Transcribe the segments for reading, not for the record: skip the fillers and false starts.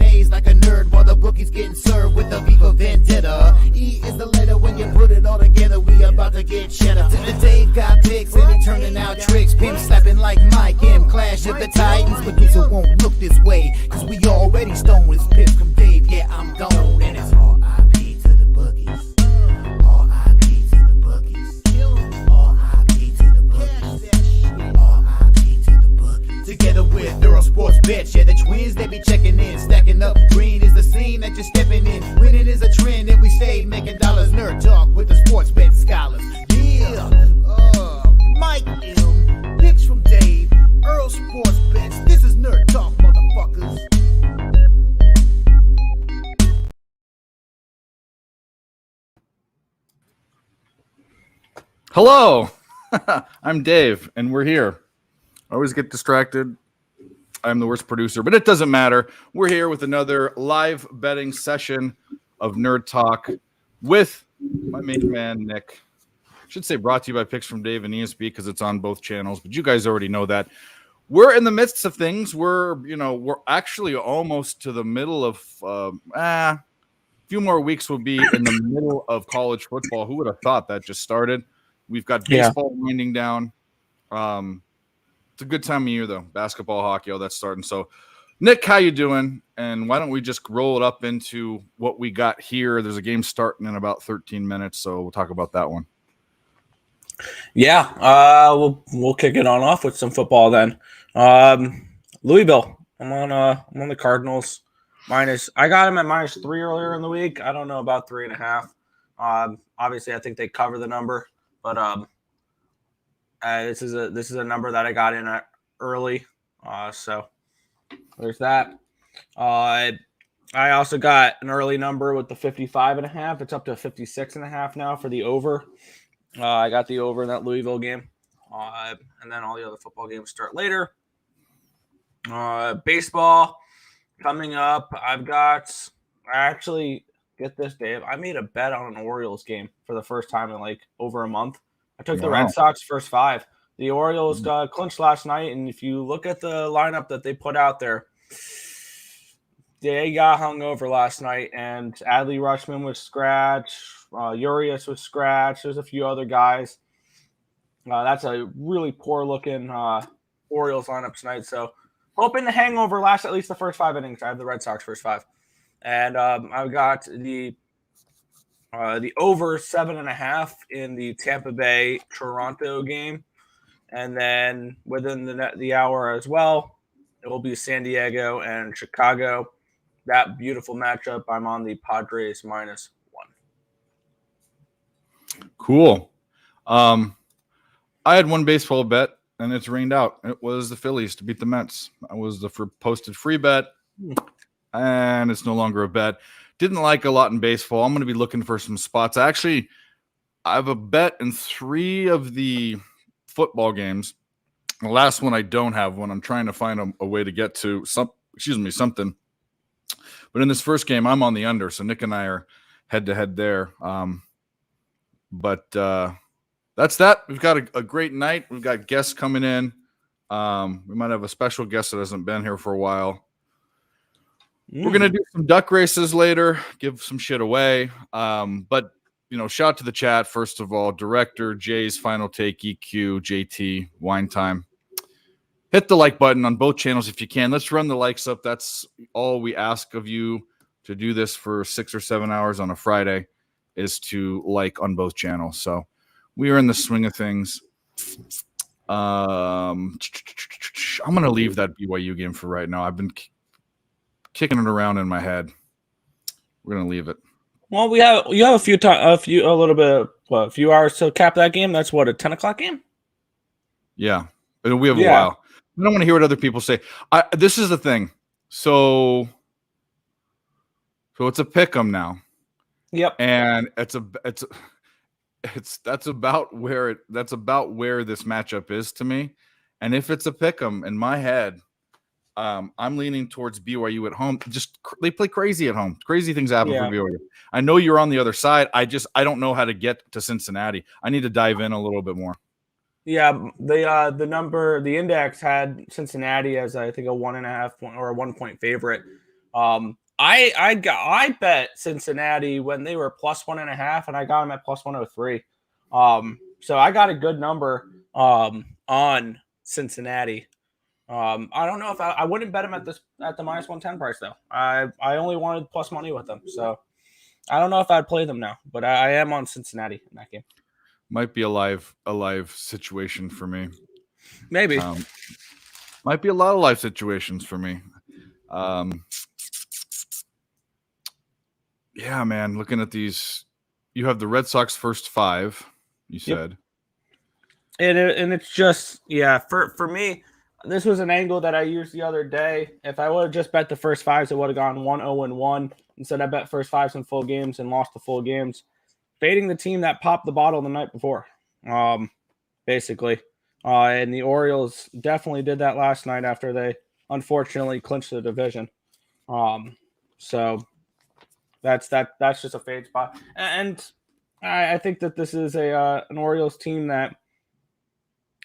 maze like a nerd while the bookie's getting served with the beef of vendetta. E is the letter when you put it all together. We about to get cheddar. Dave got picks and he turning out tricks. Pimp slapping like Mike and Clash of the Titans. But those who won't look this way, cause we already stoned. It's Picks from Dave, yeah, I'm gone. And it's R.I.P. to the bookies. R.I.P. to the bookies. R.I.P. to the bookies. R.I.P. to the bookies. Together with Earl Sports Bets, yeah, the twins, they be checking in. Stacking up, green is the scene that you're stepping in. Winning is a trend and we stay making dollars. Nerd talk with the sports bet scholars. Yeah, Mike M, Picks from Dave, Earl Sports Bets. This is Nerd Talk, motherfuckers. Hello, I'm Dave, and we're here. I always get distracted. I'm the worst producer, but it doesn't matter. We're here with another live betting session of Nerd Talk with my main man, Nick. I should say brought to you by Picks from Dave and ESB because it's on both channels, but you guys already know that. We're in the midst of things. We're actually almost to the middle of a few more weeks will be in the middle of college football. Who would have thought that just started? We've got baseball winding down. It's a good time of year, though. Basketball, hockey, all that's starting. So, Nick, how you doing? And why don't we just roll it up into what we got here? There's a game starting in about 13 minutes, so we'll talk about that one. Yeah, we'll kick it on off with some football then. Louisville. I'm on the Cardinals. I got them at -3 earlier in the week. I don't know about 3.5. Obviously, I think they cover the number, but this is a number that I got in at early. So there's that. I also got an early number with the 55.5. It's up to 56.5 now for the over. I got the over in that Louisville game. And then all the other football games start later. Baseball coming up. I actually, get this, Dave. I made a bet on an Orioles game for the first time in like over a month. I took the Red Sox first 5. The Orioles clinched last night, and if you look at the lineup that they put out there, they got hung over last night, and Adley Rutschman was scratched. Urias was scratched. There's a few other guys. That's a really poor-looking Orioles lineup tonight. So hoping the hangover lasts at least the first 5 innings. I have the Red Sox first 5. And I've got the over 7.5 in the Tampa Bay Toronto game, and then within the hour as well, it will be San Diego and Chicago. That beautiful matchup. I'm on the Padres -1. Cool. I had one baseball bet, and it's rained out. It was the Phillies to beat the Mets. That was the posted free bet, and it's no longer a bet. Didn't like a lot in baseball. I'm going to be looking for some spots. I have a bet in 3 of the football games. The last one I don't have one. I'm trying to find a way to get to something. But in this first game, I'm on the under, so Nick and I are head-to-head there. But that's that. We've got a great night. We've got guests coming in. We might have a special guest that hasn't been here for a while. We're going to do some duck races later, give some shit away. But, shout out to the chat, first of all. Director, Jay's Final Take, EQ, JT, Wine Time. Hit the like button on both channels if you can. Let's run the likes up. That's all we ask of you to do this for 6 or 7 hours on a Friday is to like on both channels. So we are in the swing of things. I'm going to leave that BYU game for right now. I've been kicking it around in my head. We're going to leave it. Well, you have a few hours to cap that game. That's what, a 10 o'clock game? Yeah. We have a while. I don't want to hear what other people say. This is the thing. So it's a pick 'em now. Yep. And that's about where this matchup is to me. And if it's a pick 'em in my head, I'm leaning towards BYU at home. Just they play crazy at home. Crazy things happen for BYU. I know you're on the other side. I don't know how to get to Cincinnati. I need to dive in a little bit more. Yeah, the index had Cincinnati as I think a 1.5 point or a 1 point favorite. I bet Cincinnati when they were plus 1.5, and I got them at plus 103. So I got a good number on Cincinnati. I don't know if I wouldn't bet them at the minus 110 price though. I only wanted plus money with them, so I don't know if I'd play them now, but I am on Cincinnati in that game. Might be a live situation for me. Maybe. Might be a lot of live situations for me. Yeah, man. Looking at these, you have the Red Sox first 5. You said, and it's just for me. This was an angle that I used the other day. If I would have just bet the first 5s, it would have gone 1-0-1. Instead, I bet first 5s in full games and lost the full games, fading the team that popped the bottle the night before, basically. And the Orioles definitely did that last night after they unfortunately clinched the division. So that's just a fade spot. And I think that this is an Orioles team that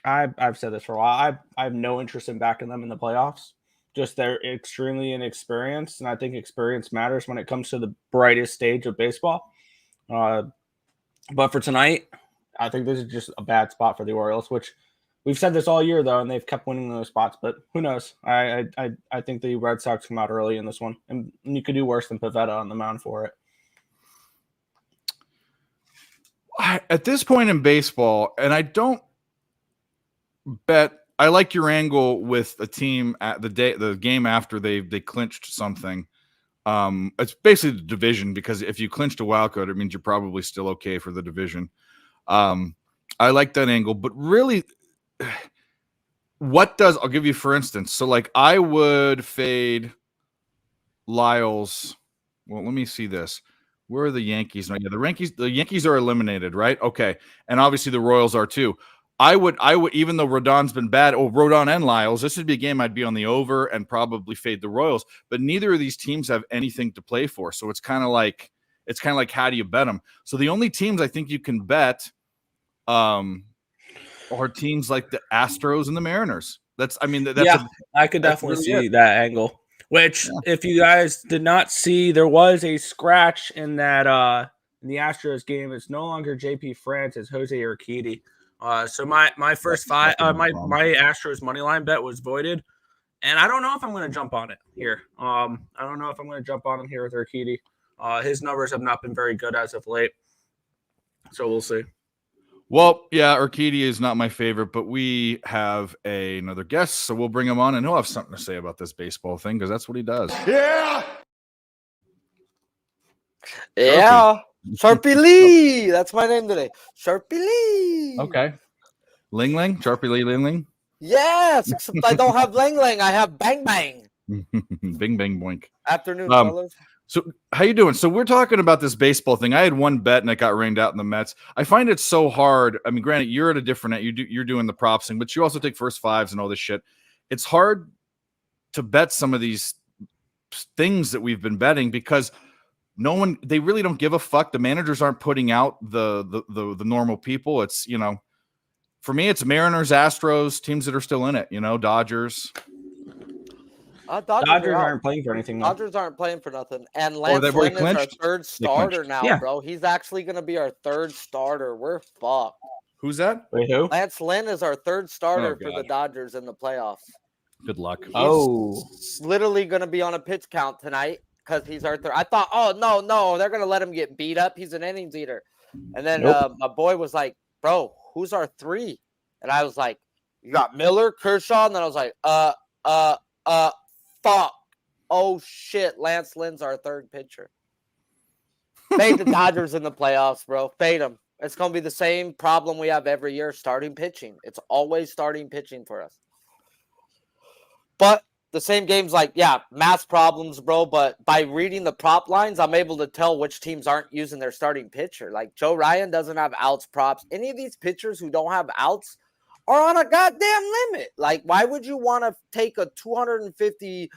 I've said this for a while. I have no interest in backing them in the playoffs. Just they're extremely inexperienced, and I think experience matters when it comes to the brightest stage of baseball. But for tonight, I think this is just a bad spot for the Orioles, which we've said this all year, though, and they've kept winning those spots. But who knows? I think the Red Sox come out early in this one, and you could do worse than Pivetta on the mound for it. At this point in baseball, and I don't bet. I like your angle with a team at the game after they clinched something. It's basically the division, because if you clinched a wild card, it means you're probably still okay for the division. I like that angle, but really, I'll give you for instance. So like I would fade Lyles. Well, let me see this. Where are the Yankees? No, yeah, the Yankees are eliminated, right? Okay. And obviously the Royals are too. I would, even though Rodon's been bad, Rodon and Lyles, this would be a game I'd be on the over and probably fade the Royals, but neither of these teams have anything to play for. So it's kind of like, how do you bet them? So the only teams I think you can bet are teams like the Astros and the Mariners. I could definitely see that angle. Which, if you guys did not see, there was a scratch in that in the Astros game. It's no longer JP France, it's Jose Urquidy. So my first 5, my Astros money line bet was voided, and I don't know if I'm going to jump on it here. I don't know if I'm going to jump on him here with Urquidy. His numbers have not been very good as of late, so we'll see. Well, yeah, Urquidy is not my favorite, but we have another guest, so we'll bring him on, and he'll have something to say about this baseball thing, because that's what he does. Yeah. Sharpie Lee. That's my name today. Sharpie Lee. Okay. Ling Ling? Sharpie Lee Ling Ling? Yes, except I don't have Ling Ling. I have Bang Bang. Bing Bang Boink. Afternoon, fellas. So how you doing? So we're talking about this baseball thing. I had one bet and it got rained out in the Mets. I find it so hard. I mean, granted, you're at a different – you're doing the props thing, but you also take first 5s and all this shit. It's hard to bet some of these things that we've been betting because – they really don't give a fuck. The managers aren't putting out the normal people. It's, for me, it's Mariners, Astros, teams that are still in it, Dodgers. Dodgers aren't playing for anything. Dodgers aren't playing for nothing. And Lance Lynn is our third starter now, bro. He's actually going to be our third starter. We're fucked. Who's that? Wait, who? Lance Lynn is our third starter for the Dodgers in the playoffs. Good luck. He's literally going to be on a pitch count tonight. Because he's our third. I thought, no, they're going to let him get beat up. He's an innings eater. And then my boy was like, bro, who's our 3? And I was like, you got Miller, Kershaw. And then I was like, fuck. Oh, shit. Lance Lynn's our third pitcher. Fade the Dodgers in the playoffs, bro. Fade them. It's going to be the same problem we have every year, starting pitching. It's always starting pitching for us. But the same game's like, math problems, bro. But by reading the prop lines, I'm able to tell which teams aren't using their starting pitcher. Like Joe Ryan doesn't have outs props. Any of these pitchers who don't have outs are on a goddamn limit. Like, why would you want to take a 250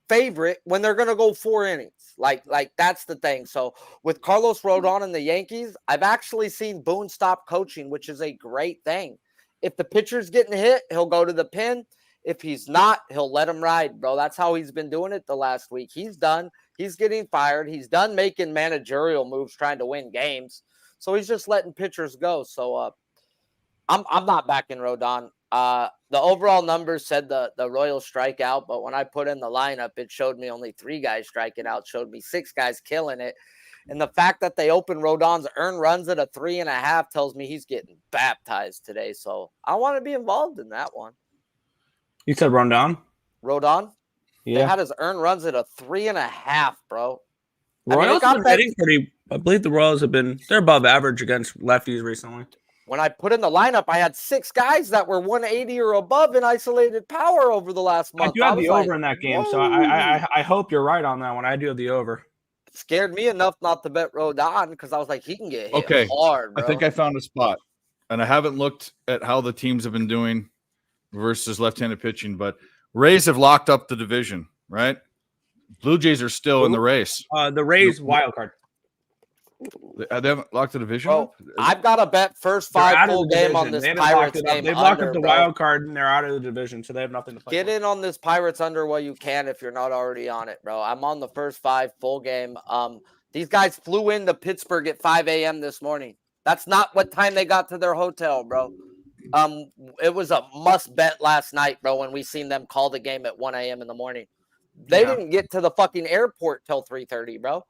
favorite when they're going to go 4 innings? Like that's the thing. So with Carlos Rodon and the Yankees, I've actually seen Boone stop coaching, which is a great thing. If the pitcher's getting hit, he'll go to the pen. If he's not, he'll let him ride, bro. That's how he's been doing it the last week. He's done. He's getting fired. He's done making managerial moves trying to win games. So he's just letting pitchers go. So I'm not backing Rodon. The overall numbers said the Royals strike out, but when I put in the lineup, it showed me only 3 guys striking out, showed me 6 guys killing it. And the fact that they opened Rodon's earned runs at a 3.5 tells me he's getting baptized today. So I want to be involved in that one. You said Rodon? Yeah. They had his earned runs at a 3.5, bro. Royals have been hitting pretty. I believe the Royals they're above average against lefties recently. When I put in the lineup, I had 6 guys that were 180 or above in isolated power over the last month. I do have the over in that game, so I hope you're right on that one. I do have the over. It scared me enough not to bet Rodon because I was like, he can get hit hard, bro. I think I found a spot, and I haven't looked at how the teams have been doing versus left-handed pitching, but Rays have locked up the division, right? Blue Jays are still in the race. The Rays wild card. They haven't locked the division. Bro, I've got to bet first 5 full game on this Pirates game. They've locked up the wild card and they're out of the division, so they have nothing to play. Get in on this Pirates under while you can if you're not already on it, bro. I'm on the first 5 full game. These guys flew into Pittsburgh at 5 a.m. this morning. That's not what time they got to their hotel, bro. It was a must bet last night, bro, when we seen them call the game at 1 a.m. in the morning. They didn't get to the fucking airport till 3:30, bro.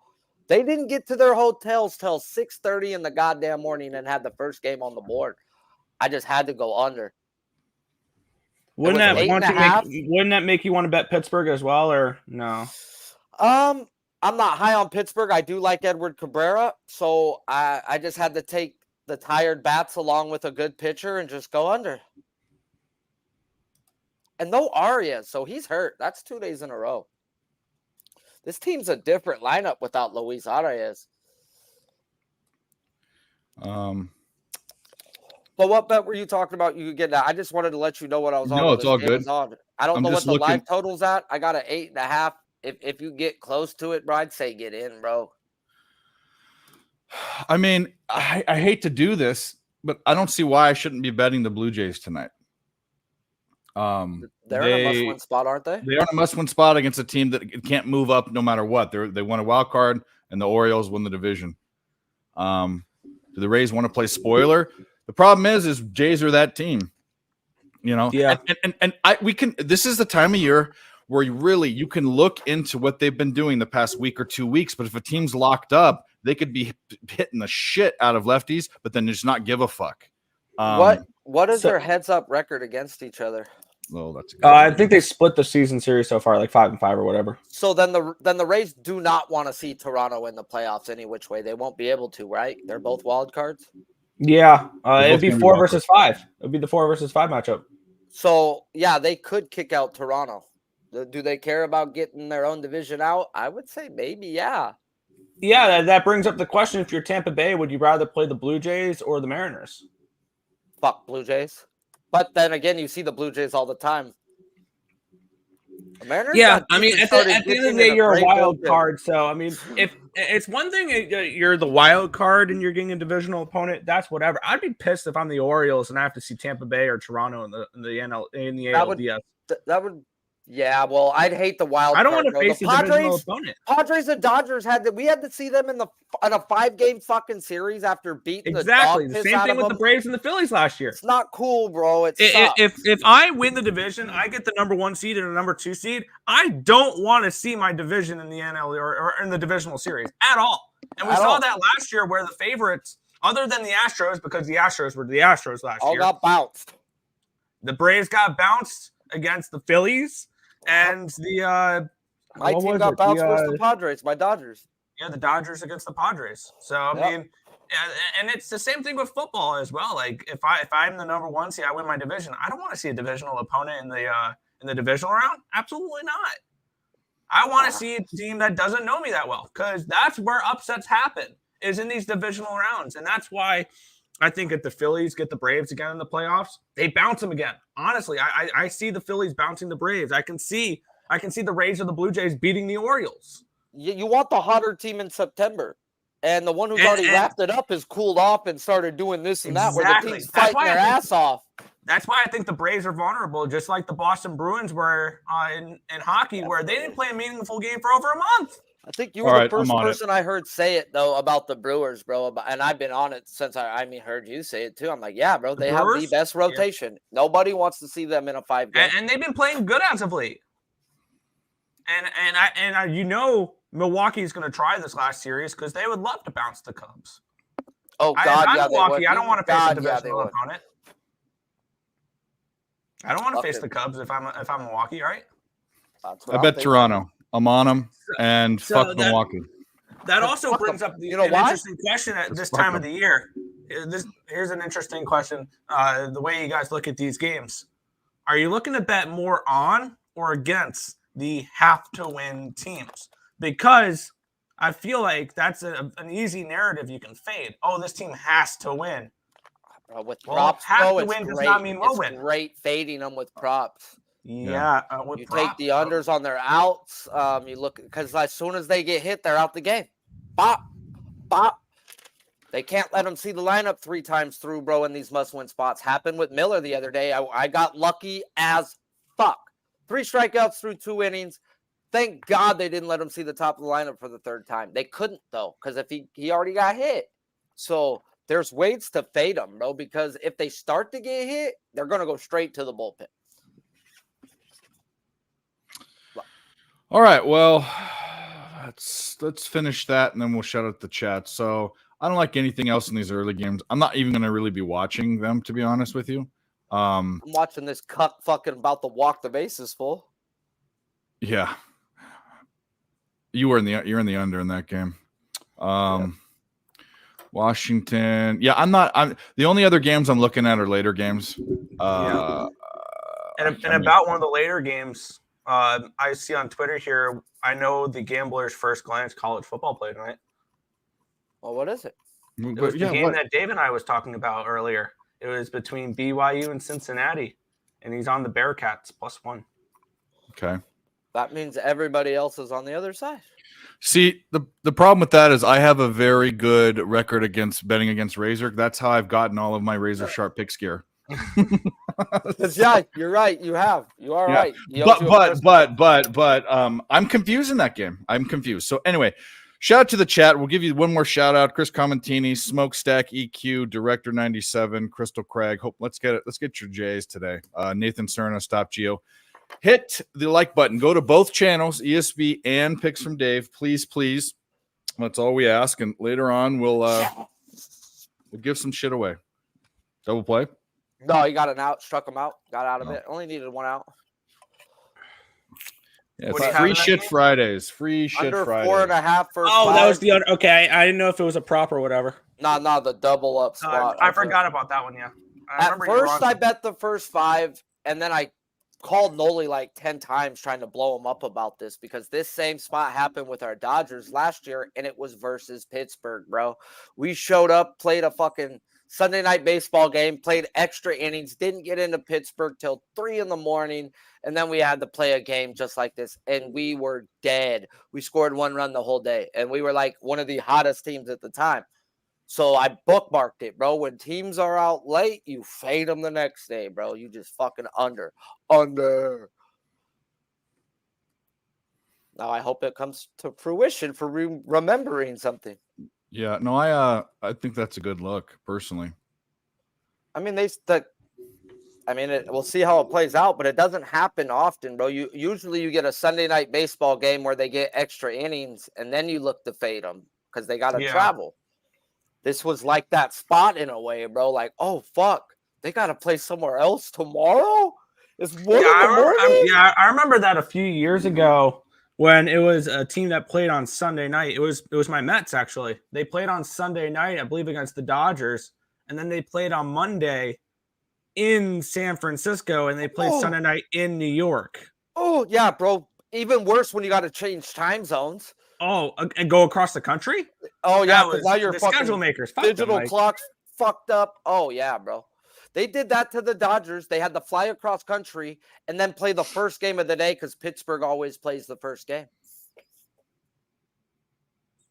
They didn't get to their hotels till 6:30 in the goddamn morning and had the first game on the board. I just had to go under. Wouldn't that make you want to bet Pittsburgh as well, or no? I'm not high on Pittsburgh. I do like Edward Cabrera, so I just had to take the tired bats along with a good pitcher and just go under. And no Arias, so he's hurt. That's 2 days in a row. This team's a different lineup without Luis Arias. But what bet were you talking about? You could get that. I just wanted to let you know what I was on. No, it's all good. I don't know what the live total's at. I got an 8.5. If you get close to it, bro, I'd say get in, bro. I mean, I hate to do this, but I don't see why I shouldn't be betting the Blue Jays tonight. They're in a must-win spot, aren't they? They are in a must-win spot against a team that can't move up no matter what. They won a wild card, and the Orioles win the division. Do the Rays want to play spoiler? The problem is Jays are that team, you know. Yeah. And we can. This is the time of year where you can look into what they've been doing the past week or 2 weeks. But if a team's locked up, they could be hitting the shit out of lefties, but then just not give a fuck. What is their heads-up record against each other? Well, that's a good I think they split the season series so far, like 5-5 or whatever. So then the Rays do not want to see Toronto in the playoffs any which way. They won't be able to, right? They're both wild cards. Yeah, it'd be 4 versus 5. It'd be the 4 versus 5 matchup. So yeah, they could kick out Toronto. Do they care about getting their own division out? I would say maybe, yeah. Yeah, that brings up the question: if you're Tampa Bay, would you rather play the Blue Jays or the Mariners? Fuck Blue Jays. But then again, you see the Blue Jays all the time. The Mariners, I mean, at the end of the day, you're a wild card. So, I mean, if it's one thing, you're the wild card and you're getting a divisional opponent, that's whatever. I'd be pissed if I'm the Orioles and I have to see Tampa Bay or Toronto in the ALDS. That would. Yeah, well, I'd hate the wild. I don't want to face the divisional opponent. Padres and Dodgers we had to see them in a 5-game fucking series after beating the same thing with the Braves and the Phillies last year. It's not cool, bro. If I win the division, I get the number 1 seed and a number 2 seed. I don't want to see my division in the NL or in the divisional series at all. And we saw that last year where the favorites, other than the Astros, because the Astros were the Astros last year, all got bounced. The Braves got bounced against the Phillies. And my team got bounced against the Padres, my Dodgers. Yeah, the Dodgers against the Padres. So I mean, and it's the same thing with football as well. Like if I'm the number 1 seed, I win my division. I don't want to see a divisional opponent in the divisional round. Absolutely not. I want to see a team that doesn't know me that well, because that's where upsets happen, is in these divisional rounds, and that's why. I think if the Phillies get the Braves again in the playoffs, they bounce them again. Honestly, I see the Phillies bouncing the Braves. I can see the Rays or the Blue Jays beating the Orioles. You want the hotter team in September. And the one who's already wrapped it up has cooled off and started doing this and that, where the team's fighting their ass off. That's why I think the Braves are vulnerable, just like the Boston Bruins were in hockey, where they didn't play a meaningful game for over a month. I think you were the first person I heard say it, though, about the Brewers, bro. And I've been on it since I heard you say it, too. I'm like, yeah, bro, they have the best rotation. Yeah. Nobody wants to see them in a 5-game. And they've been playing good as of late. And you know Milwaukee's going to try this last series because they would love to bounce the Cubs. Oh, God, yeah, Milwaukee, I don't want to face a divisional opponent. I don't want to face the Cubs if I'm Milwaukee, right? I bet Toronto. I'm on them, and fuck Milwaukee. That also brings up an interesting question at this time of the year. Here's an interesting question. The way you guys look at these games. Are you looking to bet more on or against the have-to-win teams? Because I feel like that's an easy narrative you can fade. Oh, this team has to win. With props, have to win does not mean we'll win. It's great fading them with props. Yeah, you take the unders on their outs. You look because as soon as they get hit, they're out the game. Bop, bop. They can't let them see the lineup 3 times through, bro. In these must-win spots, happened with Miller the other day. I got lucky as fuck. 3 strikeouts through 2 innings. Thank God they didn't let him see the top of the lineup for the 3rd time. They couldn't though, because if he already got hit. So there's ways to fade them, bro. Because if they start to get hit, they're gonna go straight to the bullpen. All right, well, let's finish that, and then we'll shut out the chat. So I don't like anything else in these early games. I'm not even going to really be watching them, to be honest with you. I'm watching this cuck fucking about to walk the bases full. Yeah, you're in the under in that game. Washington. Yeah, I'm the only other games I'm looking at are later games. And about one of the later games. I see on Twitter here, I know the Gambler's First Glance college football play tonight. Well, what is it? It was the game that Dave and I was talking about earlier. It was between BYU and Cincinnati, and he's on the Bearcats +1. Okay. That means everybody else is on the other side. See, the problem with that is I have a very good record against betting against Razor. That's how I've gotten all of my Razor Sharp picks gear. Yeah, you're right. You are right. But I'm confused in that game. I'm confused. So anyway, shout out to the chat. We'll give you one more shout out. Chris Commentini, Smokestack EQ, Director 97, Crystal Craig. Let's get your J's today. Nathan Cerna, Stop Geo. Hit the like button. Go to both channels, ESV and Picks from Dave. Please. That's all we ask. And later on, we'll give some shit away. Double play. No, he got an out, struck him out, got out of it. Only needed 1 out. Yeah, free shit Fridays. Free shit under Fridays. 4.5 first. Oh, that was the under. Okay, I didn't know if it was a prop or whatever. No, the double up spot. I forgot about that one. Yeah. At first, I bet the first 5, and then I called Noli like 10 times trying to blow him up about this because this same spot happened with our Dodgers last year, and it was versus Pittsburgh, bro. We showed up, played a fucking Sunday night baseball game, played extra innings, didn't get into Pittsburgh till 3 a.m, and then we had to play a game just like this, and we were dead. We scored 1 run the whole day, and we were like one of the hottest teams at the time. So I bookmarked it, bro. When teams are out late, you fade them the next day, bro. You just fucking under. Now I hope it comes to fruition for remembering something. Yeah, no, I think that's a good look, personally. I mean, we'll see how it plays out, but it doesn't happen often, bro. Usually you get a Sunday night baseball game where they get extra innings, and then you look to fade them because they got to travel. This was like that spot in a way, bro. Like, oh, fuck, they got to play somewhere else tomorrow? It's 1 in the morning? I remember that a few years ago. When it was a team that played on Sunday night, it was my Mets, actually. They played on Sunday night, I believe, against the Dodgers. And then they played on Monday in San Francisco, and they played Sunday night in New York. Oh, yeah, bro. Even worse when you got to change time zones. Oh, and go across the country? Oh, yeah, because now you're fucking schedule makers. Digital clocks fucked up. Oh, yeah, bro. They did that to the Dodgers. They had to fly across country and then play the first game of the day because Pittsburgh always plays the first game.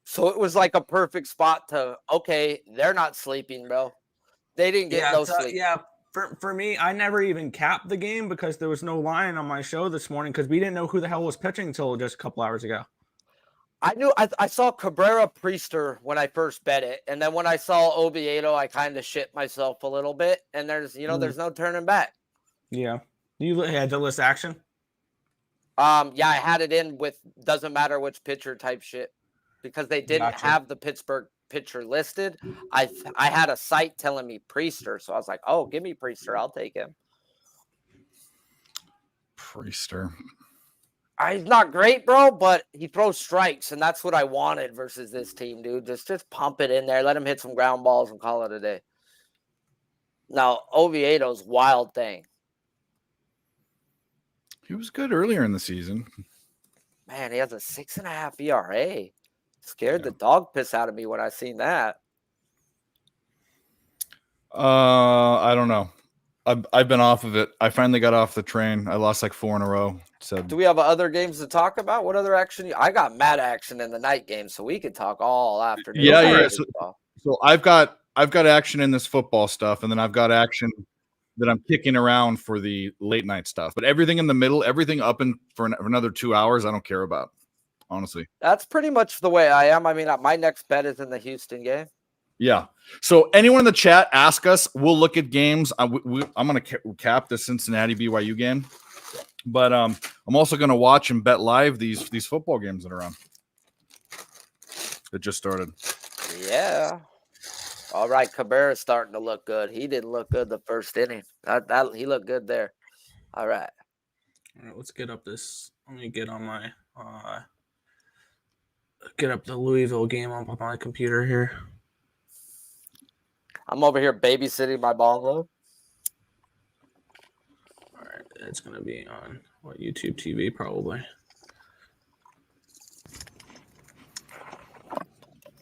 So it was like a perfect spot to, okay, they're not sleeping, bro. They didn't get no sleep. Yeah, For me, I never even capped the game because there was no line on my show this morning because we didn't know who the hell was pitching until just a couple hours ago. I saw Cabrera Priester when I first bet it, and then when I saw Oviedo, I kind of shit myself a little bit. And there's no turning back. Yeah, you had to list action. Yeah, I had it in with doesn't matter which pitcher type shit because they didn't have the Pittsburgh pitcher listed. I had a site telling me Priester, so I was like, oh, give me Priester, I'll take him. Priester. He's not great, bro, but he throws strikes, and that's what I wanted versus this team, dude. Just pump it in there, let him hit some ground balls, and call it a day. Now, Oviedo's wild thing. He was good earlier in the season. Man, he has a 6.5 ERA. Scared the dog piss out of me when I seen that. I don't know. I've been off of it. I finally got off the train. I lost like 4 in a row. So do we have other games to talk about? What other action? I got mad action in the night game, so we could talk all afternoon. Yeah. So I've got action in this football stuff, and then I've got action that I'm kicking around for the late night stuff. But everything in the middle, everything up in for another 2 hours, I don't care about. Honestly, that's pretty much the way I am. I mean, my next bet is in the Houston game. Yeah. So anyone in the chat, ask us. We'll look at games. I'm going to cap the Cincinnati BYU game, but I'm also going to watch and bet live these football games that are on. That just started. Yeah. All right, Cabrera's starting to look good. He didn't look good the first inning. That he looked good there. All right. All right, let's get up this. Let me get on my get up the Louisville game on my computer here. I'm over here babysitting my bongo. All right, it's gonna be on YouTube TV probably.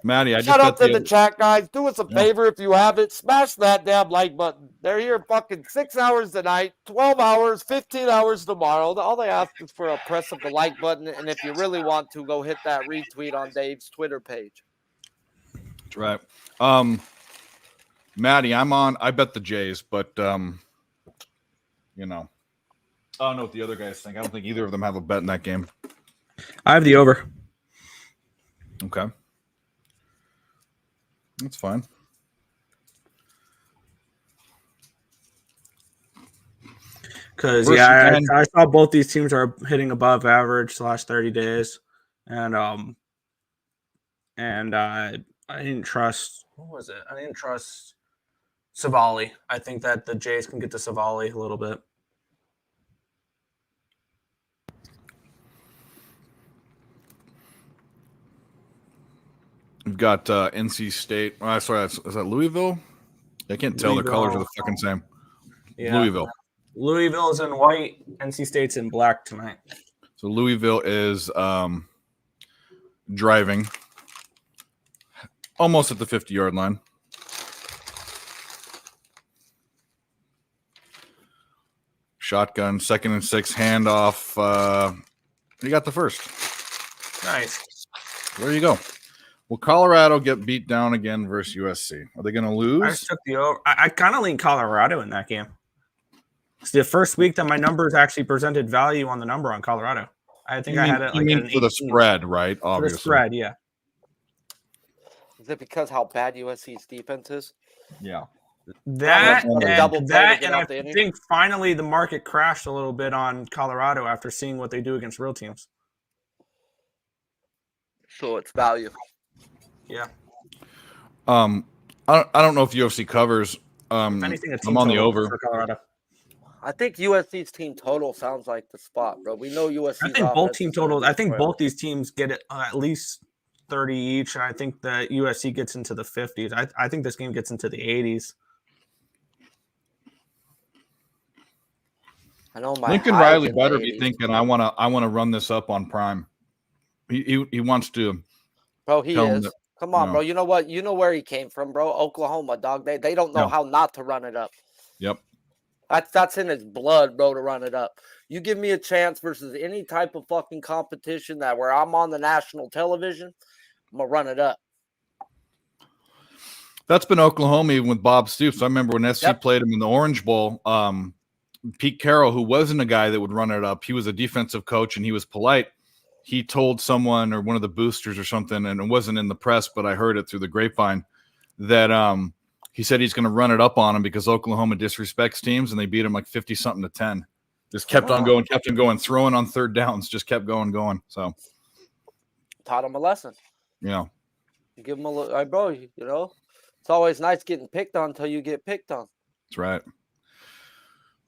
Maddie, I shut up in the chat, guys. Do us a favor if you have it. Smash that damn like button. They're here fucking 6 hours tonight, 12 hours, 15 hours tomorrow. All they ask is for a press of the like button, and if you really want to, go hit that retweet on Dave's Twitter page. That's right. Maddie, I bet the Jays, but I don't know what the other guys think. I don't think either of them have a bet in that game. I have the over. Okay. That's fine. Because I saw both these teams are hitting above average the last 30 days, and I didn't trust. What was it? I didn't trust Savali. I think that the Jays can get to Savali a little bit. We've got NC State. Oh, sorry, is that Louisville? I can't tell. Their colors are the fucking same. Yeah. Louisville is in white. NC State's in black tonight. So Louisville is driving almost at the 50-yard line. Shotgun, 2nd and 6, handoff. You got the first. Nice. There you go. Will Colorado get beat down again versus USC? Are they going to lose? I took the over. I kind of lean Colorado in that game. It's the first week that my numbers actually presented value on the number on Colorado. I think I had it like for the spread, right? Obviously. For the spread, yeah. Is it because how bad USC's defense is? Yeah. That and I think finally the market crashed a little bit on Colorado after seeing what they do against real teams. So it's value. Yeah. I don't know if UFC covers. Anything I'm on the over for Colorado. I think USC's team total sounds like the spot, bro. We know USC. I think both team totals. I think both these teams get it at least 30 each, and I think that USC gets into the 50s. I think this game gets into the 80s. I know Lincoln Riley better be thinking I want to run this up on Prime. He wants to. Bro, he is. Come on, bro. You know what? You know where he came from, bro. Oklahoma, dog. They don't know how not to run it up. Yep. That's in his blood, bro, to run it up. You give me a chance versus any type of fucking competition that where I'm on the national television, I'm gonna run it up. That's been Oklahoma even with Bob Stoops. I remember when SC Yep. played him in the Orange Bowl. Pete Carroll, who wasn't a guy that would run it up, he was a defensive coach and he was polite. He told someone or one of the boosters or something, and it wasn't in the press, but I heard it through the grapevine, that he said he's going to run it up on him because Oklahoma disrespects teams, and they beat him like 50-something to 10. Just kept on going, throwing on third downs, just kept going. So Taught him a lesson. yeah. You give him a little, bro, it's always nice getting picked on until you get picked on. That's right.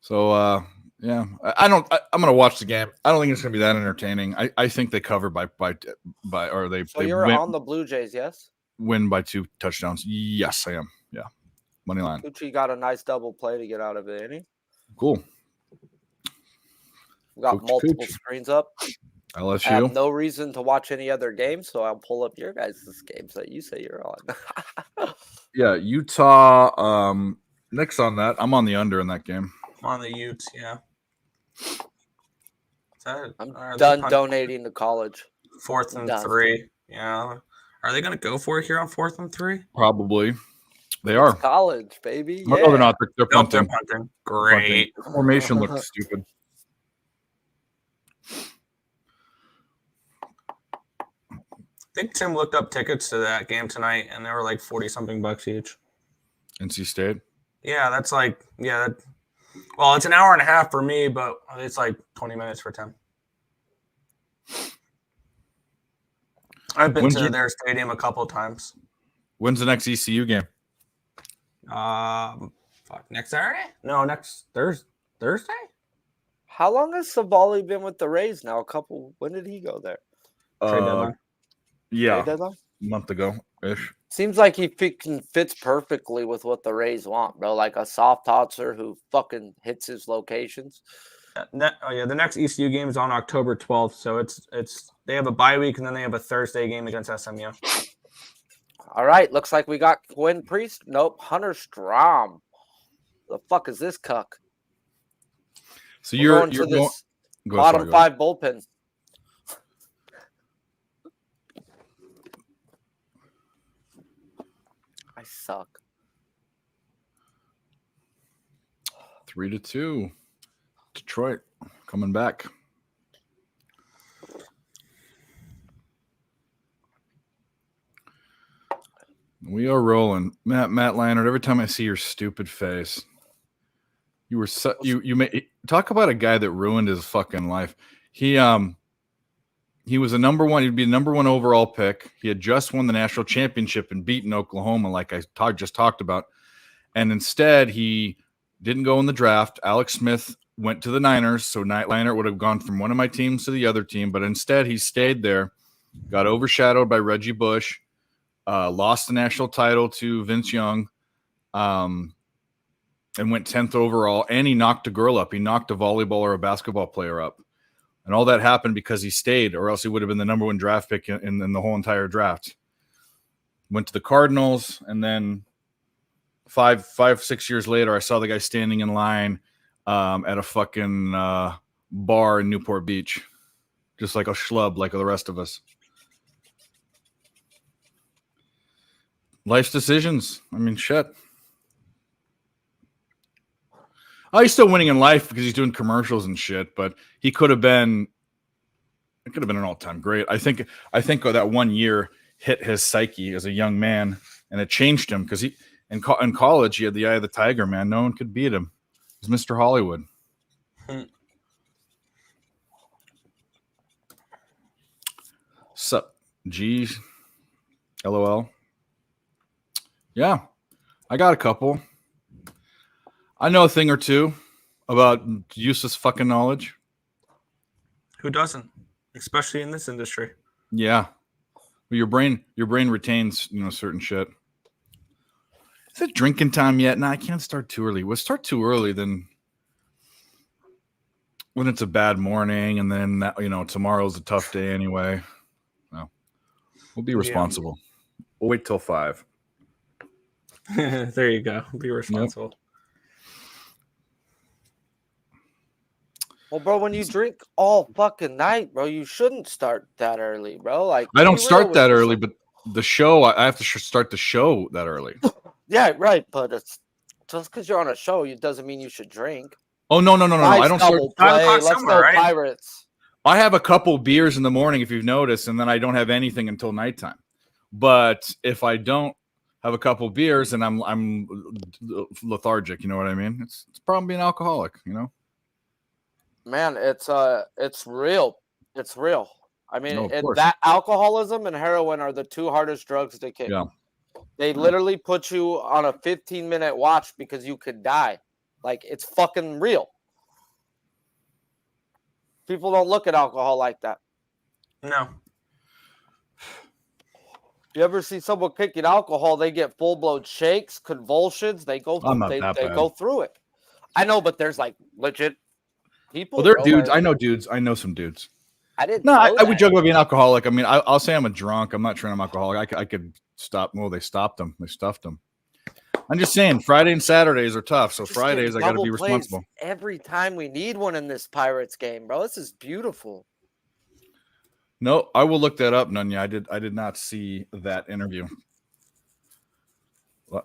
So yeah, I'm gonna watch the game. I don't think it's gonna be that entertaining. I think they cover by or they. So they you're win, on the Blue Jays, yes? win by 2 touchdowns. Yes, I am. Yeah, money line. Gucci got a nice double play to get out of it, ain't he? Cool. We got Cooch, multiple cooch. screens up. I LSU. have no reason to watch any other games, so I'll pull up your guys' games that you say you're on. Yeah, Utah. Nick's on that. I'm on the under in that game. I'm on the Utes, yeah. Is that, I'm are they done punt- donating to college. 4th and Done. 3. Yeah. Are they going to go for it here on 4th and 3? Probably. They are. College, baby. No, Yeah. they're not. They're Nope, they're punting. punting. Great. Punting. Formation looks stupid. I think Tim looked up tickets to that game tonight, and they were like 40-something bucks each. NC State. Yeah, that's like, well, it's an hour and a half for me, but it's like 20 minutes for Tim. I've been to their stadium a couple of times. When's the next ECU game? Next Saturday? No, next Thursday? How long has Savali been with the Rays now? When did he go there? Trade deadline. Yeah, Trade deadline? a month ago ish. Seems like he fits perfectly with what the Rays want, bro. Like a soft tosser who fucking hits his locations. The next ECU game is on October 12th, so it's they have a bye week and then they have a Thursday game against SMU. All right, looks like we got Quinn Priest. Nope, Hunter Strom. The fuck is this cuck? So We're you're going to going this go, bottom sorry, go. 5 bullpen. I suck. 3-2. Detroit coming back. We are rolling. Matt Leinart, every time I see your stupid face, you were talk about a guy that ruined his fucking life. He was a number one, he'd be a number 1 overall pick. He had just won the national championship and beaten Oklahoma, like I just talked about. And instead, he didn't go in the draft. Alex Smith went to the Niners, so Leinart would have gone from one of my teams to the other team, but instead he stayed there, got overshadowed by Reggie Bush, lost the national title to Vince Young, and went 10th overall, and he knocked a girl up. He knocked a volleyball or a basketball player up. And all that happened because he stayed, or else he would have been the number 1 draft pick in the whole entire draft. Went to the Cardinals, and then 6 years later, I saw the guy standing in line at a fucking bar in Newport Beach, just like a schlub like the rest of us. Life's decisions. I mean, shit. Oh, he's still winning in life because he's doing commercials and shit, but he could have been an all-time great. I think that 1 year hit his psyche as a young man, and it changed him because in college he had the eye of the tiger, man. No one could beat him. He's Mr. Hollywood. Sup, G, LOL. Yeah, I got a couple. I know a thing or two about useless fucking knowledge. Who doesn't? Especially in this industry. Yeah. Well, your brain retains, certain shit. Is it drinking time yet? No, I can't start too early. We'll start too early, then when it's a bad morning, and then tomorrow's a tough day anyway. No. We'll be responsible. Yeah. We'll wait till 5. There you go. Be responsible. Yep. Well, bro, when you drink all fucking night, bro, you shouldn't start that early, bro. Like I don't start that early, but the show, I have to start the show that early. Yeah, right. But it's just because you're on a show, it doesn't mean you should drink. Oh no. Nice I don't start. double 5 play. o'clock Let's somewhere, go right? Pirates. I have a couple beers in the morning, if you've noticed, and then I don't have anything until nighttime. But if I don't have a couple beers, and I'm lethargic, you know what I mean? It's probably being alcoholic, you know. Man, it's real. It's real. I mean, No, of course. that alcoholism and heroin are the two hardest drugs to kick. Yeah. They literally put you on a 15-minute watch because you could die. Like, it's fucking real. People don't look at alcohol like that. No. You ever see someone kicking alcohol? They get full-blown shakes, convulsions. They go I'm not they that bad. go through it. I know, but there's like legit people. Well, they're bro, dudes. where- I know dudes. I know some dudes. I didn't. No, know I would that. joke about being alcoholic. I mean, I'll say I'm a drunk. I'm not saying I'm alcoholic. I could stop. Well, they stopped them. They stuffed them. I'm just saying Friday and Saturdays are tough. So Just Fridays getting I got to double be plays responsible. every time we need one in this Pirates game, bro. This is beautiful. No, I will look that up, Nunya. I did not see that interview.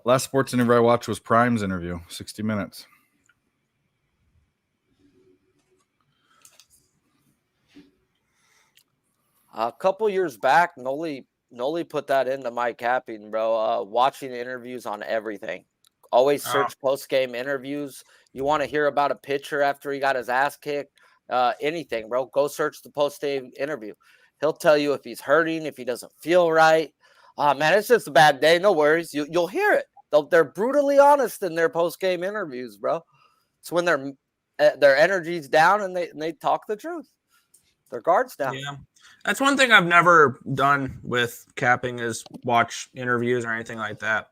Last sports interview I watched was Prime's interview, 60 Minutes. A couple years back, Noli put that into my capping, bro. Watching interviews on everything. Always search post-game interviews. You want to hear about a pitcher after he got his ass kicked? Anything, bro. Go search the post-game interview. He'll tell you if he's hurting, if he doesn't feel right. Man, it's just a bad day. No worries. You'll hear it. They're brutally honest in their post-game interviews, bro. It's when their energy's down and they talk the truth. Their guard's down. Yeah. That's one thing I've never done with capping is watch interviews or anything like that.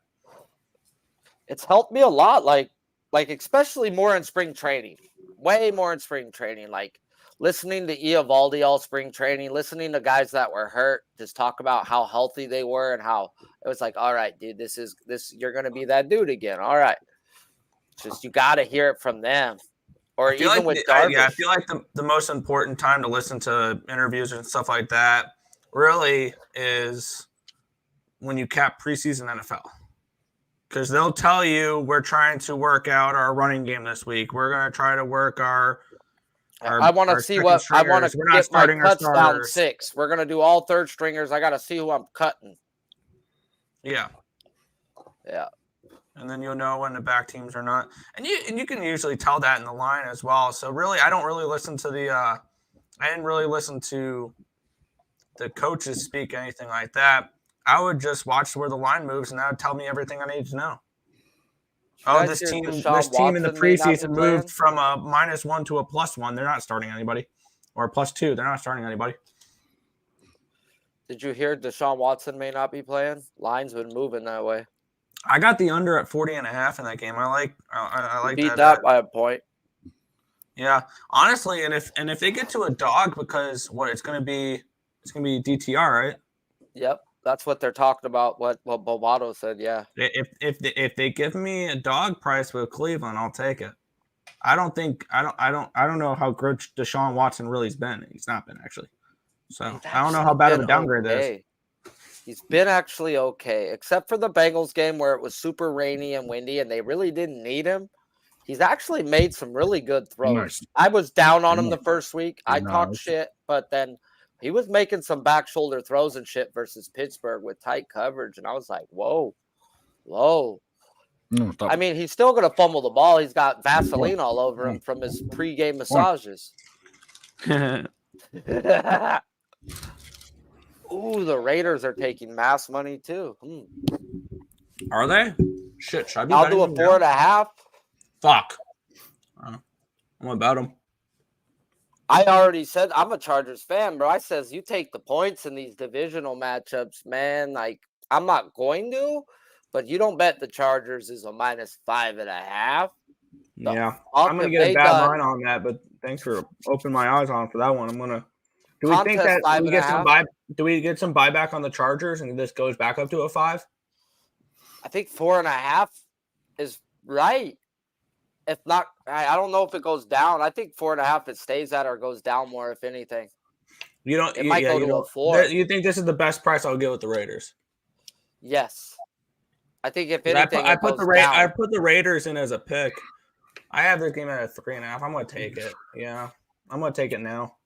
It's helped me a lot, like especially more in spring training. Way more in spring training. Like listening to Eovaldi all spring training, listening to guys that were hurt just talk about how healthy they were and how it was like, all right, dude, this you're gonna be that dude again. All right. Just you gotta hear it from them. Or even like with Darvish. I feel like the most important time to listen to interviews and stuff like that really is when you cap preseason NFL. Because they'll tell you we're trying to work out our running game this week. We're going to try to work our I want to see what I want to get my cuts down 6. We're going to do all third stringers. I got to see who I'm cutting. Yeah. Yeah. And then you'll know when the back teams are not. And you can usually tell that in the line as well. So really, I don't really listen to I didn't really listen to the coaches speak anything like that. I would just watch where the line moves, and that would tell me everything I need to know. Oh, this team in the preseason moved from a -1 to a +1. They're not starting anybody. Or a +2. They're not starting anybody. Did you hear Deshaun Watson may not be playing? Line's been moving that way. I got the under at 40.5 in that game. I like beat that by a point. Yeah, honestly, and if they get to a dog, because it's gonna be DTR, right? Yep, that's what they're talking about. What Bovato said. Yeah. If they give me a dog price with Cleveland, I'll take it. I don't know how good Deshaun Watson really's been. He's not been actually. So I don't know how bad of a downgrade that is. He's been actually okay, except for the Bengals game where it was super rainy and windy and they really didn't need him. He's actually made some really good throws. Nice. I was down on him the first week. I talked shit, but then he was making some back shoulder throws and shit versus Pittsburgh with tight coverage. And I was like, whoa. I mean, he's still going to fumble the ball. He's got Vaseline all over him from his pregame massages. Ooh, the Raiders are taking mass money too. Are they? Shit, should I be I'll do a 4.5. Fuck. I'm about them. I already said I'm a Chargers fan, bro. I says you take the points in these divisional matchups, man. Like, I'm not going to, but you don't bet the Chargers is a -5.5. Yeah, I'm gonna get a bad line on that, but thanks for opening my eyes on for that one. I'm gonna. Do we think that we get some do we get some buyback on the Chargers and this goes back up to a 5? I think 4.5 is right. If not, I don't know if it goes down. I think 4.5 it stays at or goes down more, if anything. You don't. It might go to a 4. You think this is the best price I'll get with the Raiders? Yes. I think if 'Cause anything, I it put goes I down. put the Raiders in as a pick. I have this game at a 3.5. I'm gonna take it. Yeah, I'm gonna take it now.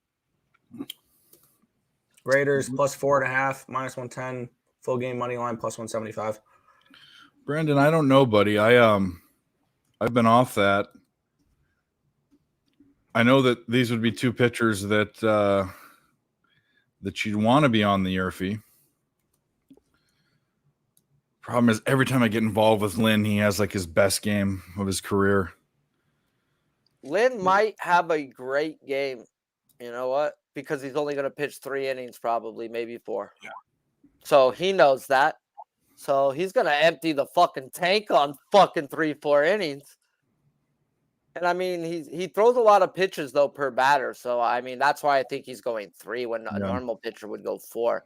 Raiders plus 4.5, minus 110, full game money line plus 175. Brandon, I don't know, buddy. I've been off that. I know that these would be two pitchers that that you'd want to be on the Yerfie. Problem is, every time I get involved with Lynn, he has like his best game of his career. Lynn might have a great game. You know what? Because he's only going to pitch 3 innings, probably, maybe 4. Yeah. So he knows that. So he's going to empty the fucking tank on fucking 3-4 innings. And I mean, he throws a lot of pitches though per batter. So I mean, that's why I think he's going 3 when a normal pitcher would go 4.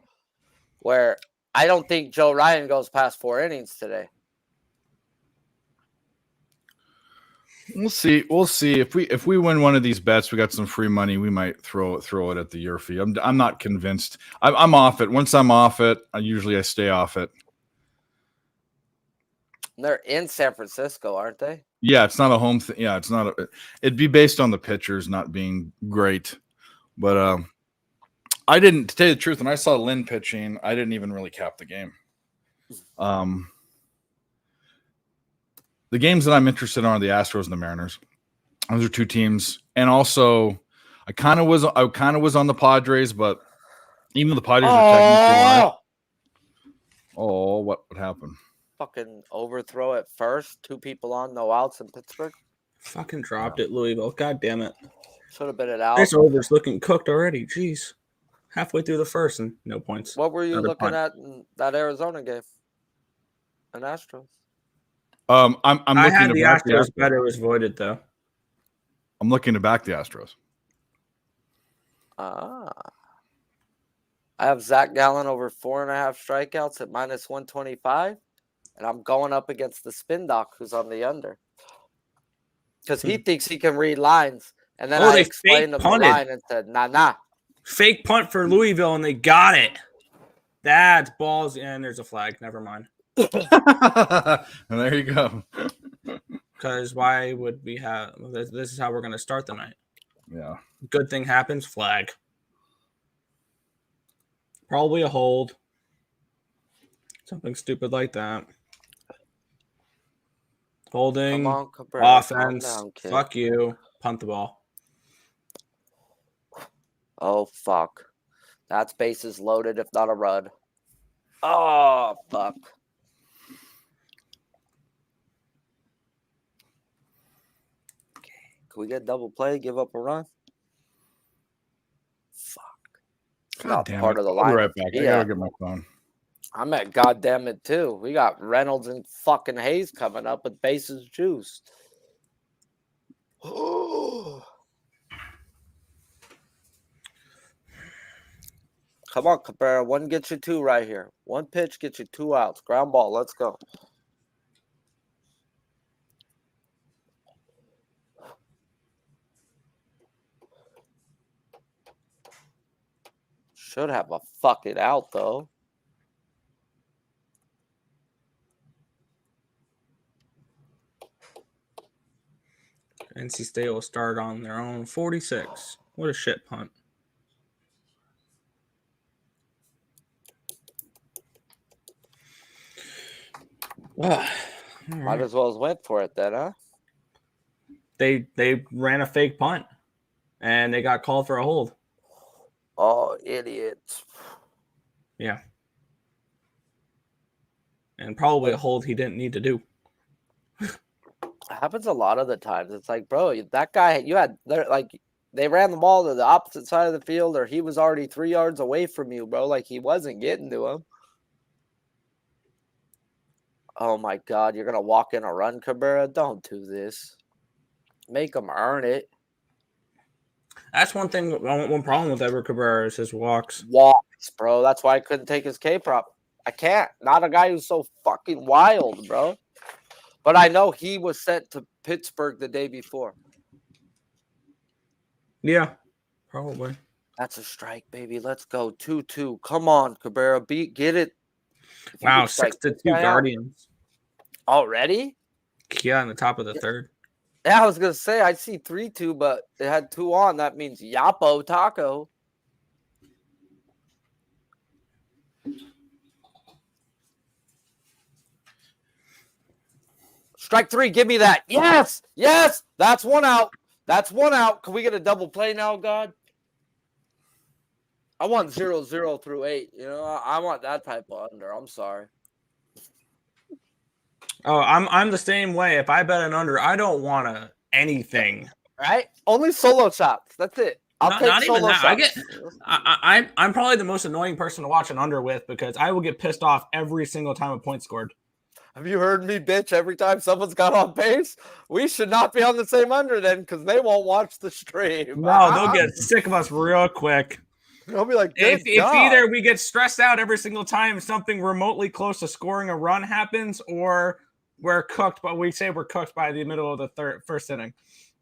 Where I don't think Joe Ryan goes past 4 innings today. We'll see. We'll see if we win one of these bets. We got some free money. We might throw it at the Yerfie. I'm not convinced. I'm off it. Once I'm off it, I stay off it. They're in San Francisco, aren't they? Yeah, it's not a home thing. Yeah, it's not. It'd be based on the pitchers not being great. But I didn't, to tell you the truth, when I saw Lynn pitching, I didn't even really cap the game. The games that I'm interested in are the Astros and the Mariners. Those are two teams. And also, I kind of was on the Padres, but even though the Padres are technically alive. Oh, what happened? Fucking overthrow at first. 2 people on, no outs in Pittsburgh. Fucking dropped it, Louisville. God damn it. Should have been it out. This over's looking cooked already. Jeez. Halfway through the first and no points. What were you Another looking punt. at in that Arizona game? An Astros. I'm I looking had to the back Astros, but it was voided though. I'm looking to back the Astros. I have Zach Gallen over 4.5 strikeouts at minus 125, and I'm going up against the spin doc who's on the under because he thinks he can read lines. And then I they explained fake him the punted. line and said, nah. Fake punt for Louisville, and they got it. That's balls, and there's a flag. Never mind. And there you go. Because why would we have this? This is how we're going to start the night. Yeah. Good thing happens, flag. Probably a hold. Something stupid like that. Holding. Come on, Cabrera, calm Offense. down, kid. Fuck you. Punt the ball. Oh, fuck. That's bases loaded, if not a run. Oh, fuck. Can we get double play, give up a run? Fuck. It's not damn part it. of the I'll be line. right back. I gotta get my phone. I'm at goddamn it too. We got Reynolds and fucking Hayes coming up with bases juiced. Come on, Cabrera. 1 gets you 2 right here. 1 pitch gets you 2 outs. Ground ball. Let's go. Should have a fucking out, though. NC State will start on their own 46. What a shit punt. Might as well have went for it then, huh? They ran a fake punt, and they got called for a hold. Oh, idiots. Yeah. And probably a hold he didn't need to do. Happens a lot of the times. It's like, bro, that guy, they ran the ball to the opposite side of the field, or he was already 3 yards away from you, bro. Like, he wasn't getting to him. Oh, my God. You're going to walk in a run, Cabrera? Don't do this. Make him earn it. That's one thing. One problem with Edward Cabrera is his walks. Walks, bro. That's why I couldn't take his K-prop. I can't. Not a guy who's so fucking wild, bro. But I know he was sent to Pittsburgh the day before. Yeah, probably. That's a strike, baby. Let's go. 2-2. Come on, Cabrera. Get it. Wow, 6-2 Guardians. Already? Yeah, in the top of the third. Yeah, I was gonna say I see 3-2, but it had 2 on. That means Yapo Taco. Strike 3, give me that. Yes, yes, that's 1 out. That's 1 out. Can we get a double play now, God? I want 0-0 through 8. You know, I want that type of under. I'm sorry. Oh, I'm the same way. If I bet an under, I don't want anything. Right? Only solo shots. That's it. I'll take Not even solo that. shots. I'm probably the most annoying person to watch an under with because I will get pissed off every single time a point scored. Have you heard me bitch every time someone's got on pace? We should not be on the same under then because they won't watch the stream. No, they'll get sick of us real quick. They'll be like, If God. either we get stressed out every single time something remotely close to scoring a run happens, or we're cooked, but we say we're cooked by the middle of the first inning.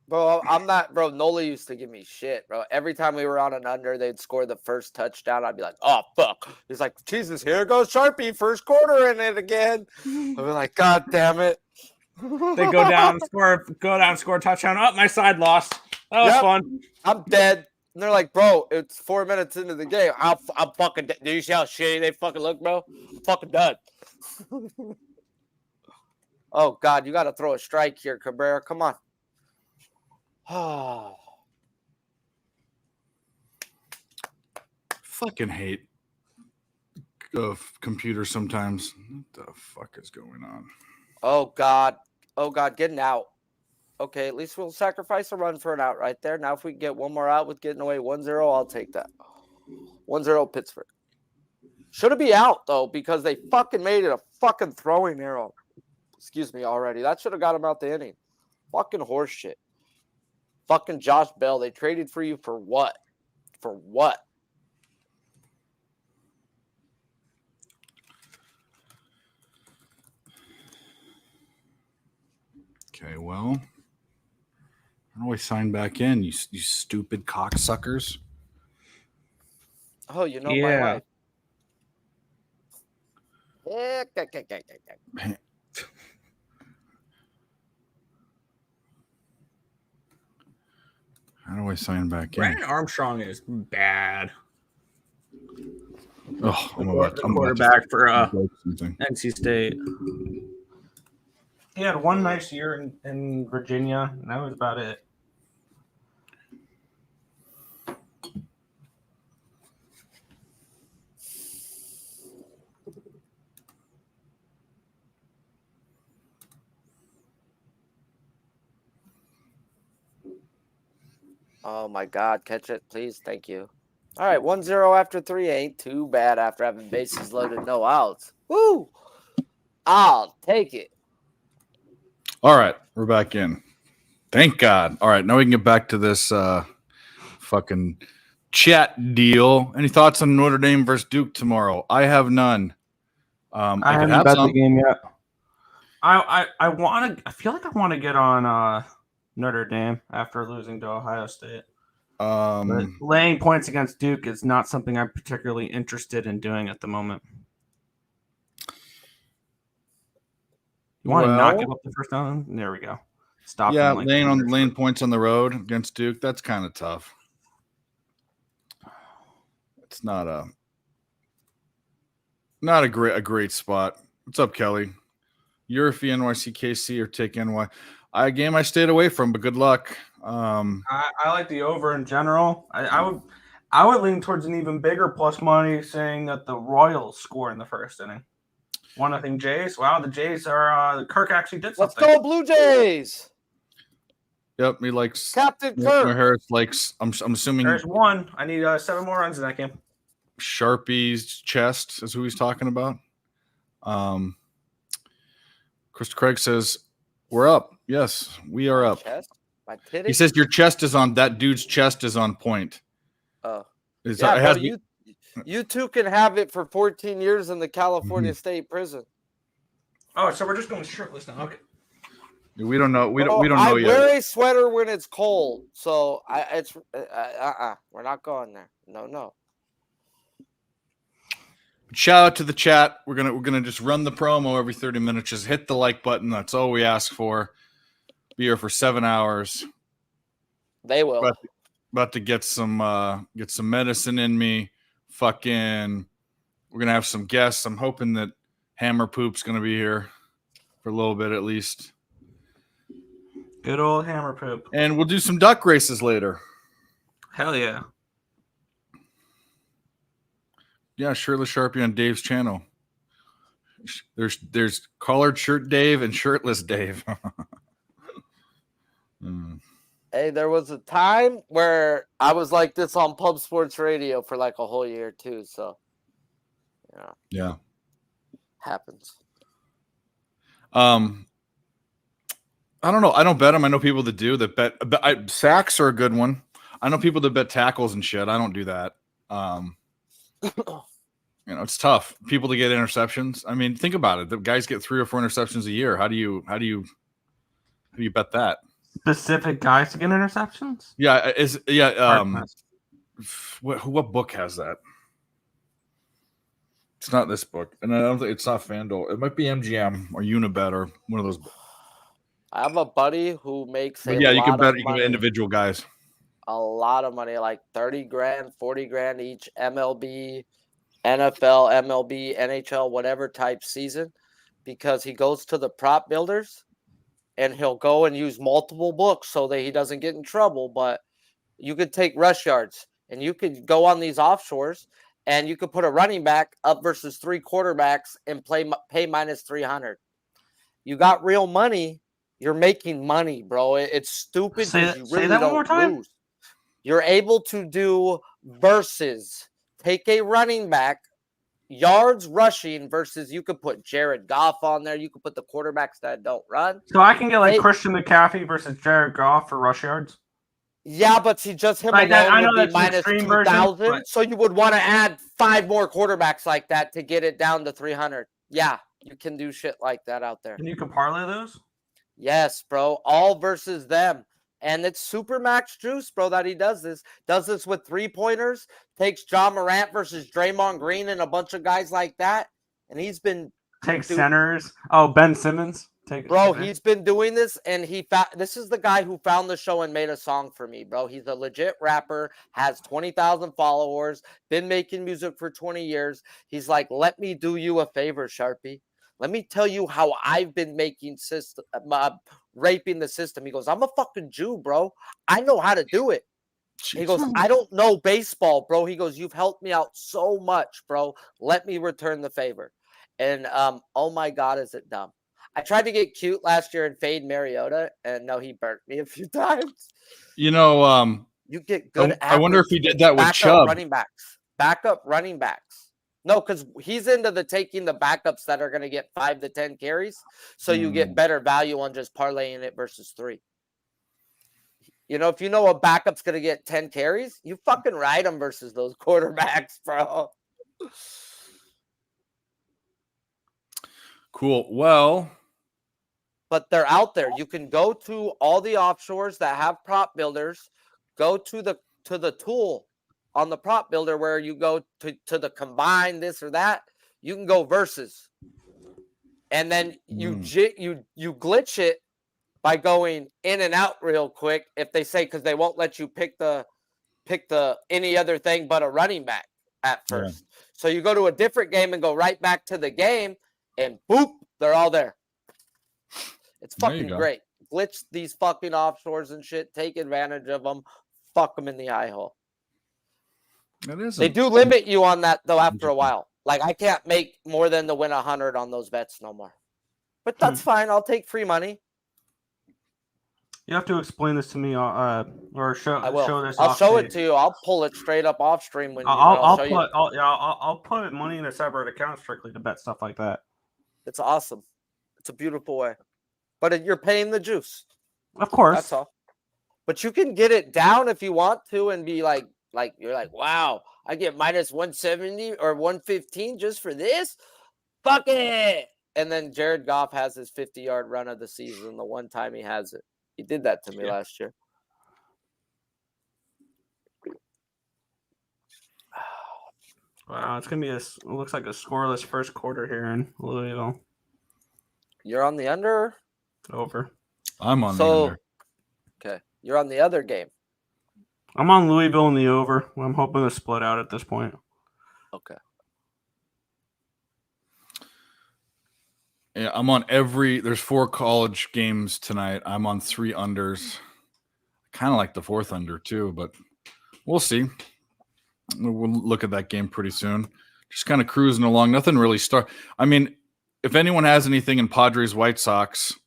Bro, I'm not, bro. Nola used to give me shit, bro. Every time we were on an under, they'd score the first touchdown. I'd be like, oh, fuck. He's like, Jesus, here goes Sharpie, first quarter in it again. I'd be like, God damn it. They go down, score a touchdown. Oh, my side lost. That was fun. I'm dead. And they're like, bro, it's 4 minutes into the game. I'm fucking dead. Do you see how shitty they fucking look, bro? I'm fucking done. Oh, God, you got to throw a strike here, Cabrera. Come on. Fucking hate computers sometimes. What the fuck is going on? Oh, God. Oh, God, getting out. Okay, at least we'll sacrifice a run for an out right there. Now, if we can get one more out with getting away 1-0, I'll take that. 1-0 Pittsburgh. Should it be out, though, because they fucking made it a fucking throwing arrow. Excuse me, already. That should have got him out the inning. Fucking horse shit. Fucking Josh Bell. They traded for you for what? For what? Okay, well, how do I sign back in? You stupid cocksuckers. Oh, you know my wife. Yeah. How do I sign back in? Brandon Armstrong is bad. Oh, I'm about to quarterback for NC State. He had one nice year in Virginia, and that was about it. Oh, my God. Catch it, please. Thank you. All right, 1-0 after 3 ain't too bad after having bases loaded, no outs. Woo! I'll take it. All right, we're back in. Thank God. All right, now we can get back to this fucking chat deal. Any thoughts on Notre Dame versus Duke tomorrow? I have none. I haven't bet the game yet. I feel like I want to get on Notre Dame after losing to Ohio State. But laying points against Duke is not something I'm particularly interested in doing at the moment. You want to not give up the first down? There we go. Stop. Yeah, laying points on the road against Duke, that's kind of tough. It's not a great spot. What's up, Kelly? You're if NYC KC or take NY. A game I stayed away from, but good luck. I like the over in general. I would lean towards an even bigger plus money, saying that the Royals score in the first inning. 1-0 Jays. Wow, the Jays are. Kirk actually did something. Let's go, Blue Jays. Yep, he likes Captain Kirk. Harris likes. I'm assuming there's one. I need 7 more runs in that game. Sharpie's chest is who he's talking about. Chris Craig says we're up. Yes, we are up. My titty? He says your chest is on. That dude's chest is on point. Oh, yeah, you two can have it for 14 years in the California State Prison. Oh, so we're just going shirtless now. Okay. We don't know. We don't know yet. I wear a sweater when it's cold, so we're not going there. No. Shout out to the chat. We're gonna just run the promo every 30 minutes. Just hit the like button. That's all we ask for. Be here for 7 hours. They will. About to get some medicine in me. Fucking, we're gonna have some guests. I'm hoping that Hammer Poop's gonna be here for a little bit at least. Good old Hammer Poop. And we'll do some duck races later. Hell yeah. Yeah, shirtless Sharpie on Dave's channel. There's collared shirt Dave and shirtless Dave. Hey, there was a time where I was like this on Pub Sports Radio for like a whole year too. So, Yeah. Happens. I don't know. I don't bet them. I know people that do that bet. Sacks are a good one. I know people that bet tackles and shit. I don't do that. It's tough. People to get interceptions. I mean, think about it. The guys get 3 or 4 interceptions a year. How do you bet that? Specific guys to get interceptions? Yeah. What book has that? It's not this book, and I don't think it's not FanDuel. It might be MGM or Unibet or one of those. I have a buddy who makes you can bet individual guys. A lot of money, like 30 grand, 40 grand each MLB, NFL, MLB, NHL, whatever type season, because he goes to the prop builders and he'll go and use multiple books so that he doesn't get in trouble. But you could take rush yards and you could go on these offshores and you could put a running back up versus 3 quarterbacks and pay minus 300. You got real money. You're making money, bro. It's stupid. You really don't lose. You're able to do versus take a running back, yards rushing versus you could put Jared Goff on there. You could put the quarterbacks that don't run. So I can get like Christian McCaffrey versus Jared Goff for rush yards. Yeah, but see, just him alone would be minus 2,000. So you would want to add 5 more quarterbacks like that to get it down to 300. Yeah, you can do shit like that out there. And you can parlay those? Yes, bro. All versus them. And it's super max juice, bro, that he does this. Does this with 3-pointers. Takes John Morant versus Draymond Green and a bunch of guys like that. And he's been... Takes centers. Oh, Ben Simmons. He's been doing this, and this is the guy who found the show and made a song for me, bro. He's a legit rapper, has 20,000 followers, been making music for 20 years. He's like, let me do you a favor, Sharpie. Let me tell you how I've been making raping the system. He goes, I'm a fucking Jew, bro. I know how to do it. Jeez. He goes, I don't know baseball, bro. He goes, you've helped me out so much, bro. Let me return the favor. And oh my God, is it dumb? I tried to get cute last year and fade Mariota, and no, he burnt me a few times. You get good. I wonder if he did that with Chubb. Backup running backs. No, because he's into taking the backups that are going to get 5 to 10 carries, so you get better value on just parlaying it versus 3. If you know a backup's going to get 10 carries, you fucking ride them versus those quarterbacks, bro. Cool. Well, but they're out there. You can go to all the offshores that have prop builders. Go to the tool on the prop builder where you go to the combine this or that. You can go versus, and then you glitch it by going in and out real quick. If they say, because they won't let you pick the any other thing but a running back at first. Yeah. So you go to a different game and go right back to the game, and boop, they're all there. It's fucking great. Glitch these fucking offshores and shit. Take advantage of them. Fuck them in the eye hole. They do limit you on that though after a while. Like I can't make more than to win 100 on those bets no more. But that's fine. I'll take free money. You have to explain this to me, or show this. I'll show it to you. I'll pull it straight up off stream when I'll put money in a separate account strictly to bet stuff like that. It's awesome. It's a beautiful way, but you're paying the juice. Of course, that's all. But you can get it down if you want to, and be like you're like, wow, I get minus 170 or 115 just for this. Fuck it. And then Jared Goff has his 50-yard run of the season. The one time he has it. He did that to me last year. Wow, it's gonna be it looks like a scoreless first quarter here in Louisville. You're on the under? Over. I'm on the under. Okay. You're on the other game. I'm on Louisville in the over. I'm hoping to split out at this point. Okay. Yeah, I'm on there's 4 college games tonight. I'm on 3 unders. Kind of like the 4th under too, but we'll see. We'll look at that game pretty soon. Just kind of cruising along. Nothing really I mean, if anyone has anything in Padres White Sox,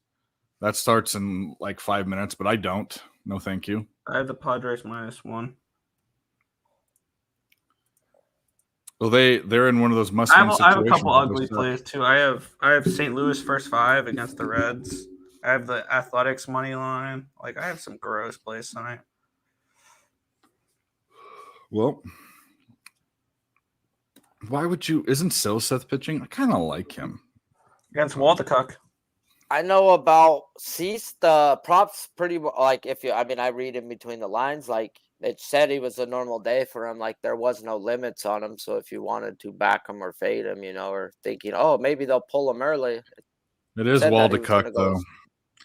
that starts in like 5 minutes, but I don't. No, thank you. I have the Padres -1. Well, they're in one of those must-win situations. I have a couple ugly plays too. I have St. Louis first 5 against the Reds. I have the Athletics money line. Like I have some gross plays tonight. Well, why would you? Isn't Silseth pitching? I kind of like him Against Waldecock. I know about Cease. The props pretty like I read in between the lines. Like it said he was a normal day for him. Like there was no limits on him. So if you wanted to back him or fade him, or thinking, oh, maybe they'll pull him early. It is Waldecock though.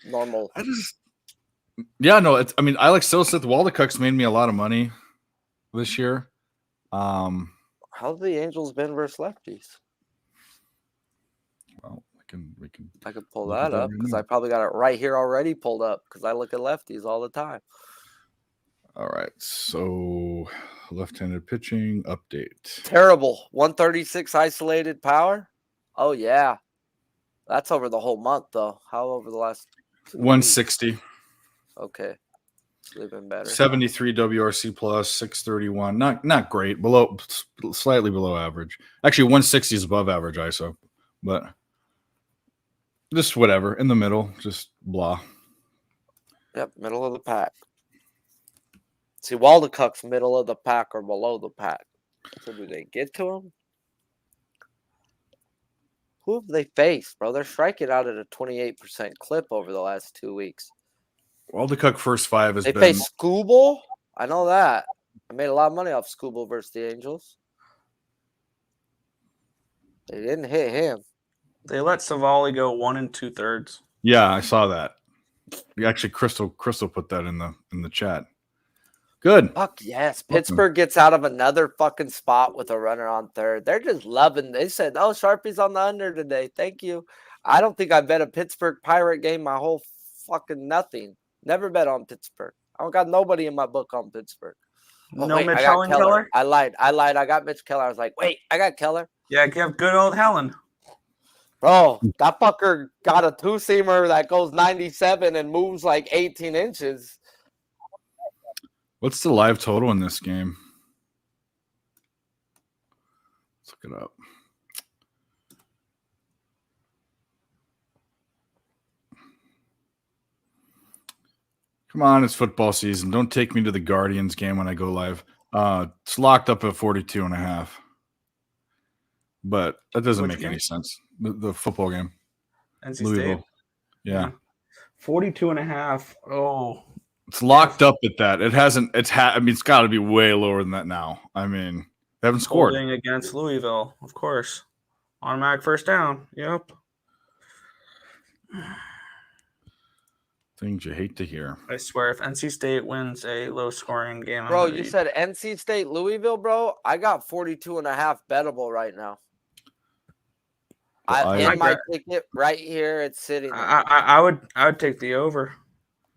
Normal. I like Silseth. Waldecock's made me a lot of money this year. How's the Angels been versus lefties? Well, I could pull that up because I probably got it right here already pulled up because I look at lefties all the time. All right, so left-handed pitching update. Terrible. 136 isolated power. Oh yeah, that's over the whole month though. How over the last 160. Okay, it's even better. 73 WRC plus 631. Not great. Slightly below average. Actually, 160 is above average ISO, but just whatever in the middle. Just blah. Yep, middle of the pack. See, Waldecock's middle of the pack or below the pack. So do they get to him? Who have they faced, bro? They're striking out at a 28% clip over the last 2 weeks. Waldecock first 5 has They been. faced Skubal. I know that. I made a lot of money off Skubal versus the Angels. They didn't hit him. They let Savali go 1 2/3. Yeah, I saw that. Actually, Crystal put that in the chat. Good. Fuck yes. Pittsburgh gets out of another fucking spot with a runner on third. They're just loving. They said, oh, Sharpie's on the under today. Thank you. I don't think I bet a Pittsburgh Pirate game my whole fucking nothing. Never bet on Pittsburgh. I don't got nobody in my book on Pittsburgh. Oh, no, Mitch Helen Keller? I lied. I got Mitch Keller. I was like, wait, I got Keller. Yeah, I have good old Helen. Bro, that fucker got a 2-seamer that goes 97 and moves like 18 inches. What's the live total in this game? Let's look it up. Come on, it's football season. Don't take me to the Guardians game when I go live. It's locked up at 42.5. But that doesn't make any sense. The football game. NC Louisville. State. Yeah. 42.5. Oh. It's locked up at that. It hasn't. It's got to be way lower than that now. I mean, they haven't scored. Holding against Louisville, of course. Automatic first down. Yep. Things you hate to hear. I swear, if NC State wins a low-scoring game, bro, you said NC State Louisville, bro. I got 42.5 bettable right now. My ticket right here. It's sitting. I would take the over.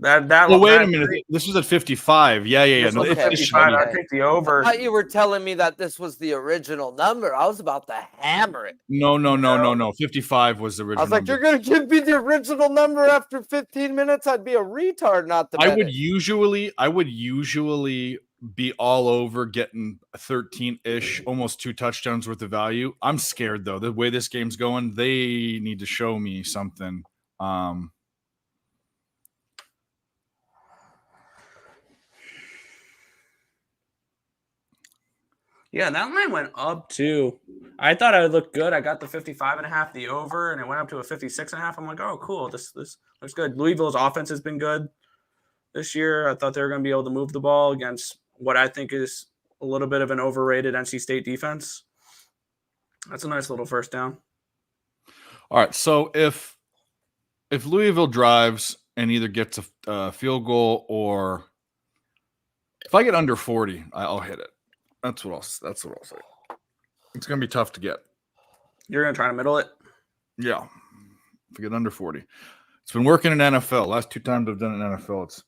Well, wait a minute. This was at 55. Yeah. No, it's 55. I'd take the over. I thought you were telling me that this was the original number. I was about to hammer it. No. 55 was the original. I was like, number. You're gonna give me the original number after 15 minutes? I'd be a retard not to. I would usually be all over getting 13-ish, almost 2 touchdowns worth of value. I'm scared though. The way this game's going, they need to show me something. Yeah, that line went up too. I thought I would look good. I got the 55.5, the over, and it went up to a 56.5. I'm like, oh, cool. This looks good. Louisville's offense has been good this year. I thought they were going to be able to move the ball against what I think is a little bit of an overrated NC State defense. That's a nice little first down. All right. So if Louisville drives and either gets a field goal or if I get under 40, I'll hit it. That's what I'll say. It's gonna be tough to get. You're gonna try to middle it. Yeah. If I get under 40. It's been working in NFL. Last 2 times I've done it in NFL, it's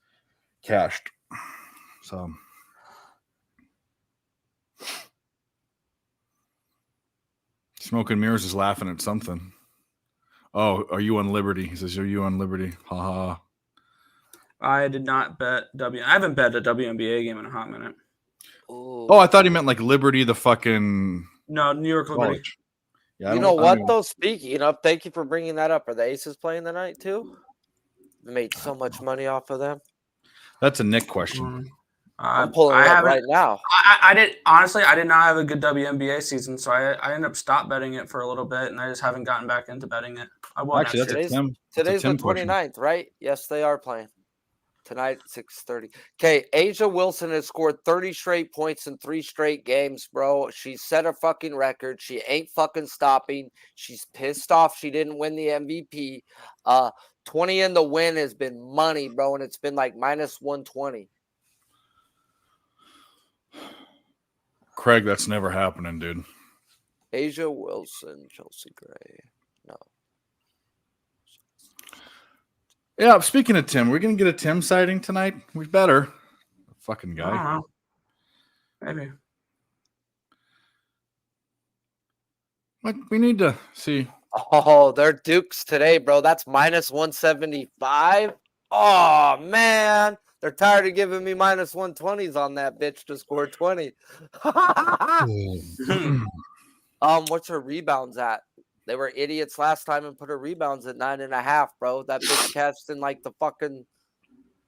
cashed. So Smoke and Mirrors is laughing at something. Oh, are you on Liberty? He says, are you on Liberty? Ha ha. I did not bet I haven't bet a WNBA game in a hot minute. Ooh. Oh, I thought he meant like Liberty, the fucking No, New York Liberty. college. Yeah, You know what, though? Speaking of, thank you for bringing that up. Are the Aces playing tonight, too? They made so much money off of them. That's a Nick question. I'm pulling it up right now. I did not have a good WNBA season, so I ended up stop betting it for a little bit, and I just haven't gotten back into betting it. I will Actually, that's next a year. Tim. Today's the 29th, right? Yes, they are playing. Tonight, 6:30. Okay, Asia Wilson has scored 30 straight points in 3 straight games, bro. She's set a fucking record. She ain't fucking stopping. She's pissed off she didn't win the MVP. 20 in the win has been money, bro, and it's been like minus 120. Craig, that's never happening, dude. Asia Wilson, Chelsea Gray. No. Yeah, speaking of Tim, we're going to get a Tim sighting tonight. We better. Fucking guy. I don't know. Maybe. What we need to see. Oh, they're Dukes today, bro. That's minus 175. Oh, man. They're tired of giving me minus 120s on that bitch to score 20. What's her rebounds at? They were idiots last time and put her rebounds at 9.5, bro. That bitch catched in like the fucking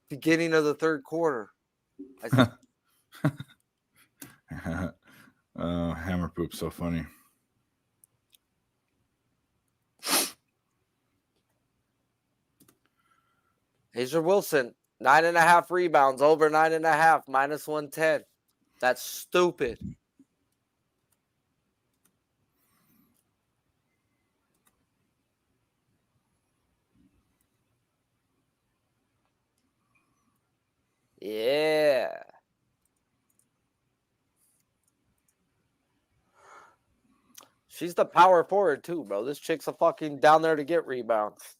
beginning of the third quarter. Hammer poop, so funny. Asia Wilson, 9.5 rebounds, over 9.5, minus 110. That's stupid. Yeah. She's the power forward too, bro. This chick's a fucking down there to get rebounds.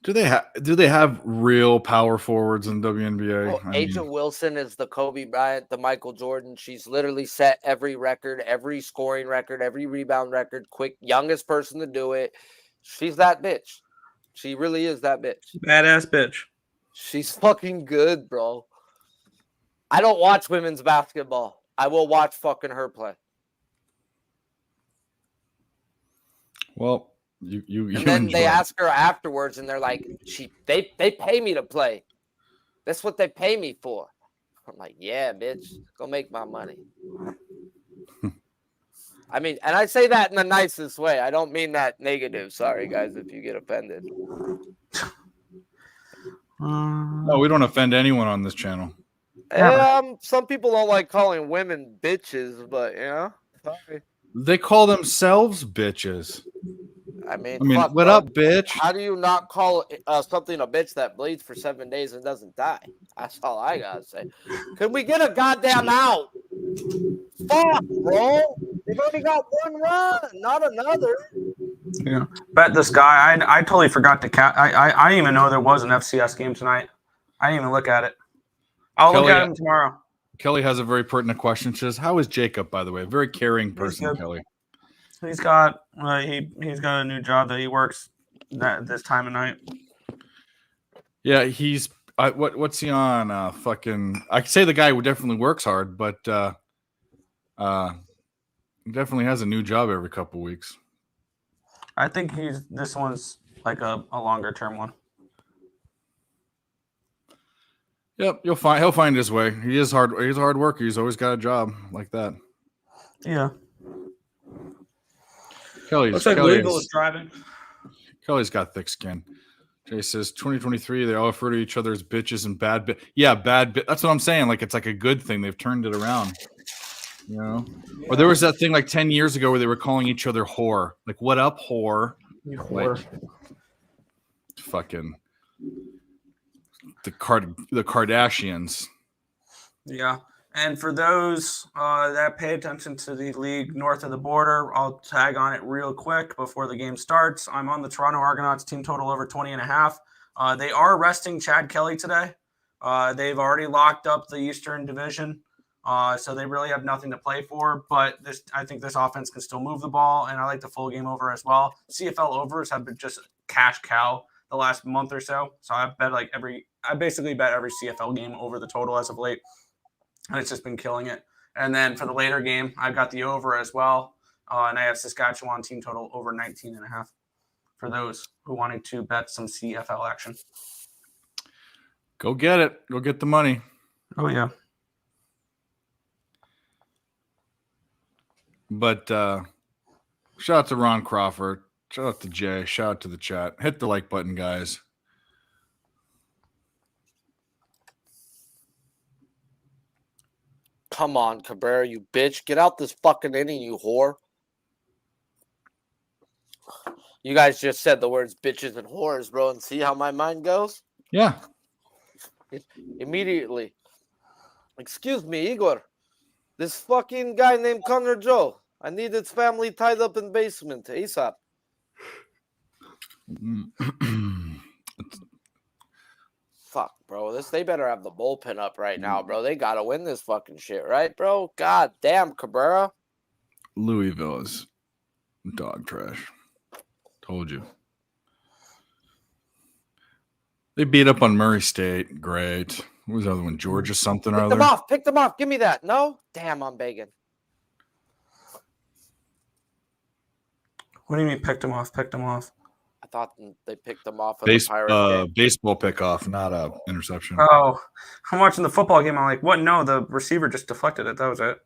Do they have real power forwards in WNBA? Well, Asia Wilson is the Kobe Bryant, the Michael Jordan. She's literally set every record, every scoring record, every rebound record. Youngest person to do it. She's that bitch. She really is that bitch. Badass bitch. She's fucking good, bro. I don't watch women's basketball. I will watch fucking her play. Well, you and then enjoy they it. ask her afterwards, and they're like, they pay me to play. That's what they pay me for. I'm like, yeah, bitch, go make my money. I mean, and I say that in the nicest way. I don't mean that negative. Sorry, guys, if you get offended. No, we don't offend anyone on this channel. Some people don't like calling women bitches, but sorry. They call themselves bitches. I mean, what up, bitch? How do you not call something a bitch that bleeds for 7 days and doesn't die? That's all I gotta say. Can we get a goddamn out? Fuck, bro. They've only got one run, not another. Yeah. Bet this guy. I totally forgot to count. I didn't even know there was an FCS game tonight. I didn't even look at it. I'll look at him tomorrow. Kelly has a very pertinent question. She says, "How is Jacob, by the way? A very caring person, Kelly." He's got he's got a new job that he works this time of night. Yeah, he's what's he on? Fucking, I could say the guy who definitely works hard, but he definitely has a new job every couple weeks. I think this one's like a longer term one. Yep, he'll find his way. He's a hard worker. He's always got a job like that. Yeah. Looks like Louisville is driving. Kelly's got thick skin. Jay says 2023, they all refer to each other as bitches and bad bit. Yeah, bad bit. That's what I'm saying. Like, it's like a good thing. They've turned it around. You know, or there was that thing like 10 years ago where they were calling each other whore. Like, what up, whore? You whore. Like, fucking the Kardashians. Yeah. And for those that pay attention to the league north of the border, I'll tag on it real quick before the game starts. I'm on the Toronto Argonauts team total over 20.5. They are resting Chad Kelly today. They've already locked up the Eastern Division, so they really have nothing to play for. But I think this offense can still move the ball, and I like the full game over as well. CFL overs have been just cash cow the last month or so. So I basically bet every CFL game over the total as of late. And it's just been killing it. And then for the later game, I've got the over as well. And I have Saskatchewan team total over 19.5 for those who wanted to bet some CFL action. Go get it. Go get the money. Oh, yeah. But shout out to Ron Crawford. Shout out to Jay. Shout out to the chat. Hit the like button, guys. Come on, Cabrera, you bitch. Get out this fucking inning, you whore. You guys just said the words bitches and whores, bro, and see how my mind goes? Yeah. Immediately. Excuse me, Igor. This fucking guy named Connor Joe. I need his family tied up in basement ASAP. Fuck, bro. They better have the bullpen up right now, bro. They gotta win this fucking shit, right, bro? God damn, Cabrera. Louisville is dog trash. Told you. They beat up on Murray State. Great. What was the other one? Georgia something or other? Pick them off. Give me that. No? Damn, I'm begging. What do you mean picked them off? Picked them off? I thought they picked them off of the Pirate game. Baseball pickoff, not a interception. Oh, I'm watching the football game. I'm like, what? No, the receiver just deflected it. That was it.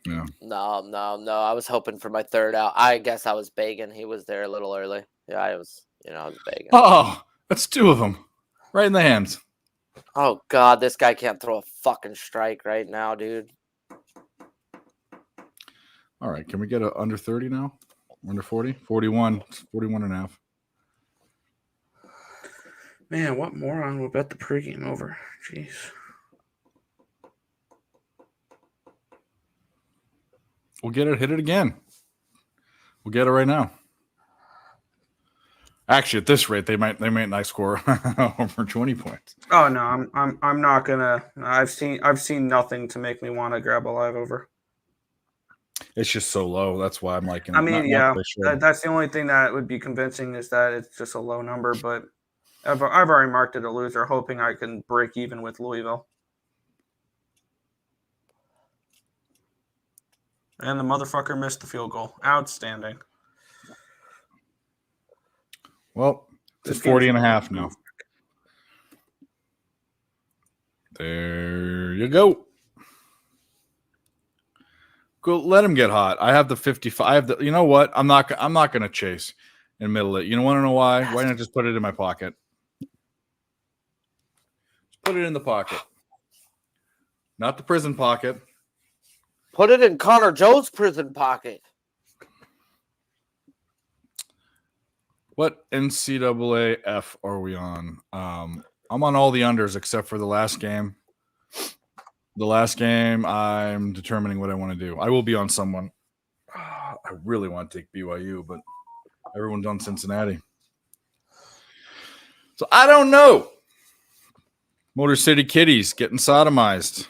Yeah. No. I was hoping for my third out. I guess I was begging. He was there a little early. Yeah, I was begging. Oh, that's two of them. Right in the hands. Oh, God, this guy can't throw a fucking strike right now, dude. All right, can we get a under 30 now? Under 40? 41. 41 and a half. Man, what moron would bet the pregame over? Jeez. We'll get it. Hit it again. We'll get it right now. Actually, at this rate, they might not score over 20 points. Oh no, I'm not gonna. I've seen nothing to make me want to grab a live over. It's just so low. That's why I'm like. I mean, that's the only thing that would be convincing is that it's just a low number. But I've already marked it a loser, hoping I can break even with Louisville. And the motherfucker missed the field goal. Outstanding. Well, it's 40 and a half now. There you go. Go, let him get hot. I have the 55. You know what? I'm not going to chase in middle it. You want to know why? Why not just put it in my pocket? Just put it in the pocket, not the prison pocket. Put it in Connor Joe's prison pocket. What NCAA F are we on? I'm on all the unders except for the last game. The last game, I'm determining what I want to do. I will be on someone. I really want to take BYU, but everyone's on Cincinnati. So I don't know. Motor City Kitties getting sodomized.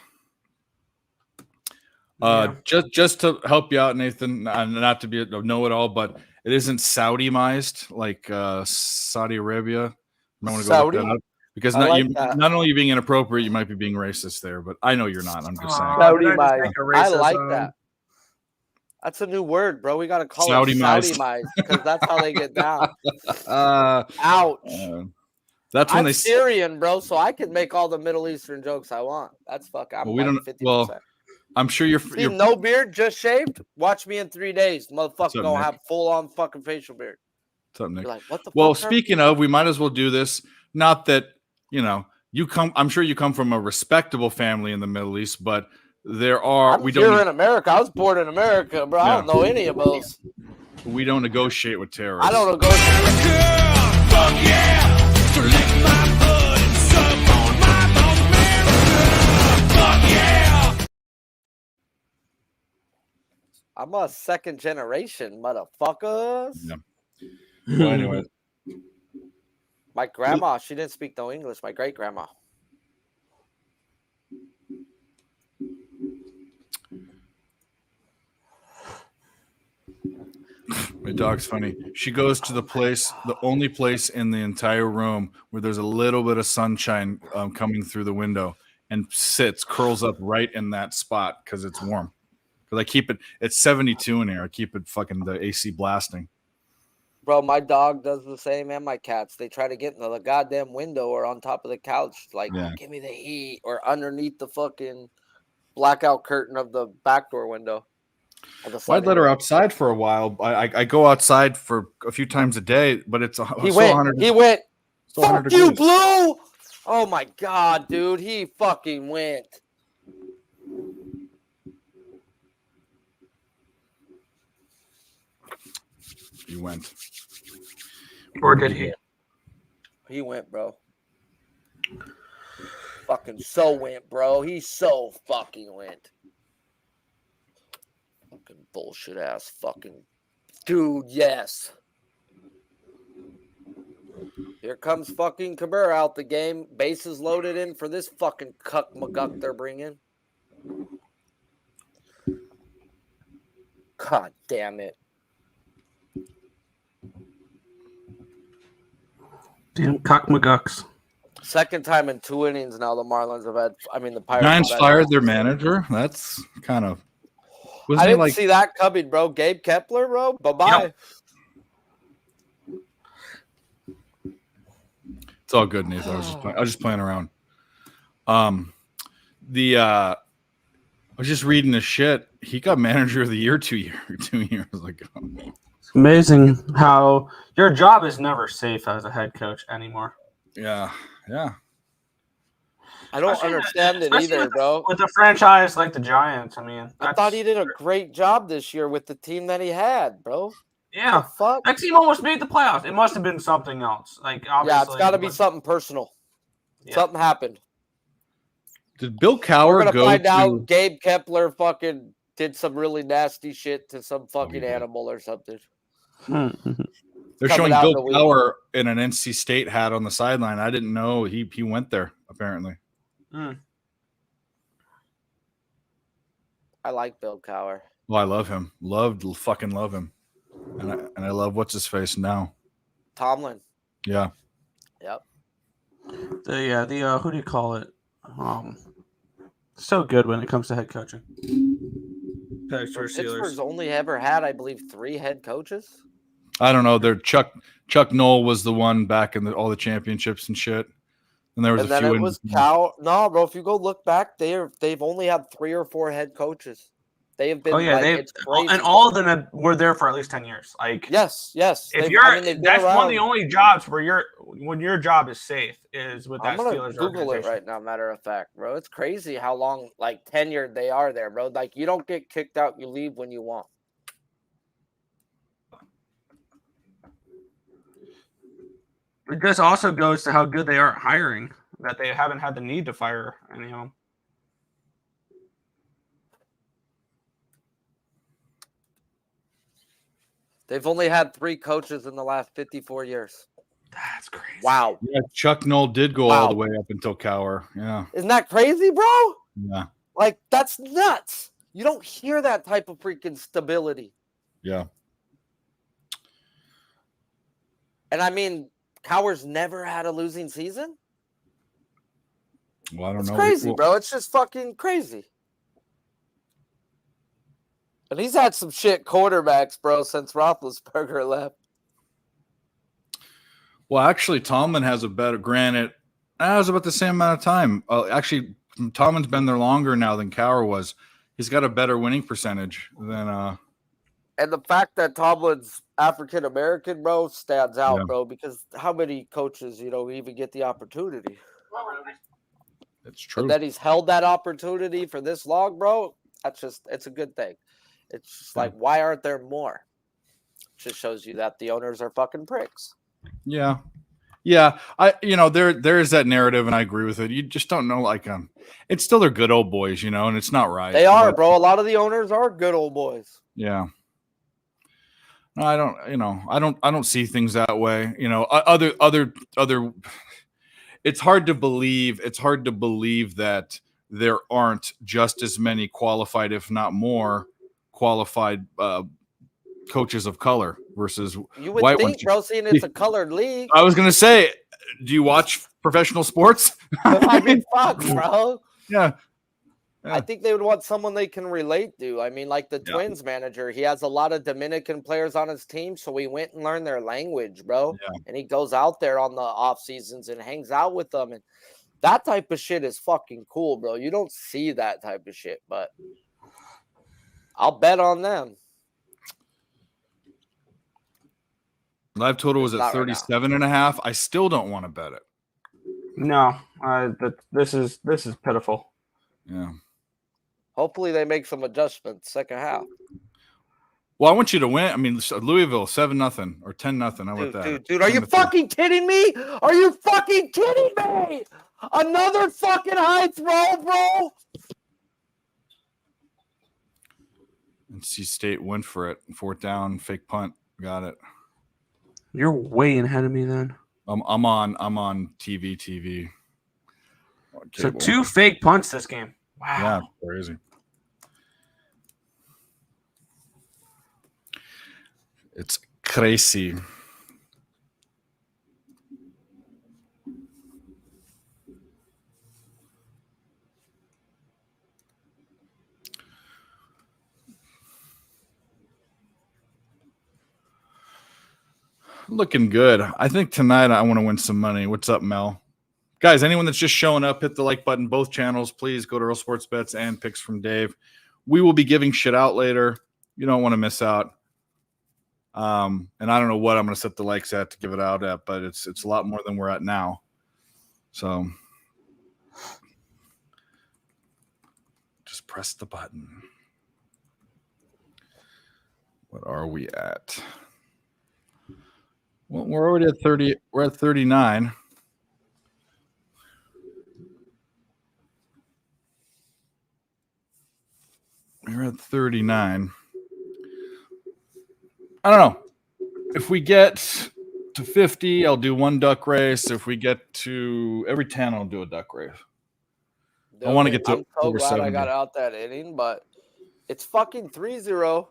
Just to help you out, Nathan, not to be a know-it-all, but it isn't Saudi-mized like Saudi Arabia. I want to go look that up. Because not only you being inappropriate, you might be being racist there, but I know you're not. I'm just saying. Saudi-mized. I like that. That's a new word, bro. We got to call it Saudi-mized because that's how they get down. Ouch. That's when I'm Syrian, bro, so I can make all the Middle Eastern jokes I want. That's I'm we don't. 50%. Well, I'm sure you're no beard, just shaved. Watch me in 3 days, motherfucker. Gonna have full on fucking facial beard. What's up, Nick? You're like, what the well, fuck, speaking of, we might as well do this. Not that you come. I'm sure you come from a respectable family in the Middle East, but There are. I'm here in America. I was born in America, bro. I don't know any of those. We don't negotiate with terrorists. I don't negotiate. Girl, fuck yeah! So lick my blood and suck on my bone, America! Fuck yeah! I'm a second generation, motherfuckers. Yeah. Well, anyway. My grandma, she didn't speak no English. My great grandma. My dog's funny. She goes to the place, the only place in the entire room where there's a little bit of sunshine coming through the window, and curls up right in that spot because it's warm. Because I keep it's 72 in here. I keep it fucking the AC blasting. Bro, my dog does the same, and my cats. They try to get in the goddamn window or on top of the couch, like, give me the heat, or underneath the fucking blackout curtain of the back door window. Well, I'd let her outside for a while. I go outside for a few times a day, but it's he went. Fuck you, degrees. Blue! Oh my god, dude, he fucking went. He went. Or did he? He went, bro. Fucking so went, bro. He so fucking went. Fucking bullshit ass fucking dude, yes. Here comes fucking Cabrera out the game. Bases loaded in for this fucking cuck McGuck they're bringing. God damn it. Damn cock McGucks. Second time in 2 innings now the Marlins have had, the Pirates. Giants fired their manager. That's kind of. I didn't see that coming, bro. Gabe Kepler, bro. Bye-bye. Yep. It's all good, Nathan. I was just playing around. I was just reading the shit. He got manager of the year 2 years ago. It's amazing how your job is never safe as a head coach anymore. Yeah. I don't understand it either, bro. With a franchise like the Giants, I thought he did a great job this year with the team that he had, bro. Yeah, fuck. That team almost made the playoffs. It must have been something else. It's got to be something personal. Yeah. Something happened. Did Bill Cowher go find out Gabe Kepler fucking did some really nasty shit to some fucking animal or something? They're showing Bill Cowher in an NC State hat on the sideline. I didn't know he went there, apparently. I like Bill Cowher. Well, I love him. Fucking love him. And I love what's his face now. Tomlin. Yeah. Yep. The who do you call it? So good when it comes to head coaching. Pittsburgh's only ever had, I believe, 3 head coaches. I don't know. Chuck Noll was the one back in all the championships and shit. And there was a few. It was Cow. No, bro. If you go look back, they've only had 3 or 4 head coaches. They have been. Oh yeah, it's crazy. And all of them were there for at least 10 years. Like yes. If that's one of the only jobs where when your job is safe is with that Steelers. I'm gonna Google it right now. Matter of fact, bro, it's crazy how long tenured they are there, bro. Like you don't get kicked out, you leave when you want. It just also goes to how good they are at hiring, that they haven't had the need to fire any of them. They've only had 3 coaches in the last 54 years. That's crazy. Wow. Yeah, Chuck Noll did go all the way up until Cowher. Yeah. Isn't that crazy, bro? Yeah. Like, that's nuts. You don't hear that type of freaking stability. Yeah. And Cowher's never had a losing season. Well, I don't know. It's crazy, bro. It's just fucking crazy. And he's had some shit quarterbacks, bro, since Roethlisberger left. Well, actually, Tomlin has a better. Granted, it was about the same amount of time. Actually, Tomlin's been there longer now than Cowher was. He's got a better winning percentage than. And the fact that Tomlin's African American, bro, stands out, bro, because how many coaches, even get the opportunity? It's true. And that he's held that opportunity for this long, bro. It's a good thing. It's just like, why aren't there more? Just shows you that the owners are fucking pricks. Yeah. There is that narrative, and I agree with it. You just don't know, it's still they're good old boys, and it's not right. They are, bro. A lot of the owners are good old boys. Yeah. No, I don't see things that way. Other. It's hard to believe. It's hard to believe that there aren't just as many qualified, if not more, qualified coaches of color versus you would white think, ones. bro, seeing it's a colored league. I was gonna say, do you watch professional sports? I mean, fuck, bro. Yeah. I think they would want someone they can relate to. I mean, like the Twins manager, he has a lot of Dominican players on his team, so he went and learned their language, bro. Yeah. And he goes out there on the off seasons and hangs out with them, and that type of shit is fucking cool, bro. You don't see that type of shit, but I'll bet on them. Live total was at 37.5. I still don't want to bet it. No, this is pitiful. Yeah. Hopefully they make some adjustments second half. Well, I want you to win. I mean, Louisville 7-0 or 10-0. How about that? Dude, are you fucking kidding me? Are you fucking kidding me? Another fucking high throw, bro. NC State went for it. 4th down, fake punt. Got it. You're way ahead of me then. I'm on TV. So 2 fake punts this game. Wow. Yeah, crazy. It's crazy. Looking good. I think tonight I want to win some money. What's up, Mel? Guys, anyone that's just showing up, hit the like button. Both channels, please go to Real Sports Bets and Picks from Dave. We will be giving shit out later. You don't want to miss out. And I don't know what I'm going to set the likes at to give it out at, but it's a lot more than we're at now. So just press the button. What are we at? Well, we're already at 30. We're at 39. We're at 39. I don't know. If we get to 50, I'll do one duck race. If we get to every 10, I'll do a duck race. Dude, I want to get to I'm so over glad 70. I got out that inning, but it's fucking 3-0,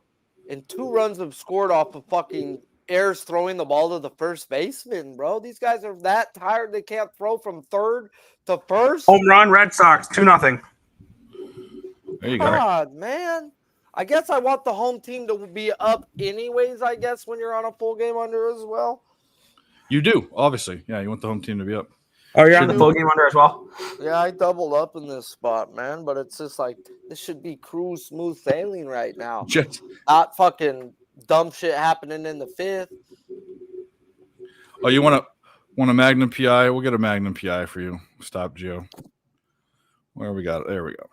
and 2 runs have scored off of fucking Ayers throwing the ball to the first baseman, bro. These guys are that tired they can't throw from third to first. Home run, Red Sox, 2-0. There you go. God, man. I guess I want the home team to be up anyways, I guess, when you're on a full game under as well. You do, obviously. Yeah, you want the home team to be up. Oh, you're on the full game under as well? Yeah, I doubled up in this spot, man, but it's just like this should be cruise smooth sailing right now. Just, Not fucking dumb shit happening in the 5th. oh, you want a Magnum PI? We'll get a Magnum PI for you. Stop, Gio. Where we got it? There we go.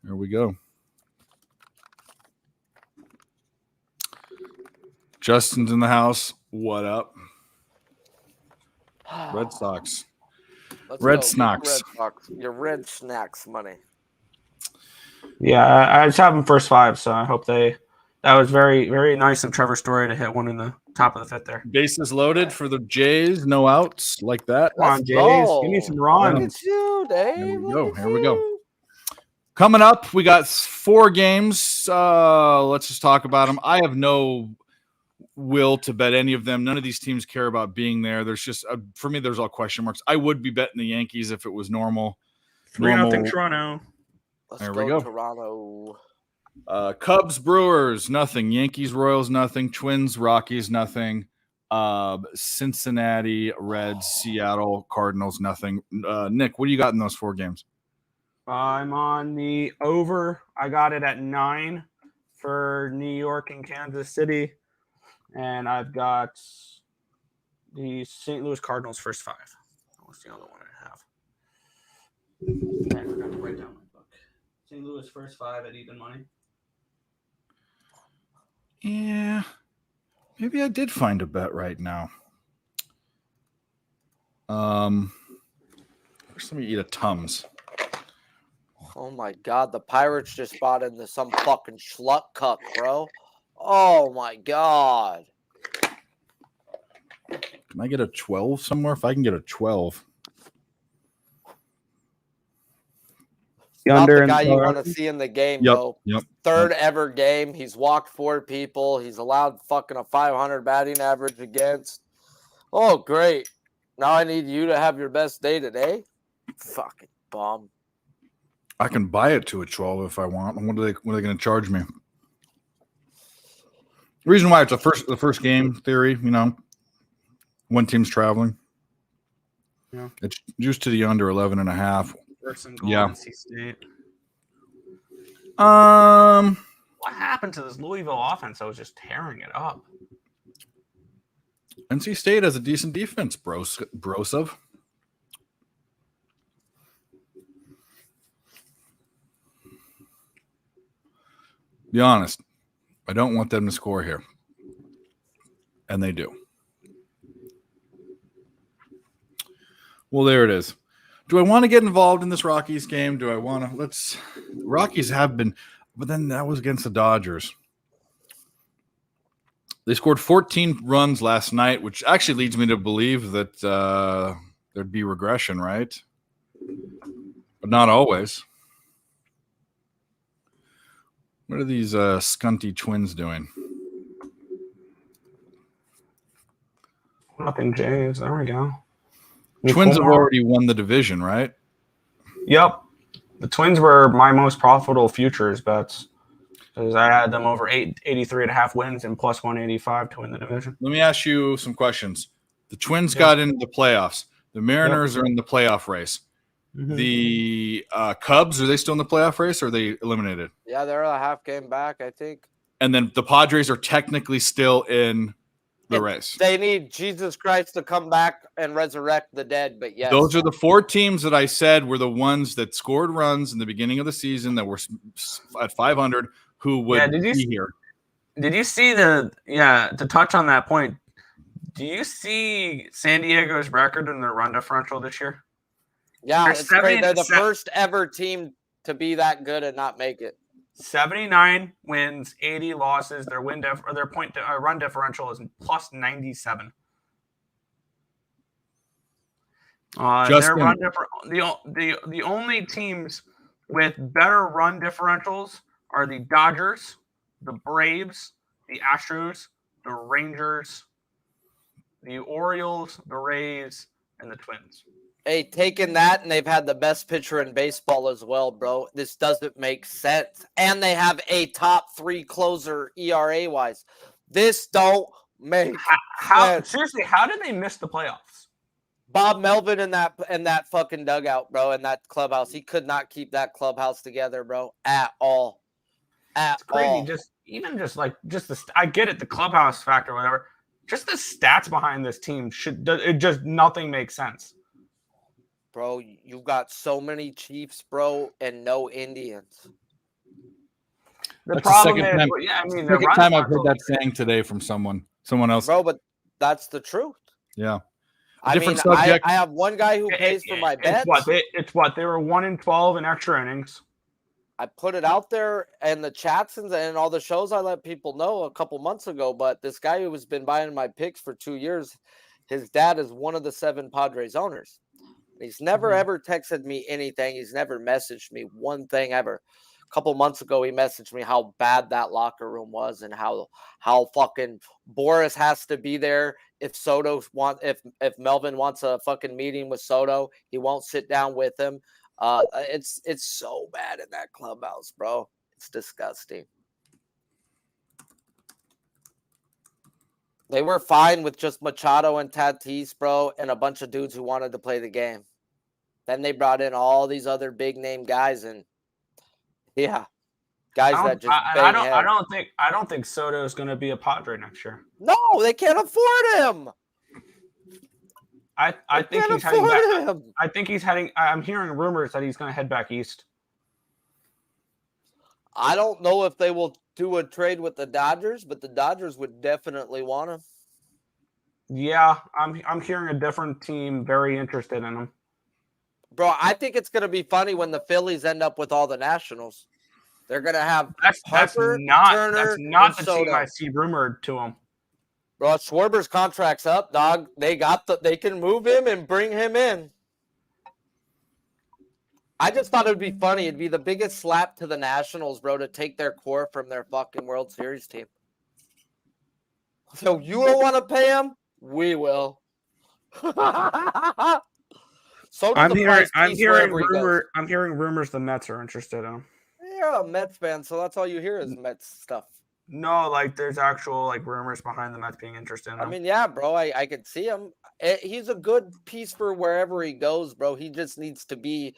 There we go. Justin's in the house. What up? Red Sox. Red Snacks. Red Sox. Your Red Snacks money. Yeah, I just have them first 5, so I hope they. That was very, very nice of Trevor Story to hit one in the top of the 5th there. Bases loaded for the Jays. No outs like that. Come on, Let's Jays. go. Give me some Look runs. at you, Dave. Here we Look go. at Here we go. you. Coming up, we got 4 games. Let's just talk about them. I have no will to bet any of them. None of these teams care about being there. There's just, for me, there's all question marks. I would be betting the Yankees if it was normal. 3-0 Toronto. Let's There we go. Toronto. Cubs, Brewers, nothing. Yankees, Royals, nothing. Twins, Rockies, nothing. Cincinnati, Reds, Seattle, Cardinals, nothing. Nick, what do you got in those 4 games? I'm on the over. I got it at 9 for New York and Kansas City. And I've got the St. Louis Cardinals first 5. What's the other one I have? I forgot to write down my book. St. Louis first 5 at even money. Yeah. Maybe I did find a bet right now. First, let me eat a Tums. Oh my God, the Pirates just bought into some fucking schluck cup, bro. Oh my God. Can I get a 12 somewhere? If I can get a 12. Not the guy you want to see in the game, bro. Yep. Third ever game. He's walked 4 people. He's allowed fucking a 500 batting average against. Oh, great. Now I need you to have your best day today? Fucking bum. I can buy it to a 12 if I want. What are they going to charge me? The reason why it's the first game theory, one team's traveling. Yeah. It's juiced to the under 11.5. Yeah. NC State. What What happened to this Louisville offense that was just tearing it up? NC State has a decent defense, Brosov. Be honest, I don't want them to score here. And they do. Well, there it is. Do I want to get involved in this Rockies game? Do I want to? Rockies have been, but then that was against the Dodgers. They scored 14 runs last night, which actually leads me to believe that there'd be regression, right? But not always. What are these scunty Twins doing? Nothing, Jays. There we go. Twins have already won the division, right? Yep. The Twins were my most profitable futures bets because I had them over 83.5 wins and plus 185 to win the division. Let me ask you some questions. The Twins got into the playoffs. The Mariners are in the playoff race. Mm-hmm. The Cubs, are they still in the playoff race or are they eliminated? Yeah, they're a half game back, I think. And then the Padres are technically still in the race. They need Jesus Christ to come back and resurrect the dead, but yes. Those are the 4 teams that I said were the ones that scored runs in the beginning of the season that were at 500 who would be here. Did you see to touch on that point, do you see San Diego's record in their run differential this year? Yeah, it's great. They're the first ever team to be that good and not make it. 79 wins, 80 losses. Their run differential is plus 97. Their run the only teams with better run differentials are the Dodgers, the Braves, the Astros, the Rangers, the Orioles, the Rays, and the Twins. Hey, taking that, and they've had the best pitcher in baseball as well, bro. This doesn't make sense. And they have a top 3 closer ERA-wise. This don't make sense. Seriously, how did they miss the playoffs? Bob Melvin in that fucking dugout, bro, in that clubhouse. He could not keep that clubhouse together, bro, at all. It's crazy. I get it, the clubhouse factor, whatever. Just the stats behind this team nothing makes sense. Bro, you've got so many Chiefs, bro, and no Indians. That's the second time I've heard that saying today from someone else. Bro, but that's the truth. Yeah. I have one guy who pays for my bets. They were 1-12 in extra innings. I put it out there in the chats and all the shows. I let people know a couple months ago, but this guy who has been buying my picks for 2 years, his dad is one of the 7 Padres owners. He's never ever texted me anything. He's never messaged me one thing ever. A couple months ago, he messaged me how bad that locker room was and how fucking Boris has to be there if if Melvin wants a fucking meeting with Soto, he won't sit down with him. It's so bad in that clubhouse, bro. It's disgusting. They were fine with just Machado and Tatis, bro, and a bunch of dudes who wanted to play the game. Then they brought in all these other big name guys, and guys that just bang heads. I don't think Soto is going to be a Padre next year. No, they can't afford him. I think he's heading back. I think he's heading. I'm hearing rumors that he's going to head back east. I don't know if they will do a trade with the Dodgers, but the Dodgers would definitely want him. Yeah, I'm hearing a different team very interested in him. Bro, I think it's going to be funny when the Phillies end up with all the Nationals. They're going to have Harper, Turner, not the Soto. team I see rumored to him. Bro, Schwarber's contract's up, dog. They can move him and bring him in. I just thought it would be funny. It'd be the biggest slap to the Nationals, bro, to take their core from their fucking World Series team. So you don't want to pay him? We will. So I'm hearing rumors the Mets are interested in him. You're a Mets fan, so that's all you hear is Mets stuff. No, like there's actual like rumors behind the Mets being interested in him. I mean, yeah, bro, I could see him. He's a good piece for wherever he goes, bro. He just needs to be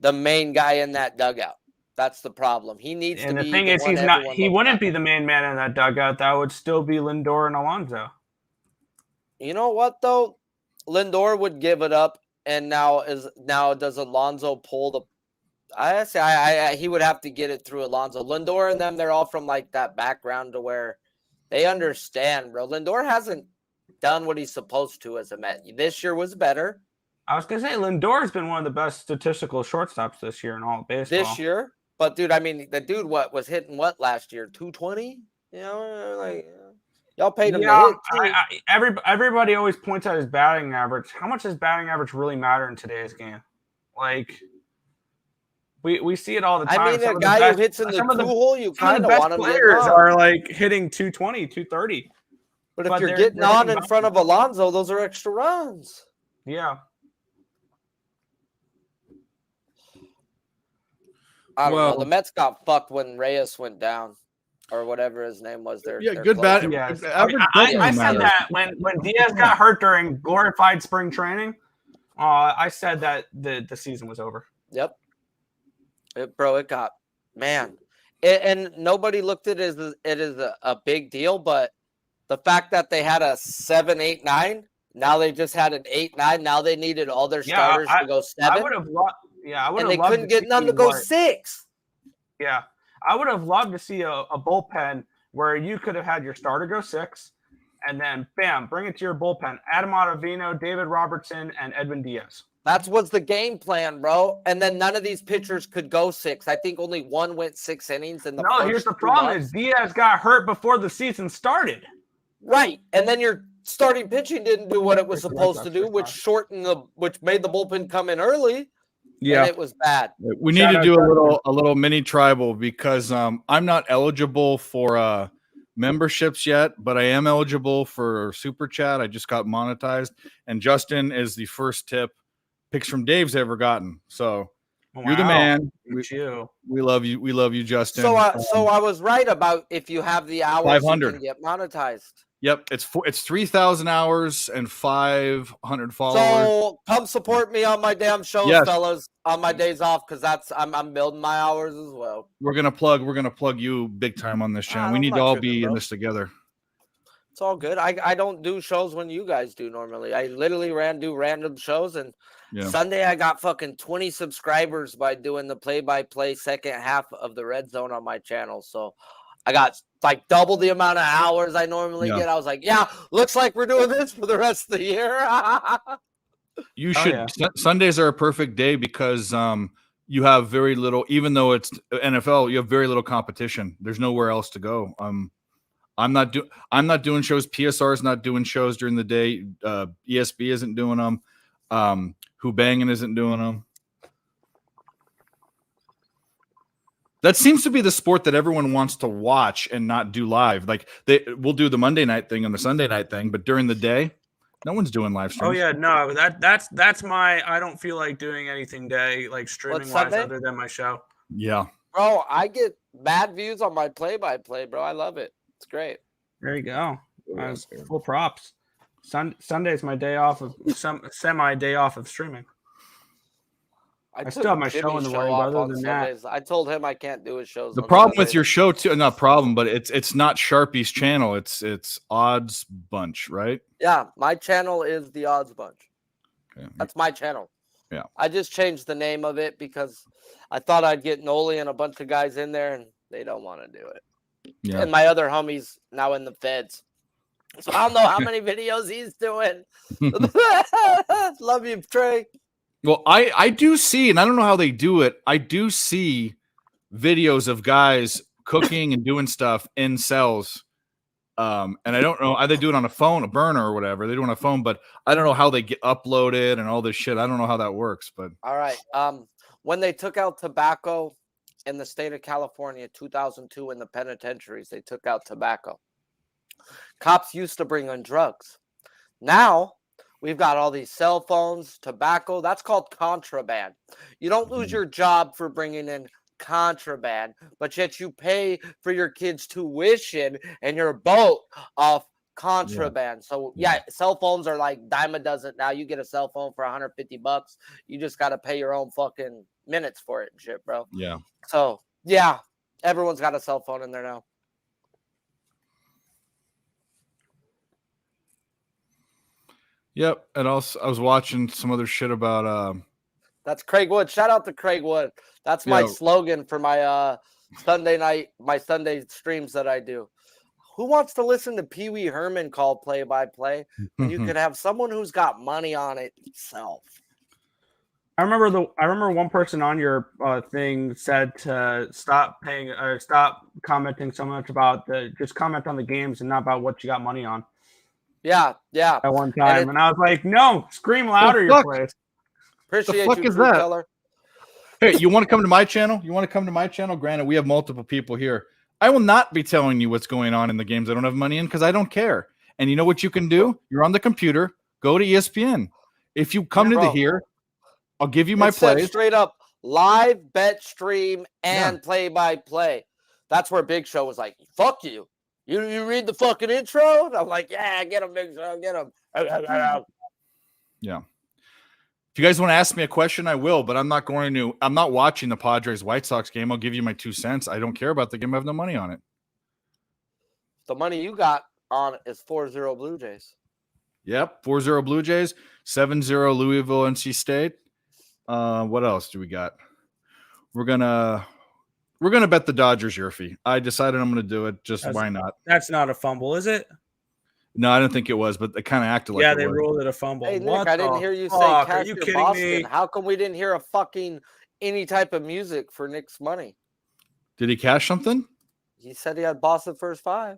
the main guy in that dugout. That's the problem. He needs to be. And the thing is, he's not. He wouldn't be the main man in that dugout. That would still be Lindor and Alonso. You know what though? Lindor would give it up, and now does Alonso pull the? He would have to get it through Alonso. Lindor and them, they're all from like that background to where they understand, bro. Lindor hasn't done what he's supposed to as a Met. This year was better. I was gonna say Lindor's been one of the best statistical shortstops this year in all of baseball. This year, but dude, I mean, the dude was hitting what last year? 220. You know, like y'all paid him to hit. Everybody always points out his batting average. How much does batting average really matter in today's game? Like. We see it all the time. I mean, a guy who hits in the two-hole, you kind of want him to players are like hitting 220, 230. But if you're getting on in front of Alonso, those are extra runs. Yeah. I don't know. The Mets got fucked when Reyes went down, or whatever his name was. Good batting. Yes. I said that when Diaz got hurt during glorified spring training. I said that the season was over. Yep. It got, man. And nobody looked at it as a big deal, but the fact that they had a 7, 8, 9, now they just had an 8, 9. Now they needed all their starters to go 7. I would have loved. Yeah, I would have. And they couldn't get none to go 6. Yeah, I would have loved to see a bullpen where you could have had your starter go 6, and then bam, bring it to your bullpen: Adam Ottavino, David Robertson, and Edwin Diaz. That was the game plan, bro. And then none of these pitchers could go 6. I think only one went 6 innings in the first here's the 2 problem months. is Diaz got hurt before the season started. Right. And then your starting pitching didn't do what it was supposed to do, which made the bullpen come in early. Yeah. And it was bad. We need to do a little mini tribal because I'm not eligible for memberships yet, but I am eligible for Super Chat. I just got monetized, and Justin is the first tip Picks from Dave's ever gotten. So you're the man. We love you. We love you, Justin. So I was right about if you have the hours, 500. you can get monetized. Yep, it's 3,000 hours and 500 followers. So come support me on my damn shows, fellas, on my days off, because I'm building my hours as well. We're gonna plug you big time on this channel. We need to all be in this together. It's all good. I don't do shows when you guys do normally. I literally do random shows, and Sunday I got fucking 20 subscribers by doing the play-by-play second half of the Red Zone on my channel. So I got like double the amount of hours I normally get. I was like, looks like we're doing this for the rest of the year. You should. Sundays are a perfect day because you have very little, even though it's NFL, you have very little competition. There's nowhere else to go. I'm not doing shows. PSR is not doing shows during the day. ESB isn't doing them. Who Bangin' isn't doing them. That seems to be the sport that everyone wants to watch and not do live. Like we'll do the Monday night thing and the Sunday night thing, but during the day, no one's doing live streams. Oh yeah, no, that's my. I don't feel like doing anything day like streaming wise other than my show. Yeah, bro, I get bad views on my play-by-play, bro. I love it. It's great. There you go. Full props. Sunday's my day off of semi day off of streaming. I still took have my show Jimmy's in the morning, off but other on than that- Sundays. I told him I can't do his shows. The on problem with Sundays. your show too, not problem, but it's not Sharpie's channel. It's Odds Bunch, right? Yeah, my channel is the Odds Bunch. Okay. That's my channel. Yeah. I just changed the name of it because I thought I'd get Noli and a bunch of guys in there, and they don't want to do it. Yeah. And my other homie's now in the feds. So I don't know how many videos he's doing. Love you, Trey. Well, I do see, and I don't know how they do it. I do see videos of guys cooking and doing stuff in cells. And I don't know, they do it on a phone, a burner or whatever. They do it on a phone, but I don't know how they get uploaded and all this shit. I don't know how that works, but All right. When they took out tobacco in the state of California, 2002, in the penitentiaries, they took out tobacco. Cops used to bring in drugs. Now we've got all these cell phones, tobacco. That's called contraband. You don't lose your job for bringing in contraband, but yet you pay for your kids' tuition and your boat off contraband. So yeah, cell phones are like dime a dozen. Now you get a cell phone for $150. You just got to pay your own fucking minutes for it and shit, bro. yeah. So yeah, everyone's got a cell phone in there now. Yep. And also I was watching some other shit about That's Craig Wood. Shout out to Craig Wood. That's my slogan for my Sunday night, my Sunday streams that I do. Who wants to listen to Pee Wee Herman call play-by-play when you could have someone who's got money on it himself? I remember one person on your thing said to stop paying or stop commenting so much about just comment on the games and not about what you got money on. Yeah. At one time, and I was like, no, scream louder, your place. Appreciate the fuck you, is Drew that? Keller. Hey, you want to come to my channel? Granted, we have multiple people here. I will not be telling you what's going on in the games I don't have money in because I don't care. And you know what you can do? You're on the computer. Go to ESPN. If you come to here, I'll give you my plays. Straight up live bet stream and play-by-play. That's where Big Show was like, fuck you. You read the fucking intro? And I'm like, yeah, get him, Big Show, get him. Yeah. If you guys want to ask me a question, I will, but I'm not watching the Padres White Sox game. I'll give you my 2 cents. I don't care about the game. I have no money on it. The money you got on is 4-0 Blue Jays. Yep. 4-0 Blue Jays, 7-0 Louisville, NC State. What else do we got? We're gonna bet the Dodgers, Yerfie. I decided I'm gonna do it. Why not? That's not a fumble, is it? No, I didn't think it was, but they kind of acted like it was. Yeah, they ruled it a fumble. Hey, Nick, I didn't hear you say cash your Boston. Me? How come we didn't hear a fucking any type of music for Nick's money? Did he cash something? He said he had Boston first 5.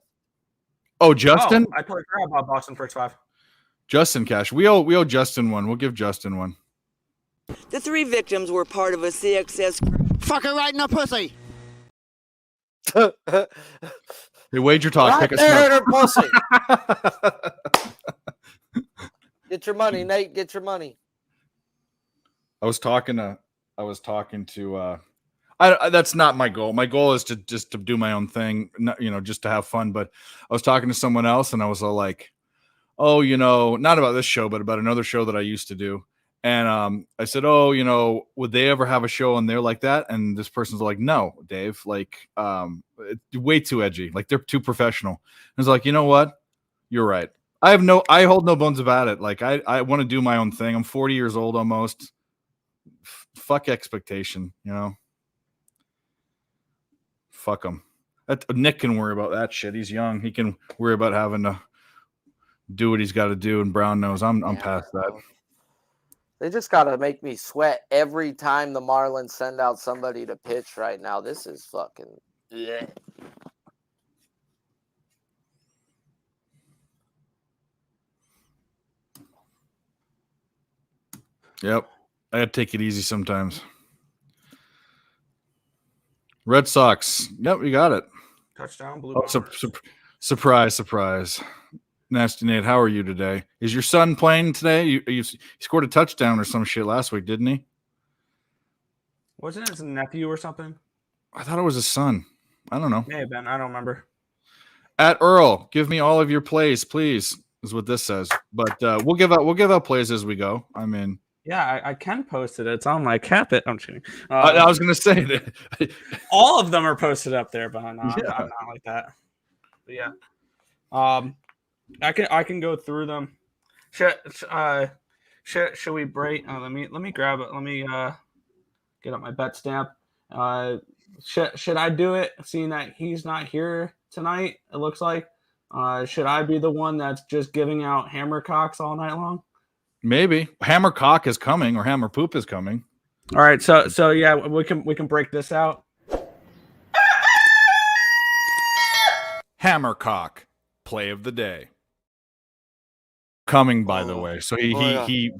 Oh, Justin? I totally forgot about Boston first 5. Justin cash. We owe Justin one. We'll give Justin one. The 3 victims were part of a CXS. Fuck her right in the pussy. Hey, wager talk. Right Pick there in a her pussy. Get your money, Nate. Get your money. I was talking to that's not my goal. My goal is to just to do my own thing, not, just to have fun. But I was talking to someone else and I was all like, oh, not about this show, but about another show that I used to do. And I said, oh, would they ever have a show on there like that? And this person's like, no, Dave, like, it's way too edgy. Like they're too professional. And I was like, you know what? You're right. I hold no bones about it. Like I want to do my own thing. I'm 40 years old almost. Fuck expectation, Fuck him. Nick can worry about that shit. He's young. He can worry about having to do what he's got to do. And Brown knows I'm past that. They just got to make me sweat every time the Marlins send out somebody to pitch right now. This is fucking... Yeah. Yep. I got to take it easy sometimes. Red Sox. Yep, you got it. Touchdown, Blue. Surprise. Nasty Nate, how are you today? Is your son playing today? You scored a touchdown or some shit last week, didn't he? Wasn't it his nephew or something? I thought it was his son. I don't know. May have been. I don't remember. At Earl, give me all of your plays, please, is what this says. But we'll give out plays as we go. I mean, Yeah, I can post it. It's on my Capit. I'm kidding. I was going to say that. All of them are posted up there, but I'm Yeah. not like that. But yeah, I can go through them. Should we break? Let me grab it. Let me get up my bet stamp. Should I do it? Seeing that he's not here tonight, it looks like. Should I be the one that's just giving out hammer cocks all night long? Maybe hammer cock is coming or hammer poop is coming. All right, so yeah, we can break this out. Hammer cock play of the day. Coming, by the way. So he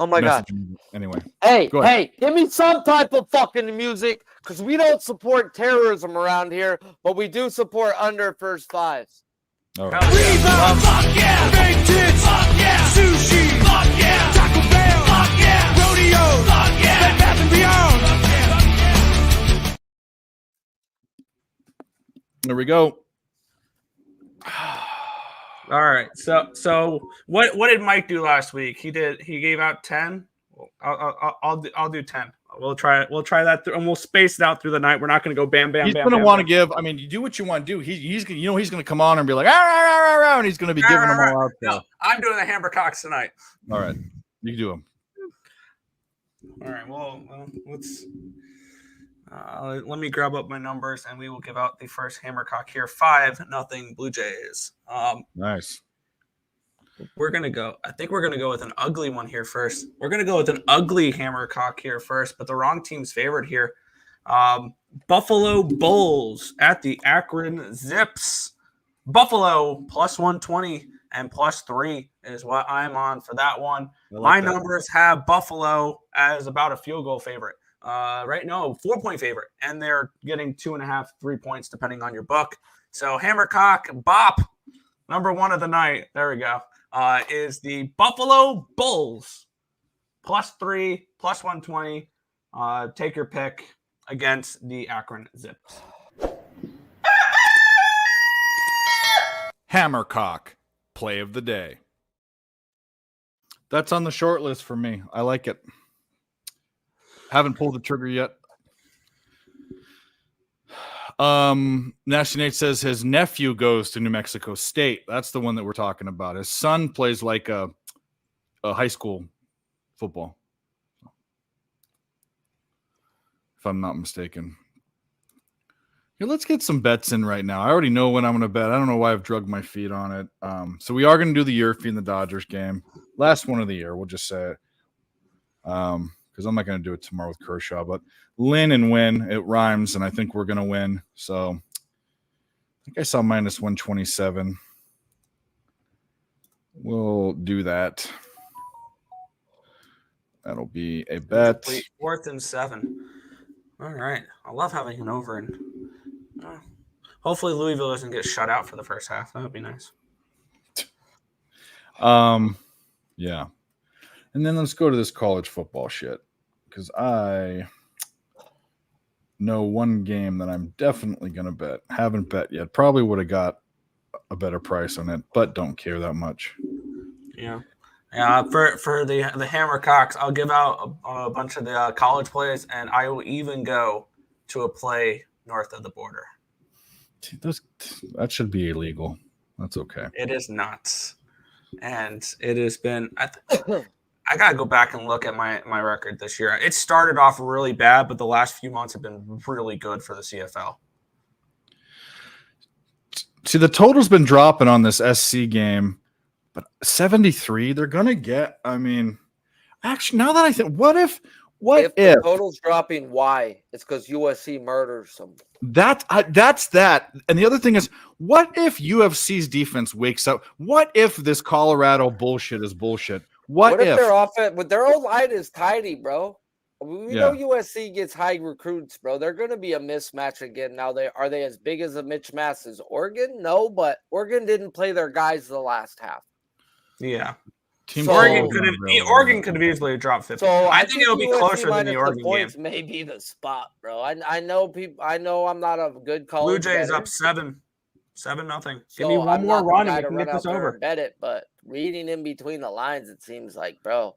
Oh my God. messaged me. Anyway. Hey, Go ahead. give me some type of fucking music, because we don't support terrorism around here, but we do support under first fives. All right. Rebound, fuck yeah. Big tits, fuck yeah. Sushi, fuck yeah. Taco Bell, fuck yeah. Rodeo, fuck yeah. Bed Bath and Beyond. There we go. All right. So what did Mike do last week? He gave out 10. I'll do 10. We'll try that through, and we'll space it out through the night. We're not going to go bam bam. He's bam, going to bam, want to bam. give. I mean, you do what you want to do. He's going to come on and be like, "Ah, rah, rah, rah," and he's going to be giving them all out there. No, I'm doing the hammer cocks tonight. All right, you do them. All right. Well, let's. Let me grab up my numbers, and we will give out the first hammer cock here. 5-0 Blue Jays. Nice. We're gonna go. I think we're gonna go with an ugly one here first. We're gonna go with an ugly hammer cock here first, but the wrong team's favored here. Buffalo Bulls at the Akron Zips. Buffalo plus 120 and plus 3 is what I'm on for that one. My numbers have Buffalo as about a field goal favorite. Right? No, 4-point favorite, and they're getting 2.5, 3 points depending on your book. So hammercock bop, number one of the night. There we go. Is the Buffalo Bulls plus 3, plus 120. Take your pick against the Akron Zips. Hammercock play of the day. That's on the short list for me. I like it. Haven't pulled the trigger yet. Nasty Nate says his nephew goes to New Mexico State. That's the one that we're talking about. His son plays like a high school football, if I'm not mistaken. Here, let's get some bets in right now. I already know when I'm going to bet. I don't know why I've drugged my feet on it. So we are going to do the Yerfie in the Dodgers game. Last one of the year, we'll just say it. Because I'm not going to do it tomorrow with Kershaw. But Lynn and win, it rhymes, and I think we're going to win. So I think I saw minus 127. We'll do that. That'll be a bet. 4th and 7. All right. I love having an over. And hopefully Louisville doesn't get shut out for the first half. That would be nice. Yeah. And then let's go to this college football shit. Because I know one game that I'm definitely going to bet. Haven't bet yet. Probably would have got a better price on it, but don't care that much. Yeah. Yeah, for the Hammercocks, I'll give out a bunch of the college plays, and I will even go to a play north of the border. That should be illegal. That's okay. It is not. And it has been I got to go back and look at my record this year. It started off really bad, but the last few months have been really good for the CFL. See, the total's been dropping on this SC game, but 73, they're going to get, I mean, actually, now that I think, what if the total's dropping, why? It's because USC murders them. That's that. And the other thing is, what if UFC's defense wakes up? What if this Colorado bullshit is bullshit? What if their offense, with their own line is tidy, bro? We know USC gets high recruits, bro. They're going to be a mismatch again. Now, are they as big as a mismatch as Oregon? No, but Oregon didn't play their guys the last half. Yeah. Oregon could have easily dropped 50. So I think it'll be USC closer than the Oregon points game. may be the spot, bro. I know people. I know I'm not a good college. Blue Jays bettor. up 7-0. So Give me one more run and we can get this out there over. and bet it, but reading in between the lines, it seems like, bro.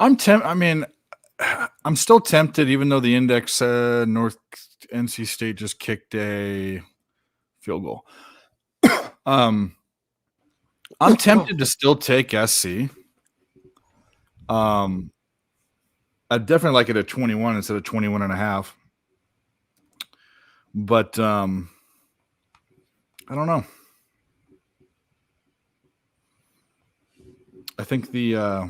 I mean, I'm still tempted, even though the index North NC State just kicked a field goal. I'm tempted to still take SC. I'd definitely like it at 21 instead of 21 and a half. But I don't know. I think we're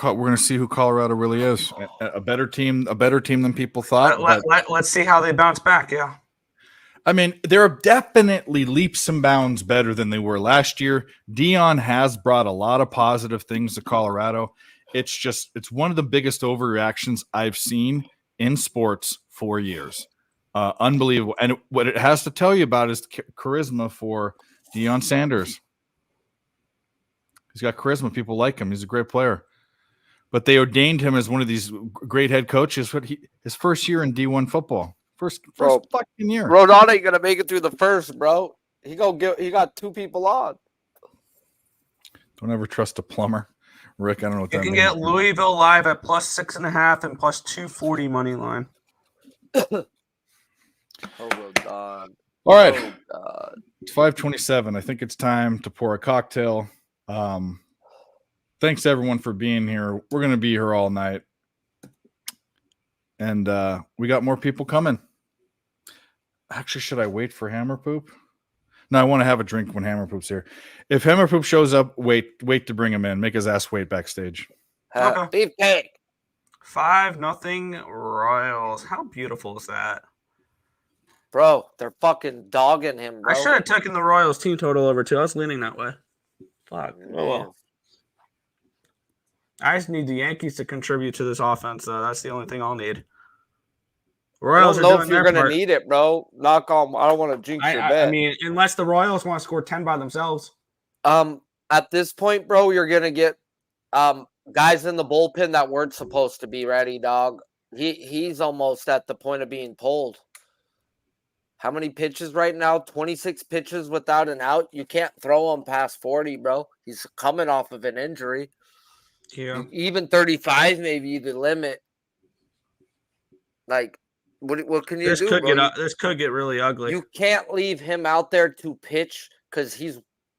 going to see who Colorado really is. A better team than people thought. Let's see how they bounce back. Yeah. I mean, they're definitely leaps and bounds better than they were last year. Dion has brought a lot of positive things to Colorado. It's one of the biggest overreactions I've seen in sports for years. Unbelievable. And what it has to tell you about is charisma for Deion Sanders. He's got charisma. People like him. He's a great player. But they ordained him as one of these great head coaches. His first year in D1 football. First fucking year. Rodon ain't gonna make it through the first, bro. He got 2 people on. Don't ever trust a plumber. Rick, I don't know what you that can means. get Louisville live at +6.5 and +240 money line. Oh, Rodon. All right. Oh, It's 5:27. I think it's time to pour a cocktail. Thanks everyone for being here. We're going to be here all night. And we got more people coming. Actually, should I wait for Hammer Poop? No, I want to have a drink when Hammer Poop's here. If Hammer Poop shows up, wait to bring him in. Make his ass wait backstage. Beefcake. 5-0 Royals. How beautiful is that? Bro, they're fucking dogging him, bro. I should have taken the Royals team total over too. I was leaning that way. Fuck. Oh well. I just need the Yankees to contribute to this offense, though. That's the only thing I'll need. Royals I don't know are if doing you're their gonna part. need it, bro. Knock on. I don't want to jinx your bet. I mean, unless the Royals want to score 10 by themselves. At this point, bro, you're gonna get guys in the bullpen that weren't supposed to be ready, dog. He's almost at the point of being pulled. How many pitches right now? 26 pitches without an out. You can't throw him past 40, bro. He's coming off of an injury. Yeah. Even 35 may be the limit. Like, what can you do, bro? This could get really ugly. You can't leave him out there to pitch because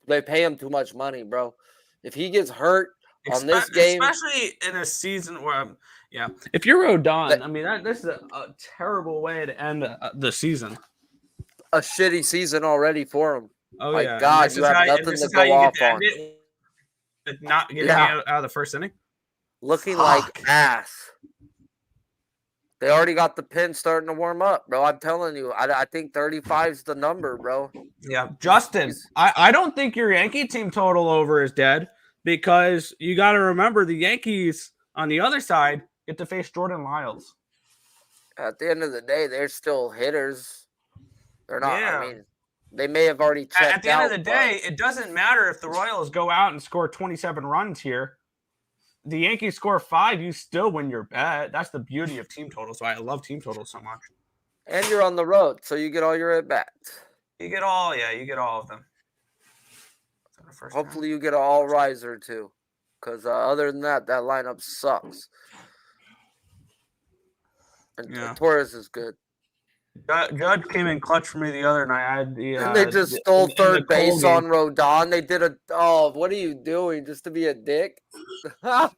they pay him too much money, bro. If he gets hurt on this game, especially in a season where, if you're Rodon, I mean, this is a terrible way to end the season. A shitty season already for him. Oh my yeah, God, you have nothing to go off on. Not getting out of the first inning. Looking like ass. They already got the pin starting to warm up, bro. I'm telling you, I think 35 is the number, bro. Yeah, Justin, I don't think your Yankee team total over is dead because you got to remember the Yankees on the other side get to face Jordan Lyles. At the end of the day, they're still hitters. They're not. Yeah. I mean, they may have already checked out. At the end of the day, it doesn't matter if the Royals go out and score 27 runs here. The Yankees score 5, you still win your bet. That's the beauty of team totals. I love team totals so much. And you're on the road, so you get all your at-bats. You get all of them. Hopefully you get an all-riser, too. Because other than that lineup sucks. And Torres is good. Judge came in clutch for me the other night. And they just stole third base on Rodon. They did what are you doing? Just to be a dick? Fuck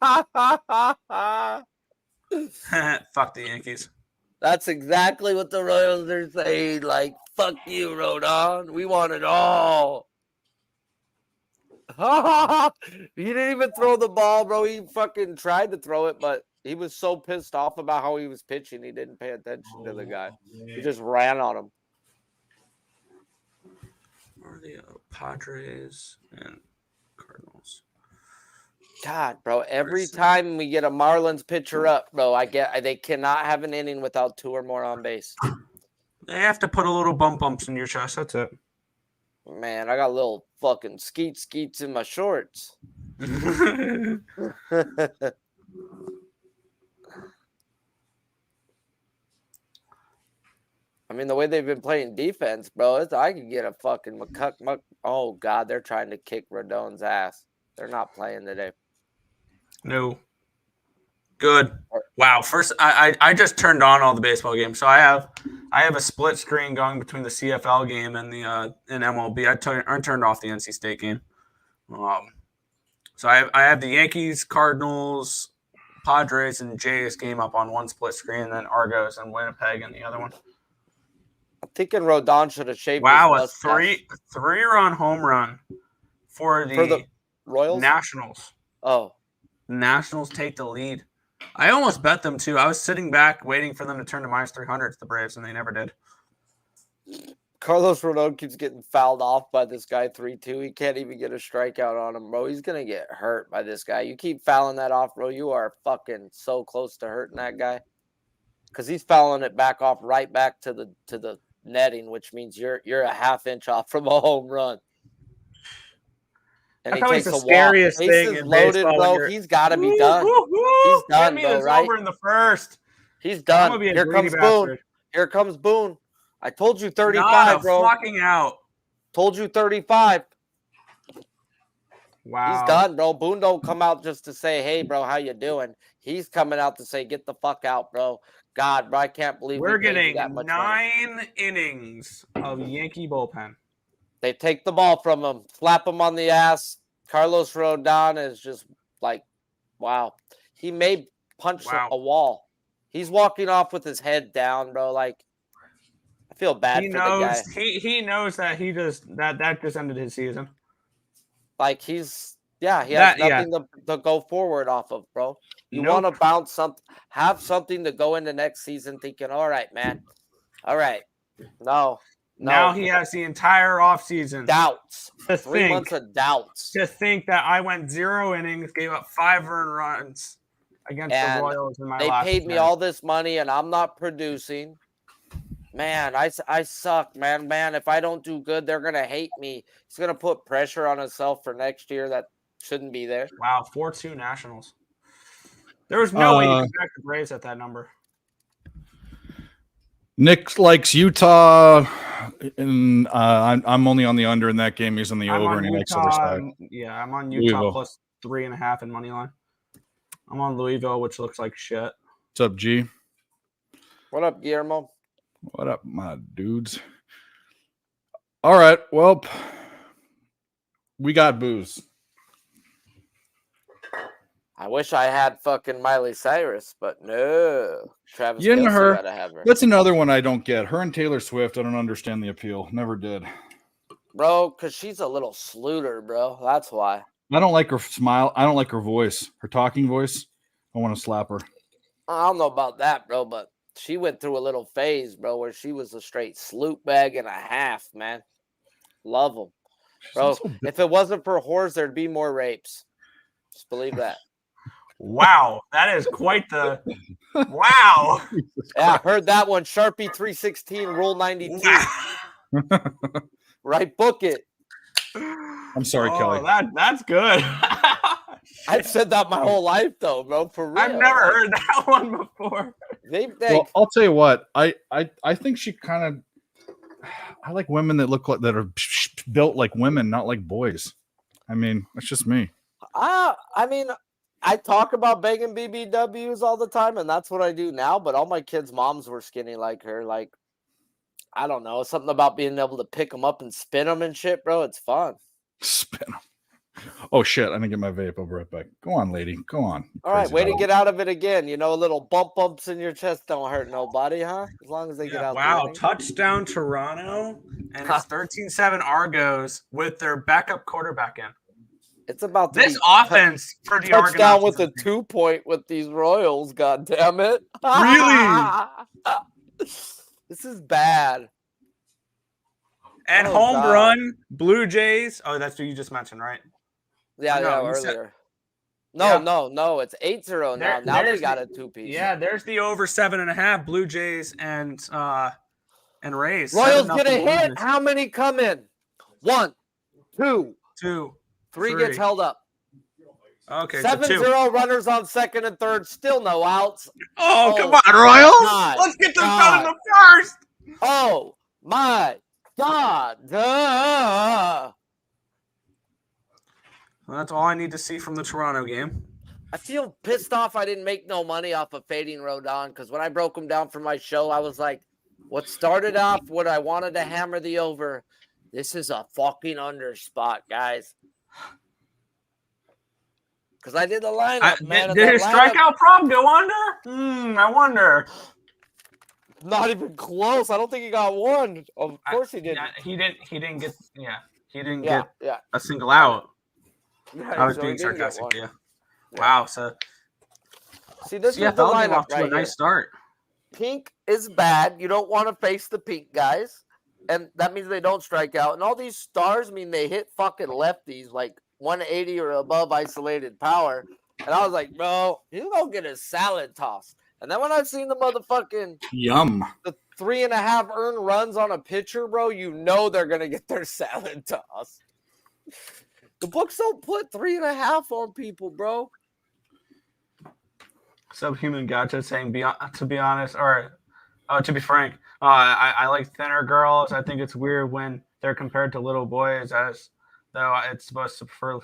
the Yankees. That's exactly what the Royals are saying. Like, fuck you, Rodon. We want it all. He didn't even throw the ball, bro. He fucking tried to throw it, but he was so pissed off about how he was pitching, he didn't pay attention to the guy. He just ran on him. Are the Padres and Cardinals? God, bro, every time we get a Marlins pitcher up, bro, they cannot have an inning without 2 or more on base. They have to put a little bumps in your chest. That's it. Man, I got little fucking skeets in my shorts. I mean, the way they've been playing defense, bro, I could get a fucking Oh, God, they're trying to kick Rodon's ass. They're not playing today. No. Good. Wow. First, I just turned on all the baseball games, so I have a split screen going between the CFL game and the in MLB. I turned off the NC State game. So I have the Yankees, Cardinals, Padres, and Jays game up on one split screen, and then Argos and Winnipeg and the other one. I'm thinking Rodon should have shaved. Wow, his a three-run home run for the Royals. Nationals. Oh, The Nationals take the lead. I almost bet them too. I was sitting back waiting for them to turn to minus 300 to the Braves, and they never did. Carlos Rodon keeps getting fouled off by this guy 3-2. He can't even get a strikeout on him, bro. He's gonna get hurt by this guy. You keep fouling that off, bro. You are fucking so close to hurting that guy, because he's fouling it back off right back to the netting, which means you're a half inch off from a home run. And he takes the a walk. scariest thing Bases in loaded, baseball when bro. you're- He's got to be done. He's done, Get me bro. this Right? over in the first. He's I'm done. gonna be a Here greedy comes Boone. bastard. Here comes Boone. I told you 35, Not a bro. fucking out. Told you 35. Wow. He's done, bro. Boone don't come out just to say, "Hey, bro, how you doing?" He's coming out to say, "Get the fuck out, bro." God, bro, I can't believe We're we paid you getting that much money. 9 innings of Yankee bullpen. They take the ball from him, slap him on the ass. Carlos Rodon is just like, wow. He may punch a wall. He's walking off with his head down, bro. Like, I feel bad for the guy. He knows that that just ended his season. Like, he has nothing to go forward off of, bro. You want to bounce something, have something to go into next season thinking, all right, man. All right. No. Now he has the entire offseason. Doubts. To 3 months of doubts. To think that I went 0 innings, gave up 5 earned runs against the Royals in my last. They paid me all this money and I'm not producing. Man, I suck, man. Man, if I don't do good, they're going to hate me. He's going to put pressure on himself for next year that shouldn't be there. Wow, 4-2 Nationals. There was no way you could back the Braves at that number. Nick likes Utah, and I'm only on the under in that game. He's on the over, and he likes other side. Yeah, I'm on Utah plus 3.5 in money line. I'm on Louisville, which looks like shit. What's up, G? What up, Guillermo? What up, my dudes? All right, well, we got booze. I wish I had fucking Miley Cyrus, but no. Travis You and Kelce her. gotta have her. That's another one I don't get. Her and Taylor Swift, I don't understand the appeal. Never did. Bro, because she's a little sluter, bro. That's why. I don't like her smile. I don't like her voice. Her talking voice. I want to slap her. I don't know about that, bro, but she went through a little phase, bro, where she was a straight sloop bag and a half, man. Love them. Bro, if it wasn't for whores, there'd be more rapes. Just believe that. Wow, that is quite the wow. Yeah, I heard that one. Sharpie 316, Rule 92. Right, book it. I'm sorry, Kelly. That's good. I've said that my whole life, though, bro. For real. I've never heard that one before. Well, I'll tell you what. I think she kind of. I like women that look like that are built like women, not like boys. I mean, that's just me. I mean, I talk about banging BBWs all the time, and that's what I do now. But all my kids' moms were skinny like her. Like, I don't know, something about being able to pick them up and spin them and shit, bro. It's fun. Spin them. Oh shit! I didn't get my vape. I'll be right back. Go on, lady. Go on. All right, way to get out of it again. You know, a little bumps in your chest don't hurt nobody, huh? As long as they get out. Wow, touchdown Toronto, and it's 13-7 Argos with their backup quarterback in. It's about this offense for the touchdown with a 2-point with these Royals. God damn it! Really? This is bad. And home run Blue Jays. Oh, that's what you just mentioned, right? Yeah, earlier. No, it's 8-0 now. Now they got a 2-piece. Yeah, there's the over 7.5 Blue Jays and Rays. Royals get a hit. How many come in? 1, 2, 3 gets held up. Okay, 7-0 runners on second and third. Still no outs. Oh, come on, Royals! God, Let's get this done in the first. Oh my God. Well, that's all I need to see from the Toronto game. I feel pissed off I didn't make no money off of fading Rodon because when I broke him down for my show, I was like, what started off what I wanted to hammer the over. This is a fucking under spot, guys. Because I did the lineup, man. Did his strikeout prop go under? I wonder. Not even close. I don't think he got one. Of course he didn't. He didn't get. Yeah, he didn't Yeah, get yeah. a single out. Yeah, I was so he being didn't get sarcastic. one. Yeah. Wow. So See, this is the CFL came lineup off to right a nice here. start. Pink is bad. You don't want to face the pink guys. And that means they don't strike out. And all these stars mean they hit fucking lefties like 180 or above isolated power. And I was like, bro, he's going to get his salad toss. And then when I've seen the motherfucking Yum. the 3.5 earned runs on a pitcher, bro, you know they're going to get their salad toss. The books don't put 3.5 on people, bro. Subhuman Gotcha saying, to be honest, or to be frank, I like thinner girls. I think it's weird when they're compared to little boys, as though it's supposed to prefer.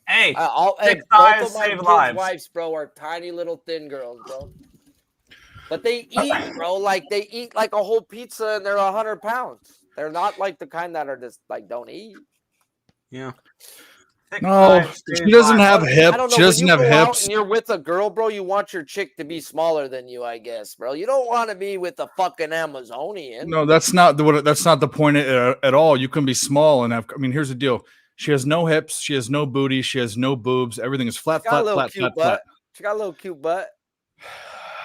Hey, Both thick of thighs my save kids' lives. wives, bro, are tiny little thin girls, bro. But they eat, bro, like they eat like a whole pizza and they're 100 pounds. They're not like the kind that are just like don't eat. Yeah. Thick No, thighs she save doesn't lives. have I hips. don't know. She When doesn't you have go out hips. and you're with a girl, bro, you want your chick to be smaller than you, I guess, bro. You don't want to be with a fucking Amazonian. No, that's not the point at all. You can be small and have. I mean, here's the deal. She has no hips. She has no booty. She has no boobs. Everything is flat, She got a flat, little flat, cute flat, butt. flat. She got a little cute butt.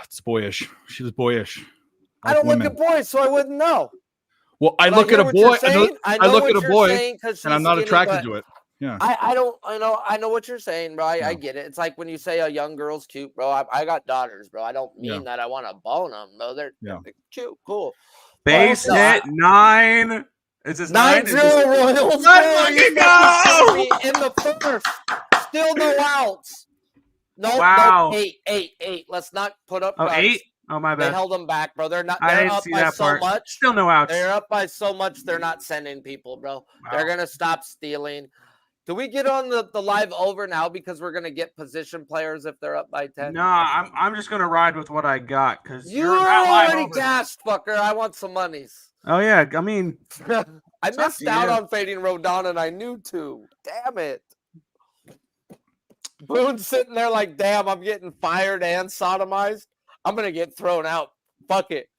It's boyish. She was boyish. I don't look at boys, so I wouldn't know. Well, I But look at hear a what you're boy. saying. I know look what at a you're boy, saying 'cause and I'm she's not skinny, attracted but to it. Yeah. I know what you're saying, bro. I Yeah. get it. It's like when you say a young girl's cute, bro. I got daughters, bro. I don't mean that I want to bone them, bro. They're cute, cool. Base But, hit 9. Is this 9? 9-0 Royals. Let's bro. You fucking fucking kidding go! me in the first. Still no outs. No, Wow. no, 8. Let's not put up. Oh, runs. 8? Oh, my They bad. held them back, bro. They're I They're didn't up see by that so part. much. Still no outs. They're up by so much. They're not sending people, bro. Wow. They're gonna stop stealing. Do we get on the live over now because we're gonna get position players if they're up by 10? No, I'm just gonna ride with what I got because You're not live already over. gassed, fucker. I want some monies. Oh yeah, I mean, I It's up missed to out you. on fading Rodon and I knew to. Damn it. Boone's sitting there like, damn, I'm getting fired and sodomized. I'm gonna get thrown out. Fuck it.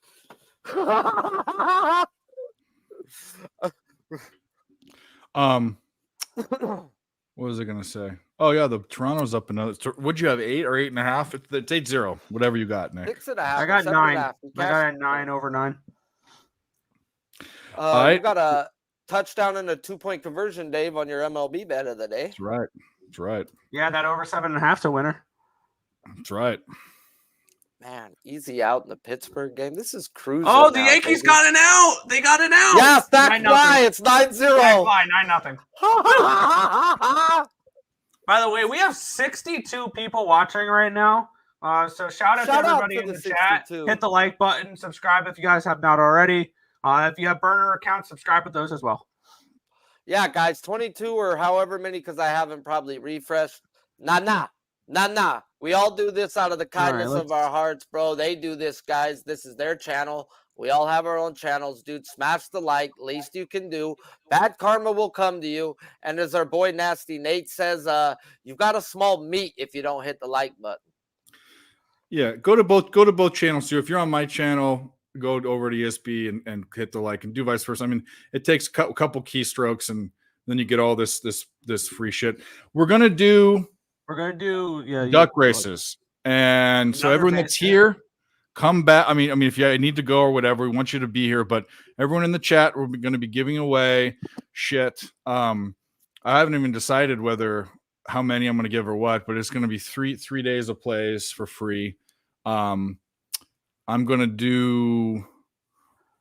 What was I gonna say? Oh yeah, the Toronto's up another. Would you have 8 or 8.5? It's 8-0. Whatever you got, Nick. 6.5. I got 9. 7.5. I got a 9 over 9. We right. got a touchdown and a 2-point conversion, Dave, on your MLB bet of the day. That's right. That's right. Yeah, that over 7.5's a winner. That's right. Man, easy out in the Pittsburgh game. This is cruising. Oh, the now, Yankees baby. got an out. They got an out. Yes, that's 9-0. why it's 9-0. Why 9-0. By the way, we have 62 people watching right now. So shout out to everybody in the chat. 62. Hit the like button. Subscribe if you guys have not already. If you have burner accounts, subscribe with those as well. Yeah, guys, 22 or however many, because I haven't probably refreshed. Nah. We all do this out of the kindness of our hearts, bro. They do this, guys. This is their channel. We all have our own channels, dude. Smash the like, least you can do. Bad karma will come to you. And as our boy Nasty Nate says, you've got a small meat if you don't hit the like button. Yeah, go to both channels too. If you're on my channel, go over to ESB and hit the like and do vice versa. I mean, it takes a couple keystrokes and then you get all this free shit. We're gonna do duck races, and so everyone that's here, come back. I mean, if you need to go or whatever, we want you to be here. But everyone in the chat, we're going to be giving away shit. I haven't even decided how many I'm going to give or what, but it's going to be three days of plays for free. I'm going to do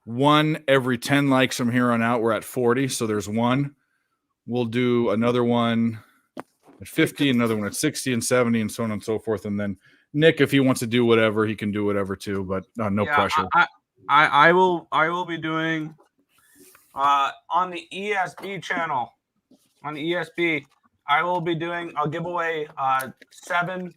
one every 10 likes from here on out. We're at 40, so there's one. We'll do another one at 50, another one at 60 and 70, and so on and so forth. And then Nick, if he wants to do whatever, he can do whatever too, but no pressure. I will be doing on the ESB channel. On the ESB, I will be doing. I'll give away 7.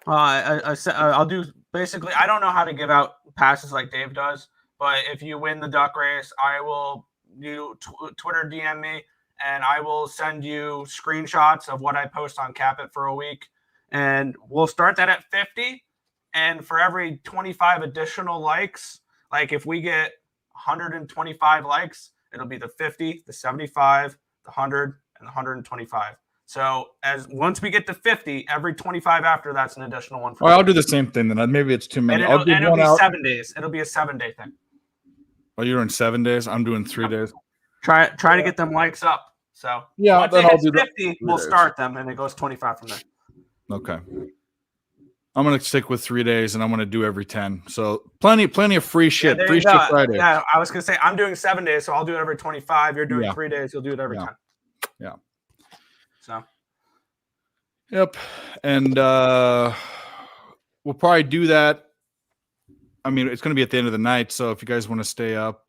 I'll do basically. I don't know how to give out passes like Dave does, but if you win the duck race, I will Twitter DM me, and I will send you screenshots of what I post on Cap It for a week, and we'll start that at 50. And for every 25 additional likes, like if we get 125 likes, it'll be the 50, the 75, the 100, and the 125. So as once we get to 50, every 25 after that's an additional one. All right, I'll do the same thing then. Maybe it's too many. It'll be 7 days. It'll be a 7-day thing. Oh, you're doing 7 days? I'm doing 3 days. Try to get them likes up. So yeah, once it hits 50, we'll start them, and it goes 25 from there. Okay. I'm gonna stick with 3 days, and I'm gonna do every 10. So plenty of free shit. Yeah, free shit Friday. Yeah, I was gonna say I'm doing 7 days, so I'll do it every 25. You're doing 3 days, you'll do it every 10. Yeah. So. Yep. And we'll probably do that. I mean, it's gonna be at the end of the night, so if you guys want to stay up,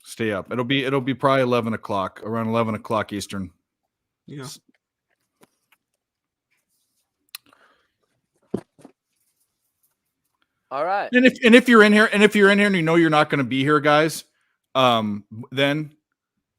stay up. It'll be probably 11 o'clock, around 11 o'clock Eastern. Yeah. All right. And if you're in here and you know you're not going to be here, guys, then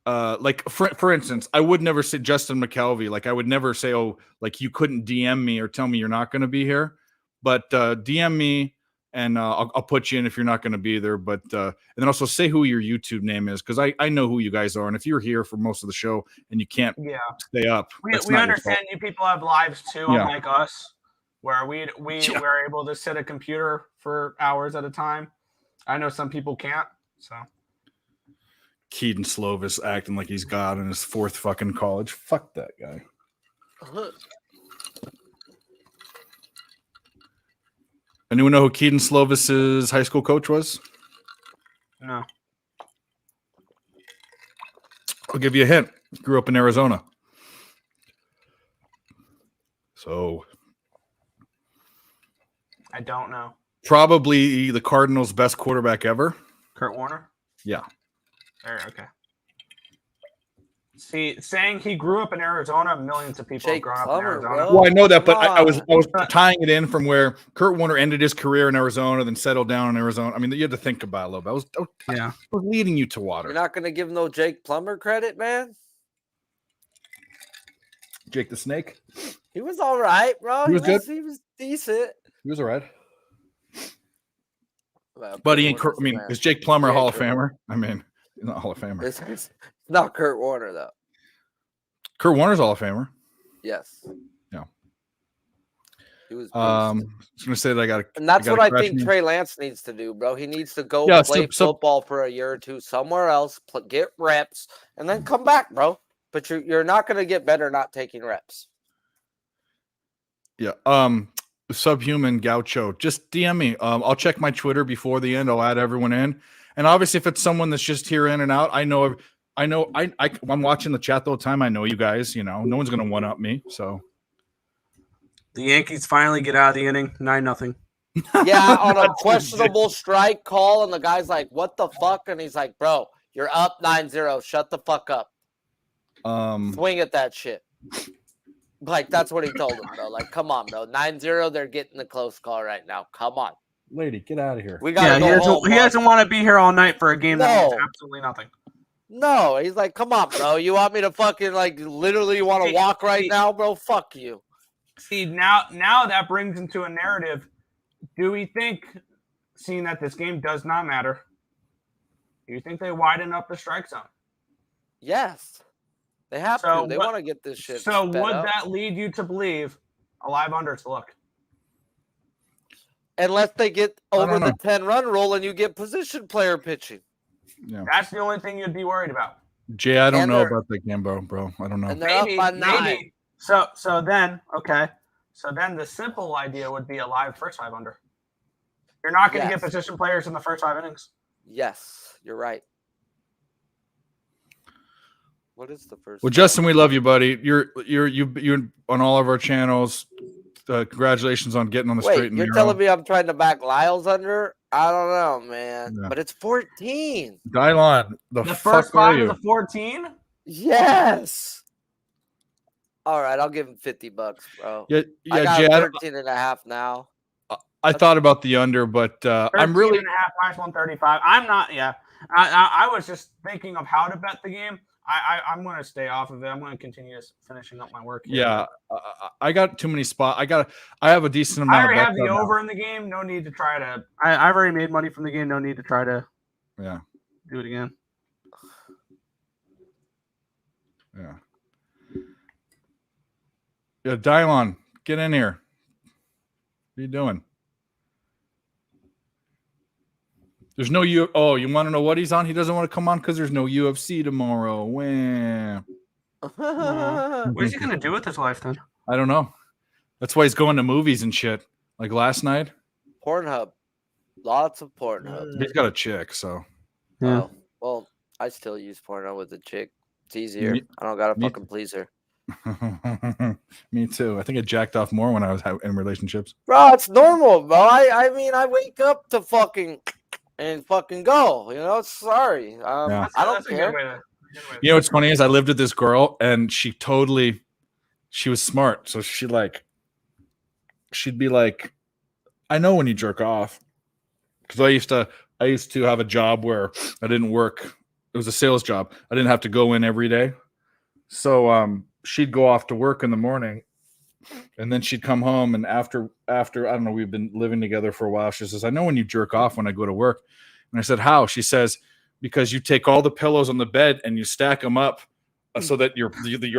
like for instance, I would never say Justin McKelvey. Like I would never say, oh, like you couldn't DM me or tell me you're not going to be here, but DM me and I'll put you in if you're not going to be there. But and then also say who your YouTube name is, because I know who you guys are, and if you're here for most of the show and you can't stay up, we understand you people have lives too, unlike us, where we're able to sit at a computer for hours at a time. I know some people can't. So Keaton Slovis acting like he's God in his 4th fucking college. Fuck that guy. Anyone know who Keaton Slovis's high school coach was? No. I'll give you a hint. Grew up in Arizona. So I don't know. Probably the Cardinals' best quarterback ever. Kurt Warner? Yeah. There, okay. See, saying he grew up in Arizona, millions of people have grown up in Arizona. Bro. Well, I know that, but I was tying it in from where Kurt Warner ended his career in Arizona, then settled down in Arizona. I mean, you had to think about it a little bit. I was leading you to water. You're not going to give no Jake Plummer credit, man? Jake the Snake? He was all right, bro. He was good. He was decent. He was all right. Well, but he ain't Kurt. I mean, is Jake Plummer a Hall of Famer? I mean, he's not a Hall of Famer. It's not Kurt Warner, though. Kurt Warner's Hall of Famer. Yes. Yeah. He was. I was gonna say that I got. And that's what I think Trey Lance needs to do, bro. He needs to go play football for a year or two somewhere else, get reps, and then come back, bro. But you're not gonna get better not taking reps. Yeah. Subhuman Gaucho, just DM me. I'll check my Twitter before the end. I'll add everyone in, and obviously, if it's someone that's just here in and out, I'm watching the chat the whole time. I know you guys. You know, no one's gonna one up me. So the Yankees finally get out of the inning, 9-0. Yeah, on a questionable strike call, and the guy's like, "What the fuck?" And he's like, "Bro, you're up 9-0. Shut the fuck up. Swing at that shit." Like, that's what he told him, bro. Like, come on, bro. 9-0, they're getting the close call right now. Come on. Lady, get out of here. We gotta go home, he doesn't want to be here all night for a game that means absolutely nothing. No, he's like, come on, bro. You want me to fucking, like, literally want to walk right now, bro? Fuck you. See, now that brings into a narrative. Do we think, seeing that this game does not matter, do you think they widen up the strike zone? Yes. They have to. They want to get this shit. So would that lead you to believe a live under to look? Unless they get over the 10-run rule and you get position player pitching. Yeah. That's the only thing you'd be worried about. Jay, I don't know about the game, bro. I don't know. And they're up by 9. Maybe. So then, okay. So then the simple idea would be a live first 5 under. You're not going to get position players in the first 5 innings. Yes, you're right. What is the first? Well, Justin, we love you, buddy. You're on all of our channels. Congratulations on getting on the straight Wait, and you're narrow. telling me I'm trying to back Lyles under? I don't know, man. Yeah. But it's 14. Dylon, the The fuck first are 5 you? of the 14? Yes. All right, I'll give him $50, bro. Yeah, I got Jay. 13.5 now. I thought about the under, but 13 I'm really and a half minus 135. I'm not. Yeah, I was just thinking of how to bet the game. I'm going to stay off of it. I'm going to continue finishing up my work here. yeah. I got too many spots. I have a decent amount. I already of have the over in the game. No need to try to. I've already made money from the game. No need to try to. Yeah. Do it again. Yeah. Yeah, Dylon, get in here. What are you doing? There's no Oh, you want to know what he's on? He doesn't want to come on because there's no UFC tomorrow. Wham. What is he going to do with his life then? I don't know. That's why he's going to movies and shit. Like last night. Pornhub. Lots of Pornhub. He's got a chick, so. Yeah. Oh, well, I still use Pornhub with a chick. It's easier. I don't got to fucking please her. Me too. I think I jacked off more when I was in relationships. Bro, it's normal, bro. I mean, I wake up to fucking go. You know, sorry. Yeah. I don't care. You know what's funny is I lived with this girl and she was smart. So she'd be like, I know when you jerk off. Because I used to have a job where I didn't work. It was a sales job. I didn't have to go in every day. So she'd go off to work in the morning and then she'd come home, and after I don't know, we've been living together for a while. She says, I know when you jerk off when I go to work. And I said, how? She says, because you take all the pillows on the bed and you stack them up so that you're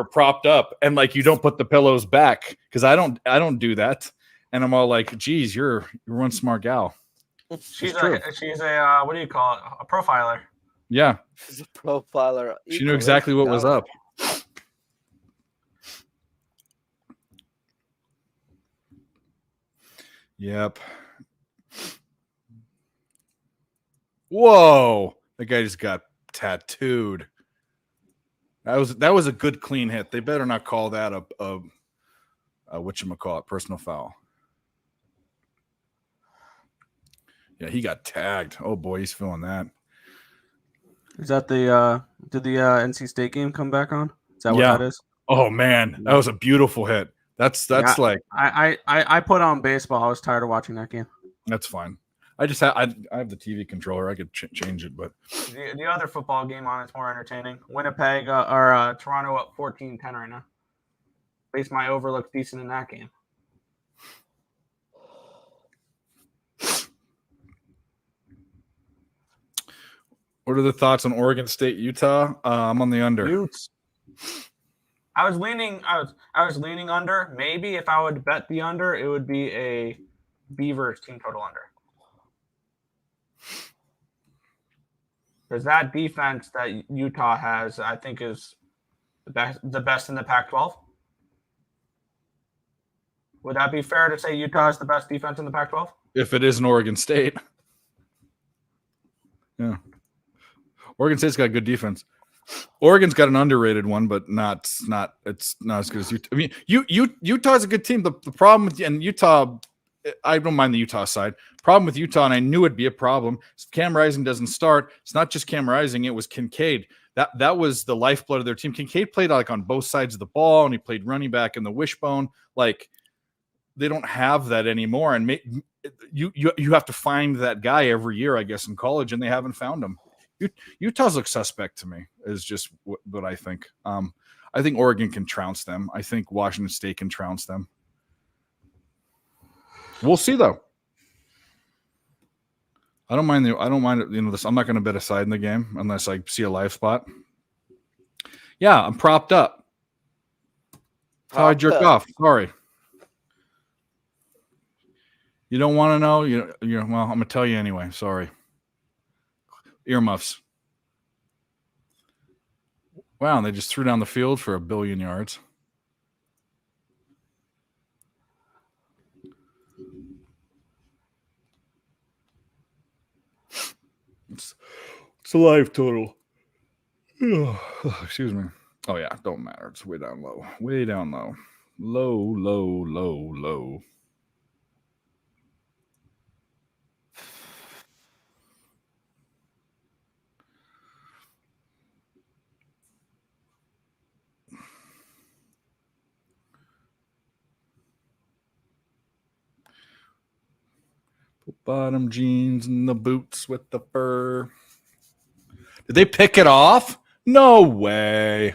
propped up, and like you don't put the pillows back, because I don't do that. And I'm all like, geez, you're one smart gal. She's a what do you call it? A profiler. Yeah. She's a profiler. She knew exactly what was up. Yep. Whoa. That guy just got tattooed. That was a good clean hit. They better not call that a whatchamacallit, personal foul. Yeah, he got tagged. Oh boy, he's feeling that. Is that did the NC State game come back on? Is that what that is? Oh man, that was a beautiful hit. That's like I put on baseball. I was tired of watching that game. That's fine. I just I have the TV controller. I could change it, but the other football game on it's more entertaining. Winnipeg or Toronto up 14-10 right now. At least my over looks decent in that game. What are the thoughts on Oregon State, Utah? I'm on the under. I was leaning under. Maybe if I would bet the under, it would be a Beavers team total under. Because that defense that Utah has, I think, is the best in the Pac-12. Would that be fair to say Utah is the best defense in the Pac-12? If it isn't Oregon State. Yeah. Oregon State's got good defense. Oregon's got an underrated one, but it's not as good as Utah. I mean, Utah's a good team. The problem with Utah, I don't mind the Utah side. Problem with Utah, and I knew it'd be a problem. If Cam Rising doesn't start, it's not just Cam Rising, it was Kincaid. That was the lifeblood of their team. Kincaid played like on both sides of the ball, and he played running back in the wishbone. Like, they don't have that anymore. And you have to find that guy every year, I guess, in college, and they haven't found him. Utah's look suspect to me, is just what I think. I think Oregon can trounce them. I think Washington State can trounce them. We'll see, though. I don't mind. This. I'm not going to bet a side in the game unless I see a live spot. Yeah, I'm propped up. How I jerk off. Sorry. You don't want to know? Well, I'm going to tell you anyway. Sorry. Earmuffs. Wow, and they just threw down the field for 1 billion yards. It's a live total. Excuse me. Oh, yeah, don't matter. It's way down low. Way down low. Low, low, low, low. Bottom jeans and the boots with the fur. Did they pick it off? No way.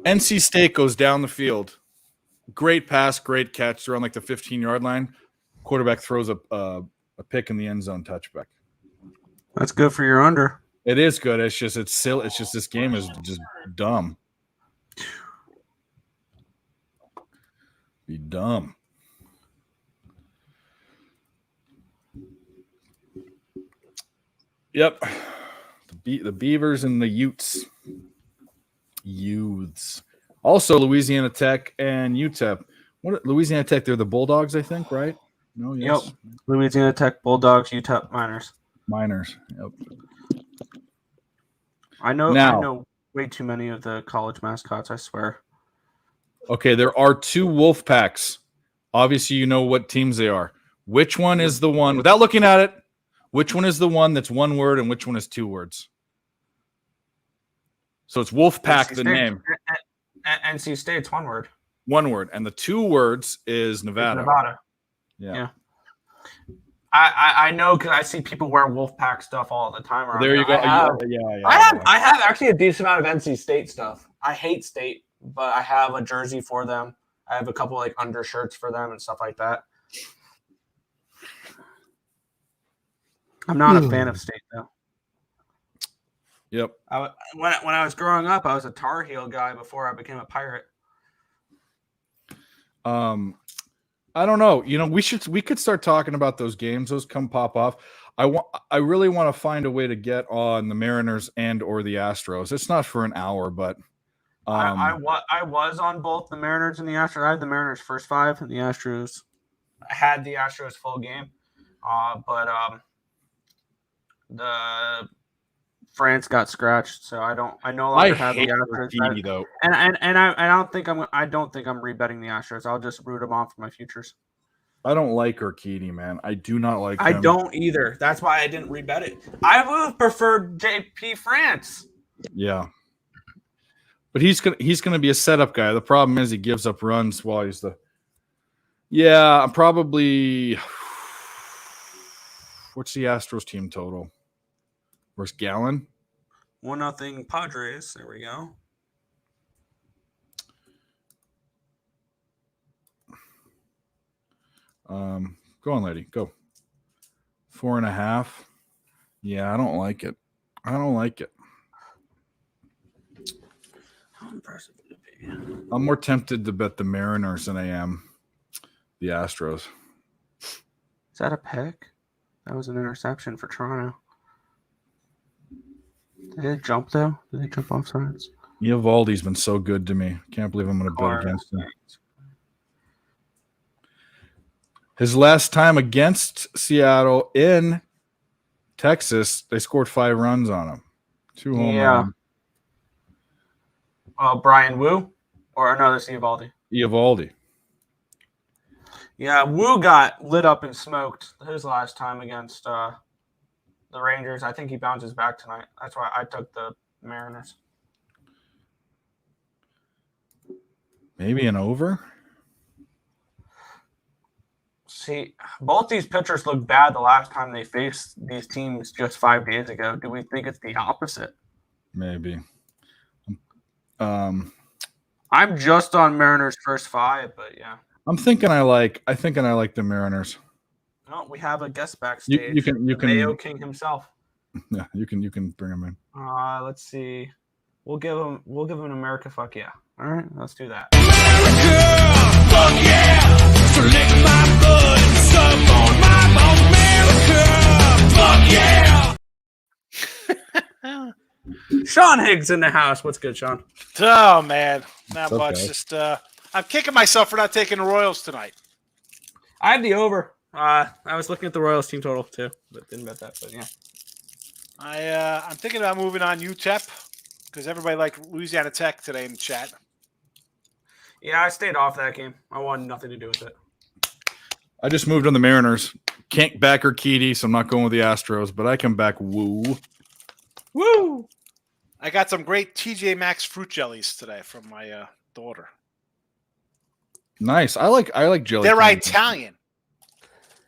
NC State goes down the field. Great pass, great catch. They're on like the 15-yard line. Quarterback throws a pick in the end zone touchback. That's good for your under. It is good. It's silly. It's just this game is just dumb. Be dumb. Yep. The Beavers and the Utes. Youths. Also, Louisiana Tech and UTEP. What Louisiana Tech? They're the Bulldogs, I think, right? No, yes. Yep. Louisiana Tech, Bulldogs, UTEP, Miners. Miners. Yep. I know. Now- I know way too many of the college mascots. I swear. Okay, there are two wolf packs. Obviously, you know what teams they are. Which one is the one, without looking at it, which one is the one that's one word and which one is two words? So it's wolf pack, the name. NC State's one word. One word. And the two words is Nevada. Nevada. Yeah. I know because I see people wear Wolfpack stuff all the time. Around There you go. I have, Yeah. I have actually a decent amount of NC State stuff. I hate State, but I have a jersey for them. I have a couple like undershirts for them and stuff like that. I'm not a fan of State though. Yep. When I was growing up, I was a Tar Heel guy before I became a Pirate. I don't know. You know, we could start talking about those games. Those come pop off. I really want to find a way to get on the Mariners and or the Astros. It's not for an hour, but I was on both the Mariners and the Astros. I had the Mariners first five and the Astros. I had the Astros full game, but the France got scratched, so I no longer have the Astros. Urquidy, though. And I don't think I'm rebetting the Astros. I'll just root them on for my futures. I don't like Urquidy, man. I do not like him. I don't either. That's why I didn't rebet it. I would have preferred JP France. Yeah. But he's gonna be a setup guy. The problem is he gives up runs while he's the. Yeah, probably. What's the Astros team total? Versus Gallon? 1-0 Padres. There we go. Go on, lady. Go. 4.5. Yeah, I don't like it. How impressive would it be? I'm more tempted to bet the Mariners than I am the Astros. Is that a pick? That was an interception for Toronto. Did they jump though? Did they jump off sides? Eovaldi's been so good to me. Can't believe I'm going to bet against him. His last time against Seattle in Texas, they scored 5 runs on him. 2 home runs. Brian Wu? Or no, that's Eovaldi. Eovaldi. Yeah, Wu got lit up and smoked his last time against the Rangers. I think he bounces back tonight. That's why I took the Mariners. Maybe an over? See, both these pitchers looked bad the last time they faced these teams just 5 days ago. Do we think it's the opposite? Maybe. I'm just on Mariners first 5, but yeah. I think I like the Mariners. No, we have a guest backstage. You can Mayo King himself. Yeah, you can bring him in. Let's see. We'll give him an America fuck yeah. All right, let's do that. America, fuck yeah! So lick my butt and suck on my America, fuck yeah! Sean Higgs in the house. What's good, Sean? Oh man, not It's much. okay. Just I'm kicking myself for not taking the Royals tonight. I have the over. I was looking at the Royals team total too, but didn't bet that. But yeah, I'm thinking about moving on UTEP. because everybody liked Louisiana Tech today in the chat. Yeah, I stayed off that game. I wanted nothing to do with it. I just moved on the Mariners. Can't back Urquidy, so I'm not going with the Astros, but I can back Woo. Woo! I got some great TJ Maxx fruit jellies today from my daughter. Nice. I like jelly. They're candies. Italian.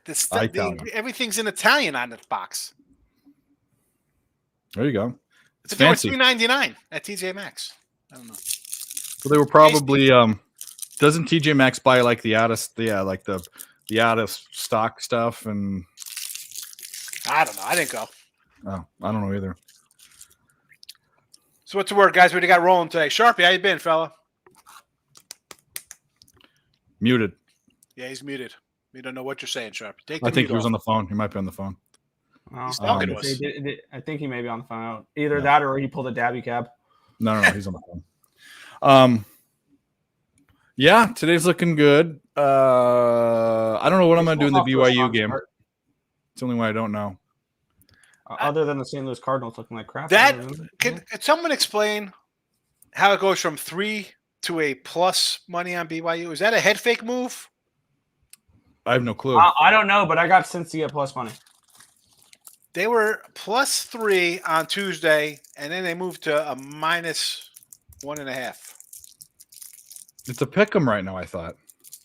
Italian. Everything's in Italian on the box. There you go. It's fancy. $3.99 at TJ Maxx. I don't know. So they were probably doesn't TJ Maxx buy like the out of stock stuff and I don't know. I didn't go. oh, I don't know either. So what's the word, guys? What do you got rolling today? Sharpie, how you been, fella? Muted. Yeah, he's muted. We don't know what you're saying, Sharpie. Take I the think mute he was off. on the phone. He might be on the phone. Well, He's talking to us. I think he may be on the phone. Either that or he pulled a dabby cab. No, he's on the phone. Yeah, today's looking good. I don't know what I'm going to do in the BYU game. It's the only way I don't know. Other than the St. Louis Cardinals looking like crap. Can someone explain how it goes from 3 to a plus money on BYU? Is that a head fake move? I have no clue. I don't know, but I got Cincy at plus money. They were +3 on Tuesday, and then they moved to a -1.5. It's a pick 'em right now, I thought.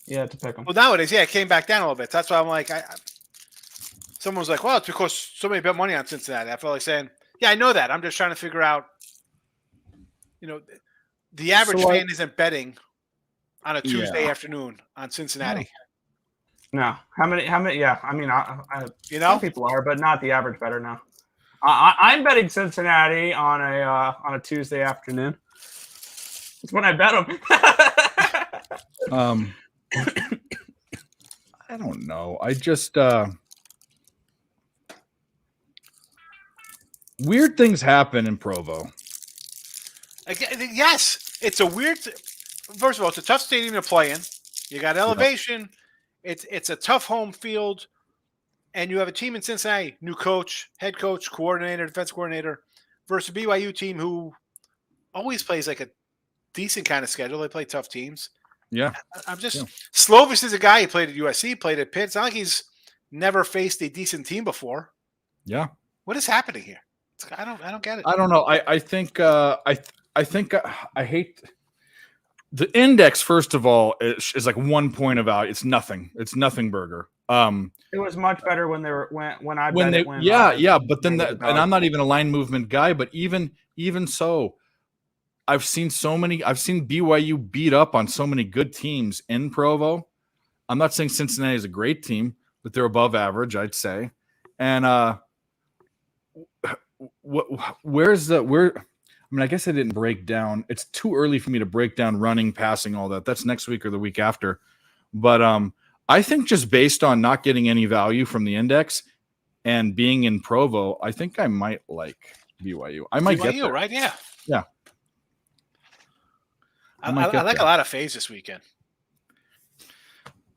Yeah, to pick them. Well, nowadays, yeah, it came back down a little bit. That's why I'm like, someone was like, well, it's because somebody bet money on Cincinnati. I felt like saying, yeah, I know that. I'm just trying to figure out, the average fan isn't betting on a Tuesday afternoon on Cincinnati. No, how many? Yeah, I mean, Some people are, but not the average bettor now. I'm betting Cincinnati on a Tuesday afternoon. It's when I bet them. I don't know. I just weird things happen in Provo. Again, yes, it's a weird. First of all, it's a tough stadium to play in. You got elevation. Yep. It's a tough home field, and you have a team in Cincinnati, new coach, head coach, coordinator, defense coordinator, versus a BYU team who always plays like a decent kind of schedule. They play tough teams. Yeah, Slovis is a guy. He played at USC, played at Pitt. It's not like he's never faced a decent team before. Yeah, what is happening here? I don't get it. I don't know. I think I hate. The index, first of all, is like 1 point of value. It's nothing. It's nothing burger. It was much better when they were when I bet it. But then and I'm not even a line movement guy, but even so, I've seen BYU beat up on so many good teams in Provo. I'm not saying Cincinnati is a great team, but they're above average, I'd say. And I mean, I guess I didn't break down. It's too early for me to break down running, passing, all that. That's next week or the week after. But I think just based on not getting any value from the index and being in Provo, I think I might like BYU. I might get there. Right? Yeah. Yeah. I like a lot of fades this weekend.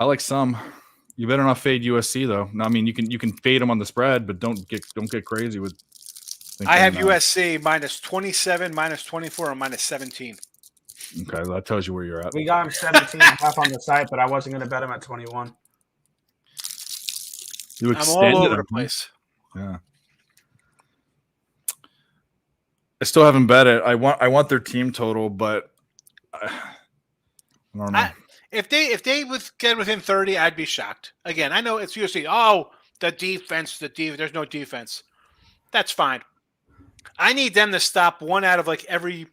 I like some. You better not fade USC though. No, I mean you can fade them on the spread, but don't get crazy with. I have USC -27, -24, and -17. Okay, that tells you where you're at. We got him 17.5 on the site, but I wasn't going to bet him at 21. You I'm all over the place. Yeah. I still haven't bet it. I want their team total, but I don't know. If they would get within 30, I'd be shocked. Again, I know it's USC. Oh, the defense. There's no defense. That's fine. I need them to stop one out of like every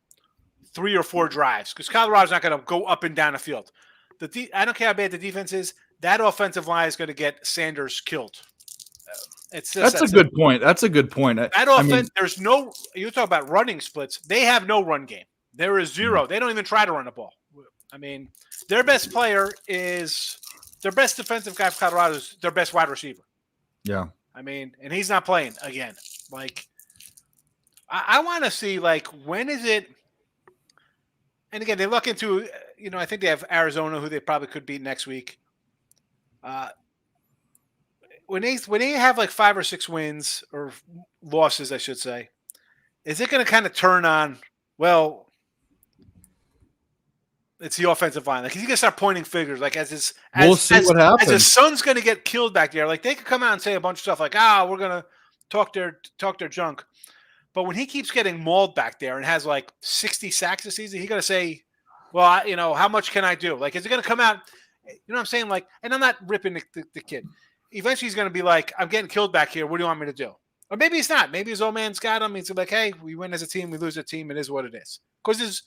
3 or 4 drives because Colorado's not going to go up and down the field. I don't care how bad the defense is. That offensive line is going to get Sanders killed. That's a good point. That's a good point. That offense, there's no. You talk about running splits. They have no run game. There is zero. They don't even try to run the ball. I mean, their best player is their best defensive guy for Colorado is their best wide receiver. Yeah. I mean, and he's not playing again. Like, I want to see, like, when is it? And again, they look into, I think they have Arizona, who they probably could beat next week. When they have like 5 or 6 wins or losses, I should say, is it going to kind of turn on Well, it's the offensive line. Like he's gonna start pointing fingers. Like We'll see what happens. As his son's gonna get killed back there. Like they could come out and say a bunch of stuff like, we're gonna talk their junk. But when he keeps getting mauled back there and has like 60 sacks this season, he's gonna say, well, how much can I do? Like, is it gonna come out? You know what I'm saying? Like, and I'm not ripping the kid. Eventually, he's gonna be like, I'm getting killed back here. What do you want me to do? Or maybe he's not. Maybe his old man's got him. He's like, hey, we win as a team, we lose as a team. It is what it is. Because there's,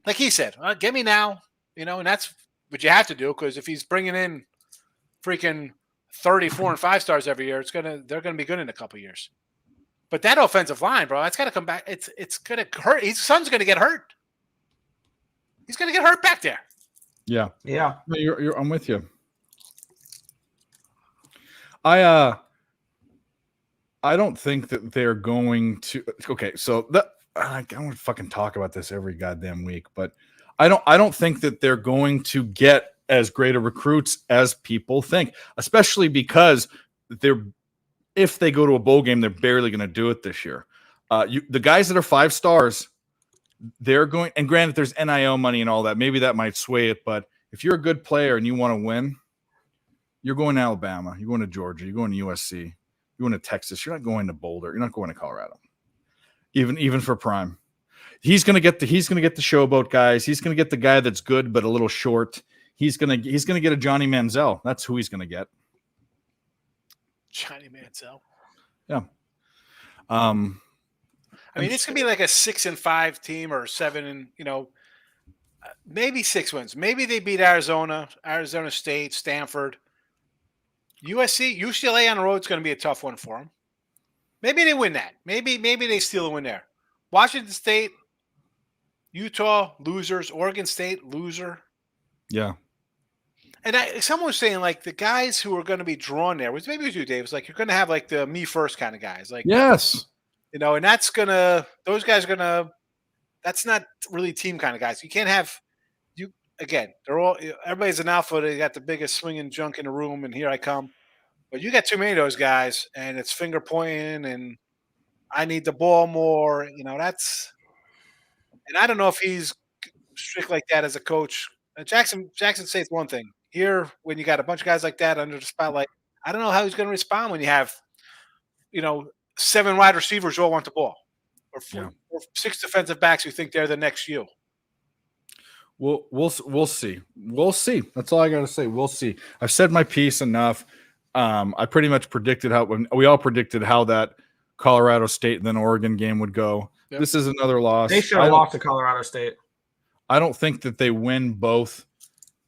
like he said, get me now, and that's what you have to do. Because if he's bringing in freaking 34 and 5 stars every year, they're gonna be good in a couple years. But that offensive line, bro, that's got to come back. It's gonna hurt. His son's gonna get hurt. He's gonna get hurt back there. Yeah. Yeah. I'm with you. I don't think that they're going to. Okay, so I don't fucking talk about this every goddamn week, but I don't think that they're going to get as great a recruits as people think, especially because if they go to a bowl game, they're barely going to do it this year. The guys that are 5 stars, they're going. And granted, there's NIL money and all that. Maybe that might sway it, but if you're a good player and you want to win, you're going to Alabama, you're going to Georgia, you're going to USC. You're going to Texas. You're not going to Boulder. You're not going to Colorado. Even for prime, he's going to get the showboat guys. He's going to get the guy that's good but a little short. He's going to get a Johnny Manziel. That's who he's going to get. Johnny Manziel. Yeah. I mean, it's going to be like a 6-5 team or 7 and maybe 6 wins. Maybe they beat Arizona State, Stanford. USC, UCLA on the road is going to be a tough one for them. Maybe they win that. Maybe they steal a win there. Washington State, Utah, losers. Oregon State, loser. Yeah. And someone was saying, like, the guys who are going to be drawn there, maybe it was you, Dave, it's like you're going to have, like, the me first kind of guys. Like, yes. and those guys are going to, that's not really team kind of guys. You can't have, everybody's an alpha. They got the biggest swinging junk in the room, and here I come. But you got too many of those guys, and it's finger pointing, and I need the ball more. And I don't know if he's strict like that as a coach. Jackson says one thing. Here, when you got a bunch of guys like that under the spotlight, I don't know how he's going to respond when you have, 7 wide receivers who all want the ball, or 6 defensive backs who think they're the next you. We'll see. We'll see. That's all I got to say. We'll see. I've said my piece enough. I pretty much predicted we all predicted how that Colorado State and then Oregon game would go. Yep. This is another loss. They should have lost to Colorado State. I don't think that they win both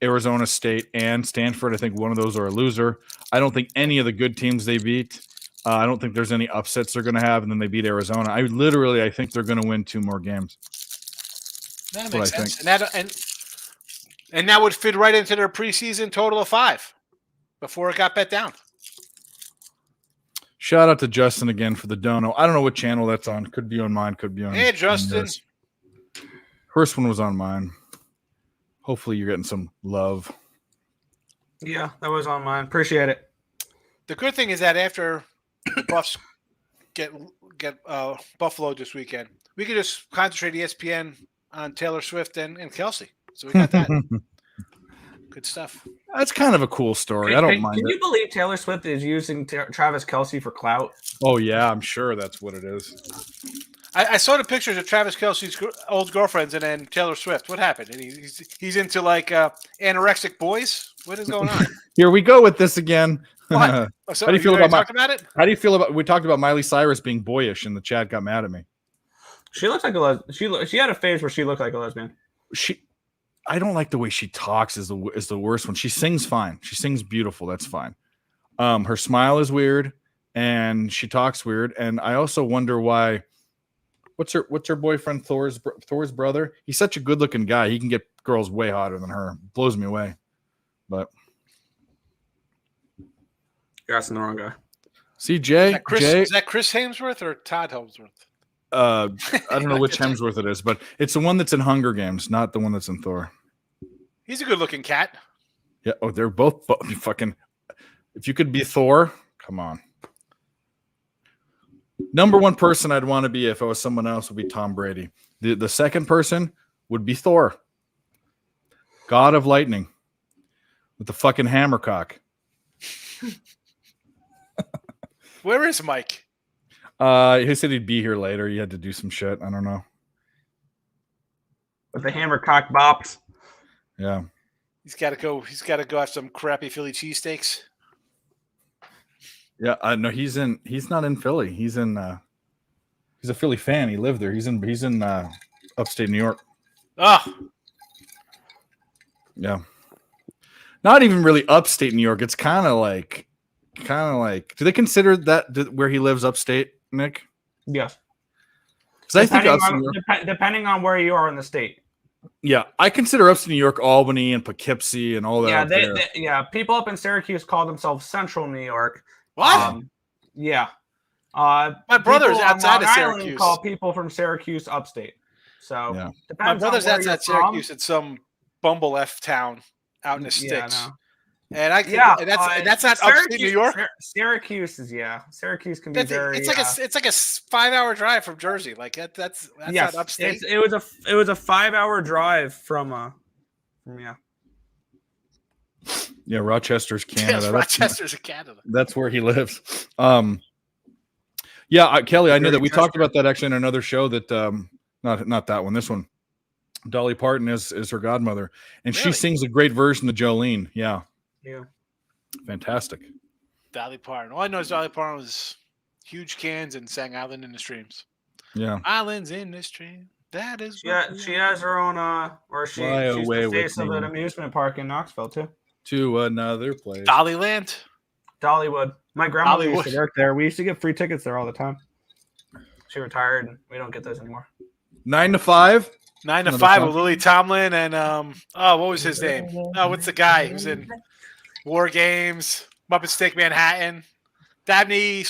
Arizona State and Stanford. I think one of those are a loser. I don't think any of the good teams they beat. I don't think there's any upsets they're going to have, and then they beat Arizona. I think they're going to win 2 more games. That makes sense. And that would fit right into their preseason total of 5 before it got bet down. Shout out to Justin again for the dono. I don't know what channel that's on. Could be on mine. Could be on. Hey, Justin. First one was on mine. Hopefully you're getting some love. Yeah, that was on mine. Appreciate it. The good thing is that after the Buffs get Buffalo this weekend, we could just concentrate ESPN on Taylor Swift and Kelsey. So we got that. Good stuff. That's kind of a cool story. I don't mind it. Can you believe Taylor Swift is using Travis Kelsey for clout? Oh, yeah, I'm sure that's what it is. I saw the pictures of Travis Kelsey's old girlfriends and then Taylor Swift. What happened? And he's into like anorexic boys? What is going on? Here we go with this again. What? How do you feel about it? How do you feel about? We talked about Miley Cyrus being boyish, and the chat got mad at me. She looks like a lesbian. She had a phase where she looked like a lesbian. I don't like the way she talks. Is the worst one. She sings fine. She sings beautiful. That's fine. Her smile is weird, and she talks weird. And I also wonder why. What's her boyfriend Thor's brother? He's such a good looking guy. He can get girls way hotter than her. Blows me away. But you're asking the wrong guy. See, Jay. Is that Chris Hemsworth or Todd Hemsworth? I don't know which Hemsworth it is, but it's the one that's in Hunger Games, not the one that's in Thor. He's a good looking cat. Yeah. Oh, they're both fucking. If you could be Thor, come on. Number one person I'd want to be if I was someone else would be Tom Brady. The second person would be Thor, God of Lightning, with the fucking hammercock. Where is Mike? He said he'd be here later. He had to do some shit. I don't know. With the hammer cock bops. Yeah. He's got to go. He's got to go have some crappy Philly cheesesteaks. Yeah, no, he's not in Philly. He's a Philly fan. He lived there. He's in upstate New York. Oh, Yeah. Not even really upstate New York. It's kind of like do they consider that where he lives upstate, Nick? Yes. Because I think upstate New York, Depending on where you are in the state. yeah, I consider upstate New York Albany and Poughkeepsie and all that. Yeah, people up in Syracuse call themselves Central New York. what? Yeah. My brother's people on outside of Long Island Syracuse. call people from Syracuse upstate. So Yeah. My depends brother's on where outside you're from. Syracuse at some Bumble F town out in the Yeah, sticks. no. And I can, Yeah, and that's not upstate New York. Syracuse is Syracuse can be very. It's like a 5-hour drive from Jersey. Like that's yes, not upstate. it was a 5-hour drive from yeah. Yeah, Rochester's Canada. Yes, Rochester's in Canada. That's where he lives. Yeah, Kelly, I know that we talked about that actually in another show. That not that one. This one, Dolly Parton is her godmother, and she Really? sings a great version of Jolene. Yeah, Yeah. fantastic. Dolly Parton. All I know is Dolly Parton was huge cans and sang "Island in the Streams." Yeah, Islands in the stream. That is. Yeah, she has her own or she's away the with face of me. an amusement park in Knoxville too. to another place. Dollyland. Dollywood. My grandmother used Dollywood. to work there. We used to get free tickets there all the time. She retired and we don't get those anymore. 9 to 5. 9 to Another 5 fun. with Lily Tomlin and what was his name? Oh, what's the guy who's in War Games, Muppet Steak Manhattan, Dabney.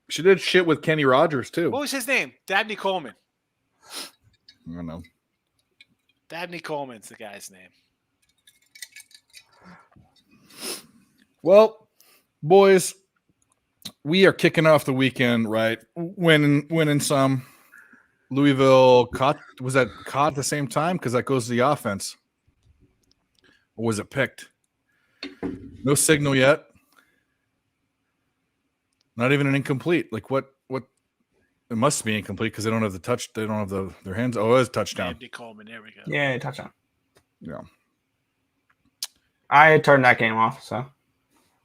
She did shit with Kenny Rogers too. What was his name? Dabney Coleman. I don't know. Dabney Coleman's the guy's name. Well, boys, we are kicking off the weekend, right? Winning some. Louisville caught at the same time? Because that goes to the offense. Or was it picked? No signal yet. Not even an incomplete. Like what? It must be incomplete because they don't have the touch. They don't have their hands. Oh, it was touchdown. Dabney Coleman. There we go. Yeah, touchdown. Yeah. I turned that game off, so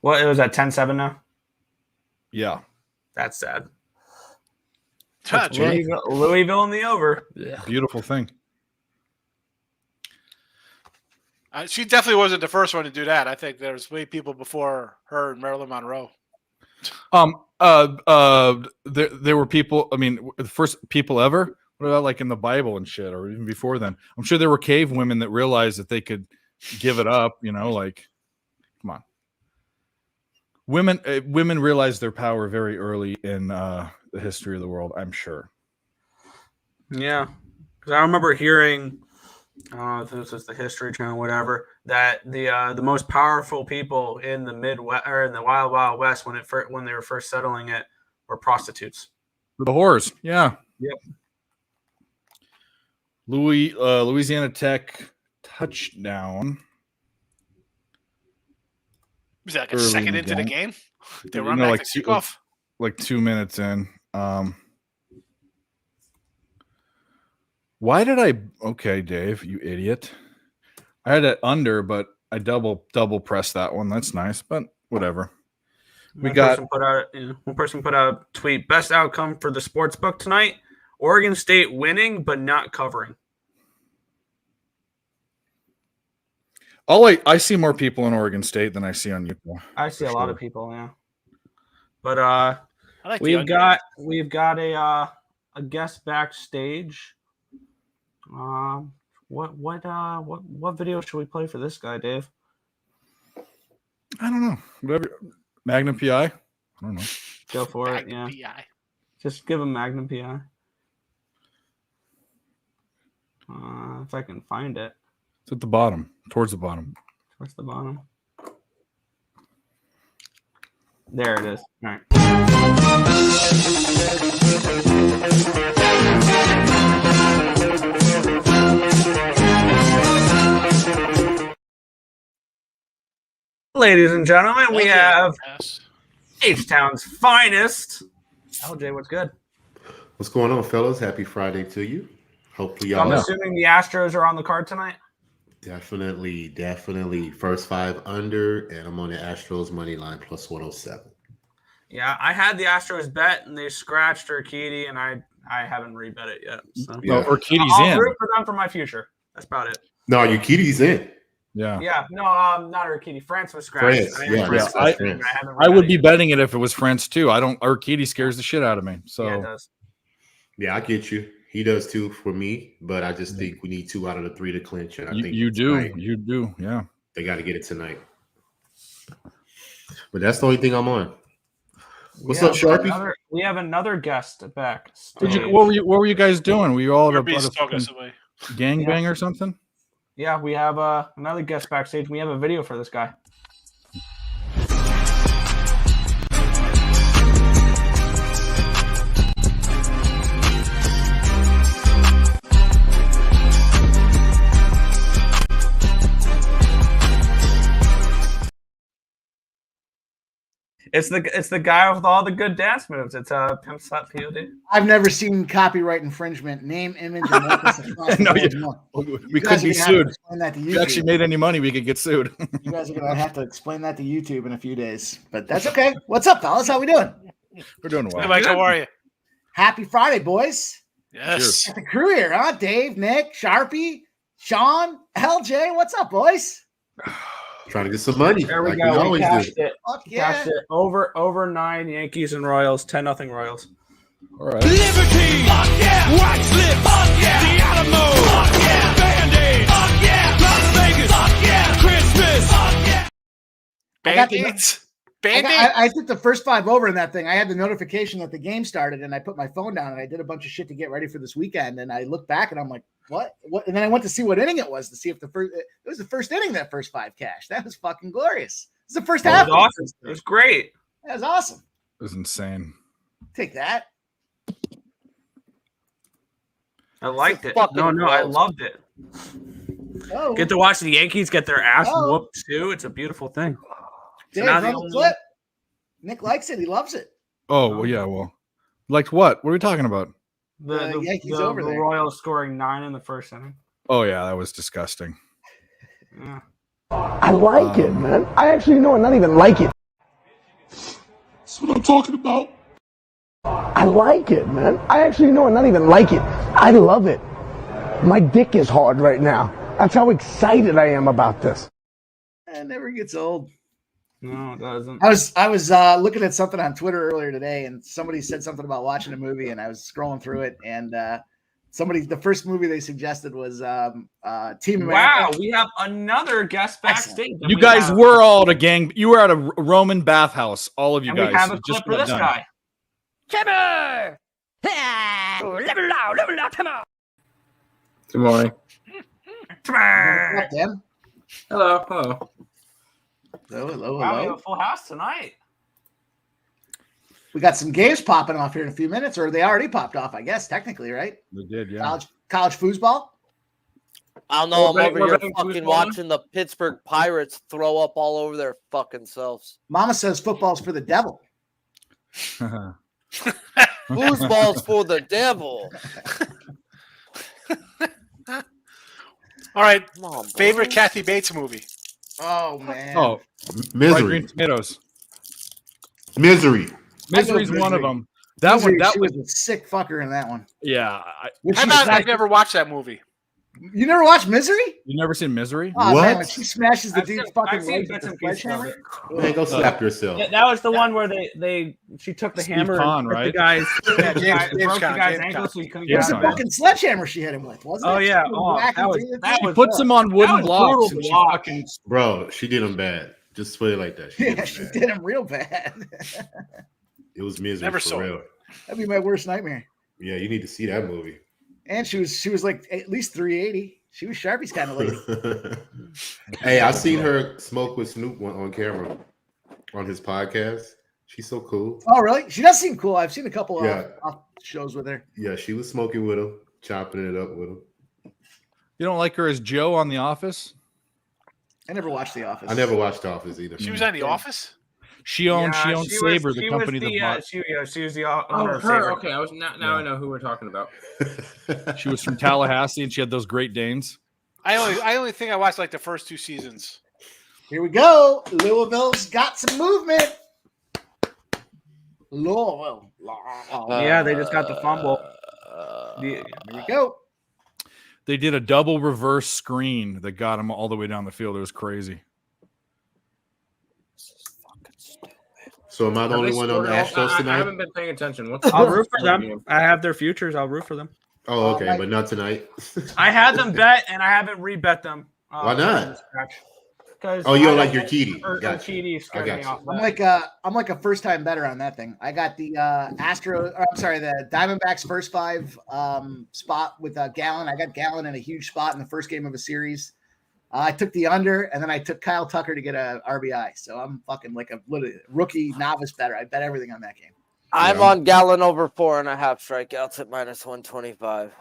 it was at 10-7 now? Yeah. That's sad. Touch. Louisville in the over. Yeah. Beautiful thing. She definitely wasn't the first one to do that. I think there's way people before her and Marilyn Monroe. There were people. I mean, the first people ever. What about like in the Bible and shit, or even before then? I'm sure there were cave women that realized that they could give it up. You know, like, come on. Women realized their power very early in the history of the world. I'm sure. Yeah, because I remember hearing, if this was the History Channel, whatever, that the most powerful people in the Midwest or in the Wild Wild West when they were first settling it were prostitutes. The whores. Yeah. Yep. Louisiana Tech touchdown. Was that like a Early second in the into the game. game? They You run know, back like to kickoff. Like 2 minutes in. Why did I? Okay, Dave, you idiot. I had it under, but I double pressed that one. That's nice, but whatever. One person put out a tweet. Best outcome for the sports book tonight: Oregon State winning but not covering. I see more people in Oregon State than I see on Utah. I see a lot of people, yeah. But I like the we've under. got a guest backstage. What video should we play for this guy, Dave? I don't know. Whatever. Magnum PI? I don't know. Go for it, yeah. PI. Just give him Magnum PI. If I can find it. It's at the bottom, towards the bottom. Towards the bottom. There it is. All right. Ladies and gentlemen, we Okay. have Yes. H-Town's finest. LJ, what's good? What's going on, fellas? Happy Friday to you. Hopefully, I'm y'all assuming the Astros are on the card tonight. definitely first 5 under, and I'm on the Astros money line plus 107. Yeah, I had the Astros bet, and they scratched Urquidy, and I haven't rebet it yet. So. Yeah. No, Urquidy's I'll in. root for them for my future. That's about it. No, Urquidy's in. Yeah. Yeah, no, not Urquidy. France was scratched. France, I had yeah, France yeah, bet, and I haven't I would rebet be it. betting it if it was France too. Urquidy scares the shit out of me. So Yeah, it does. Yeah, I get you. He does too for me, but I just think we need 2 out of the 3 to clinch. And I think you do. tonight, You do. Yeah. they got to get it tonight. But that's the only thing I'm on. What's up, Sharpie? We have another guest back. What were you guys doing? Were you all Your at beast a talking fucking away. gangbang or something? Yeah, we have another guest backstage. We have a video for this guy. It's the guy with all the good dance moves. It's Pimp's Hut POD. I've never seen copyright infringement. Name, image, and likeness across the No, board. you- No. We guys could be are gonna have to sued. explain that to If you actually YouTube. made any money, we could get sued. You guys are gonna have to explain that to YouTube in a few days, but that's okay. What's up, fellas? How we doing? We're doing Hey, well. Mike, how are you? Happy Friday, boys! Yes. Got the crew here, huh? Dave, Nick, Sharpie, Sean, LJ. What's up, boys? Trying to get some money. There we like go. We always cashed do. it. Fuck yeah! Cashed it. Over 9 Yankees and Royals. 10-0 Royals. All right. Liberty! Fuck yeah! White slip! Fuck yeah! The Alamo! Fuck yeah! Band-Aid! Fuck yeah! Las Vegas! Fuck yeah! Christmas! Fuck yeah! I got the- Band-Aids? I, Band-Aid? I took the first 5 over in that thing. I had the notification that the game started, and I put my phone down and I did a bunch of shit to get ready for this weekend. And I looked back and I'm like, "What? What?" And then I went to see what inning it was to see if it was the first inning that first 5 cash. That was fucking glorious. It was the first half. It was awesome. It was great. That was awesome. It was insane. Take that. I liked it. fucking No, I gross. loved it. Oh, Get to watch the Yankees get their ass Oh. whooped too. It's a beautiful thing. Dave, now the run the only- flip. Nick likes it. He loves it. Oh, well, yeah. Well, like what? What are we talking about? The Yankees over the there. Royals scoring 9 in the first inning. Oh, yeah. That was disgusting. Yeah. I like it, man. I actually know I not even like it. That's what I'm talking about. I like it, man. I actually know I not even like it. I love it. My dick is hard right now. That's how excited I am about this. It never gets old. No, it doesn't. I was looking at something on Twitter earlier today, and somebody said something about watching a movie, and I was scrolling through it, and the first movie they suggested was Team America. Wow, we have another guest backstage. And You we guys have- were all at a gang. You were at a Roman bathhouse. All of you And guys. we have a It clip for got this done. guy. Trevor! Level out, come on! Good morning. What's up, Dan? Hello. Hello. Wow, we have a full house tonight. We got some games popping off here in a few minutes, or they already popped off, I guess, technically, right? They did, yeah. College foosball. I don't know. I'm We're over here betting fucking football. watching the Pittsburgh Pirates throw up all over their fucking selves. Mama says football's for the devil. Foosball's for the devil. All right. Come on, boy. Favorite Kathy Bates movie? Oh man. Oh, Fried Misery. green tomatoes. Misery. Misery's one of them. That Misery, one. she was a sick fucker in that one. Yeah. How about I've never watched that movie? You never watched Misery? You never seen Misery? Oh, What? man, when she smashes the I've dude's seen- fucking I've seen legs with bits the and pieces of sledgehammer. it. Man, go slap yourself. Yeah, that was the one where she took the Steve hammer Kahn, and broke right? the guy's, Yeah, broke James the Caan, guy's James ankle Caan. so he couldn't It was get a out. fucking sledgehammer she hit him with, wasn't it? Oh yeah, She was whacking that was dudes. that She was puts them on wooden was blocks brutal and to she watch. fucking. Bro, she did him bad. Just put it like that. She did Yeah, him she bad. did him real bad. It was misery Never for saw it. real. That'd be my worst nightmare. Yeah, you need to see that movie. And she was like at least 380. She was Sharpie's kind of lady. Hey, I seen her smoke with Snoop on camera on his podcast. She's so cool. Oh, really? She does seem cool. I've seen a couple of shows with her. Yeah, she was smoking with him, chopping it up with him. You don't like her as Joe on The Office? I never watched The Office. I never watched The Office either. She was on The Office? She owned Sabre, the company that bought. She was the owner of her. Sabre. Okay, I know who we're talking about. She was from Tallahassee, and she had those Great Danes. I only think I watched like the first 2 seasons. Here we go. Louisville's got some movement. Louisville. Yeah, they just got the fumble. Here we go. They did a double reverse screen that got him all the way down the field. It was crazy. So am I the only one on the Astros tonight? I haven't been paying attention. I'll root for them. I have their futures. I'll root for them. Oh, okay, but not tonight. I had them bet, and I haven't rebet them. Why not? Because you don't like your Keedy. Gotcha. Keedy scared me off. I'm like a first time better on that thing. I got the the Diamondbacks first 5 spot with Gallon. I got Gallon in a huge spot in the first game of a series. I took the under, and then I took Kyle Tucker to get a RBI. So I'm fucking like a rookie novice better. I bet everything on that game. I'm on Gallon over 4.5 strikeouts at -125.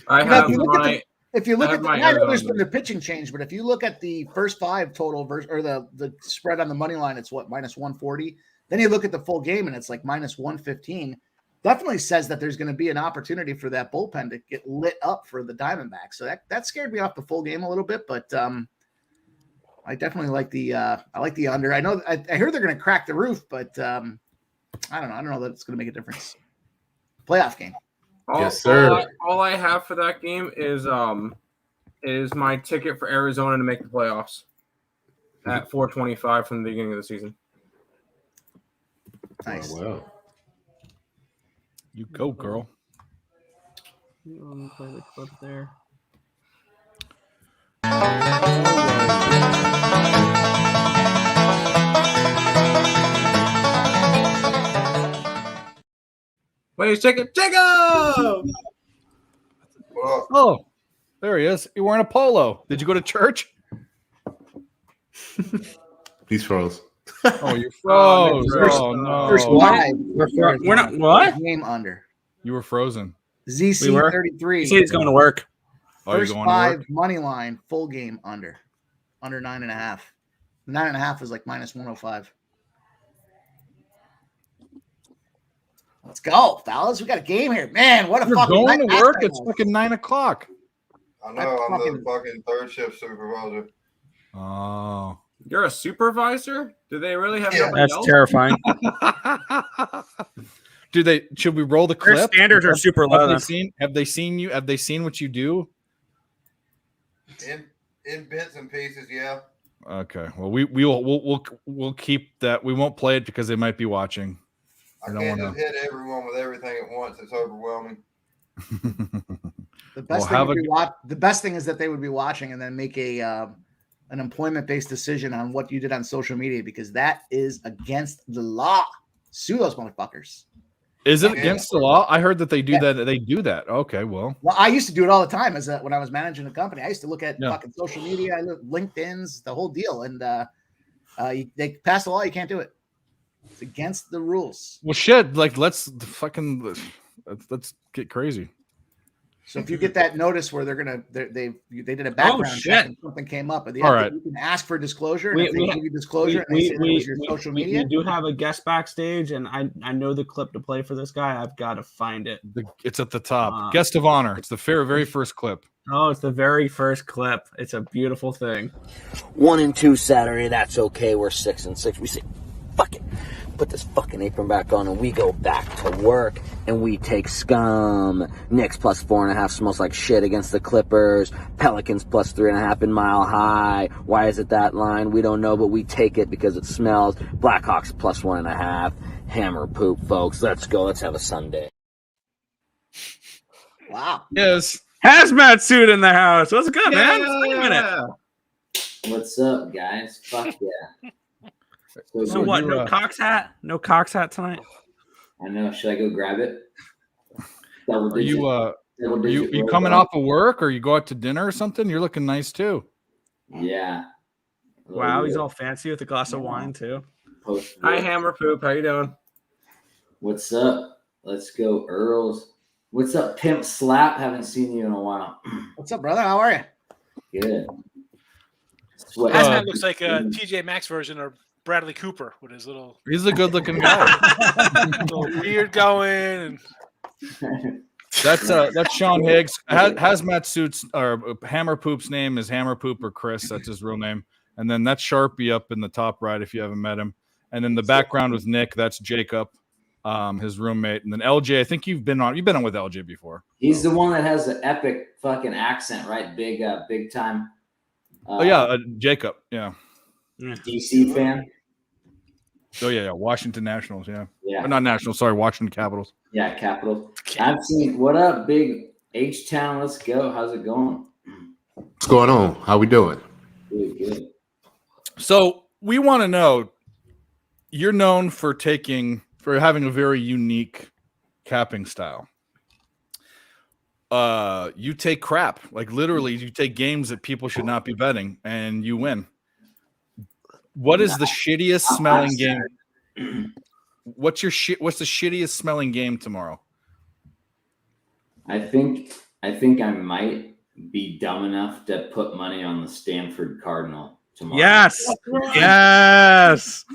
I have my. If you look at I know there's been the pitching change, but if you look at the first 5 total or the spread on the money line, it's what -140. Then you look at the full game and it's like -115. Definitely says that there's going to be an opportunity for that bullpen to get lit up for the Diamondbacks. So that scared me off the full game a little bit, but I definitely like the under. I know I heard they're going to crack the roof, but I don't know. I don't know that it's going to make a difference. Playoff game. Yes, sir. All I have for that game is my ticket for Arizona to make the playoffs at 425 from the beginning of the season. Nice. Oh, wow. You go, girl. Play the clip there. Wait, ticket, Jacob! Oh, there he is. You're wearing a polo. Did you go to church? He's froze. Oh, you froze. No. First 5. We're not what? Game under. You were frozen. ZC 33. You say it's going to work. Oh, you're First going 5 to work? money line, full game under 9.5. 9.5 is like -105. Let's go, fellas. We got a game here, man. What a You're fucking going night to work. last It's night. fucking 9 o'clock. I know. I'm the fucking third shift supervisor. Oh, You're a supervisor? Do they really have nobody That's else? terrifying. Should we roll the clip? Their standards are super low. Have they seen you? Have they seen what you do? In bits and pieces, yeah. Okay. Well, we'll keep that. We won't play it because they might be watching. I can't just hit everyone with everything at once. It's overwhelming. The best thing is that they would be watching and then make an employment-based decision on what you did on social media, because that is against the law. Sue those motherfuckers. Is it against the law? I heard that they do that. They do that. Okay, well, I used to do it all the time when I was managing a company. I used to look at fucking social media, LinkedIn's, the whole deal, and they pass the law. You can't do it. It's against the rules. Well, shit. Like, let's get crazy. So if you get that notice where they did a background check and something came up, but you can ask for disclosure. And if they give you disclosure and they say that was your social media, we do have a guest backstage, and I know the clip to play for this guy. I've got to find it. It's at the top. Guest of honor. It's the very first clip. Oh, it's the very first clip. It's a beautiful thing. 1-2 Saturday. That's okay. We're 6-6. We say, fuck it. Put this fucking apron back on and we go back to work and we take scum. Knicks plus 4.5 smells like shit against the Clippers. Pelicans plus 3.5 in Mile High. Why is it that line? We don't know, but we take it because it smells. Blackhawks plus 1.5. Hammer poop, folks. Let's go. Let's have a Sunday. Wow. Yes. Hazmat suit in the house. What's good, man? Wait a minute. What's up, guys? Fuck yeah. So what? No Cox hat? No Cox hat tonight? I know. Should I go grab it? Are you coming off of work, or you go out to dinner or something? You're looking nice too. Yeah. Wow, he's all fancy with a glass of wine too. post. Hi, Hammer Poop. How you doing? What's up? Let's go, Earls. What's up, Pimp Slap? Haven't seen you in a while. What's up, brother? How are you? Good. Hazmat looks like a TJ Maxx version of Bradley Cooper with his little. He's a good-looking guy. Little beard going. And... That's Sean Higgs. Hazmat suits or Hammer Poop's name is Hammer Poop or Chris. That's his real name. And then that's Sharpie up in the top right if you haven't met him. And then the background with Nick, that's Jacob, his roommate. And then LJ, I think you've been on with LJ before. He's the one that has the epic fucking accent, right? Big time. Jacob. Yeah. DC fan. Oh yeah. Washington Nationals. Yeah. Yeah. Or not Nationals. Sorry, Washington Capitals. Yeah, Capitals. I've seen. What up, big H-Town? Let's go. How's it going? What's going on? How we doing? Good. So we want to know. You're known for having a very unique capping style. You take crap, like literally, you take games that people should not be betting, and you win. What is the shittiest smelling game? What's the shittiest smelling game tomorrow? I think I might be dumb enough to put money on the Stanford Cardinal tomorrow. Yes. Yes.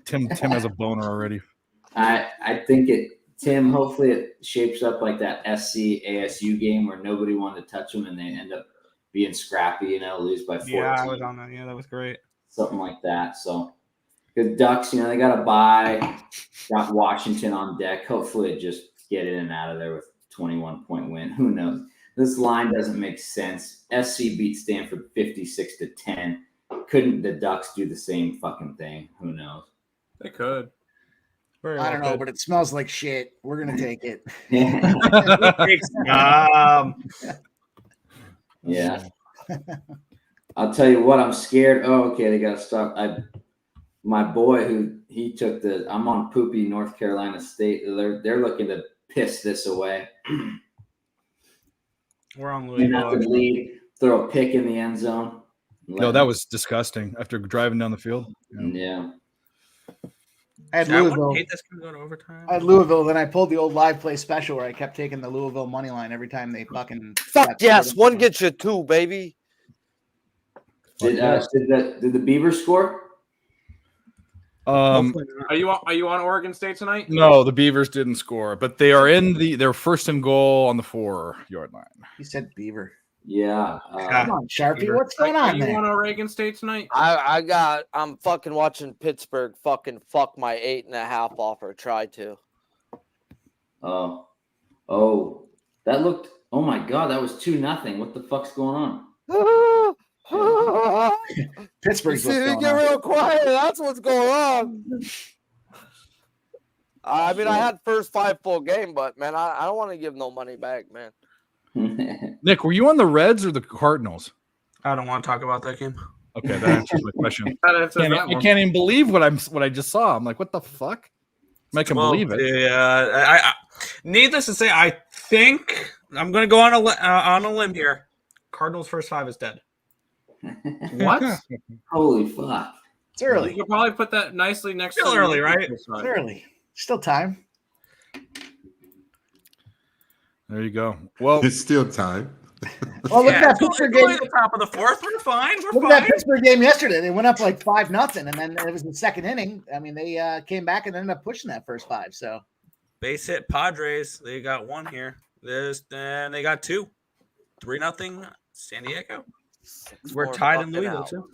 Tim has a boner already. I think Tim, hopefully it shapes up like that SC ASU game where nobody wanted to touch them and they end up being scrappy, lose by 14. Yeah, I was on that. Yeah, that was great. Something like that. So the Ducks, they got to buy, got Washington on deck. Hopefully it just get in and out of there with 21-point win. Who knows? This line doesn't make sense. SC beat Stanford 56-10. Couldn't the Ducks do the same fucking thing? Who knows? They could. I don't know, but it smells like shit. We're gonna take it. Yeah. I'll tell you what, I'm scared. Oh, okay, they got to stop. My boy, I'm on poopy North Carolina State. They're looking to piss this away. We're on Louisville. Lead, throw a pick in the end zone. No, that was disgusting. After driving down the field. Yeah. I had Louisville. I had Louisville. Then I pulled the old live play special where I kept taking the Louisville money line every time they fucking. Fuck yes, one gets you two, baby. Did the Beavers score? Are you on Oregon State tonight? No, the Beavers didn't score, but they are they're first and goal on the 4-yard line. You said Beaver. Yeah. Come on, Sharpie. What's going on there? there? You on Oregon State tonight? I'm fucking watching Pittsburgh fucking fuck my 8.5 off or try to. Oh, that looked. Oh my god, that was 2-0. What the fuck's going on? Pittsburgh's what's going get on. real quiet. That's what's going on. I mean, I had first 5 full game, but man, I don't want to give no money back, man. Nick, were you on the Reds or the Cardinals? I don't want to talk about that game. Okay, that answers my question. I I can't even believe what I just saw. I'm like, what the fuck? I can believe it. Yeah, I needless to say, I think I'm going to go on a limb here. Cardinals' first 5 is dead. What? Holy fuck! It's early. You could probably put that nicely next. Still to early, right? It's early. Still time. There you go. Well, it's still time. Well, look at that Pittsburgh game. At the top of the 4th. We're fine. Look at that Pittsburgh game yesterday. They went up like 5-0, and then it was the second inning. I mean, they came back and ended up pushing that first 5. So base hit Padres. They got 1 here. Then they got 2. 3-0 San Diego. We're tied in Louisville too.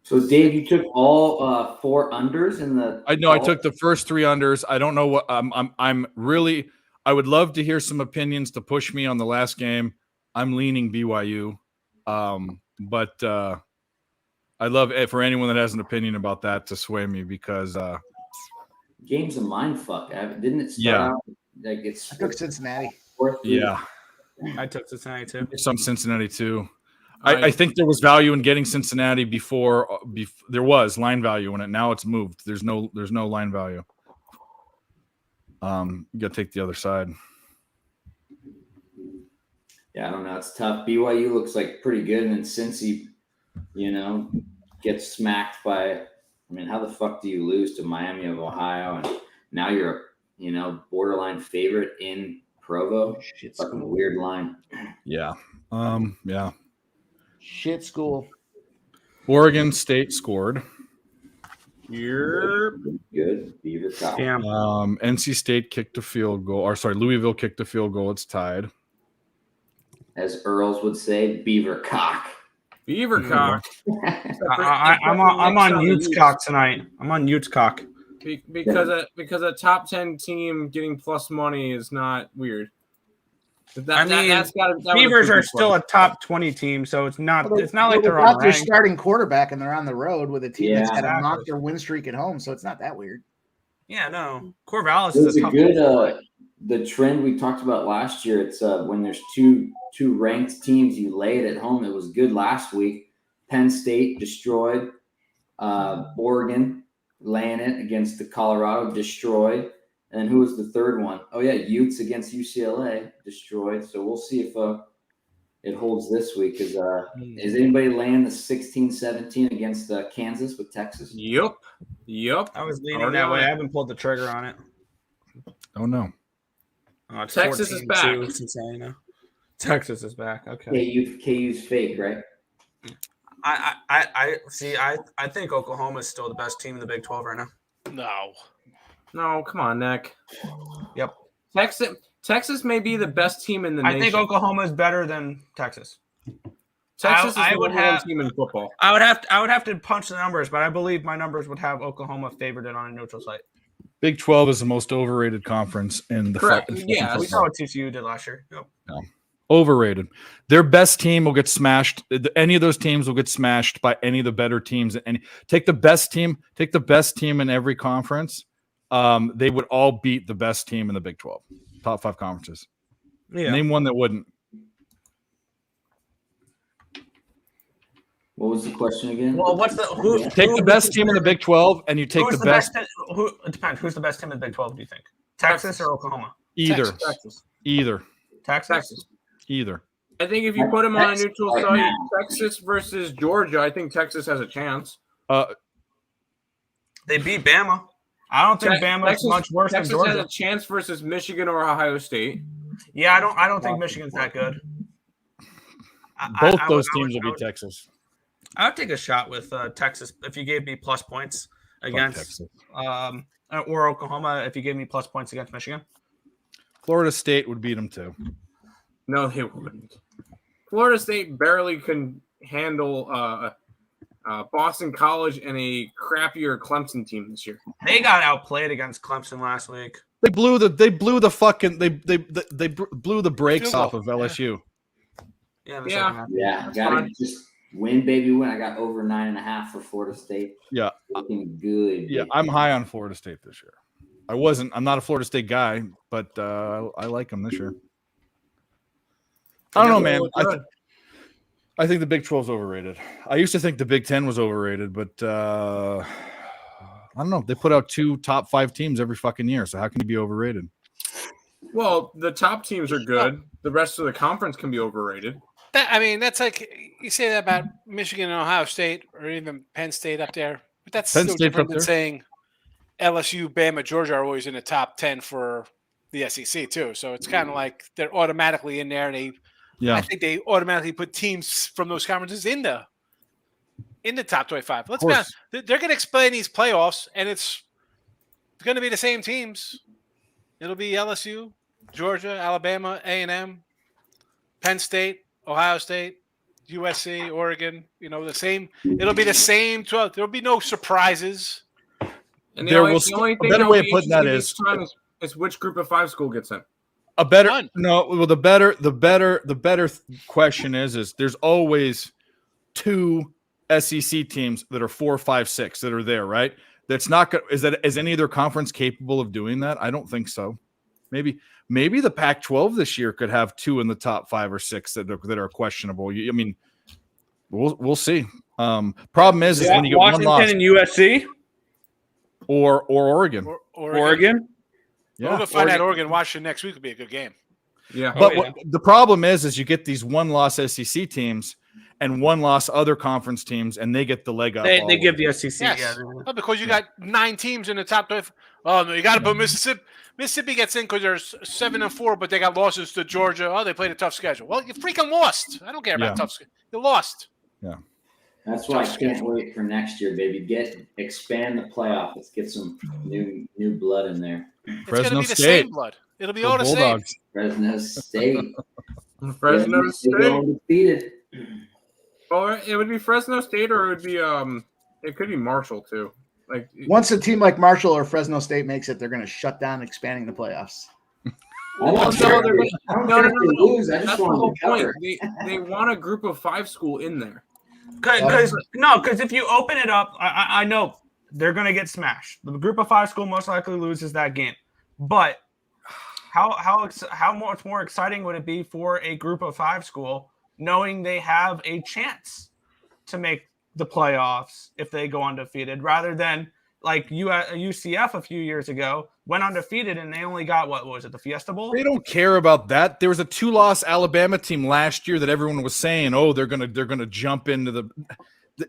So Dave, you took all 4 unders in the. I know I took the first 3 unders. I don't know what I'm really. I would love to hear some opinions to push me on the last game. I'm leaning BYU, but I'd love for anyone that has an opinion about that to sway me because game's a mind fuck. Didn't it start out like it's? I took Cincinnati. Yeah, I took Cincinnati too. Some Cincinnati too. I think there was value in getting Cincinnati before there was line value in it. Now it's moved. There's no line value. You got to take the other side. Yeah, I don't know. It's tough. BYU looks like pretty good, and then Cincy, gets smacked by I mean, how the fuck do you lose to Miami of Ohio and now you're a borderline favorite in Provo? Fucking weird line. Yeah. Yeah. Shit school. Oregon State scored. You're good. Beaver Cock. Damn. NC State kicked a field goal. Or sorry, Louisville kicked a field goal. It's tied. As Earls would say, Beaver Cock. Beaver Cock. I'm on Utes cock tonight. I'm on Utes cock. Because a top 10 team getting plus money is not weird. Beavers are still a top 20 team, so it's not like they're on their starting quarterback and they're on the road with a team that's got a exactly. monster win streak at home, so it's not that weird. Yeah, no. Corvallis It's is a a tough good the trend we talked about last year. It's when there's two ranked teams, you lay it at home. It was good last week. Penn State destroyed. Oregon laying it against the Colorado, destroyed. And then who was the third one? Oh yeah, Utes against UCLA, destroyed. So we'll see if it holds this week. Is anybody laying the 16-17 against Kansas with Texas? Yep. I was leaning that way. I haven't pulled the trigger on it. Oh no. Texas is back. Texas is back. Okay. KU's fake, right? I see. I think Oklahoma is still the best team in the Big 12 right now. No, come on, Nick. Yep. Texas may be the best team in the nation. I think Oklahoma is better than Texas. Texas is the number one team in football. I would have to punch the numbers, but I believe my numbers would have Oklahoma favored it on a neutral site. Big 12 is the most overrated conference in the Correct. football. We saw what TCU did last year. Yep. No. Overrated. Their best team will get smashed. Any of those teams will get smashed by any of the better teams. And take the best team in every conference. They would all beat the best team in the Big 12. Top 5 conferences. Yeah. Name one that wouldn't. What was the question again? Well, take the best team in the Big 12 and you take the best. It depends. Who's the best team in the Big 12? Do you think Texas or Oklahoma? Either. Texas. Either. Texas. Either. I think if you put them on a neutral site, Texas versus Georgia, I think Texas has a chance. They beat Bama. I don't think Bama's much worse Texas than Georgia. has a chance versus Michigan or Ohio State. Yeah, I don't think Michigan's that good. Both those teams will beat Texas. I would take a shot with Texas if you gave me plus points against or Oklahoma if you gave me plus points against Michigan. Florida State would beat them too. No, they wouldn't. Florida State barely can handle Boston College and a crappier Clemson team this year. They got outplayed against Clemson last week. They blew the brakes off of LSU. Yeah. Gotta just win, baby, win. I got over 9.5 for Florida State. Yeah. Looking good. Yeah, I'm high on Florida State this year. I'm not a Florida State guy, but I like them this year. I don't know, man. I think the Big 12 is overrated. I used to think the Big 10 was overrated, but I don't know. They put out 2 top 5 teams every fucking year, so how can you be overrated? Well, the top teams are good. The rest of the conference can be overrated. That's like you say that about Michigan and Ohio State, or even Penn State up there. But that's Penn still State's different up than there. saying LSU, Bama, Georgia are always in the top 10 for the SEC too. So it's kind of like they're automatically in there, and I think they automatically put teams from those conferences in the top 25. Let's be honest, they're going to explain these playoffs, and it's going to be the same teams. It'll be LSU, Georgia, Alabama, A&M, Penn State, Ohio State, USC, Oregon. The same. It'll be the same 12. There'll be no surprises. And A better way of putting that is which group of 5 school gets in. The better question is there's always 2 SEC teams that are 4, 5, 6 that are there, right? That's not good. Is any other conference capable of doing that? I don't think so. Maybe the Pac-12 this year could have 2 in the top 5 or 6 that are questionable. I mean, we'll see. Problem is when you get Washington one loss, and USC or Oregon. Oregon. Yeah, we'll find out Oregon Washington next week would be a good game. Yeah, but the problem is you get these one-loss SEC teams, and one loss other conference teams, and they get the leg up. They give the SEC. Yes. Yeah. Well, because you got 9 teams in the top 12. Oh no, you got to put Mississippi. Mississippi gets in because they're 7-4, but they got losses to Georgia. Oh, they played a tough schedule. Well, you freaking lost. I don't care about tough schedule. You lost. Yeah. That's why I can't wait for next year, baby. Expand the playoff. Let's get some new blood in there. It's going to be the same blood. It'll be all the same. Fresno State. Fresno State. Undefeated. Or it would be Fresno State, or it would be it could be Marshall too. Like Once a team like Marshall or Fresno State makes it, they're going to shut down expanding the playoffs. No. That's the whole point. They want a group of 5 school in there. Because if you open it up, I know they're going to get smashed. The group of 5 school most likely loses that game. But how much more exciting would it be for a group of 5 school knowing they have a chance to make the playoffs if they go undefeated, rather than like UCF a few years ago went undefeated and they only got what was it, the Fiesta Bowl? They don't care about that. There was a 2-loss Alabama team last year that everyone was saying, "Oh, they're gonna jump into the."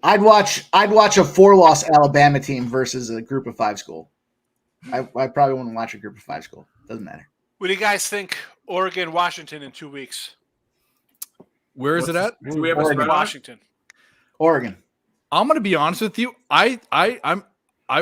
I'd watch a 4-loss Alabama team versus a group of 5 school. I probably wouldn't watch a group of 5 school. Doesn't matter. What do you guys think? Oregon, Washington in 2 weeks. Where is it at? Do we have a Washington? Oregon. I'm gonna be honest with you. I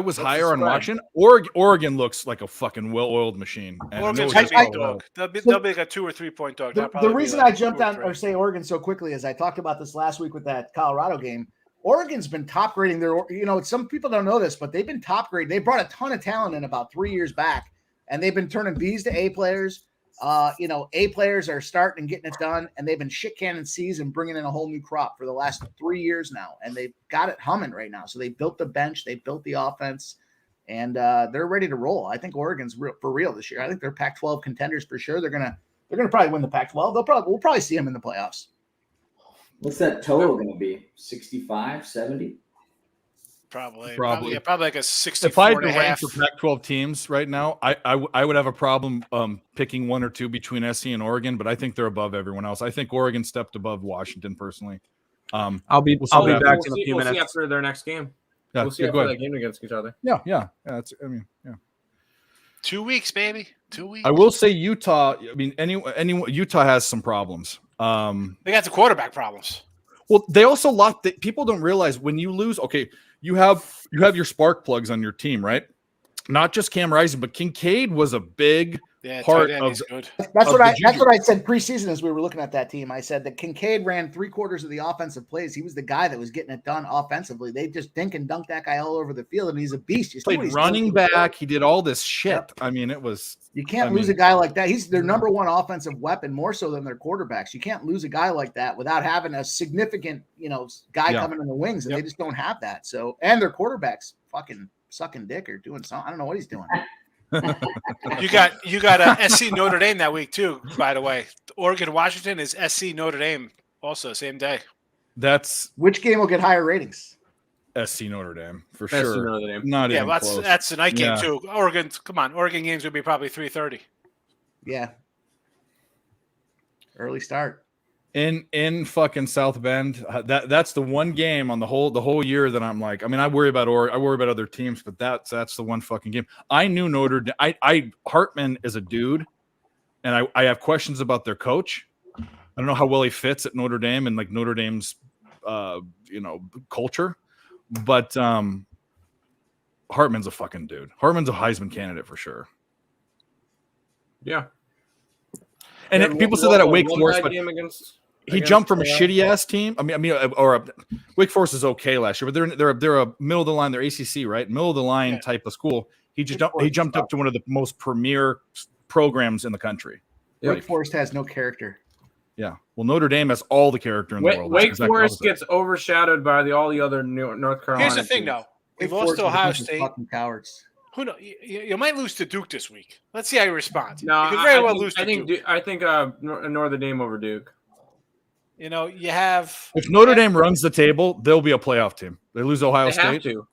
was higher on Washington. Oregon looks like a fucking well-oiled machine. And Oregon's going to be a dog. They'll be like a 2 or 3 point dog. The reason I jumped on or say Oregon so quickly is I talked about this last week with that Colorado game. Oregon's been top grading their, some people don't know this, but they've been top grade. They brought a ton of talent in about 3 years back, and they've been turning B's to A players. A players are starting and getting it done, and they've been shit canning C's and bringing in a whole new crop for the last 3 years now, and they've got it humming right now. So they built the bench, they built the offense, and they're ready to roll. I think Oregon's for real this year. I think they're Pac-12 contenders for sure. They're gonna probably win the Pac-12. We'll probably see them in the playoffs. What's that total going to be? 65, 70? Probably like a 64. If I had to rank the Pac-12 teams right now, I would have a problem picking one or two between SC and Oregon, but I think they're above everyone else. I think Oregon stepped above Washington personally. I'll be back in a few minutes. See after their next game. Yeah, we'll see after that game against each other. Yeah. 2 weeks, baby. 2 weeks. I will say Utah. I mean, anyone Utah has some problems. They got the quarterback problems. Well, they also lost. People don't realize when you lose. Okay, you have your spark plugs on your team, right? Not just Cam Rising, but Kincaid was a big part of. That's what I said preseason as we were looking at that team. I said that Kincaid ran 3/4 of the offensive plays. He was the guy that was getting it done offensively. They just dink and dunk that guy all over the field, and he's a beast. He played running back. He did all this shit. Yep. I mean, it was. You can't lose a guy like that. He's their number one offensive weapon, more so than their quarterbacks. You can't lose a guy like that without having a signigot, guy coming in the wings, and they just don't have that. So, and their quarterbacks fucking sucking dick or doing something. I don't know what he's doing. You got SC Notre Dame that week too. By the way, Oregon Washington is SC Notre Dame also same day. That's which game will get higher ratings. SC Notre Dame for sure. Notre Dame. Not even close. That's the night game too. Oregon, come on, Oregon games would be probably 3:30. Yeah, early start in fucking South Bend. That's the one game on the whole year that I'm like. I mean, I worry about other teams, but that's the one fucking game. I knew Notre Dame. Hartman is a dude, and I have questions about their coach. I don't know how well he fits at Notre Dame and like Notre Dame's culture. But Hartman's a fucking dude. Hartman's a Heisman candidate for sure. Yeah. And people say that at Wake Forest, but he jumped from a shitty ass team. Wake Forest is okay last year, but they're a middle of the line. They're ACC, right? Middle of the line type of school. He jumped up to one of the most premier programs in the country. Wake Forest has no character. Yeah. Well, Notre Dame has all the character in the world. Wake Forest gets overshadowed by all the other North Carolina. Here's the thing, though. We've lost to Ohio State. Fucking cowards. Who knows? You might lose to Duke this week. Let's see how you respond. No, you could very well lose to Duke. I think Notre Dame over Duke. You have. If Notre Dame runs the table, they'll be a playoff team. They lose Ohio State. Have to.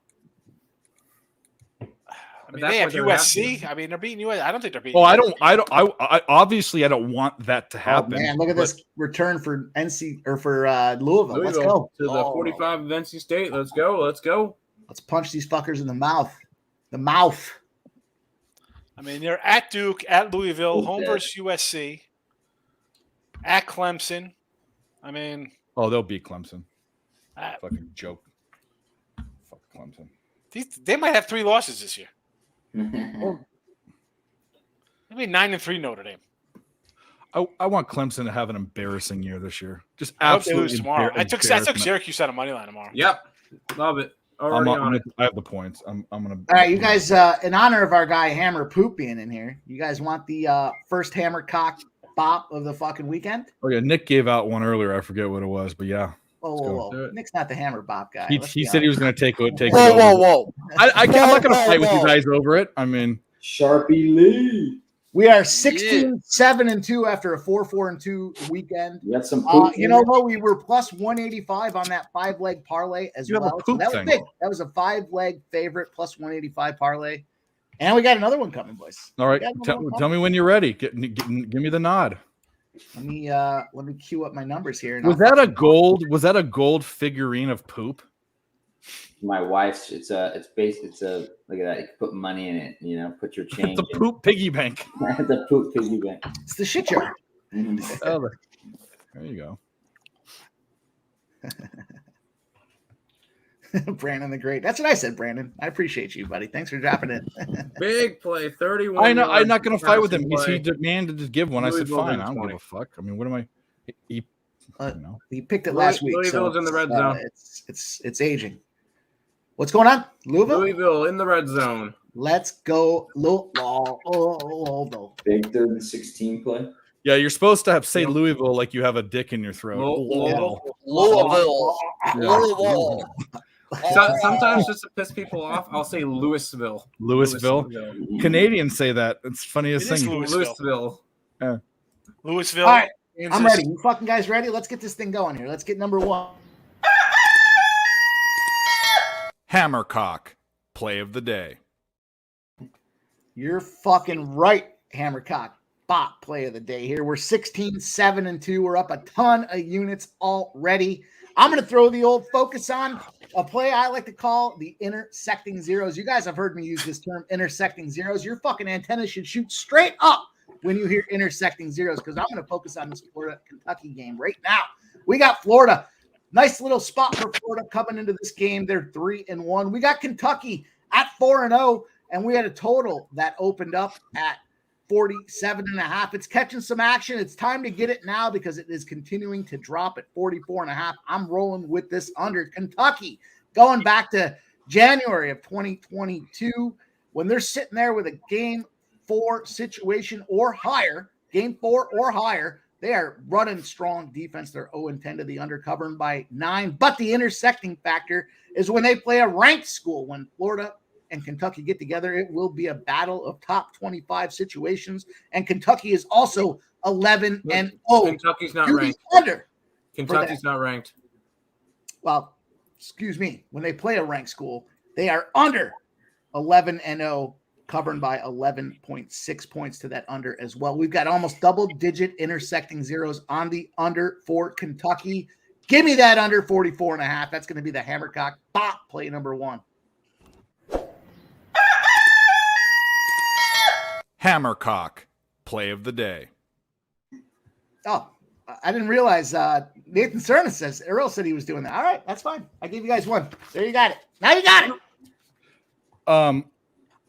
I mean, they have USC. I mean, they're beating USC. I don't think they're beating. Oh, I obviously I don't want that to happen. Oh, man, look at this return for Louisville. Let's go to the 45 of NC State. Let's go. Let's punch these fuckers in the mouth. The mouth. I mean, they're at Duke, at Louisville, home versus USC, at Clemson. I mean, they'll beat Clemson. Fucking joke. Fuck Clemson. They might have 3 losses this year. Maybe 9-3 Notre Dame. I want Clemson to have an embarrassing year this year. Just I hope they absolutely lose tomorrow. I took Syracuse out of money line tomorrow. Yep, love it. I have the points. I'm gonna. All right, you guys. In honor of our guy Hammer Poop being in here, you guys want the first Hammer Cock bop of the fucking weekend? Oh yeah, Nick gave out one earlier. I forget what it was, but yeah. Whoa. Nick's not the Hammer bop guy. He said he was going to take it. Whoa. I'm not going to fight with you guys over it. I mean, Sharpie Lee. We are 16-7-2 after a 4-4-2 weekend. You got some. You know what? We were plus 185 on that 5-leg parlay as well. So that was big. That was a 5-leg favorite plus 185 parlay, and we got another one coming, boys. All right, tell me when you're ready. Give me the nod. Let me queue up my numbers here. Was that a gold figurine of poop? My wife's. It's a look at that. You can put money in it. You know, put your change. It's a poop piggy bank. It's a poop piggy bank. It's the shit jar. Oh, there you go. Brandon the Great. That's what I said, Brandon. I appreciate you, buddy. Thanks for dropping it. Big play, 31. I know. I'm not going to fight with him. He demanded to give one. I said, fine. I don't give a fuck. I mean, what am I? He picked it last week. Louisville's in the red zone. It's aging. What's going on? Louisville in the red zone. Let's go. Big 3rd and 16 play. Yeah, you're supposed to say Louisville like you have a dick in your throat. Louisville. Sometimes just to piss people off, I'll say Louisville. Louisville. Canadians say that. It's funniest thing. Louisville. Yeah. Louisville. All right, I'm ready. You fucking guys ready? Let's get this thing going here. Let's get number 1. Hammercock, play of the day. You're fucking right, Hammercock. Bot play of the day here. We're 16-7-2. We're up a ton of units already. I'm going to throw the old focus on a play I like to call the intersecting zeros. You guys have heard me use this term, intersecting zeros. Your fucking antenna should shoot straight up when you hear intersecting zeros, because I'm going to focus on this Florida-Kentucky game right now. We got Florida. Nice little spot for Florida coming into this game. They're 3-1. We got Kentucky at 4-0, and we had a total that opened up at 47.5. It's catching some action. It's time to get it now because it is continuing to drop at 44.5. I'm rolling with this under. Kentucky going back to January of 2022 when they're sitting there with a game 4 situation or higher, game 4 or higher. They are running strong defense. They're 0-10 to the under, covering by 9. But the intersecting factor is when they play a ranked school. When Florida and Kentucky get together, it will be a battle of top 25 situations. And Kentucky is also 11-0. Kentucky's not ranked. Kentucky's not ranked. Well, excuse me. When they play a ranked school, they are under 11-0, covering by 11.6 points to that under as well. We've got almost double-digit intersecting zeros on the under for Kentucky. Give me that under 44.5. That's going to be the Hammercock bop play number 1. Hammercock, play of the day. Oh, I didn't realize Nathan Cerna says Earl said he was doing that. All right, that's fine. I gave you guys one. There you got it. Now you got it.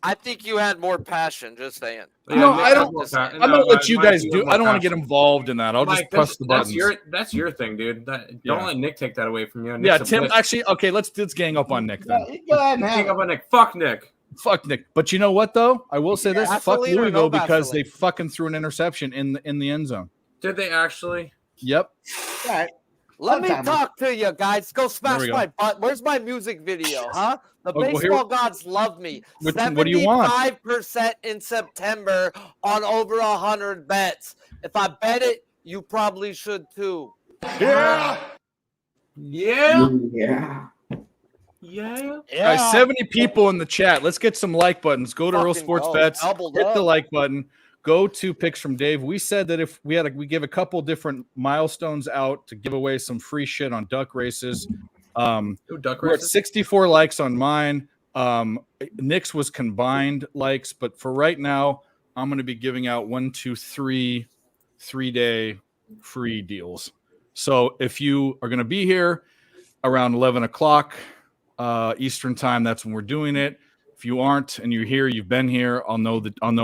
I think you had more passion, just saying. No, I don't. I'm gonna let you guys do. I don't want to get involved in that. I'll just press the buttons. That's your thing, dude. Don't let Nick take that away from you. Yeah, Tim. Actually, okay. Let's gang up on Nick then. Go ahead, man. Gang up on Nick. Fuck Nick. Fuck Nick. But you know what though? I will say this: fuck Vaseline or Louisville no because Vaseline? they fucking threw an interception in the end zone. Did they actually? Yep. All right. Let me talk to you guys. Go smash we go. my butt. Where's my music video, huh? The well, baseball gods love me. What do you want? 75% in September on over 100 bets. If I bet it, you probably should too. Yeah. Yeah. Yeah. Guys, 70 people in the chat. Let's get some like buttons. Go to Real Fucking Sports go. Bets. Doubled Hit the up. like button. Go to Picks from Dave. We said that if we give a couple different milestones out to give away some free shit on duck races. Duck We're at races? 64 likes on mine. Nick's was combined likes, but for right now, I'm going to be giving out 1, 2, 3 3-day free deals. So if you are going to be here around 11 o'clock Eastern time, that's when we're doing it. If you aren't and you're here, you've been here, I'll know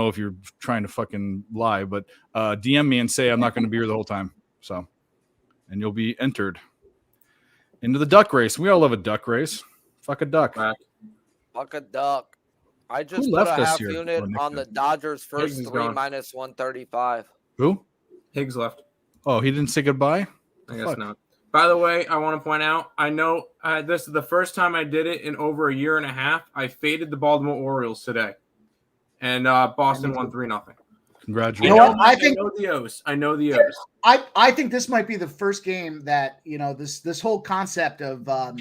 if you're trying to fucking lie, but DM me and say I'm not going to be here the whole time. So, and you'll be entered into the duck race. We all love a duck race. Fuck a duck. Fuck a duck. I just Who put left a us half here? unit Oh, Nick on the did. Dodgers first Higgs is 3 gone. minus 135. Who? Higgs left. Oh, he didn't say goodbye? I guess not. By the way, I want to point out, I know this is the first time I did it in over a year and a half. I faded the Baltimore Orioles today. And Boston won 3-0. Congratulations. You know what? I think I know the O's. I think this might be the first game that, you know, this whole concept of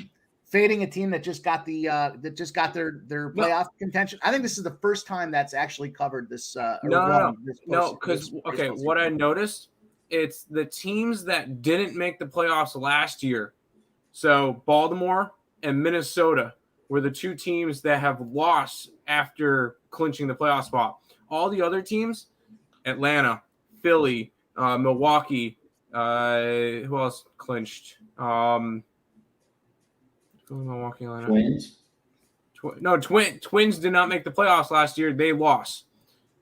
fading a team that just got their playoff contention. I think this is the first time that's actually covered this. No, because what I noticed, it's the teams that didn't make the playoffs last year. So Baltimore and Minnesota were the two teams that have lost after clinching the playoff spot. All the other teams, Atlanta, Philly, Milwaukee, who else clinched? Milwaukee, Atlanta. Twins did not make the playoffs last year. They lost.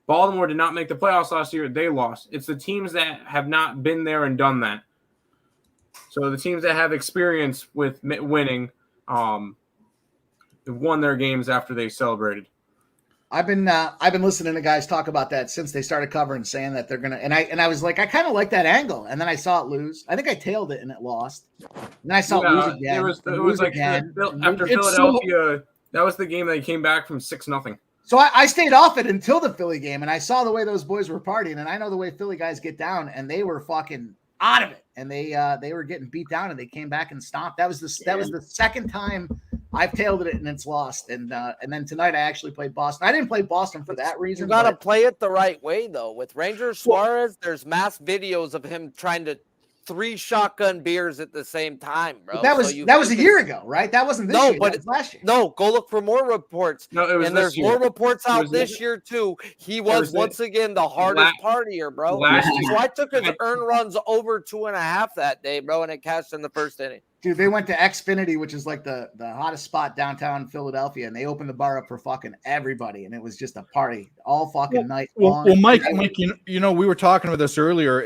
Baltimore did not make the playoffs last year. They lost. It's the teams that have not been there and done that. So the teams that have experience with winning won their games after they celebrated. I've been listening to guys talk about that since they started covering, saying that they're gonna. And I was like, I kind of like that angle. And then I saw it lose. I think I tailed it and it lost. And then I saw it lose again. It was like again. After Philadelphia. That was the game that came back from 6-0. So I stayed off it until the Philly game, and I saw the way those boys were partying, and I know the way Philly guys get down, and they were fucking out of it, and they were getting beat down, and they came back and stomped. That was the second time I've tailed it and it's lost, and then tonight I actually played Boston. I didn't play Boston for that reason. You gotta play it the right way though. With Ranger Suarez, there's mass videos of him trying to 3 shotgun beers at the same time, bro. But that was a year ago, right? That wasn't this year. That was last year. No, go look for more reports. No, it was and this there's year. more reports It out was this this- year too. He was once again the hardest partier, bro. last So year. I took his earn runs over 2.5 that day, bro, and it cashed in the first inning. Dude, they went to Xfinity, which is like the hottest spot downtown Philadelphia, and they opened the bar up for fucking everybody, and it was just a party all fucking night long. Well, Mike, you know, we were talking about this earlier.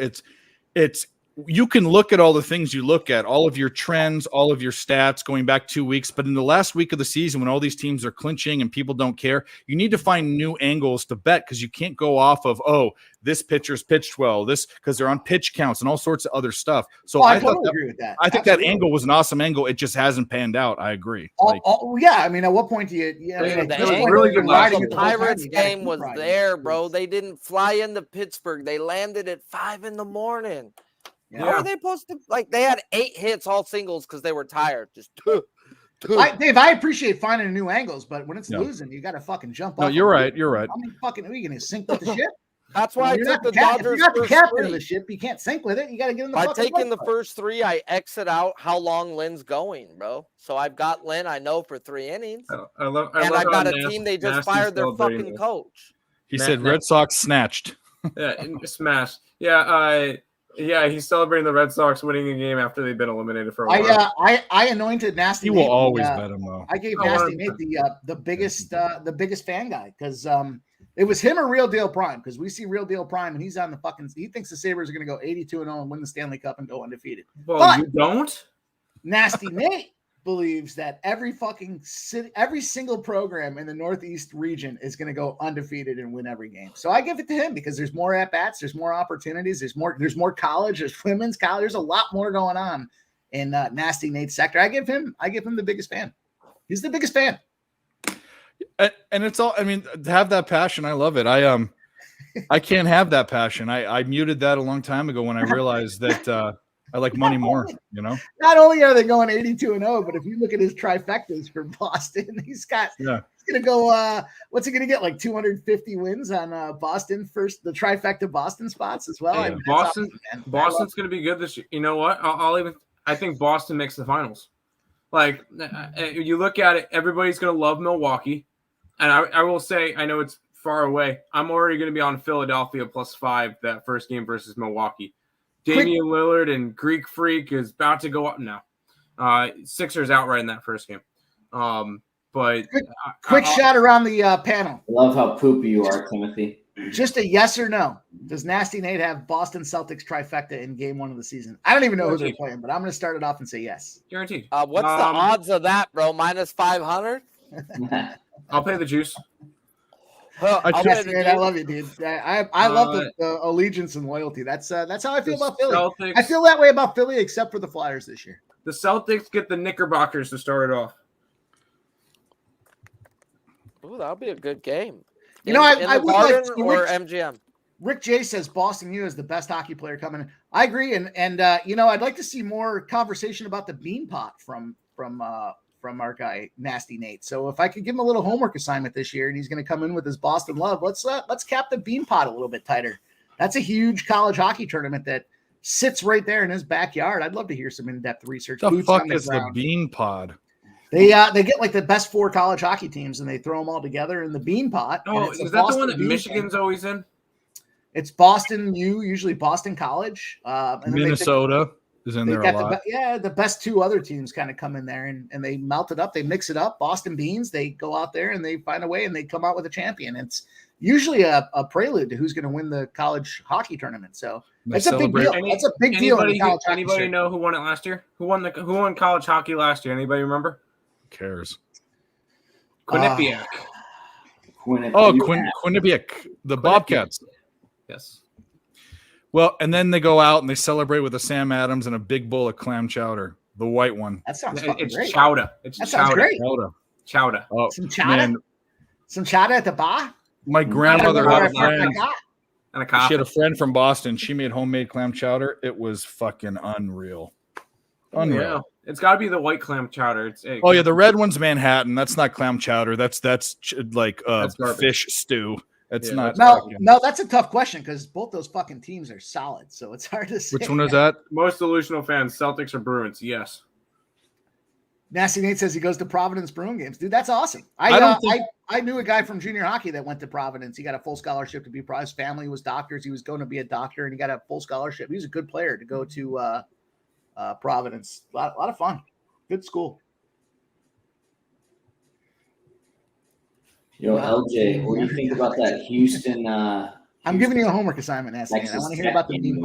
It's you can look at all the things you look at, all of your trends, all of your stats going back 2 weeks. But in the last week of the season, when all these teams are clinching and people don't care, you need to find new angles to bet because you can't go off of, oh, this pitcher's pitched well, this because they're on pitch counts and all sorts of other stuff. So I thought totally agree with that. I think Absolutely. that angle was an awesome angle. It just hasn't panned out. I agree. Yeah, I mean, at what point do you? Yeah, I mean, at The this point, really you're good riding The it the whole time, Pirates you gotta game keep was riding it. there, bro. They didn't fly into Pittsburgh. They landed at 5 a.m. How are they supposed to they had 8 hits, all singles because they were tired. Just Dave, I appreciate finding new angles, but when it's No. losing, you got to fucking jump No, off. you're right. You're right. I mean, fucking, are you going to sink with the ship? That's why I You're took not the if Dodgers you're not the first captain 3. of the ship, you can't sink with it. You got to get in the By fucking taking the lifeboat. first 3, I exit out how long Lynn's going, bro. So I've got Lynn, I know, for 3 innings. I love And I've got how a team, they just Nasty's fired their celebrating fucking this. coach. He said Red Sox snatched. Yeah, smash. Yeah, he's celebrating the Red Sox winning a game after they've been eliminated for a while. I anointed Nasty. He will Nate always the, bet him though. I gave Oh, Nasty 100%. Nate the biggest fan guy because it was him or Real Deal Prime because we see Real Deal Prime and he's on the fucking. He thinks the Sabres are going to go 82-0 and win the Stanley Cup and go undefeated. Well, But you don't? Nasty Nate believes that every fucking city, every single program in the Northeast region is going to go undefeated and win every game. So I give it to him because there's more at bats, there's more opportunities, there's more college, there's women's college, there's a lot more going on in Nasty Nate's sector. I give him the biggest fan. He's the biggest fan. And it's all. I mean, to have that passion, I love it. I can't have that passion. I muted that a long time ago when I realized that I like money more, you know? Not only are they going 82-0, but if you look at his trifectas for Boston, he's going to go, what's he going to get? Like 250 wins on Boston first, the trifecta Boston spots as well. Hey, I mean, Boston, awesome, Boston's going to be good this year. You know what? I think Boston makes the finals. Like, you look at it, everybody's going to love Milwaukee. And I will say, I know it's far away. I'm already going to be on Philadelphia +5 that first game versus Milwaukee. Damian Lillard and Greek Freak is about to go up now. Sixers outright in that first game. But quick shot around the panel. I love how poopy you are, Timothy. Just a yes or no. Does Nasty Nate have Boston Celtics trifecta in game 1 of the season? I don't even know who they're playing, but I'm going to start it off and say yes. Guaranteed. What's the odds of that, bro? -500? I'll pay the juice. I love you, dude. I love the allegiance and loyalty. That's how I feel about Philly. Celtics, I feel that way about Philly, except for the Flyers this year. The Celtics get the Knickerbockers to start it off. Ooh, that'll be a good game. You know, I would like or MGM. Rick J says Boston U is the best hockey player coming. I agree, and you know, I'd like to see more conversation about the Beanpot from our guy Nasty Nate. So if I could give him a little homework assignment this year, and he's going to come in with his Boston love, let's cap the Beanpot a little bit tighter. That's a huge college hockey tournament that sits right there in his backyard. I'd love to hear some in-depth research. The fuck is the Bean Pod? They get like the best 4 college hockey teams and they throw them all together in the Bean Pot. Oh, is that the one that Michigan's always in? It's Boston U, usually Boston College. And Minnesota is in there a lot. The best 2 other teams kind of come in there and they melt it up. They mix it up. Boston Beans, they go out there and they find a way and they come out with a champion. It's usually a prelude to who's going to win the college hockey tournament. So it's a big deal. It's a big deal. Anybody know who won it last year? Who won college hockey last year? Anybody remember? Who cares? Quinnipiac. Quinnipiac. The Bobcats. Yes. Well, and then they go out and they celebrate with a Sam Adams and a big bowl of clam chowder, the white one. That sounds fucking great. Chowder. That sounds great. Chowder. Oh, some chowder. Man. Some chowder at the bar. My grandmother had a friend. And a she had a friend from Boston. She made homemade clam chowder. It was fucking unreal. Unreal. Yeah. It's got to be the white clam chowder. Oh yeah, the red one's Manhattan. That's not clam chowder. That's like That's fish stew. It's not. No, that's a tough question because both those fucking teams are solid. So it's hard to say. Which one is that? Most delusional fans, Celtics or Bruins? Yes. Nasty Nate says he goes to Providence Bruin games. Dude, that's awesome. I knew a guy from junior hockey that went to Providence. He got a full scholarship to be. His family was doctors. He was going to be a doctor, and he got a full scholarship. He was a good player to go to Providence. A lot of fun. Good school. Yo, LJ, what do you think about that Houston? I'm giving you a homework assignment, Nasty Nate. I want to hear about the team.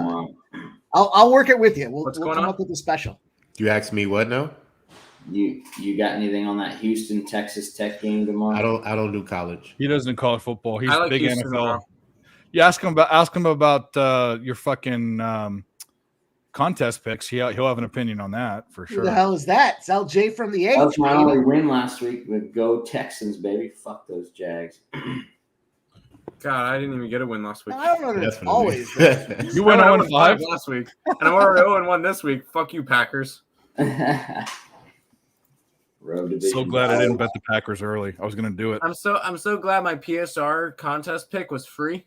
I'll work it with you. We'll come up with a special. You asked me what now? You got anything on that Houston Texas Tech game tomorrow? I don't do college. He doesn't call football. He's like big Houston NFL. tomorrow. You ask him about your fucking contest picks. He'll have an opinion on that for sure. Who the hell is that? It's LJ from the H. That was my only win last week. With Go Texans, baby. Fuck those Jags. God, I didn't even get a win last week. I don't know that it's always. You went 0-5 last week, and I'm already 0-1 this week. Fuck you, Packers. So glad I didn't bet the Packers early. I was going to do it. I'm so glad my PSR contest pick was free.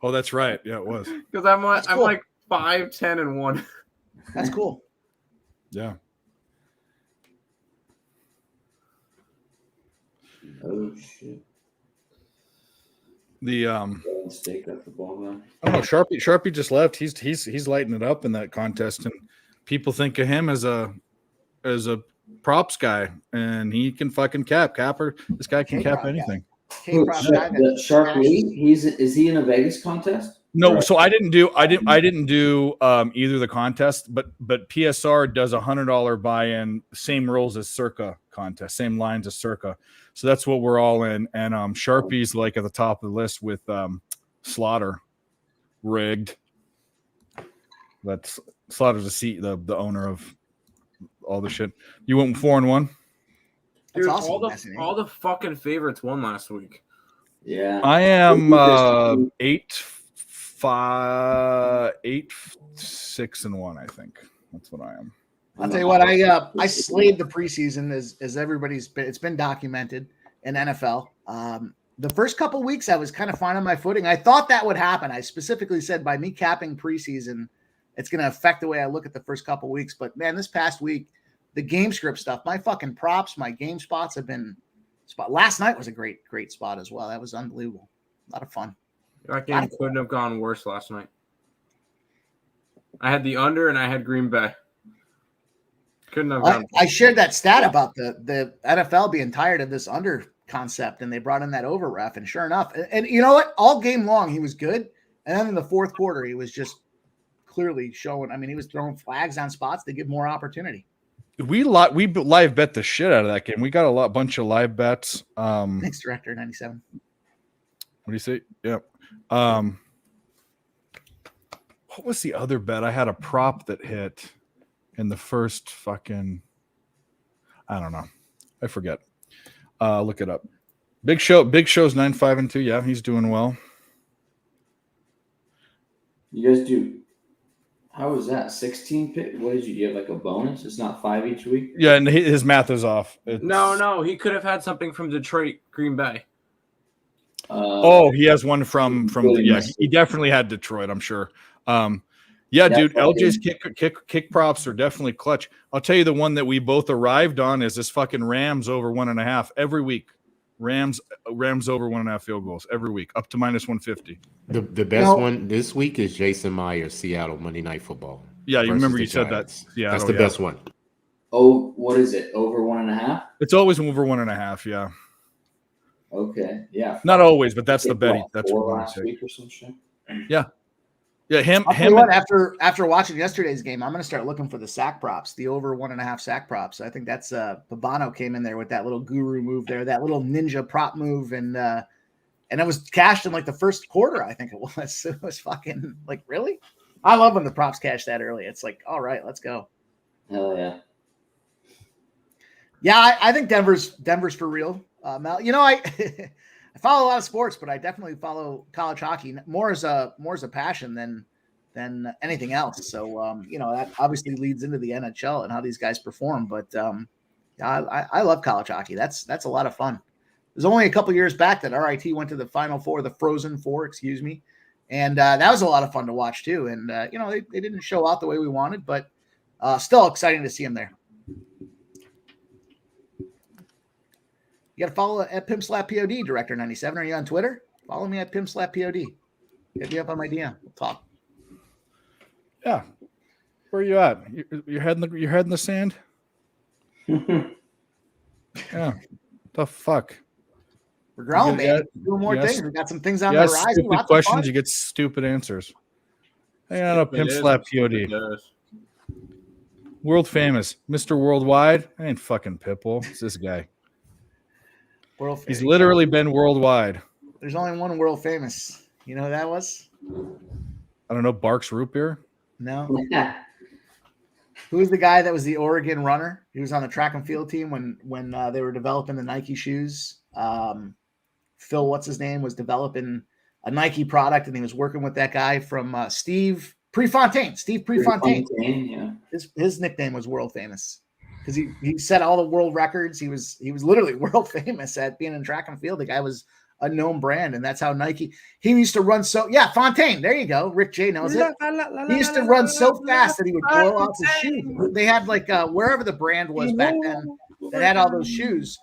Oh, that's right. Yeah, it was. Because I'm like 5-10-1. That's cool. Yeah. Oh shit. The stake that football guy. I don't know. Sharpie just left. He's lighting it up in that contest, and people think of him as a props guy, and he can fucking capper. This guy can cap anything. Sharp Lee, is he in a Vegas contest? No, so I didn't do either the contest, but PSR does $100 buy-in, same rules as Circa contest, same lines as Circa. So that's what we're all in. And Sharpie's like at the top of the list with Slaughter rigged. That's Slaughter's the owner of all the shit. You went 4-1? Dude, awesome. all the fucking favorites won last week. Yeah. I am 8-5 8-6-1. I think that's what I am. I'll tell you what, I slayed the preseason as everybody's been. It's been documented in NFL. The first couple weeks, I was kind of finding my footing. I thought that would happen. I specifically said by me capping preseason, it's going to affect the way I look at the first couple weeks. But man, this past week, the game script stuff, my fucking props, my game spots have been spot. Last night was a great spot as well. That was unbelievable. A lot of fun. That game couldn't have gone worse last night. I had the under and I had Green Bay. Couldn't have gone. I shared that stat about the NFL being tired of this under concept, and they brought in that over ref, and sure enough, and you know what? All game long he was good, and then in the fourth quarter he was just clearly showing. I mean, he was throwing flags on spots to give more opportunity. We live bet the shit out of that game. We got a bunch of live bets. Thanks, Director 97. What do you say? Yep. What was the other bet? I had a prop that hit in the first fucking. I don't know. I forget. Look it up. Big Show's 9-5-2. Yeah, he's doing well. You guys do. How was that? 16 pick? What did you get? Like a bonus? It's not 5 each week? Yeah, and his math is off. No. He could have had something from Detroit, Green Bay. He has one from he definitely had Detroit, I'm sure. Dude, LJ's kick props are definitely clutch. I'll tell you the one that we both arrived on is this fucking Rams over 1.5 every week. Rams over 1.5 field goals every week, up to -150. The best one this week is Jason Myers, Seattle Monday Night Football. Yeah, you remember you said that. Yeah, that's the best one. Oh, what is it? Over 1.5? It's always over 1.5. Yeah. Okay. Yeah. Not always, but that's the bet. That's what last week or some shit. Yeah. Yeah, him. After watching yesterday's game, I'm going to start looking for the sack props, the over 1.5 sack props. I think that's Pabano came in there with that little guru move there, that little ninja prop move, and it was cashed in like the first quarter. I think it was. It was fucking like, really. I love when the props cash that early. It's like, all right, let's go. Hell yeah. Yeah, I think Denver's for real. Mel, you know, I follow a lot of sports, but I definitely follow college hockey more as a passion than anything else. So, you know, that obviously leads into the NHL and how these guys perform. But I love college hockey. That's a lot of fun. There's only a couple years back that RIT went to the Final Four, the Frozen Four, excuse me. And that was a lot of fun to watch too. And, you know, they didn't show out the way we wanted, but still exciting to see them there. You got to follow at PimpSlapPod, Director 97. Are you on Twitter? Follow me at PimpSlapPod. Hit me up on my DM. We'll talk. Yeah. Where are you at? Your head in the sand? Yeah. The fuck? We're growing, man. Doing more things. We got some things on the horizon. Stupid questions, you get stupid answers. Hang on a PimpSlapPod. World famous. Mr. Worldwide. I ain't fucking Pitbull. It's this guy. World famous. He's literally been worldwide. There's only one world famous. You know who that was? I don't know. Barks Root Beer? No. Who was the guy that was the Oregon runner? He was on the track and field team when they were developing the Nike shoes. Phil, what's his name, was developing a Nike product, and he was working with that guy from Steve Prefontaine. Steve Prefontaine. Yeah. His nickname was world famous because he set all the world records. He was literally world famous at being in track and field. The guy was a known brand, and that's how Nike. He used to run Fontaine. There you go. Rick J knows it. He used to run so fast that he would blow out his shoes. They had like wherever the brand was back then that had all those shoes.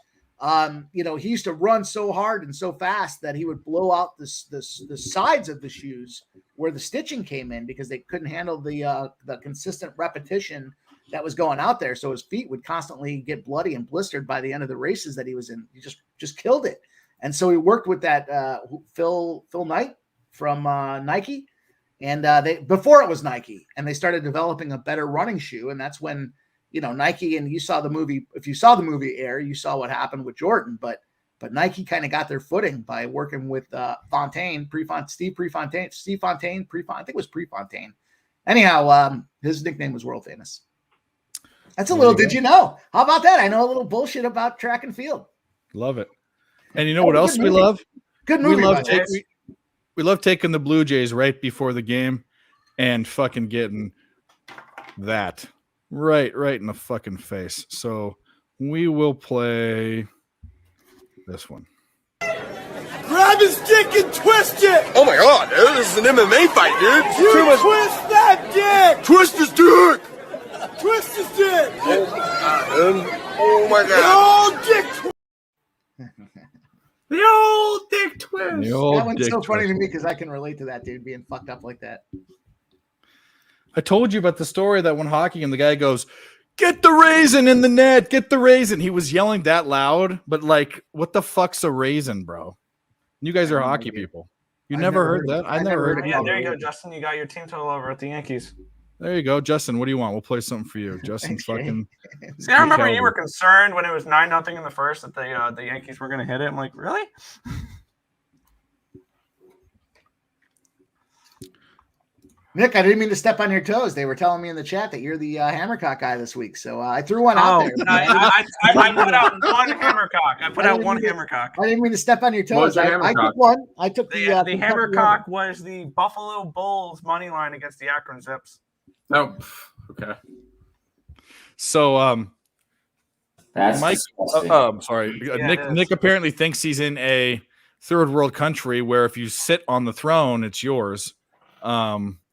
You know, he used to run so hard and so fast that he would blow out the sides of the shoes where the stitching came in because they couldn't handle the consistent repetition that was going out there. So his feet would constantly get bloody and blistered by the end of the races that he was in. He just killed it. And so he worked with that Phil Knight from Nike, and before it was Nike, and they started developing a better running shoe, and that's when, you know, Nike, and you saw the movie. If you saw the movie Air, you saw what happened with Jordan, but Nike kind of got their footing by working with Steve Prefontaine. I think it was Prefontaine. Anyhow, his nickname was world famous. That's a little. Did you know? How about that? I know a little bullshit about track and field. Love it. And you know what else we love? Good movie. We love taking the Blue Jays right before the game and fucking getting that right in the fucking face. So we will play this one. Grab his dick and twist it! Oh my god, dude, this is an MMA fight, dude. You twist that dick! Twist his dick! Twist his dick! Oh my god. Oh, dick The old dick twist. The old That one's dick so funny twist. to me because I can relate to that dude being fucked up like that. I told you about the story that one hockey and the guy goes, "Get the raisin in the net, get the raisin." He was yelling that loud, but like, what the fuck's a raisin, bro? You guys are hockey people. You never heard that? I never heard it. Yeah, there you go, Justin. You got your team total over at the Yankees. There you go, Justin. What do you want? We'll play something for you, Justin. Fucking. See, I remember you were concerned when it was 9-0 in the first that the Yankees were going to hit it. I'm like, really? Nick, I didn't mean to step on your toes. They were telling me in the chat that you're the Hammercock guy this week, so I threw one out there. I put out one Hammercock. I put out one Hammercock. I didn't mean to step on your What was toes. your I Hammercock? took one. I took The the Hammercock was the Buffalo Bulls money line against the Akron Zips. Oh, okay. So, That's Mike. disgusting. Sorry, Yeah, Nick. it is. Nick apparently thinks he's in a third world country where if you sit on the throne, it's yours.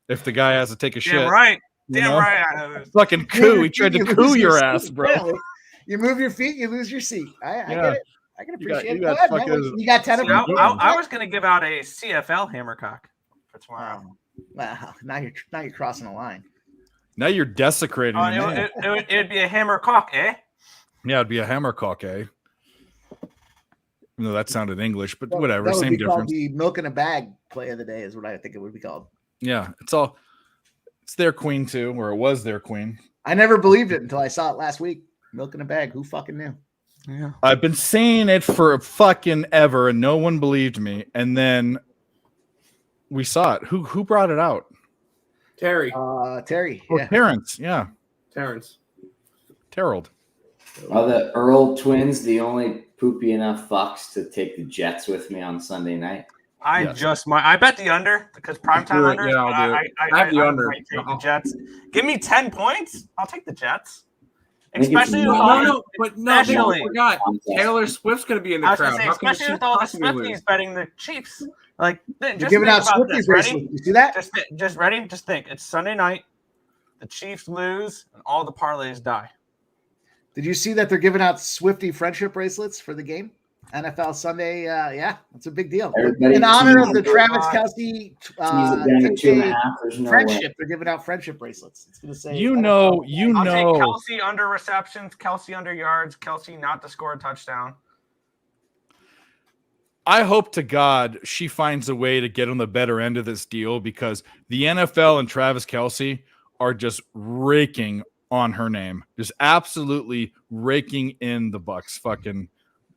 If the guy has to take a shit, Damn right. you Damn know? right. Fucking coup. He tried to coup your ass, bro. Yeah, you move your feet, you lose your seat. I Yeah. get it. I can You got- appreciate you it. got Go ahead, man. fucking- You got 10 of See, them. I was going to give out a CFL Hammercock for tomorrow. Wow, now you're crossing the line. Now you're desecrating. the name. It'd be a Hammercock, eh? Yeah, it'd be a hammercock, eh? No, that sounded English, but That- whatever, that would same be called difference. The milk in a bag play of the day is what I think it would be called. Yeah, it's their queen too, or it was their queen. I never believed it until I saw it last week. Milk in a bag. Who fucking knew? Yeah. I've been saying it for fucking ever, and no one believed me. And then we saw it. Who brought it out? Terry. Terry. Oh, Yeah. Terrence. Yeah, Terrence. Terrell. Are the Earl twins the only poopy enough fucks to take the Jets with me on Sunday night? I bet the under because primetime Do it. under. Yeah, I'll do it. I have the under. Might take the Jets. Give me 10 points. I'll take the Jets. I think it's Especially with no, all No, but no, especially- I forgot. Taylor Swift's going to be in the I was gonna crowd. say, How can the especially Chiefs with all the possibly lose? Swifties betting the Chiefs. Like, just You're giving think out about Swifties this. Ready? bracelets. You see that? Just ready? Just think. It's Sunday night. The Chiefs lose, and all the parlays die. Did you see that they're giving out Swifty friendship bracelets for the game? NFL Sunday. Yeah, that's a big deal. Everybody In honor of the tease it. Travis Kelce Tease it down to 2.5. There's no friendship, way. they're giving out friendship bracelets. It's going to say, You know. I'll take Kelsey under receptions, Kelsey under yards, Kelsey not to score a touchdown. I hope to God she finds a way to get on the better end of this deal because the NFL and Travis Kelce are just raking on her name, just absolutely raking in the Bucks. Fucking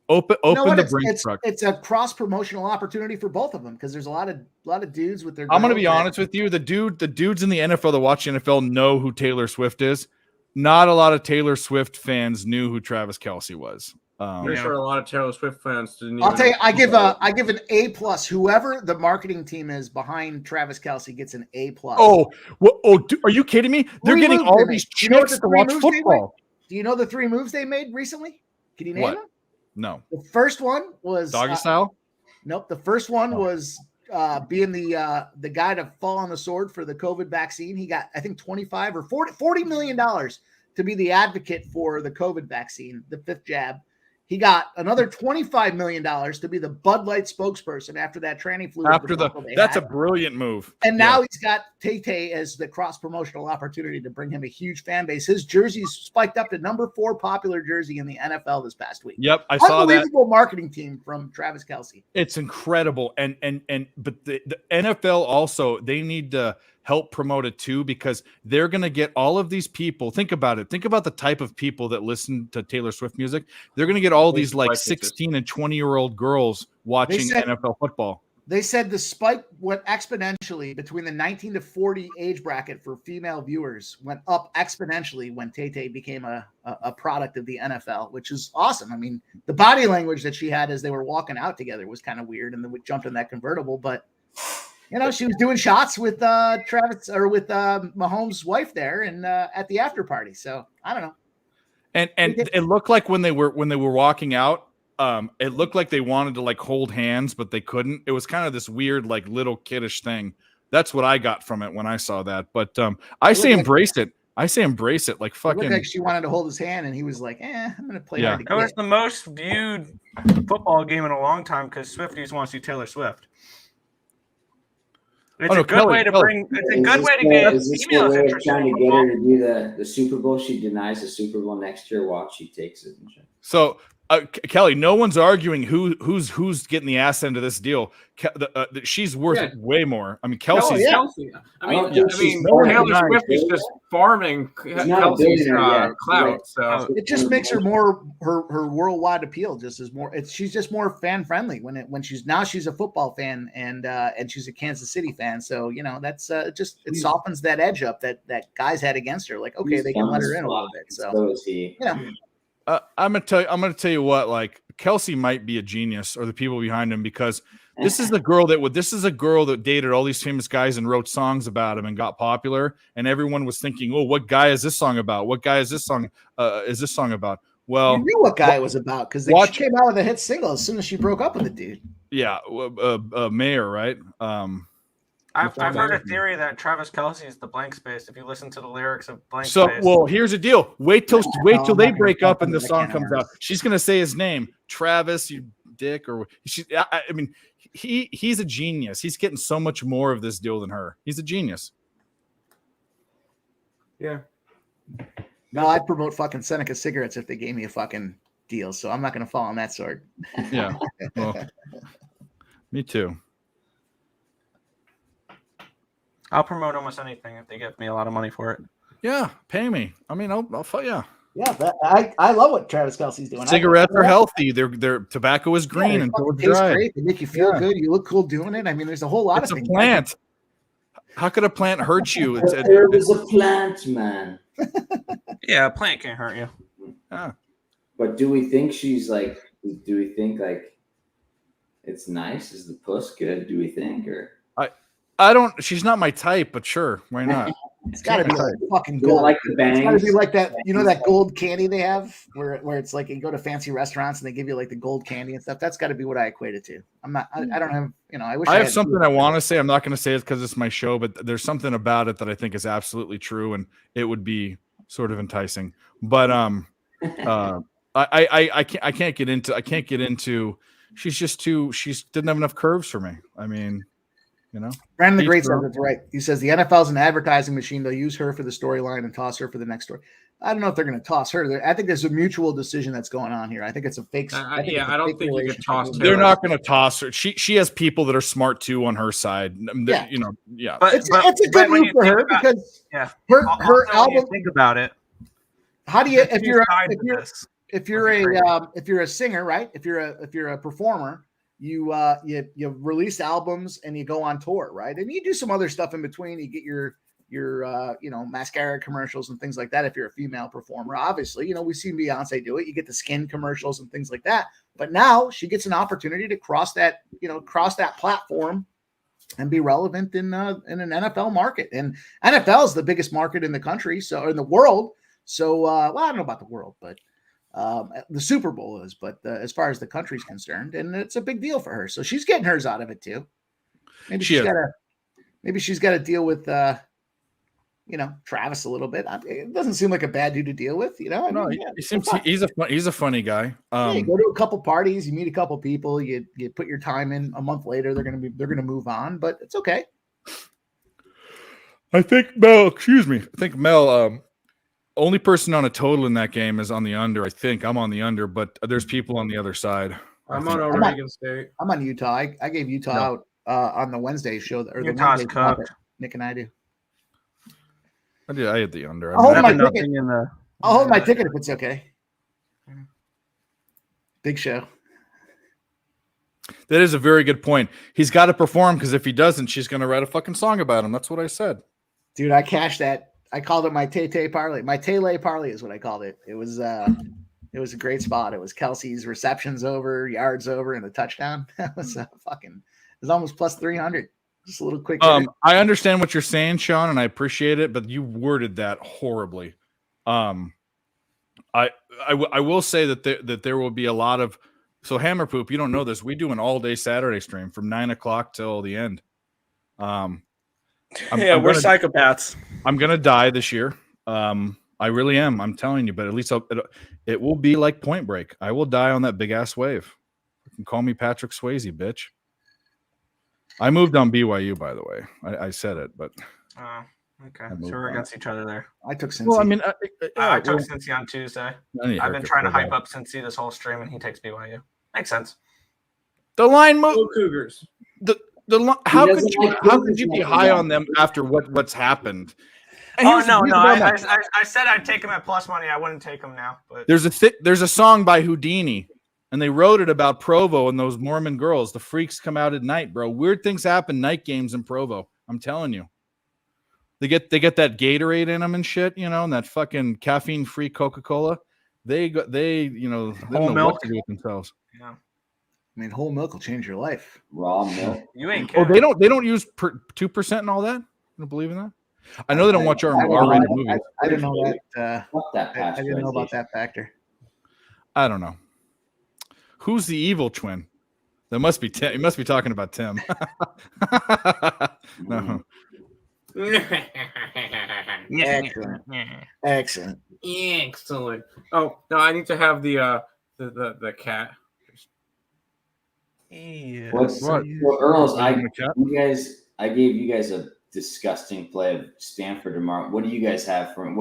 open the Brinks truck. It's a cross promotional opportunity for both of them because there's a lot of dudes with their. I'm gonna be girls that- honest with you. The dudes in the NFL that watch the NFL know who Taylor Swift is. Not a lot of Taylor Swift fans knew who Travis Kelce was. I'm sure a lot of Taylor Swift fans didn't. I'll even tell you, know. I give an A+. Whoever the marketing team is behind Travis Kelce gets an A+. Are you kidding me? They're Three getting moves all they these made. Do you know what chicks the to three watch moves they made? football. Do you know the 3 moves they made recently? Can you name What? them? No. The first one was Doggy style? Nope. The first one was being the guy to fall on the sword for the COVID vaccine. He got, I think, 25 or $40 million to be the advocate for the COVID vaccine, the 5th jab. He got another $25 million to be the Bud Light spokesperson after that tranny flu. That's a brilliant move. And now he's got Tay as the cross promotional opportunity to bring him a huge fan base. His jersey's spiked up to number 4 popular jersey in the NFL this past week. Yep, I saw that. Unbelievable marketing team from Travis Kelce. It's incredible. But the NFL also, they need to help promote it too, because they're going to get all of these people. Think about it. Think about the type of people that listen to Taylor Swift music. They're going to get all these like 16 and 20-year-old girls watching NFL football. They said the spike went exponentially between the 19 to 40 age bracket for female viewers, went up exponentially when Tay became a product of the NFL, which is awesome. I mean, the body language that she had as they were walking out together was kind of weird, and then we jumped in that convertible, but You know, she was doing shots with Travis or with Mahomes' wife there, and at the after party. So I don't know. And it looked like when they were walking out, it looked like they wanted to like hold hands, but they couldn't. It was kind of this weird, like little kiddish thing. That's what I got from it when I saw that. But I say embrace it. I say embrace it. Like fucking. It looked like she wanted to hold his hand, and he was like, I'm going to play hard to It get. was the most viewed football game in a long time because Swifties want to see Taylor Swift. It's a good way to bring. It's a good way to get females interested trying in to get football. her to do the Super Bowl. She denies the Super Bowl next year. Watch, she takes it. So Kelly, no one's arguing who's getting the ass end of this deal. She's worth way more. I mean, Kelsey's. Kelsey. I mean, Taylor Swift is just farming Kelsey's clout. So it just makes her more her worldwide appeal. Just as more, she's just more fan friendly when she's a football fan and she's a Kansas City fan. So you know that's it softens that edge up that guys had against her. Like okay, they can let her in a little bit. So is he. You know. I'm gonna tell you what, like Kelsey might be a genius, or the people behind him, because this is a girl that dated all these famous guys and wrote songs about him and got popular, and everyone was thinking, oh, what guy is this song about? What guy is this song about? Well, you knew what guy it was about because she came out with a hit single as soon as she broke up with the dude. Yeah, Mayor, right? I've heard a theory that Travis Kelce is the blank space. If you listen to the lyrics of blank So, space. well, here's the deal. Wait till they break up and the song comes out. She's gonna say his name, Travis, you dick, or I mean, he's a genius. He's getting so much more of this deal than her. He's a genius. Yeah. No, I'd promote fucking Seneca cigarettes if they gave me a fucking deal. So I'm not gonna fall on that sword. Yeah. Well, me too. I'll promote almost anything if they give me a lot of money for it. Yeah, pay me. I mean, I'll fight. Yeah. Yeah, I love what Travis Kelce's doing. Cigarettes are healthy. Their tobacco is green and tastes great. They make you feel good. You look cool doing it. I mean, there's a whole lot of things. It's a plant. How could a plant hurt you? It's a plant, man. Yeah, a plant can't hurt you. Yeah. But do we think she's like? Do we think like it's nice? Is the puss good? Do we think or? I don't. She's not my type, but sure, why not? It's got to be like fucking gold. Like the bangs. It's got to be like that. You know that gold candy they have, where it's like you go to fancy restaurants and they give you like the gold candy and stuff. That's got to be what I equate it to. I'm not. I don't have. You know, I wish I have something I want to say. I'm not going to say it because it's my show, but there's something about it that I think is absolutely true, and it would be sort of enticing. But I can't get into. She's just too. She didn't have enough curves for me. I mean. You know, Brandon the Great says it's right. He says the NFL is an advertising machine. They'll use her for the storyline and toss her for the next story. I don't know if they're going to toss her. I think there's a mutual decision that's going on here. I think it's a fake. I don't think you could toss her. They're not going to toss her. She has people that are smart too on her side. Yeah. You know, yeah. But it's a good move for her because her album. Think about it. How do you if you're a singer, right? If you're a performer. You release albums and you go on tour, right? And you do some other stuff in between. You get your mascara commercials and things like that. If you're a female performer, obviously, we've seen Beyonce do it. You get the skin commercials and things like that. But now she gets an opportunity to cross that platform and be relevant in an NFL market. And NFL is the biggest market in the country, so in the world. So, I don't know about the world, but. The Super Bowl is, but as far as the country's concerned, and it's a big deal for her. So she's getting hers out of it too. Maybe she's got to deal with, Travis a little bit. It doesn't seem like a bad dude to deal with, he's a funny guy. You go to a couple parties, you meet a couple people, you put your time in. A month later, they're gonna move on, but it's okay. I think Mel. Only person on a total in that game is on the under. I think I'm on the under, but there's people on the other side. I'm on Oregon State. I'm on Utah. I gave Utah out on the Wednesday show. Or Utah's the Wednesday cooked. Nick and I do. I had the under. I'll hold my ticket if it's okay. Big show. That is a very good point. He's got to perform because if he doesn't, she's going to write a fucking song about him. That's what I said. Dude, I cashed that. I called it my Tay parlay. My Tay parlay is what I called it. It was a great spot. It was Kelsey's receptions over, yards over, and a touchdown. That was it was almost plus 300. Just a little quick. I understand what you're saying, Sean, and I appreciate it, but you worded that horribly. I will say that there will be a lot of Hammer Poop. You don't know this. We do an all day Saturday stream from 9 o'clock till the end. We're psychopaths. I'm gonna die this year. I really am. I'm telling you. But at least it will be like Point Break. I will die on that big ass wave. You can call me Patrick Swayze, bitch. I moved on BYU, by the way. I said it, but okay. So we're against each other there. I took Cincy. Well, I mean, I took Cincy on Tuesday. I've been trying to hype up Cincy this whole stream, and he takes BYU. Makes sense. The line move. Cougars. How could you be high on them after what's happened? And Oh no! I said I'd take him at plus money. I wouldn't take him now. But there's a song by Houdini, and they wrote it about Provo and those Mormon girls. The freaks come out at night, bro. Weird things happen night games in Provo. I'm telling you. They get that Gatorade in them and shit, and that fucking caffeine-free Coca-Cola. They don't know what to do with themselves. Yeah. I mean, whole milk will change your life. Raw milk. You ain't Oh, kidding. they don't use 2% and all that? You don't believe in that? I know they don't watch R-rated movies. I didn't know that. Fuck that I didn't know about that factor. I don't know. Who's the evil twin? That must be Tim. You must be talking about Tim. No. Excellent. Excellent. Oh no, I need to have the cat. So Earls, I gave you guys a disgusting play of Stanford tomorrow. What do you guys have for him?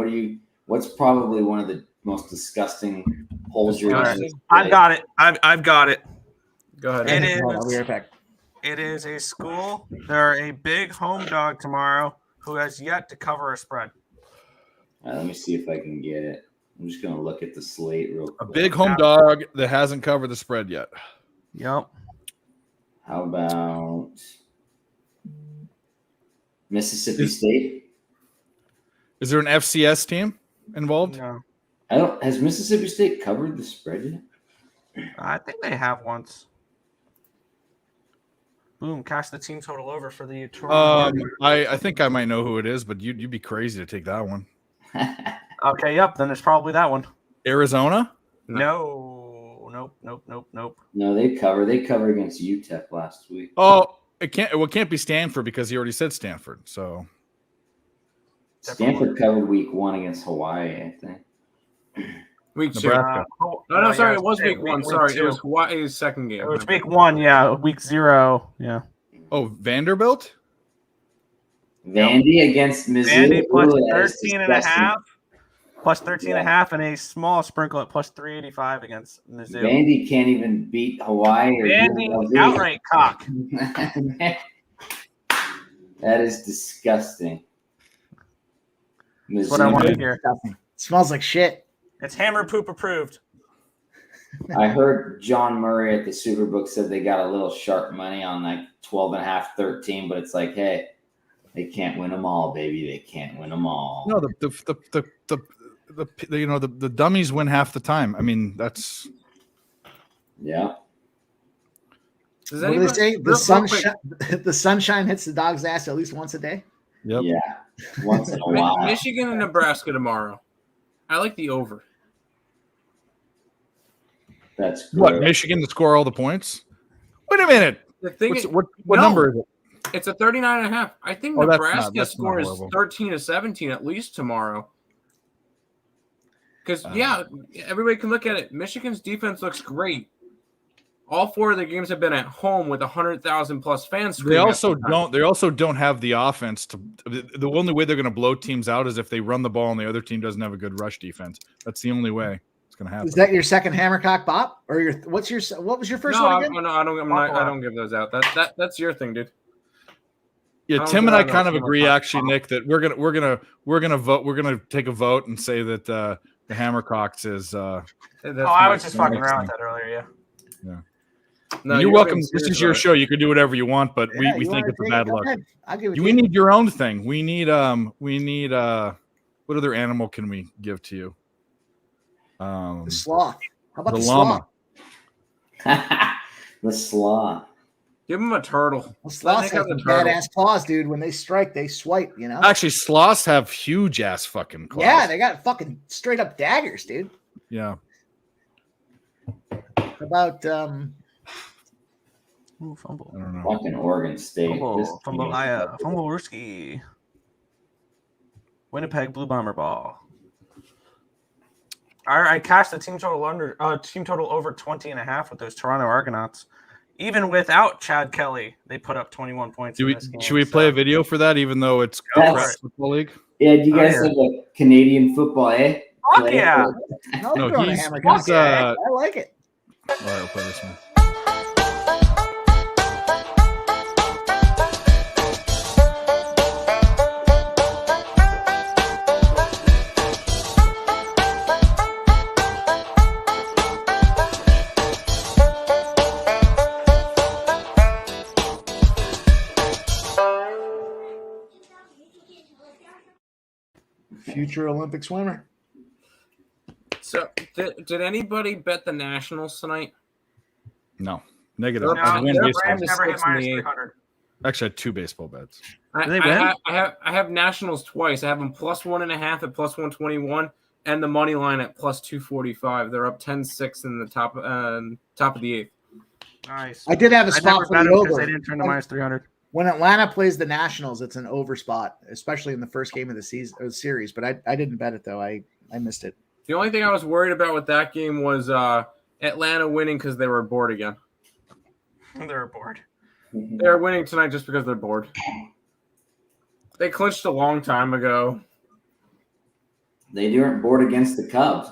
What's probably one of the most disgusting holes you're going to I've got it. I've got it. Go ahead. I'll be right back. It is a school. They're a big home dog tomorrow who has yet to cover a spread. All right, let me see if I can get it. I'm just going to look at the slate real quick. A big home dog that hasn't covered the spread yet. Yep. How about Mississippi State? Is there an FCS team involved? No. Has Mississippi State covered the spread yet? I think they have once. Boom, cast the team total over for the Toronto. I think I might know who it is, but you'd be crazy to take that one. Okay, yep, then it's probably that one. Arizona? No. Nope. No, they cover against UTEP last week. Oh, it can't be Stanford because he already said Stanford. So Stanford covered week 1 against Hawaii, I think. Week 2. Nebraska. No, sorry, it was week 1. Sorry, it was Hawaii's second game. It was week 1, yeah. Week 0, yeah. Oh, Vanderbilt? Vandy against Missouri. Vandy plus 13.5. Plus 13.5 and a small sprinkle at plus 385 against Mizzou. Vandy can't even beat Hawaii. Vandy outright cock. That is disgusting. That's what I want to hear. It smells like shit. It's hammer poop approved. I heard John Murray at the Superbook said they got a little sharp money on like 12.5, 13, but it's like, hey, they can't win them all, baby. They can't win them all. No, the dummies win half the time. I mean, that's yeah. What do they say? The sunshine hits the dog's ass at least once a day. Yep. Yeah, once in a while. Michigan and Nebraska tomorrow. I like the over. That's good. What, Michigan to score all the points? Wait a minute. The thing what number is it? It's a 39.5. I think Oh, Nebraska that's scores not horrible. 13-17 at least tomorrow. Because everybody can look at it. Michigan's defense looks great. All 4 of their games have been at home with 100,000 plus fans. They also don't have the offense to. The only way they're going to blow teams out is if they run the ball and the other team doesn't have a good rush defense. That's the only way it's going to happen. Is that your second Hammercock Bop, or what was your first one again? No, I don't give those out. That's your thing, dude. Yeah, Tim and I kind of agree, actually, Nick, that we're gonna vote. We're gonna take a vote and say that the Hammercocks is. I was just fucking around with that earlier. Yeah. No, you're welcome. This is your show. You can do whatever you want, but we think it's a bad luck. We need your own thing. We need what other animal can we give to you? The sloth. How about the llama? The sloth. Give him a turtle. Well, Let sloths Nick have have the some turtle. badass claws, dude. When they strike, they swipe. You know. Actually, sloths have huge ass fucking claws. Yeah, they got fucking straight up daggers, dude. Yeah. How about Ooh, fumble. I don't know. Fucking Oregon State. This Fumble. team is Fumble Ruski. Winnipeg Blue Bomber ball. I cashed the team total over 20.5 with those Toronto Argonauts. Even without Chad Kelly, they put up 21 points. Should we play a video for that, even though it's football league? Yeah, do you guys have a Canadian football, eh? Fuck yeah. No, he's I like it. All right, I'll play this one. Future Olympic swimmer. So, did anybody bet the Nationals tonight? No, negative. No, I win their baseball. Rams never hit minus 300. Actually, I had 2 baseball bets. I have Nationals twice. I have them plus 1.5 at plus 121, and the money line at plus 245. They're up 10-6 in the top of the 8th. Nice. I did have a spot for the over. They didn't turn to minus 300. When Atlanta plays the Nationals, it's an over spot, especially in the first game of the season or series. But I didn't bet it though. I missed it. The only thing I was worried about with that game was Atlanta winning because they were bored again. They were bored. They're winning tonight just because they're bored. They clinched a long time ago. They weren't bored against the Cubs.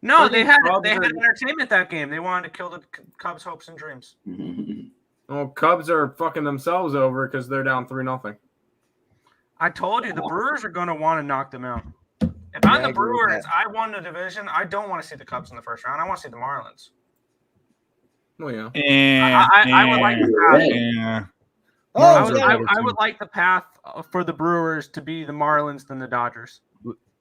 No, they had entertainment that game. They wanted to kill the Cubs' hopes and dreams. Well, Cubs are fucking themselves over because they're down 3-0. I told you the Brewers are going to want to knock them out. If I'm the Brewers, I won the division. I don't want to see the Cubs in the first round. I want to see the Marlins. Oh yeah. I would like the path. I would like the path for the Brewers to be the Marlins than the Dodgers.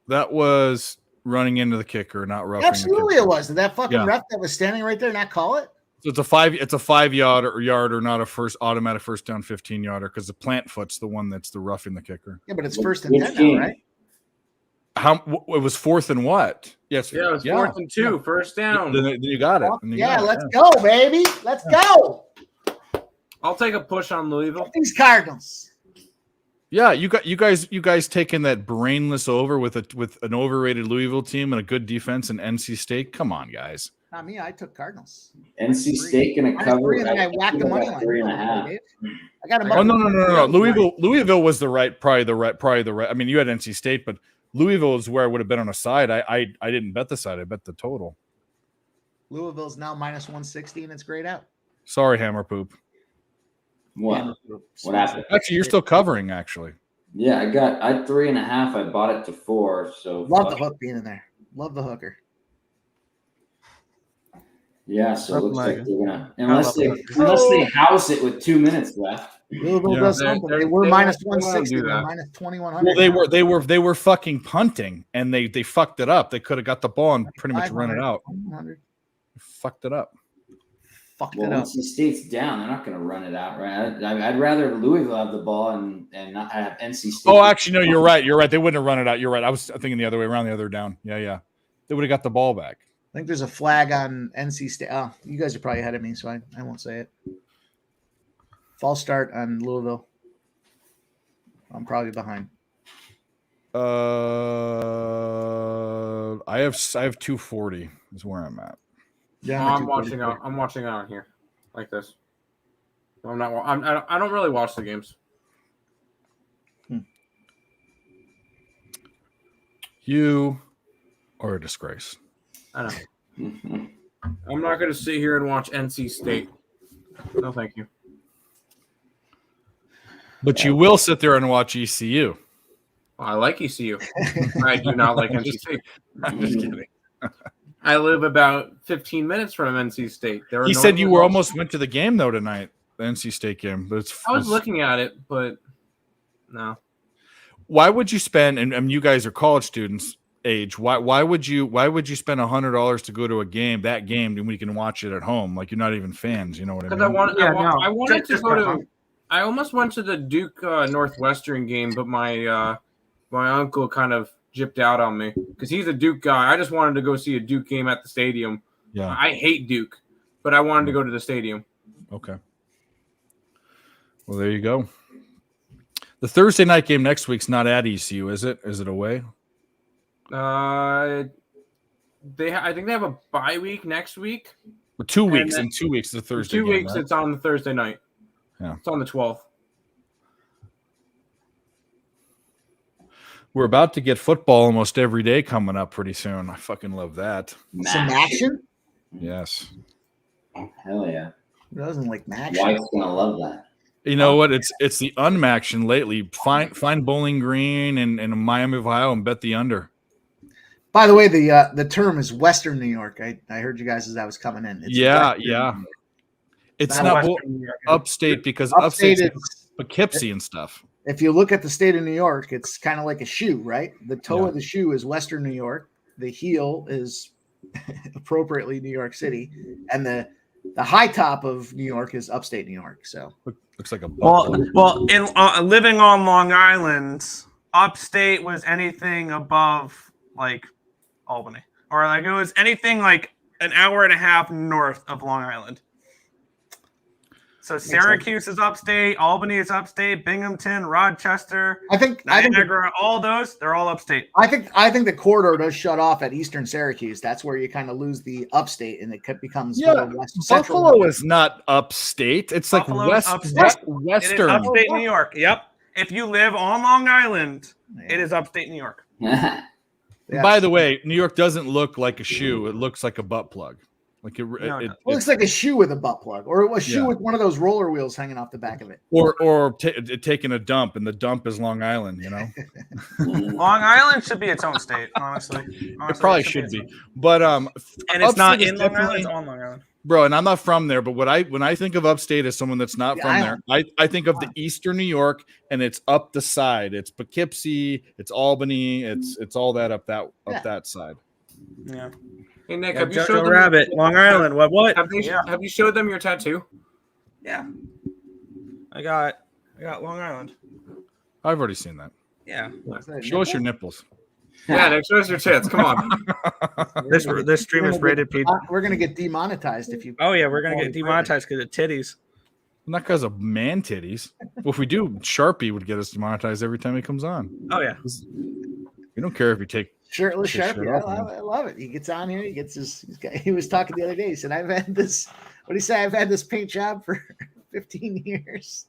That was running into the kicker, not roughing. Absolutely, the kicker. it was. Did that fucking ref that was standing right there not call it? So it's a 5-yarder, not a automatic first down 15-yarder because the plant foot's the one that's the roughing the kicker. Yeah, but it's first and 10 now, right? It was 4th and what? Yes. Yeah, it was 4th and 2, first down. Then you got it. Let's go, baby. Let's go. I'll take a push on Louisville. These Cardinals. Yeah, you guys taking that brainless over with an overrated Louisville team and a good defense and NC State. Come on, guys. Not me. I took Cardinals. NC State gonna cover. And then I whacked the money line. 3.5. I got him. Oh no. Louisville was probably the right. I mean, you had NC State, but Louisville is where I would have been on a side. I didn't bet the side. I bet the total. Louisville's now minus 160, and it's grayed out. Sorry, Hammer Poop. What? What happened? Actually, you're still covering. Actually. Yeah, I had 3.5. I bought it to 4. So love the hook being in there. Love the hooker. Yeah, so it looks like they're gonna unless they house it with 2 minutes left. Louisville does something. They were minus 160. They're minus 2100. Well, they were fucking punting and they fucked it up. They could have got the ball and pretty much run it out. Fucked it up. NC State's down. They're not going to run it out, right? I'd rather Louisville have the ball and not have NC State. Oh, actually, no, you're right. You're right. They wouldn't have run it out. You're right. I was thinking the other way around, the other down. Yeah. They would have got the ball back. I think there's a flag on NC State. Oh, you guys are probably ahead of me, so I won't say it. False start on Louisville. I'm probably behind. I have 240 is where I'm at. Yeah, I'm watching out here like this. I don't really watch the games. You are a disgrace. I know. I'm not going to sit here and watch NC State. No, thank you. But you will sit there and watch ECU. I like ECU. I do not like NC State. I'm just kidding. I live about 15 minutes from NC State. He said you almost went to the game though tonight, the NC State game. But I was looking at it, but no. Why would you spend? And you guys are college students. age, why would you spend $100 to go to a game, that game, when we can watch it at home? Like, you're not even fans, you know what I mean? I wanted to go to. I almost went to the Duke Northwestern game, but my uncle kind of gypped out on me because he's a Duke guy. I just wanted to go see a Duke game at the stadium. Yeah, I hate Duke, but I wanted to go to the stadium. Okay. Well, there you go. The Thursday night game next week's not at ECU, is it? Is it away? I think they have a bye week next week. 2 weeks. In 2 weeks, the Thursday. 2 game, weeks. right? It's on the Thursday night. Yeah, it's on the 12th. We're about to get football almost every day coming up pretty soon. I fucking love that. Some action? Yes. Hell yeah. Who doesn't like action? Wife's gonna love that. You know what? It's the unmaction lately. Find Bowling Green and Miami of Ohio and bet the under. By the way, the term is Western New York. I heard you guys as I was coming in. It's Yeah. Western New York. It's Not not Western New York. upstate because Upstate upstate is Poughkeepsie and stuff. If you look at the state of New York, it's kind of like a shoe, right? The toe Yeah. of the shoe is Western New York. The heel is appropriately New York City, and the high top of New York is upstate New York. So looks like a well, in living on Long Island, upstate was anything above like Albany, or like it was anything like an hour and a half north of Long Island. So Syracuse is upstate, Albany is upstate, Binghamton, Rochester, Niagara, all those, they're all upstate. I think the corridor does shut off at Eastern Syracuse. That's where you kind of lose the upstate, and it becomes more central. Buffalo is not upstate. It's Buffalo like is upstate. western. It is upstate New York. Yep. If you live on Long Island, it is upstate New York. By the way, New York doesn't look like a shoe. It looks like a butt plug. Like it looks like a shoe with a butt plug, or a shoe Yeah. with one of those roller wheels hanging off the back of it. or taking a dump, and the dump is Long Island. You know, Long Island should be its own state, honestly. it probably should be. But And it's not upstate is in Long Island, definitely- it's on Long Island. Bro, and I'm not from there, but when I think of upstate as someone that's not The from island. there, I think of the Eastern New York, and it's up the side. It's Poughkeepsie, it's Albany, it's all that up that side. Yeah. Hey Nick, Yeah, have you Jojo showed them Rabbit, Long Island. What? Have you showed them your tattoo? Yeah. I got Long Island. I've already seen that. Yeah. Show us your nipples. Yeah, Nick, show us your tits. Come on. This stream is rated P. We're gonna get demonetized if you. Oh yeah, we're gonna get demonetized because of titties. Not because of man titties. Well, if we do, Sharpie would get us demonetized every time he comes on. Oh yeah. We don't care if you take Shirtless take Sharpie. shirt off, I love it. He gets on here. He gets he was talking the other day. He said, "I've had this." What did he say? I've had this paint job for 15 years.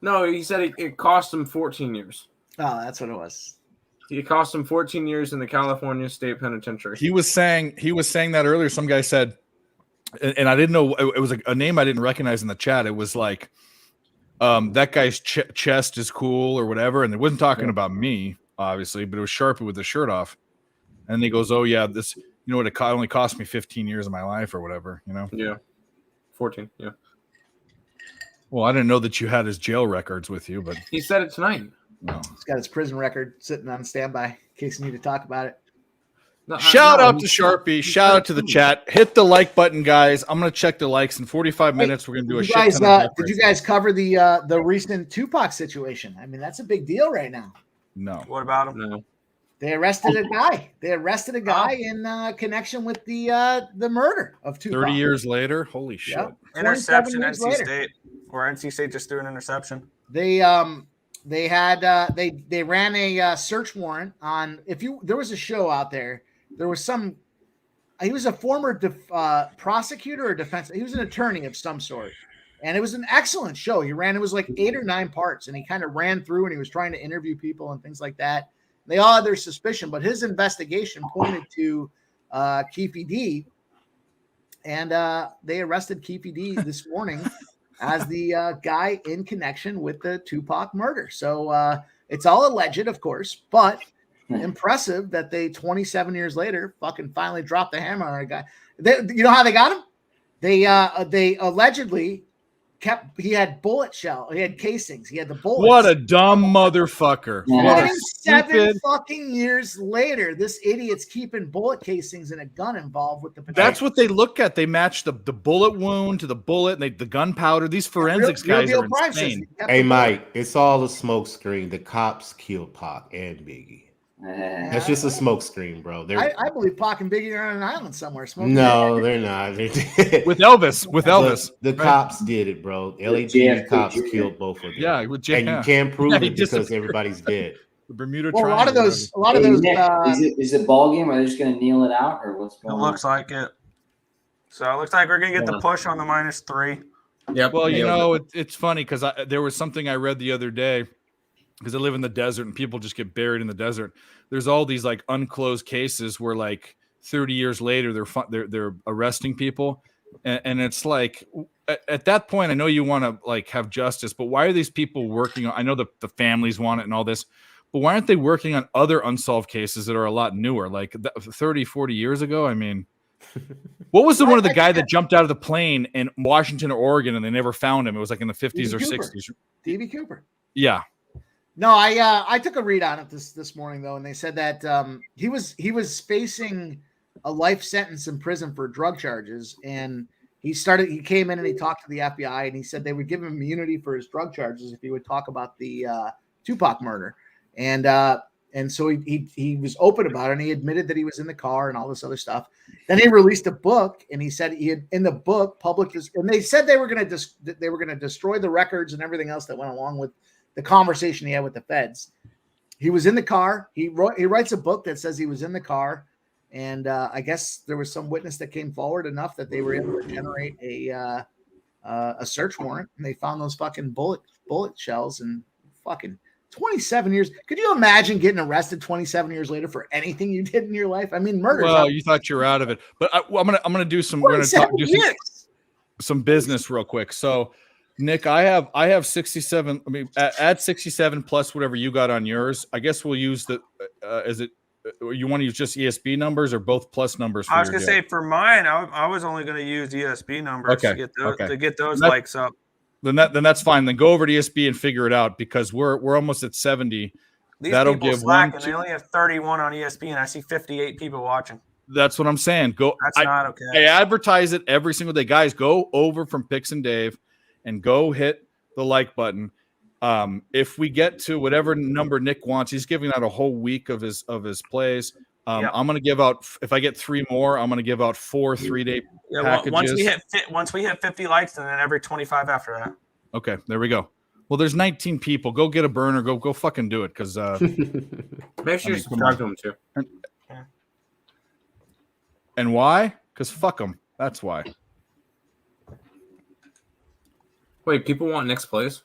No, he said it cost him 14 years. Oh, that's what it was. It cost him 14 years in the California State Penitentiary. He was saying that earlier. Some guy said, and I didn't know it was a name I didn't recognize in the chat. It was like, that guy's chest is cool or whatever, and it wasn't talking about me, obviously, but it was Sharpie with the shirt off. And he goes, "Oh yeah, this, you know what? It only cost me 15 years of my life or whatever, you know." Yeah, 14. Yeah. Well, I didn't know that you had his jail records with you, but He said it tonight. no. He's got his prison record sitting on standby in case you need to talk about it. No, Shout out to Sharpie. Shout out to the chat. Hit the like button, guys. I'm gonna check the likes in 45 minutes. We're gonna do a Did shit you guys, ton of did you guys cover the recent Tupac situation? I mean, that's a big deal right now. No. What about him? No. They arrested a guy. They arrested a guy in connection with the murder of Tupac. 30 years later, holy shit. Yep. Interception, 27 years NC later. State, or NC State just threw an interception. They had they ran a search warrant on there was a show out there. There was he was a former prosecutor or defense. He was an attorney of some sort. And it was an excellent show. It was like 8 or 9 parts, and he kind of ran through and he was trying to interview people and things like that. They all had their suspicion, but his investigation pointed to Keefe D, and they arrested Keefe D this morning as the guy in connection with the Tupac murder. So it's all alleged, of course, but impressive that they 27 years later fucking finally dropped the hammer on a guy. You know how they got him? They allegedly he had bullet shell. He had casings. He had the bullets. What a dumb motherfucker. What a 27 stupid. fucking years later, this idiot's keeping bullet casings and a gun involved with the potato. That's what they look at. They match the bullet wound to the bullet and the gunpowder. These forensics guys are insane. Hey, Mike, it's all a smoke screen. The cops killed Pac and Biggie. That's just a smoke screen, bro. I believe Pac and Biggie are on an island somewhere smoking. No, they're not. They're with Elvis. The cops did it, bro. LAPD cops killed both of them. Yeah, with and you can't prove it because everybody's dead. The Bermuda Well, Triangle. a lot of those. Is it ball game? Are they just going to kneel it out, or what's going on? It looks like it. So it looks like we're going to get the push on the -3. Yep. Well, it's funny because there was something I read the other day because I live in the desert and people just get buried in the desert. There's all these like unclosed cases where like 30 years later they're arresting people, and it's like at that point I know you want to like have justice, but why are these people working on? I know the families want it and all this, but why aren't they working on other unsolved cases that are a lot newer, like 30, 40 years ago? I mean. What was the one of the guy that jumped out of the plane in Washington or Oregon and they never found him? It was like in the 50s or 60s. D.B. Cooper. Yeah. No, I took a read on it this morning though, and they said that he was facing a life sentence in prison for drug charges, and he came in and he talked to the FBI, and he said they would give him immunity for his drug charges if he would talk about the Tupac murder, and so he was open about it, and he admitted that he was in the car and all this other stuff. Then he released a book, and he said he had in the book published this, and they said they were going to destroy the records and everything else that went along with the conversation he had with the feds. He was in the car. He writes a book that says he was in the car, and I guess there was some witness that came forward enough that they were able to generate a search warrant, and they found those fucking bullet shells. And fucking 27 years. Could you imagine getting arrested 27 years later for anything you did in your life? I mean, murder. Well, you thought you were out of it, but I'm gonna do some. We're gonna do some business real quick. So, Nick, I have 67. I mean, add 67 plus whatever you got on yours. I guess we'll use the. Is it? You want to use just ESB numbers or both plus numbers? I was gonna say for mine, I was only gonna use ESB numbers to get those likes up. Then that's fine. Then go over to ESB and figure it out because we're almost at 70. These That'll people give slack, one. and they only have 31 on ESP, and I see 58 people watching. That's what I'm saying. That's not okay. I advertise it every single day. Guys, go over from Picks and Dave and go hit the like button. If we get to whatever number Nick wants, he's giving out a whole week of his plays. I'm going to give out, if I get 3 more, I'm going to give out 4 3-day packages. Once we hit 50 likes, and then every 25 after that. Okay, there we go. Well, there's 19 people. Go get a burner. Go fucking do it because make sure you subscribe to them too. And why? Because fuck them. That's why. Wait, people want Nick's plays?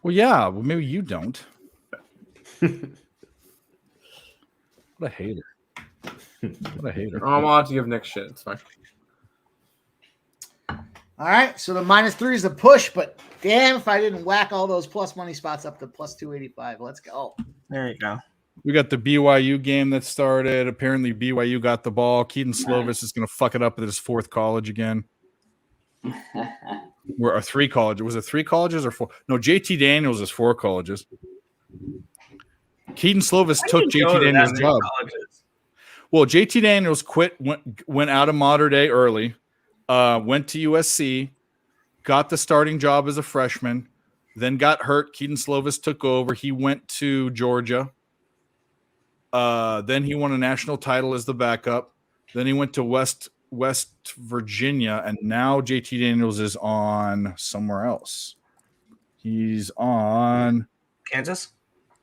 Well, yeah. Well, maybe you don't. What a hater. What a hater. I'm allowed to give Nick shit. It's fine. All right, so the -3 is a push, but damn if I didn't whack all those plus money spots up to plus 285. Let's go. There you go. We got the BYU game that started. Apparently, BYU got the ball. Keaton Slovis is going to fuck it up at his 4th college again. Or 3 colleges. Was it 3 colleges or 4? No, JT Daniels is 4 colleges. Keaton Slovis took JT Daniels' job. Well, JT Daniels went out of Mater Dei early. Went to USC, got the starting job as a freshman, then got hurt. Keaton Slovis took over. He went to Georgia. Then he won a national title as the backup. Then he went to West Virginia, and now JT Daniels is on somewhere else. He's on Kansas?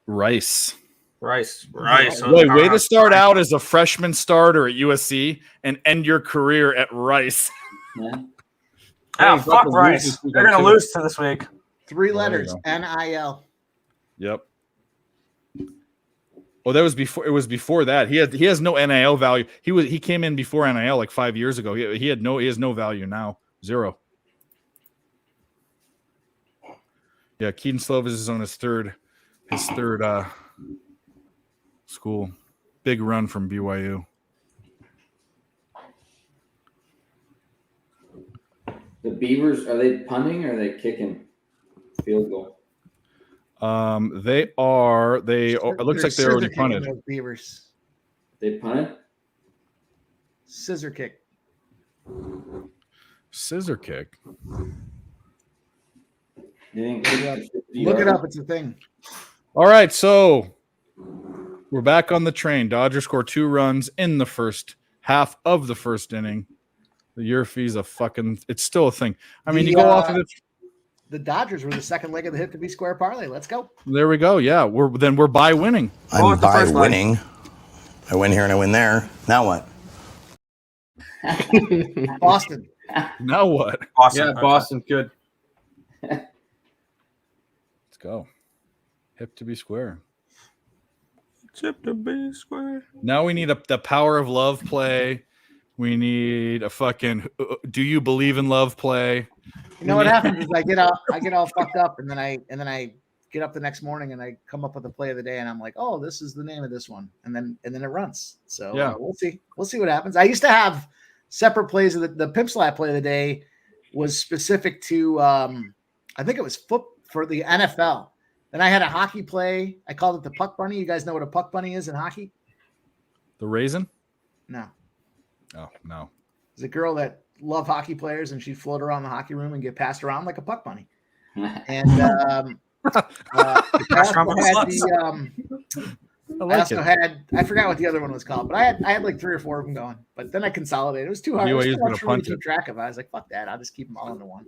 Rice. Rice. Way to start out as a freshman starter at USC and end your career at Rice. Oh, fuck Rice. They're going to lose to this week. 3 letters, NIL. Yep. Oh, that was before. It was before that. He has no NIL value. He came in before NIL like 5 years ago. He has no value now. 0. Yeah, Keaton Slovis is on his third school. Big run from BYU. The Beavers, are they punting or are they kicking field goal? They are. They. It looks like they already punted. Those Beavers. They punted. Scissor kick. Scissor kick. Look Look it up. It's a thing. All right, so we're back on the train. Dodgers score 2 runs in the first half of the first inning. The Yurfie's it's still a thing. I mean, you go off of it. The Dodgers were the second leg of the hit to be square parlay. Let's go. There we go. Yeah, we're by winning. I'm by winning. I win here and I win there. Now what? Boston. Now what? Boston. Yeah, Boston. Good. Let's go. Hip to be square. Hip to be square. Now we need the power of love play. We need a fucking do you believe in love play. You know what happens is I get all fucked up, and then I get up the next morning and I come up with the play of the day, and I'm like, oh, this is the name of this one, and then it runs. So yeah, we'll see what happens. I used to have separate plays of the Pimp Slap play of the day was specific to I think it was for the NFL. Then I had a hockey play. I called it the puck bunny. You guys know what a puck bunny is in hockey? The raisin? No. Oh, no. It's a girl that loved hockey players, and she'd float around the hockey room and get passed around like a puck bunny. And I forgot what the other one was called, but I had like 3 or 4 of them going. But then I consolidated. It was too hard. It was too much for me to keep track of. I was like, fuck that. I'll just keep them all into one.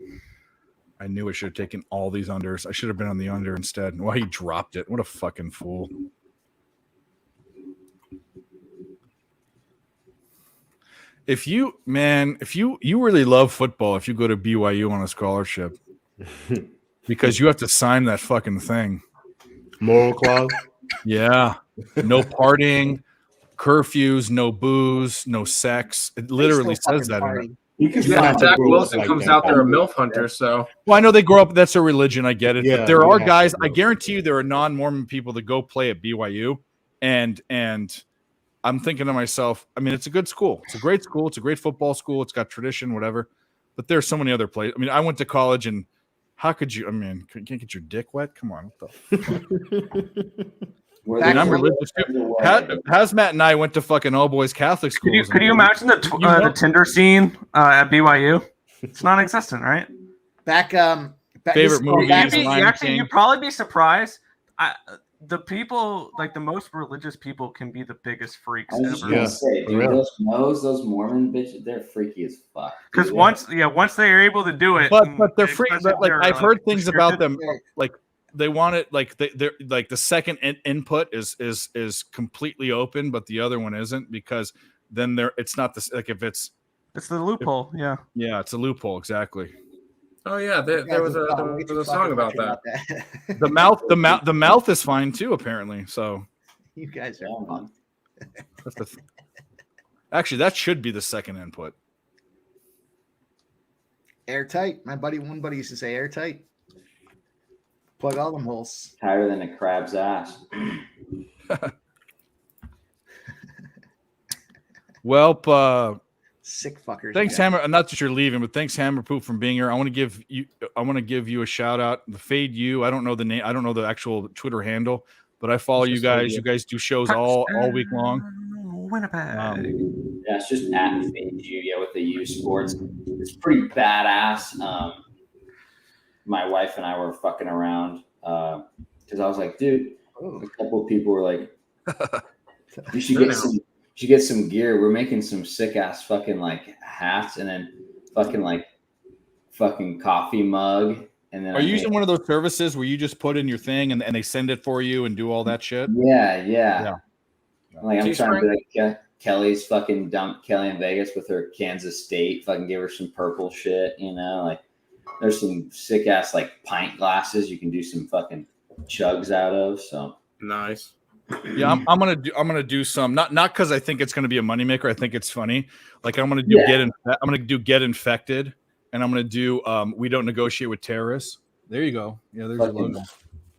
I knew I should have taken all these unders. I should have been on the under instead. Well, he dropped it. What a fucking fool. If you really love football, if you go to BYU on a scholarship, because you have to sign that fucking thing. Moral clause? Yeah. No partying, curfews, no booze, no sex. It literally says that in it. Zach Wilson comes out there a MILF hunter, so. Well, I know they grow up. That's a religion. I get it. Yeah, but there are guys. I guarantee you, there are non-Mormon people that go play at BYU, and I'm thinking to myself, I mean, it's a good school. It's a great school. It's a great football school. It's got tradition, whatever. But there's so many other places. I mean, I went to college, and how could you? I mean, you can't get your dick wet. Come on. What the fuck? I'm religious too. Hazmat and I went to fucking all boys Catholic schools. Could you imagine the Tinder scene at BYU? It's non-existent, right? Back favorite movie. You'd probably be surprised. The people, like the most religious people, can be the biggest freaks ever. Gonna say, dude, those Mormon bitches, they're freaky as fuck. Because once they're able to do it, but they're freaky. Like I've heard things about them, like. They want it like they're like the second input is completely open, but the other one isn't, because then it's not this, like if it's the loophole. Yeah, it's a loophole, exactly. Oh yeah, there was a song about that. The mouth is fine too, apparently. So you guys are fun. Actually, that should be the second input. Airtight. One buddy used to say airtight. Plug all them holes. Tighter than a crab's ass. Well, sick fuckers. Thanks, Hammer. Not that you're leaving, but thanks, Hammer Poop, from being here. I want to give you a shout out. The Fade You. I don't know the name. I don't know the actual Twitter handle, but I follow you guys. You guys do shows all week long. Winnipeg. Yeah, it's just at Fade You. Yeah, with the U Sports. It's pretty badass. My wife and I were fucking around because I was like, dude, a couple of people were like, you should get some gear. We're making some sick ass fucking like hats, and then fucking coffee mug. And then are you using one of those services where you just put in your thing and they send it for you and do all that shit? Yeah. Like I'm trying to be like Kelly's fucking dump Kelly in Vegas with her Kansas State. Fucking give her some purple shit, like. There's some sick ass like pint glasses you can do some fucking chugs out of. So nice. Yeah, I'm gonna do some not because I think it's gonna be a moneymaker. I think it's funny. Like I'm gonna do get infected, and I'm gonna do we don't negotiate with terrorists. There you go. Yeah, there's your logo.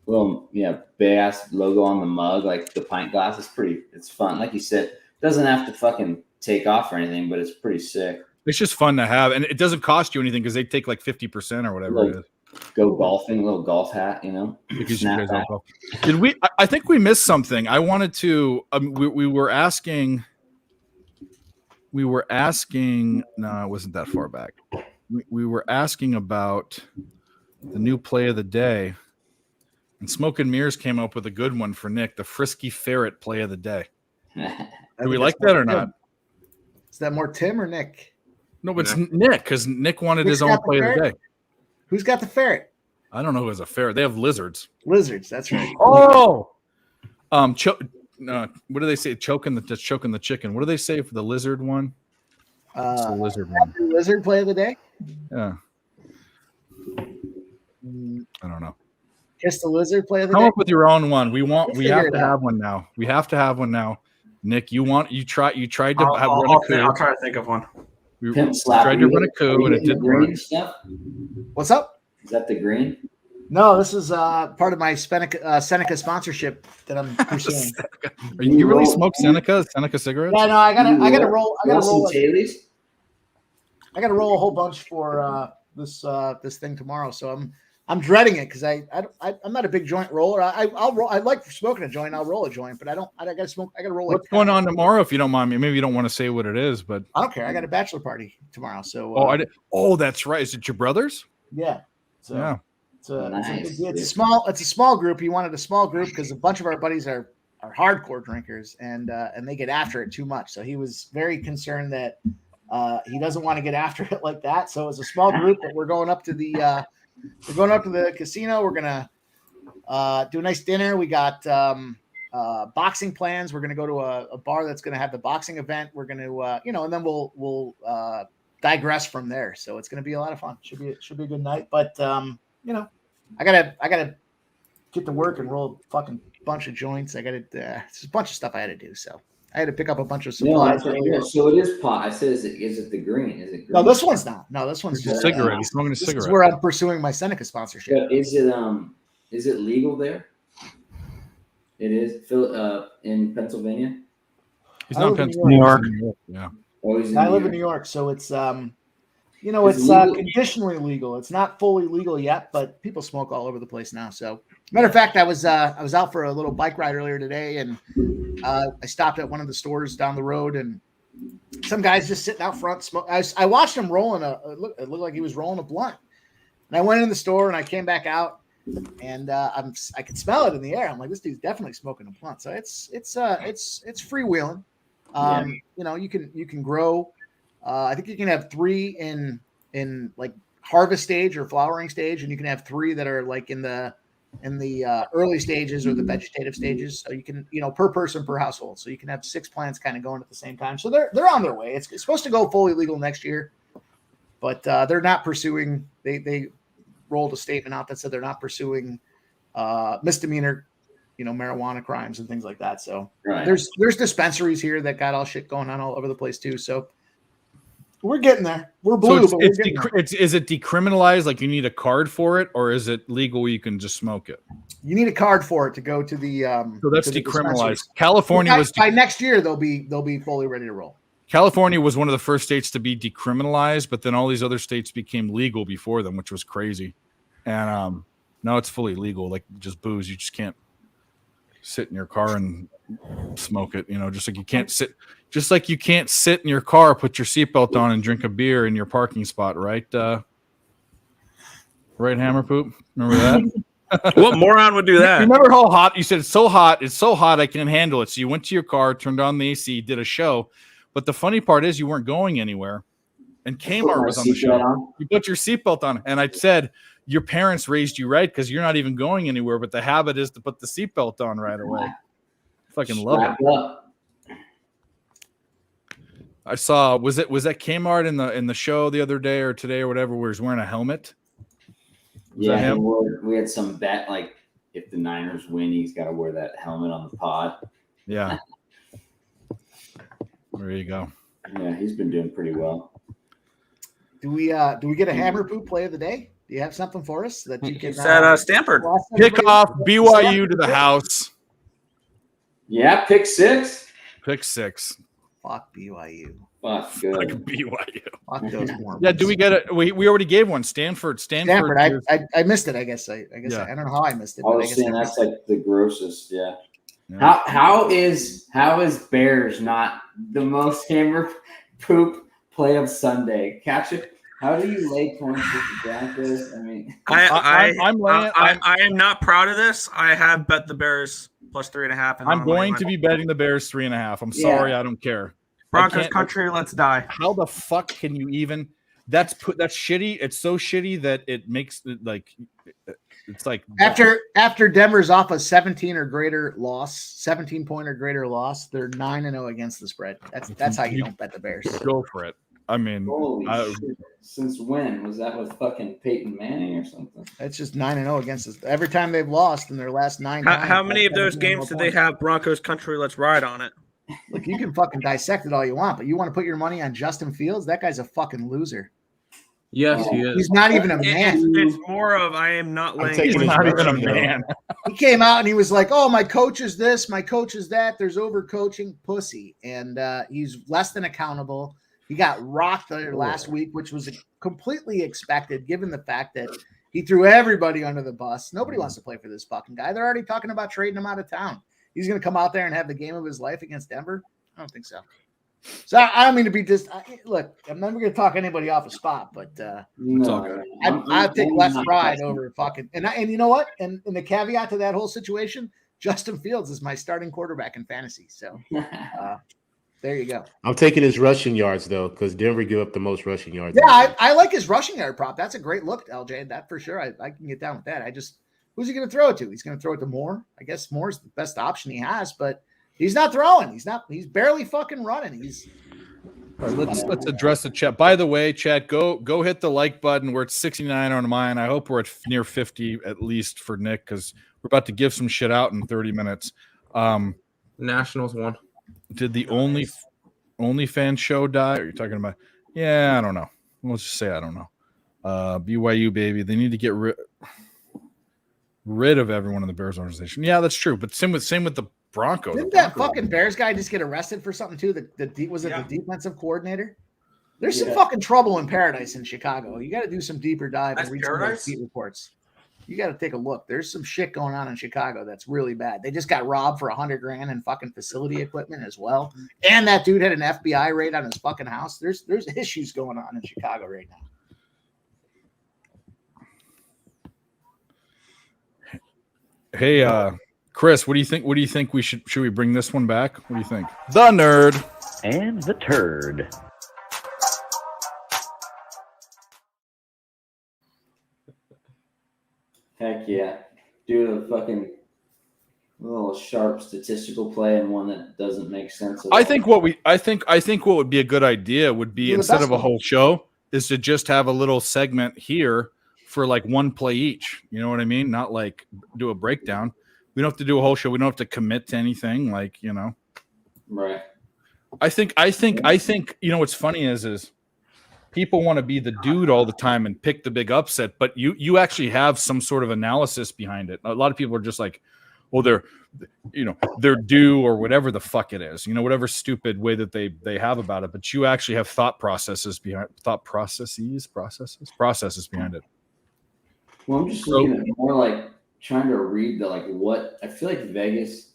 Well, big ass logo on the mug, like the pint glass is pretty. It's fun. Like you said, it doesn't have to fucking take off or anything, but it's pretty sick. It's just fun to have, and it doesn't cost you anything because they take like 50% or whatever it is. Go golfing, a little golf hat, Because you guys don't golf. Did we? I think we missed something. I wanted to. We were asking. We were asking. No, it wasn't that far back. We were asking about the new play of the day, and Smoke and Mirrors came up with a good one for Nick, the Frisky Ferret play of the day. Do we like that or not? Is that more Tim or Nick? No, it's Nick because Nick wanted his own play of the day. Who's got the ferret? I don't know who has a ferret. They have lizards. Lizards, that's right. Oh, what do they say? Choking the chicken. What do they say for the lizard one? It's the lizard one. Lizard play of the day? Yeah. I don't know. Kiss the lizard play of the Come day? up with your own one. We have to it have one now. We have to have one now. Nick, you tried to run a coup. I'll try to think of one. We tried to run a coup and it didn't work. What's up? Is that the green? No, this is part of my Seneca sponsorship that I'm pursuing. You really smoke Seneca cigarettes? Yeah, no, I gotta roll. I gotta roll. Tailies? I gotta roll a whole bunch for this thing tomorrow. So I'm dreading it because I'm not a big joint roller. I'll roll. I like smoking a joint. I'll roll a joint, but I gotta smoke. I gotta roll. What's going on tomorrow? If you don't mind me, maybe you don't want to say what it is, but I don't care. I got a bachelor party tomorrow. So that's right. Is it your brother's? Yeah. So yeah. It's a small group. He wanted a small group because a bunch of our buddies are hardcore drinkers and they get after it too much. So he was very concerned that he doesn't want to get after it like that. So it's a small group, but we're going up to the casino. We're gonna do a nice dinner. We got boxing plans. We're gonna go to a bar that's gonna have the boxing event. We're gonna and then we'll digress from there. So it's gonna be a lot of fun. Should be a good night. But I gotta get to work and roll a fucking bunch of joints. It's a bunch of stuff I had to do. So I had to pick up a bunch of supplies. So it is pot. I said, is it the green? Is it green? No, this one's not. No, this one's just a cigarette. He's smoking a cigarette. This is where I'm pursuing my Seneca sponsorship. Yeah, is it legal there? It is in Pennsylvania. He's not in Pennsylvania. New York. Yeah. Oh, he's in I New live York. in New York, so it's It's legal. conditionally legal. It's not fully legal yet, but people smoke all over the place now. So, matter of fact, I was out for a little bike ride earlier today, and I stopped at one of the stores down the road, and some guy's just sitting out front smoke. I watched him rolling it looked like he was rolling a blunt, and I went in the store and I came back out, and I could smell it in the air. I'm like, this dude's definitely smoking a blunt. So it's freewheeling. You can grow. I think you can have 3 in like harvest stage or flowering stage, and you can have 3 that are like in the early stages or the vegetative stages. So you can, per person per household. So you can have 6 plants kind of going at the same time. So they're on their way. It's supposed to go fully legal next year, but they're not pursuing. They rolled a statement out that said they're not pursuing misdemeanor, marijuana crimes and things like that. So there's dispensaries here that got all shit going on all over the place too. So we're getting there. We're blue. So is it decriminalized? Like you need a card for it, or is it legal? You can just smoke it. You need a card for it to go to the. So that's decriminalized. California was by next year. They'll be fully ready to roll. California was one of the first states to be decriminalized, but then all these other states became legal before them, which was crazy. And now it's fully legal, like just booze. You just can't sit in your car and smoke it. Just like you can't sit in your car, put your seatbelt on, and drink a beer in your parking spot, right? Right, Hammer Poop? Remember that? What moron would do that? Remember how hot? You said it's so hot, I can't handle it. So you went to your car, turned on the AC, did a show. But the funny part is you weren't going anywhere. And Kmart was on the show. You put your seatbelt on. And I said, your parents raised you right because you're not even going anywhere. But the habit is to put the seatbelt on right away. Fucking love it. I saw was that Kmart in the show the other day or today or whatever where he's wearing a helmet? Yeah, we had some bet like if the Niners win, he's got to wear that helmet on the pod. Yeah. There you go. Yeah, he's been doing pretty well. Do we get a Hammer Poop play of the day? Do you have something for us that you can? Stanford kick off BYU to the house. Yeah, pick 6. Pick 6. Fuck BYU. Fuck good. Like BYU. Fuck those Mormons. Yeah, do we get it? We already gave one. Stanford. I missed it. I guess I don't know how I missed it. I But was I guess saying I that's missed it. like the grossest. Yeah. How is Bears not the most hammer poop play of Sunday? Catch it. How do you lay points with the Broncos? I mean, I am not proud of this. I have bet the Bears plus 3.5. And I'm going to be betting the Bears 3.5. I'm sorry, I don't care. Broncos country, let's die. How the fuck can you even? That's shitty. It's so shitty that it makes it like it's like After Denver's off a 17 or greater loss, 17 point or greater loss, they're 9-0 against the spread. That's how you don't bet the Bears. Go for it. I mean, holy shit. Since when was that with fucking Peyton Manning or something? That's just 9-0 against us. Every time they've lost in their last 9 times. How many of those games did they have Broncos country? Let's ride on it. Look, you can fucking dissect it all you want, but you want to put your money on Justin Fields? That guy's a fucking loser. Yes, he is. He's not even a man. It's more of I am not laying. He's not even a man. He came out and he was like, "Oh, my coach is this, my coach is that. There's overcoaching, pussy," and he's less than accountable. He got rocked there last week, which was completely expected, given the fact that he threw everybody under the bus. Nobody wants to play for this fucking guy. They're already talking about trading him out of town. He's going to come out there and have the game of his life against Denver? I don't think so. So I don't mean to be look, I'm never going to talk anybody off a spot, but I'd take Les Pride over fucking and you know what? And the caveat to that whole situation, Justin Fields is my starting quarterback in fantasy. So there you go. I'm taking his rushing yards though, because Denver give up the most rushing yards. Yeah, I like his rushing yard prop. That's a great look, LJ. That for sure. I can get down with that. Who's he going to throw it to? He's going to throw it to Moore. I guess Moore's the best option he has, but he's not throwing. He's barely fucking running. All right, let's address the chat. By the way, chat, go hit the like button. We're at 69 on mine. I hope we're at near 50 at least for Nick, because we're about to give some shit out in 30 minutes. Nationals won. Did the OnlyFans show die? Are you talking about? Yeah, I don't know. Let's just say I don't know. BYU baby, they need to get rid of everyone in the Bears organization. Yeah, that's true. But same with the Broncos. Didn't that fucking Bears guy just get arrested for something too? The defensive coordinator? There's some fucking trouble in paradise in Chicago. You got to do some deeper dive and read some of those beat reports. You got to take a look. There's some shit going on in Chicago that's really bad. They just got robbed for $100,000 in fucking facility equipment as well. And that dude had an FBI raid on his fucking house. There's issues going on in Chicago right now. Hey, Chris, what do you think? What do you think should we bring this one back? What do you think? The nerd and the turd. Heck yeah. Do a fucking little sharp statistical play and one that doesn't make sense. I think what would be a good idea would be, instead of a whole show, is to just have a little segment here for like one play each. You know what I mean? Not like do a breakdown. We don't have to do a whole show. We don't have to commit to anything. Like, you know. Right. I think you know what's funny is people want to be the dude all the time and pick the big upset, but you actually have some sort of analysis behind it. A lot of people are just like, well, they're due or whatever the fuck it is, you know, whatever stupid way that they have about it. But you actually have processes behind it. Well, I'm just looking at more like trying to read what I feel like Vegas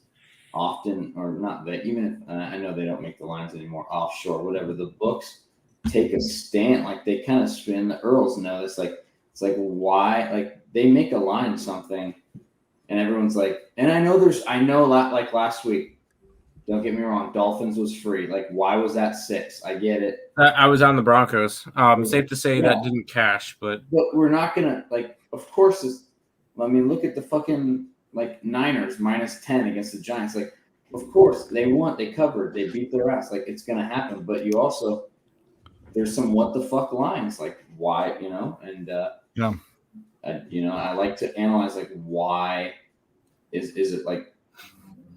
often, or not that, even if I know they don't make the lines anymore, offshore, whatever, the books take a stand, like they kind of spin. The Earls know this, like it's like why, like they make a line something and everyone's like, and I know a lot, like last week, don't get me wrong, Dolphins was free, like why was that 6? I get it. I was on the Broncos. Safe to say that didn't cash, but we're not gonna, like, of course look at the fucking like Niners -10 against the Giants. Like, of course they covered, they beat their ass, like it's gonna happen. But you also, there's some what the fuck lines, like why, you know, and I like to analyze like why is it like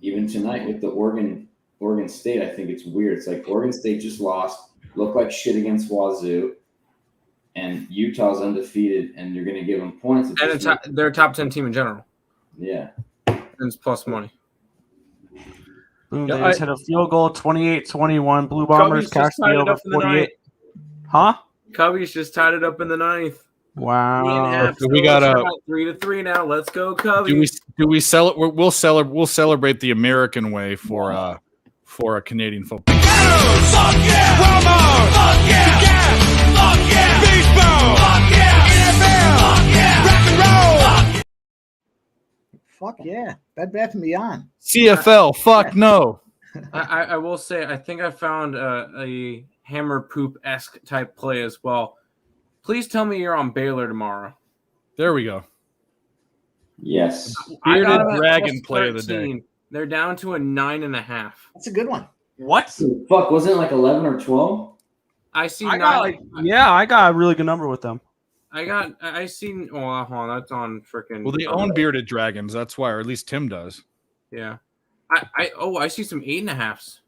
even tonight with the Oregon State, I think it's weird. It's like Oregon State just lost, looked like shit against Wazoo, and Utah's undefeated, and you're going to give them points. And they're a top 10 team in general. Yeah. And it's plus money. Boom Yeah, Davis hit a field goal, 28-21. Blue Bombers Cubbies just cashed tied the it over up in the 48. ninth. Huh? Cubbies just tied it up in the ninth. Wow. So we got a 3-3 now. Let's go, do Cubbies. we sell it? We'll celebrate the American way for a Canadian football. Fuck yeah! Walmart! Fuck yeah! Gas! Fuck yeah! Baseball! Fuck yeah! NFL! Fuck yeah! Rock and roll! Fuck yeah. Bed Bath & Beyond. CFL, fuck no. I will say, I think I found a hammer poop-esque type play as well. Please tell me you're on Baylor tomorrow. There we go. Yes. I got Bearded them at Dragon plus play of the day. 13. They're down to a 9.5. That's a good one. What? Fuck, wasn't it like 11 or 12? I see. I got I got a really good number with them. I seen. Oh, hold on, that's on freaking. Well, they own Bearded Dragons. That's why, or at least Tim does. Yeah. I see some 8.5s.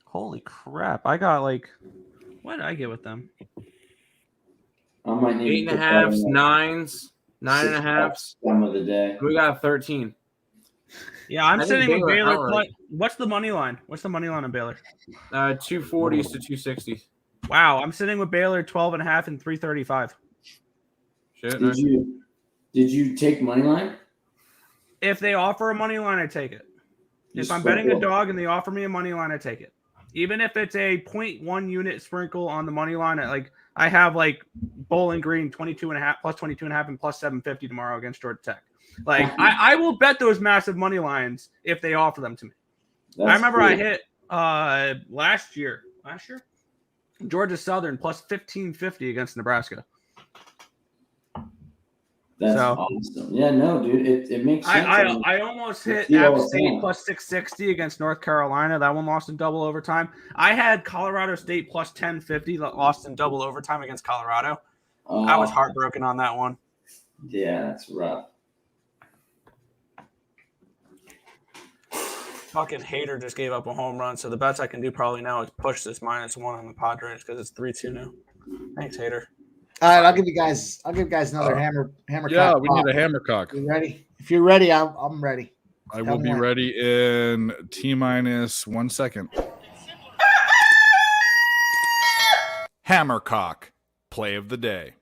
Holy crap. I got like, what did I get with them? I might need 8.5s, 9s, 9.5s. Some of the day. We got 13. Yeah, I'm I think sitting with Baylor. outright. What's the money line? What's the money line on Baylor? 240s to 260s. Wow, I'm sitting with Baylor 12.5 and 335. Shit. Did you take money line? If they offer a money line, I take it. If I'm betting a dog and they offer me a money line, I take it. Even if it's a 0.1 unit sprinkle on the money line, I have like Bowling Green 22.5 plus 22.5 and plus 750 tomorrow against Georgia Tech. Like I will bet those massive money lines if they offer them to me. I remember I hit last year, Georgia Southern plus 1550 against Nebraska. That's awesome. Yeah, no, dude, it makes sense. I almost hit App State plus 660 against North Carolina. That one lost in double overtime. I had Colorado State plus 1050 that lost in double overtime against Colorado. I was heartbroken on that one. Yeah, that's rough. Fucking Hater just gave up a home run, so the best I can do probably now is push this -1 on the Padres because it's 3-2 now. Thanks, Hater. All right, I'll give you guys another hammer. Yeah, we need a hammercock. You ready? If you're ready, I'm ready. I will be ready in T-1 second. Hammercock, play of the day.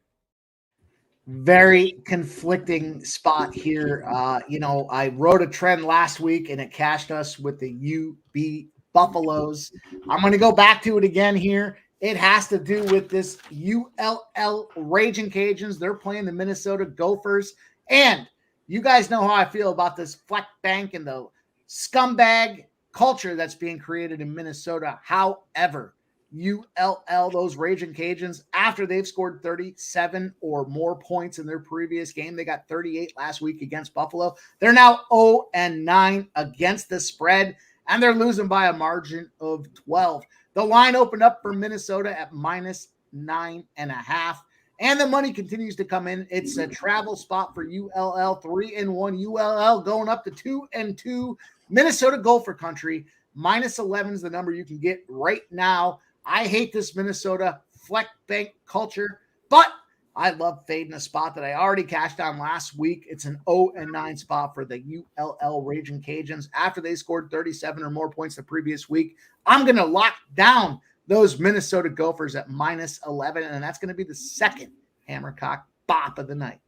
Very conflicting spot here. I wrote a trend last week and it cashed us with the UB Buffaloes. I'm going to go back to it again here. It has to do with this ULL Raging Cajuns. They're playing the Minnesota Gophers. And you guys know how I feel about this Fleck Bank and the scumbag culture that's being created in Minnesota. However, ULL, those Raging Cajuns, after they've scored 37 or more points in their previous game, they got 38 last week against Buffalo. They're now 0-9 against the spread, and they're losing by a margin of 12. The line opened up for Minnesota at -9.5, and the money continues to come in. It's a travel spot for ULL, 3-1 ULL going up to 2-2 Minnesota Gopher country. -11 is the number you can get right now. I hate this Minnesota Fleck Bank culture, but I love fading a spot that I already cashed on last week. It's an 0-9 spot for the ULL Raging Cajuns after they scored 37 or more points the previous week. I'm going to lock down those Minnesota Gophers at -11, and that's going to be the second Hammercock bop of the night.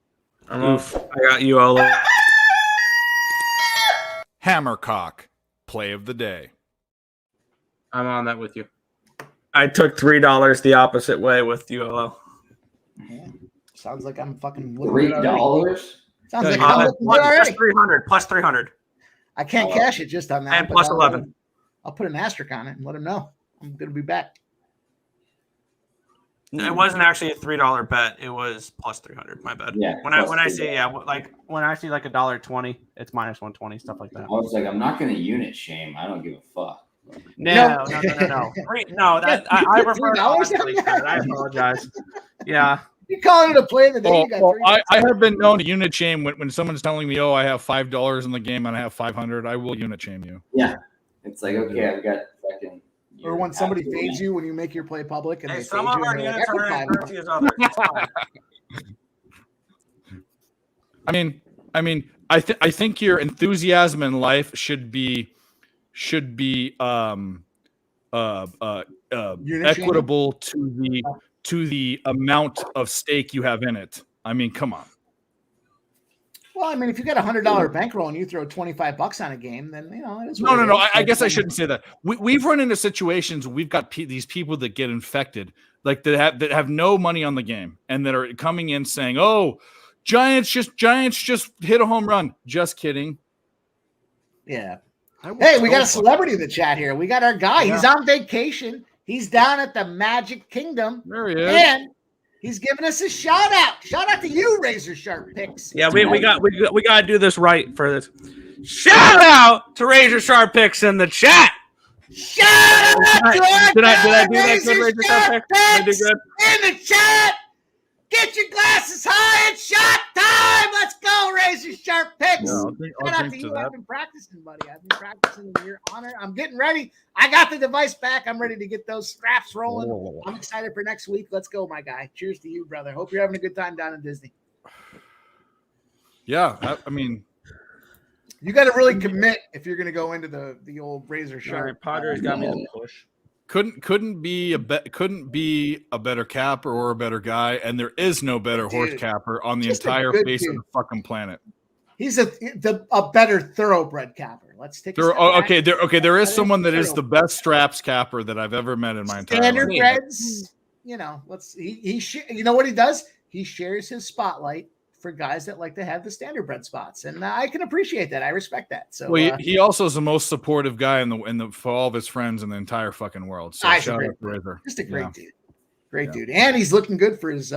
I got ULL. Hammercock, play of the day. I'm on that with you. I took $3 the opposite way with ULL. Yeah. Sounds like I'm fucking $3. Sounds like I'm looking good already. Plus 300. I can't cash it just on that. And plus 11. I'll put an asterisk on it and let him know I'm going to be back. No, it wasn't actually a $3 bet. It was plus 300. My bad. Yeah. When I say like $1.20, it's -120, stuff like that. I was like, I'm not going to unit shame. I don't give a fuck. No. No, that I refer to honestly. I apologize. Yeah. You calling it a play of the day? I have been known to unit shame when someone's telling me, "Oh, I have $5 in the game and I have 500." I will unit shame you. Yeah, it's like okay, I've got fucking. Or when somebody fades you when you make your play public, and Hey, they some fade of you, our and they're units like, are "I in put currency as others. It's fine. I mean, I think your enthusiasm in life should be should be Unit equitable to the amount of stake you have in it. I mean, come on. Well, I mean, if you got $100 bankroll and you throw $25 on a game, then it's No. I guess I shouldn't say that. We've run into situations where we've got these people that get infected, like that have no money on the game, and that are coming in saying, "Oh, Giants just hit a home run." Just kidding. Yeah. Hey, we got a celebrity in the chat here. We got our guy. Yeah. He's on vacation. He's down at the Magic Kingdom. There he is. And he's giving us a shout out. Shout out to you, Razor Sharp Picks. Yeah, we got to do this right for this. Shout out to Razor Sharp Picks in the chat. Shout out to our Did I do that Razor good, Razor Sharp Sharp Picks in the chat. Get your glasses high. It's shot time. Let's go, Razor Sharp Picks. I'll Shout out drink to to you. that. I've been practicing, buddy. I've been practicing in your honor. I'm getting ready. I got the device back. I'm ready to get those straps rolling. I'm excited for next week. Let's go, my guy. Cheers to you, brother. Hope you're having a good time down in Disney. Yeah, I mean, you got to really commit if you're going to go into the old Razor Sharp. All right, Padres got me the push. couldn't be a better capper or a better guy, and there is no better horse capper on the entire face of the fucking planet. He's a better thoroughbred capper. Let's take a step back. There is someone that is the best straps capper that I've ever met in my entire life. Standardbreds, you know what he does? He shares his spotlight for guys that like to have the standardbred spots, and I can appreciate that. I respect that. So, he also is the most supportive guy in the for all of his friends in the entire fucking world. So shout out to Razor. Just a great dude, dude, and he's looking good for his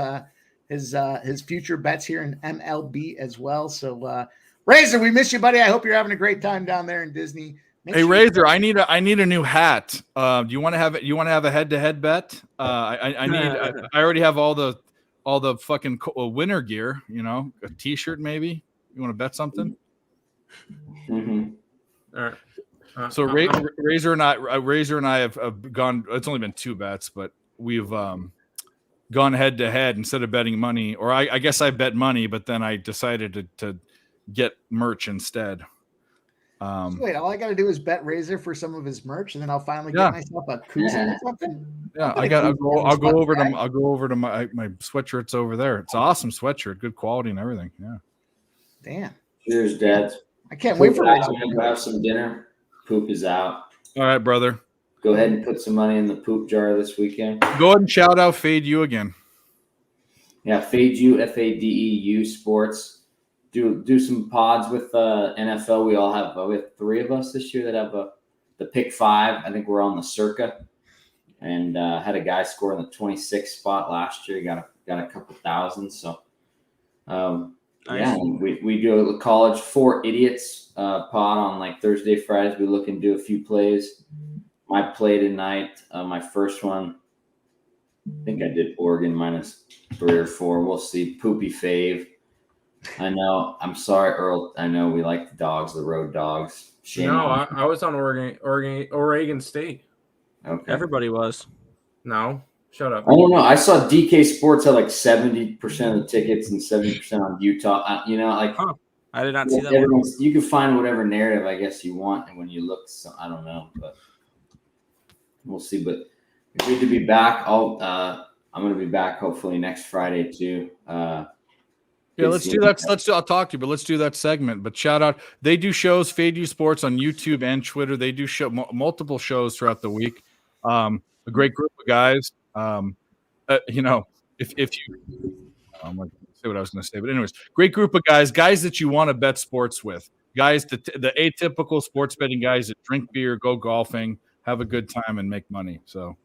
future bets here in MLB as well. So, Razor, we miss you, buddy. I hope you're having a great time down there in Disney. Hey, Razor, I need a new hat. Do you want to have it? You want to have a head-to-head bet? I already have all the fucking winter gear. A T-shirt maybe. You want to bet something? Mm-hmm. All right. So Razor and I have gone. It's only been 2 bets, but we've gone head-to-head instead of betting money. Or I guess I bet money, but then I decided to get merch instead. So wait, all I got to do is bet Razor for some of his merch, and then I'll finally get myself a koozie or something. Yeah, I'll go over to my sweatshirts over there. It's an awesome sweatshirt, good quality and everything. Yeah. Damn. Cheers, Dad. I can't wait for Razor. Go have some dinner. Poop is out. All right, brother. Go ahead and put some money in the poop jar this weekend. Go ahead and shout out Fade You again. Yeah, Fade You, FADEU Sports. Do some pods with NFL. We have 3 of us this year that have the pick 5. I think we're on the circa, and had a guy score in the 26th spot last year. Got a couple thousand. So nice. Yeah, we do a college 4 idiots pod on like Thursday, Fridays. We look and do a few plays. My play tonight, my first one, I think I did Oregon -3 or 4. We'll see. Poopy fave. I know. I'm sorry, Earl. I know we like the dogs, the road dogs. Shame on I was on Oregon State. Okay. Everybody was. No, shut up. I don't know. I saw DK Sports had like 70% of the tickets and 70% on Utah. I did not see that. You can find whatever narrative I guess you want, and when you look, so I don't know, but we'll see. But good to be back. I'm going to be back hopefully next Friday too. Yeah, let's do that. I'll talk to you, but let's do that segment. But shout out, they do shows, Fade You Sports on YouTube and Twitter. They do multiple shows throughout the week. A great group of guys. If you, I'm going to say what I was going to say, but anyways, great group of guys that you want to bet sports with, guys, the atypical sports betting guys that drink beer, go golfing, have a good time, and make money. So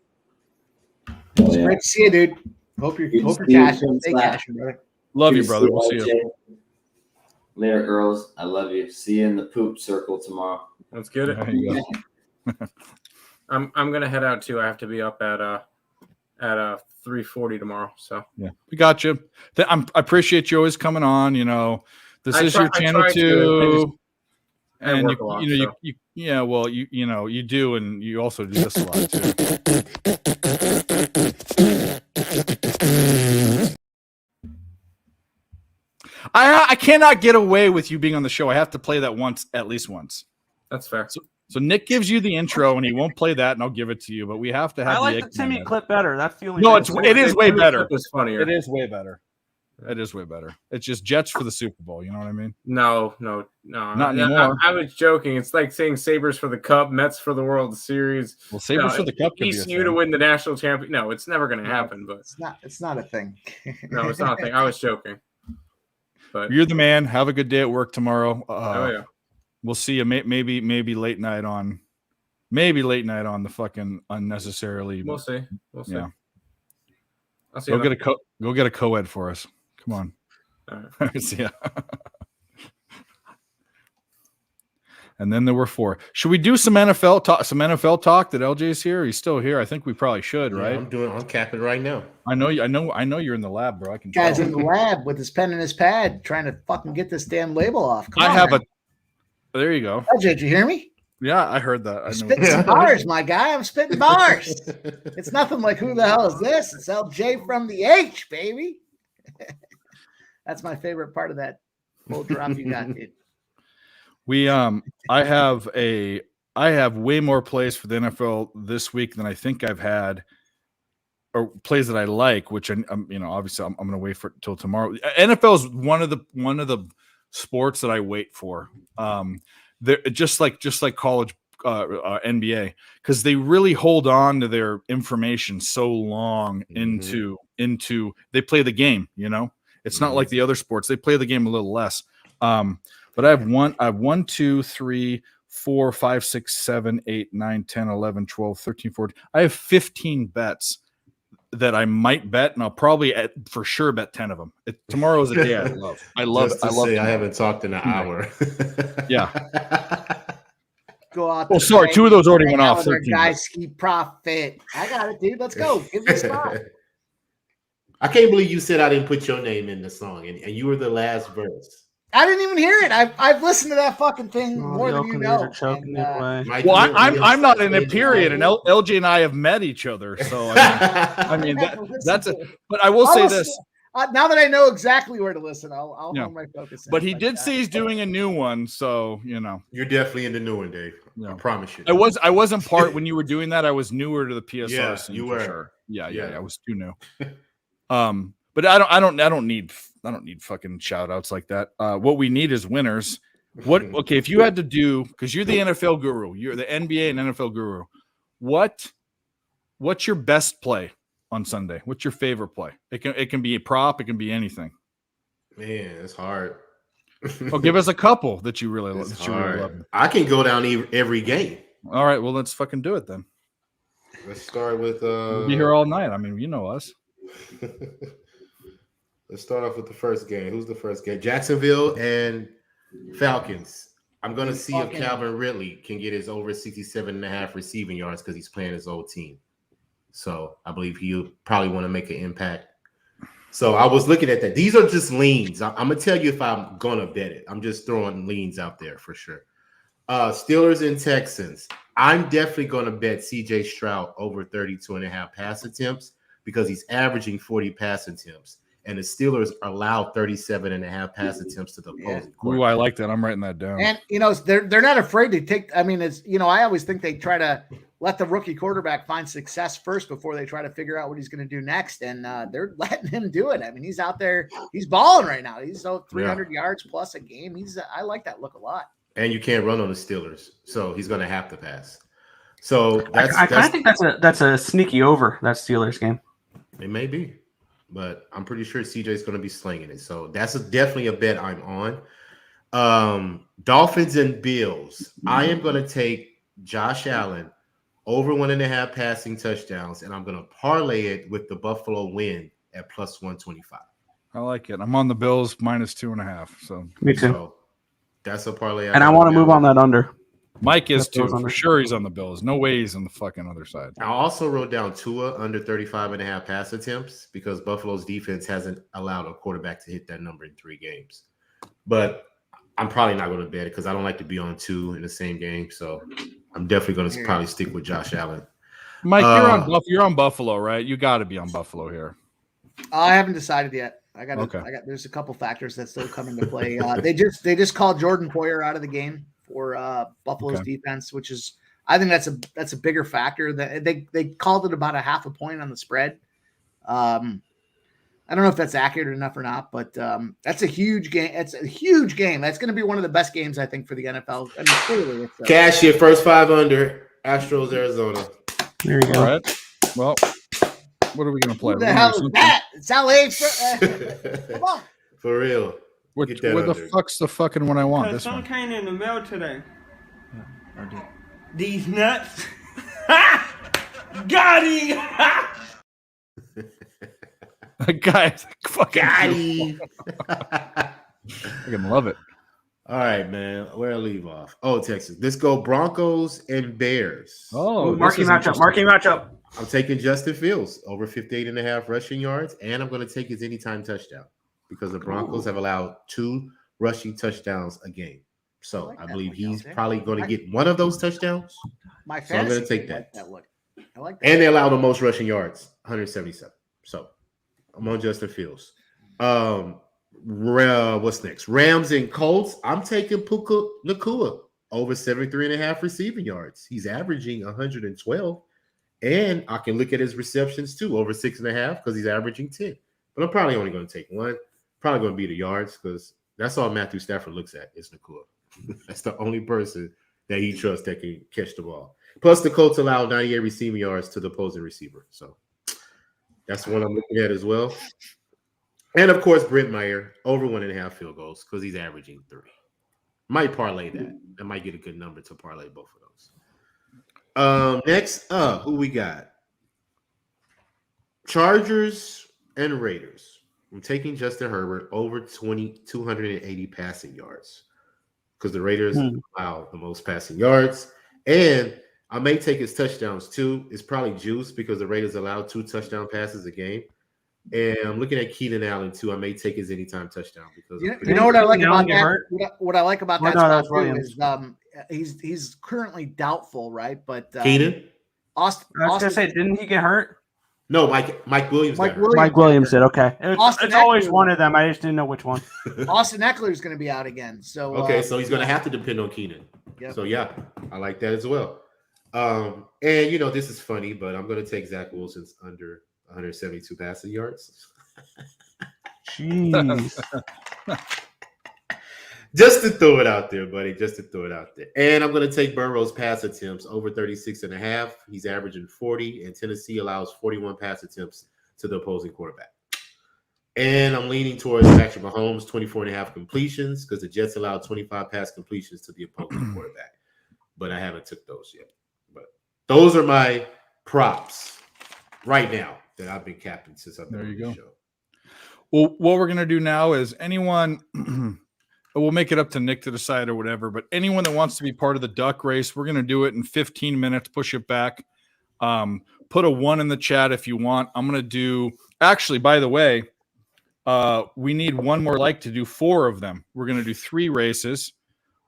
it's great to see you, dude. Hope you're cashing. Stay cashing, brother. Love you, brother. We'll see you later, girls. I love you. See you in the poop circle tomorrow. Let's get it. There you go. I'm gonna head out too. I have to be up at 3:40 tomorrow. So yeah, we got you. I appreciate you always coming on. This is your channel too, and you do, and you also do this a lot too. I cannot get away with you being on the show. I have to play that at least once. That's fair. So Nick gives you the intro, and he won't play that, and I'll give it to you. But we have to have. I like the Eggman Timmy in. clip better. That's the only. No, thing. it is way better. It was funnier. It is way better. It is way better. It's just Jets for the Super Bowl. You know what I mean? No. Not anymore. I was joking. It's like saying Sabres for the Cup, Mets for the World Series. Well, Sabres for the Cup could be a ECU thing. to win the national champion. No, it's never going to happen. But It's not a thing. no, it's not a thing. I was joking. But You're the man. Have a good day at work tomorrow. yeah. We'll see you. Maybe late night on. Maybe late night on the fucking unnecessarily. We'll see. Yeah. I'll see. Go get a co-ed for us. Come on. All right. See ya. And then there were 4. Should we do some NFL talk? Some NFL talk that LJ's here? He's still here. I think we probably should, right? I'm capping right now. I know you're in the lab, bro. I can. Guy's tell. in the lab with his pen and his pad, trying to fucking get this damn label off. Come on, have man. There you go. LJ, did you hear me? Yeah, I heard that. I'm spitting some bars, my guy. I'm spitting bars. It's nothing like who the hell is this? It's LJ from the H, baby. That's my favorite part of that full drop you got, dude. I have way more plays for the NFL this week than I think I've had, or plays that I like, which I'm obviously I'm going to wait for till tomorrow. NFL is one of the sports that I wait for. They're just like college NBA, because they really hold on to their information so long into they play the game. It's not like the other sports. They play the game a little less. But I have 1, 2, 3, 4, 5, 6, 7, 8, 9, 10, 11, 12, 13, 14. I have 15 bets that I might bet, and I'll probably for sure bet 10 of them. Tomorrow is a day I love. I love I haven't talked in an hour. Yeah. Go out. Well, sorry, 2 of those already went off. Guys, ski profit. I got it, dude. Let's go. Give me a spot. I can't believe you said I didn't put your name in the song, and you were the last verse. I didn't even hear it. I've listened to that fucking thing more than you know. Well, I'm not in a period, and LJ and I have met each other, so that's it. But I will say this: now that I know exactly where to listen, I'll hold my focus. But he did say he's doing a new one, so you're definitely in the new one, Dave. I promise you. I wasn't part when you were doing that. I was newer to the PSR scene. You were. For sure. Yeah, I was too new. But I don't need fucking shout outs like that. What we need is winners. Okay, if you had to do, because you're the NFL guru, you're the NBA and NFL guru, what's your best play on Sunday? What's your favorite play? It can be a prop, it can be anything. Man, it's hard. Give us a couple that you really love. I can go down every game. All right, well, let's fucking do it then. Let's start with we'll be here all night. I mean, you know us. Let's start off with the first game. Who's the first game? Jacksonville and Falcons. I'm going to see if Calvin Ridley can get his over 67.5 receiving yards because he's playing his old team. So I believe he'll probably want to make an impact. So I was looking at that. These are just leans. I'm going to tell you if I'm going to bet it. I'm just throwing leans out there for sure. Steelers and Texans. I'm definitely going to bet C.J. Stroud over 32.5 pass attempts because he's averaging 40 pass attempts. And the Steelers allow 37.5 pass attempts to the opposing quarterback. Ooh, I like that. I'm writing that down. And they're not afraid to take. I mean, I always think they try to let the rookie quarterback find success first before they try to figure out what he's going to do next. And they're letting him do it. I mean, he's out there, he's balling right now. He's 300 yards plus a game. I like that look a lot. And you can't run on the Steelers, so he's going to have to pass. So I kind of think that's a sneaky over that Steelers game. It may be. But I'm pretty sure CJ is going to be slinging it. So that's definitely a bet I'm on. Dolphins and Bills. I am going to take Josh Allen over 1.5 passing touchdowns, and I'm going to parlay it with the Buffalo win at plus 125. I like it. I'm on the Bills minus 2.5. So me too. So that's a parlay. And I want to move on that under. Mike is too. For sure he's on the Bills. No way he's on the fucking other side. I also wrote down Tua under 35.5 pass attempts because Buffalo's defense hasn't allowed a quarterback to hit that number in 3 games. But I'm probably not going to bet it because I don't like to be on 2 in the same game. So I'm definitely going to probably stick with Josh Allen. Mike, you're on Buffalo, right? You got to be on Buffalo here. I haven't decided yet. There's a couple factors that still come into play. They just called Jordan Poyer out of the game for Buffalo's defense, which is I think that's a bigger factor. That they called it about a half a point on the spread. I don't know if that's accurate enough or not, but that's a huge game. It's a huge game. That's going to be one of the best games, I think, for the NFL. I mean, clearly, it's Cash your first 5 under Astros, Arizona. There you go. All right. Well, what are we going to play? Who the hell is that? It's LA. Come on. For real. Where the fuck's the fucking one I want? This one. Came in the mail today. These nuts. Got him. Guys, fucking got him. I can love it. All right, man. Where I leave off? Oh, Texas. Let's go Broncos and Bears. Oh, marking matchup. I'm taking Justin Fields over 58.5 rushing yards, and I'm going to take his anytime touchdown because the Broncos have allowed 2 rushing touchdowns a game. So I believe he's probably going to get one of those touchdowns. So I'm going to take that. I like that. And they allow the most rushing yards, 177. So I'm on Justin Fields. What's next? Rams and Colts. I'm taking Puka Nacua over 73.5 receiving yards. He's averaging 112. And I can look at his receptions too, over 6.5, because he's averaging 10. But I'm probably only going to take one. Probably going to be the yards, because that's all Matthew Stafford looks at is Nacua. That's the only person that he trusts that can catch the ball. Plus, the Colts allow 98 receiving yards to the opposing receiver. So that's one I'm looking at as well. And, of course, Brent Meyer, over 1.5 field goals because he's averaging 3. Might parlay that. I might get a good number to parlay both of those. Next up, who we got? Chargers and Raiders. I'm taking Justin Herbert over 280 passing yards because the Raiders allow the most passing yards. And I may take his touchdowns too. It's probably juice because the Raiders allow 2 touchdown passes a game. And I'm looking at Keenan Allen too. I may take his anytime touchdown because you know what I like about that. What I like about that spot too is he's currently doubtful, right? But Keenan, I was gonna say, didn't he get hurt? No, Mike Williams. Mike Williams did. Okay, it's always one of them. I just didn't know which one. Austin Eckler is going to be out again. So okay, so he's going to have to depend on Keenan. Yep. So yeah, I like that as well. And this is funny, but I'm going to take Zach Wilson's under 172 passing yards. Jeez. Just to throw it out there, buddy. Just to throw it out there. And I'm going to take Burrow's pass attempts over 36.5. He's averaging 40, and Tennessee allows 41 pass attempts to the opposing quarterback. And I'm leaning towards Patrick Mahomes, 24.5 completions, because the Jets allowed 25 pass completions to the opposing quarterback. But I haven't took those yet. But those are my props right now that I've been capping since I've been on the show. Well, what we're going to do now is anyone we'll make it up to Nick to decide or whatever, but anyone that wants to be part of the duck race, we're going to do it in 15 minutes, push it back. Put a 1 in the chat if you want. I'm going to do, actually, by the way, we need one more like to do 4 of them. We're going to do 3 races,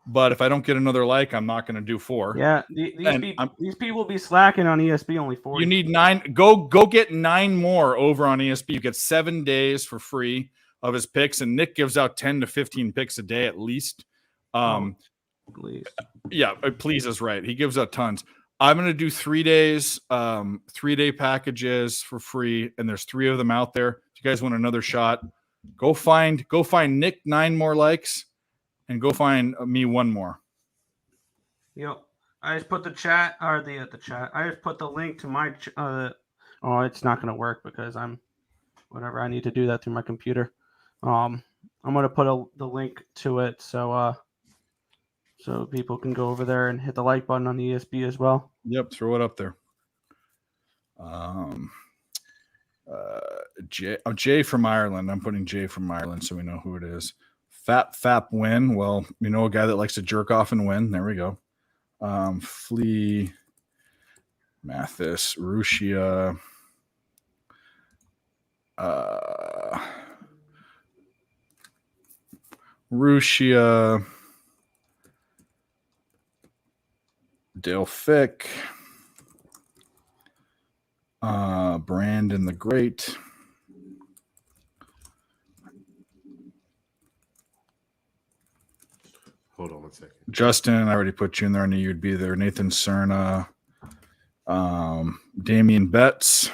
but if I don't get another like, I'm not going to do 4. Yeah, these people be slacking on ESP, only 4. You need 9. Go get 9 more over on ESP. You get 7 days for free of his picks, and Nick gives out 10 to 15 picks a day at least. Please. Yeah, please is right. He gives out tons. I'm going to do 3 days, 3-day packages for free, and there's 3 of them out there. If you guys want another shot, go find Nick 9 more likes, and go find me 1 more. Yep. I just put the chat or the chat. I just put the link to my. It's not going to work because I'm whatever. I need to do that through my computer. I'm going to put the link to it so people can go over there and hit the like button on the ESP as well. Yep, throw it up there. Jay from Ireland. I'm putting Jay from Ireland so we know who it is. Fap win. Well, you know a guy that likes to jerk off and win. There we go. Flea, Mathis, Rushia. Rushia, Dale Fick, Brandon the Great, hold on one second. Justin, I already put you in there. I knew you'd be there. Nathan Cerna, Damian Betts,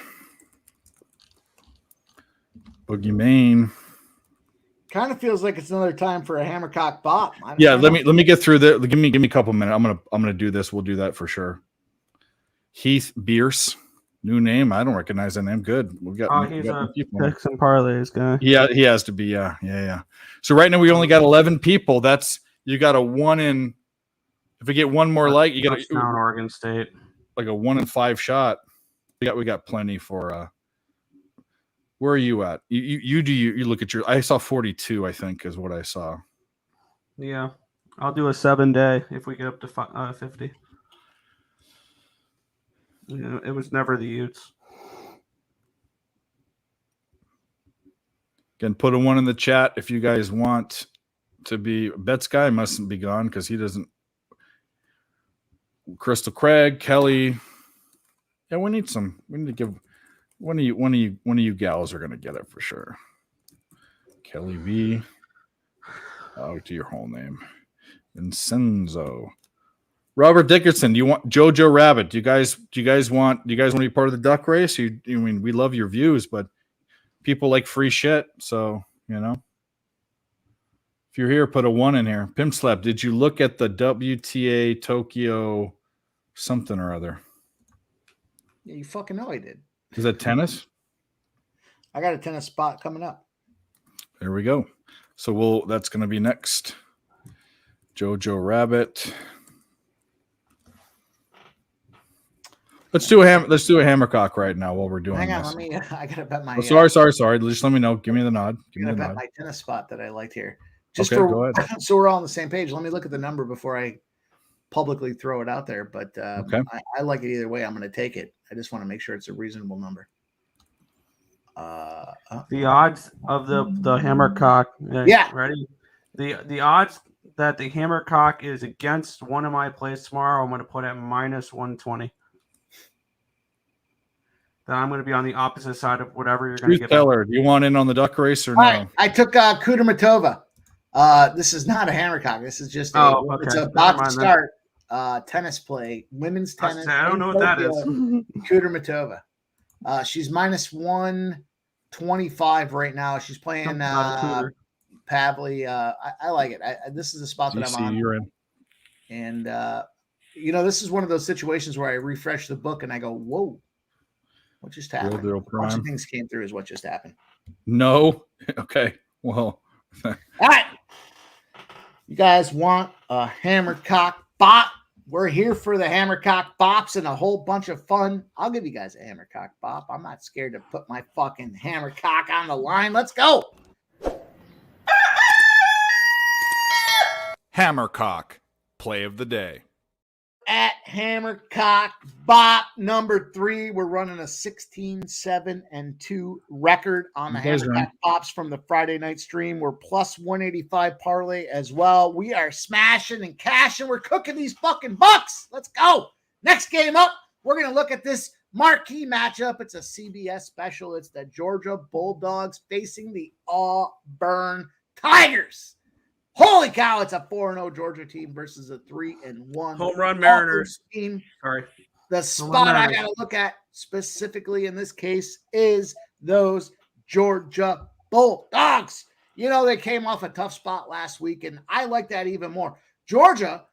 Boogie Main. Kind of feels like it's another time for a Hammercock bop. Yeah, let me get through the. Give me a couple minutes. I'm gonna do this. We'll do that for sure. Heath Bierce, new name. I don't recognize that name. Good. He's a picks and parlays guy. Yeah, he has to be. Yeah. So right now we only got 11 people. That's you got a 1 in. If we get one more like, you got down Oregon State, like a 1 in 5 shot. We got plenty for. Where are you at? You look at your. I saw 42. I think is what I saw. Yeah, I'll do a 7-day if we get up to 50. Yeah, it was never the Utes. Again, put a 1 in the chat if you guys want to be. Betts guy mustn't be gone because he doesn't. Crystal Craig, Kelly. Yeah, we need some. We need to give one of you gals are gonna get it for sure. Kelly V. Oh, to your whole name. Vincenzo. Robert Dickerson, do you want Jojo Rabbit? Do you guys want to be part of the duck race? I mean, we love your views, but people like free shit, so if you're here, put a 1 in here. Pimp Slap, did you look at the WTA Tokyo something or other? Yeah, you fucking know I did. Is that tennis? I got a tennis spot coming up. There we go. So that's going to be next. Jojo Rabbit. Let's do a Hammercock right now while we're doing Hang on, this. I gotta bet my. Oh, sorry. Just let me know. Give me the nod. I'm gonna bet my tennis spot that I liked here. Go ahead. So we're all on the same page. Let me look at the number before I publicly throw it out there. But okay. I like it either way. I'm gonna take it. I just want to make sure it's a reasonable number. The odds of the Hammercock. Yeah. Ready? The odds that the Hammercock is against one of my plays tomorrow, I'm going to put at -120. Then I'm going to be on the opposite side of whatever you're going to get. Teller, do you want in on the duck race or no? Right. I took Kudermatova. This is not a Hammercock. This is just it's about to start tennis play, women's tennis. I don't know what that is. Kudermatova. She's -125 right now. She's playing Pavli. I like it. This is a spot that I'm on. You're in. And this is one of those situations where I refresh the book and I go, whoa, what just happened? A bunch of things came through is what just happened. No. Okay. Well. All right. You guys want a Hammercock bop? We're here for the Hammercock bops and a whole bunch of fun. I'll give you guys a Hammercock bop. I'm not scared to put my fucking Hammercock on the line. Let's go. Hammercock play of the day. At Hammercock bop number 3, we're running a 16-7-2 record on the Hammercock bops from the Friday night stream. We're plus 185 parlay as well. We are smashing and cashing. We're cooking these fucking bucks. Let's go. Next game up, we're going to look at this marquee matchup. It's a CBS special. It's the Georgia Bulldogs facing the Auburn Tigers. Holy cow, it's a 4-0 Georgia team versus a 3-1 home run Mariners team. Sorry. The spot I got to look at specifically in this case is those Georgia Bulldogs. They came off a tough spot last week, and I like that even more. Georgia,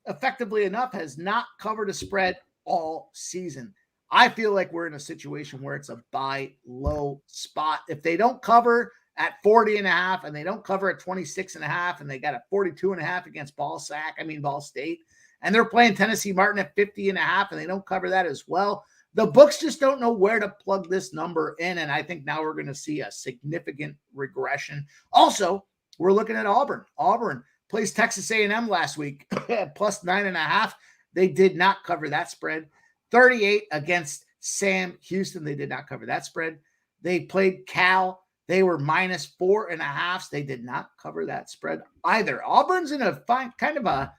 effectively enough, has not covered a spread all season. I feel like we're in a situation where it's a buy low spot. If they don't cover at 40.5 and they don't cover at 26.5 and they got a 42.5 against Ball State, and they're playing Tennessee Martin at 50.5 and they don't cover that as well. The books just don't know where to plug this number in, and I think now we're going to see a significant regression. Also, we're looking at Auburn. Auburn plays Texas A&M last week at plus 9.5. They did not cover that spread. 38 against Sam Houston. They did not cover that spread. They played Cal. They were minus 4.5. They did not cover that spread either. Auburn's in a kind of a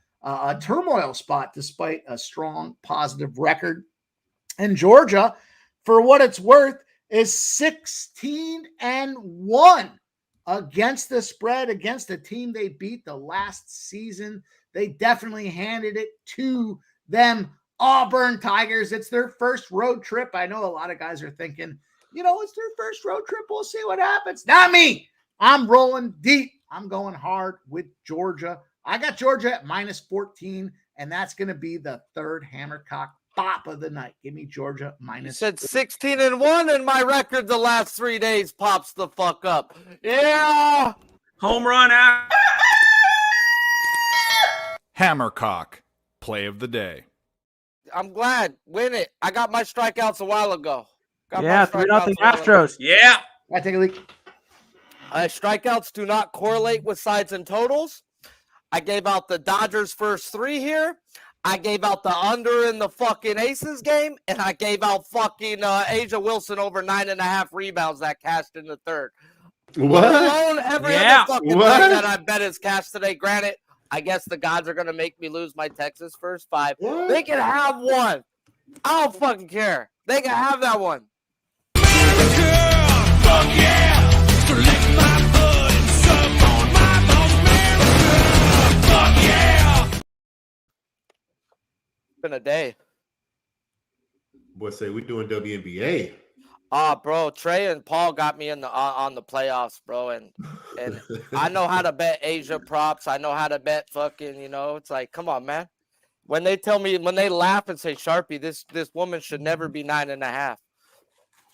turmoil spot despite a strong positive record. And Georgia, for what it's worth, is 16-1 against the spread, against the team they beat the last season. They definitely handed it to them Auburn Tigers. It's their first road trip. I know a lot of guys are thinking, it's their first road trip. We'll see what happens. Not me. I'm rolling deep. I'm going hard with Georgia. I got Georgia at -14, and that's going to be the third Hammercock bop of the night. Give me Georgia minus. You said 16-1, and my record the last 3 days pops the fuck up. Yeah. Home run out. Hammercock, play of the day. I'm glad. Win it. I got my strikeouts a while ago. Yeah, 3-0 Astros. Yeah. I take a leak. Strikeouts do not correlate with sides and totals. I gave out the Dodgers first 3 here. I gave out the under in the fucking Aces game, and I gave out fucking Asia Wilson over 9.5 rebounds that cashed in the third. What? Alone every other fucking thing that I bet is cashed today. Granted, I guess the gods are gonna make me lose my Texas first 5. What? They can have one. I don't fucking care. They can have that one. Fuck yeah! So lick my blood and suck on my America! Fuck yeah! Been a day. Boy, say we doing WNBA. Bro, Trey and Paul got me in the on the playoffs, bro, and I know how to bet Asia props. I know how to bet fucking, it's like, come on, man. When they laugh and say, Sharpie, this woman should never be 9.5,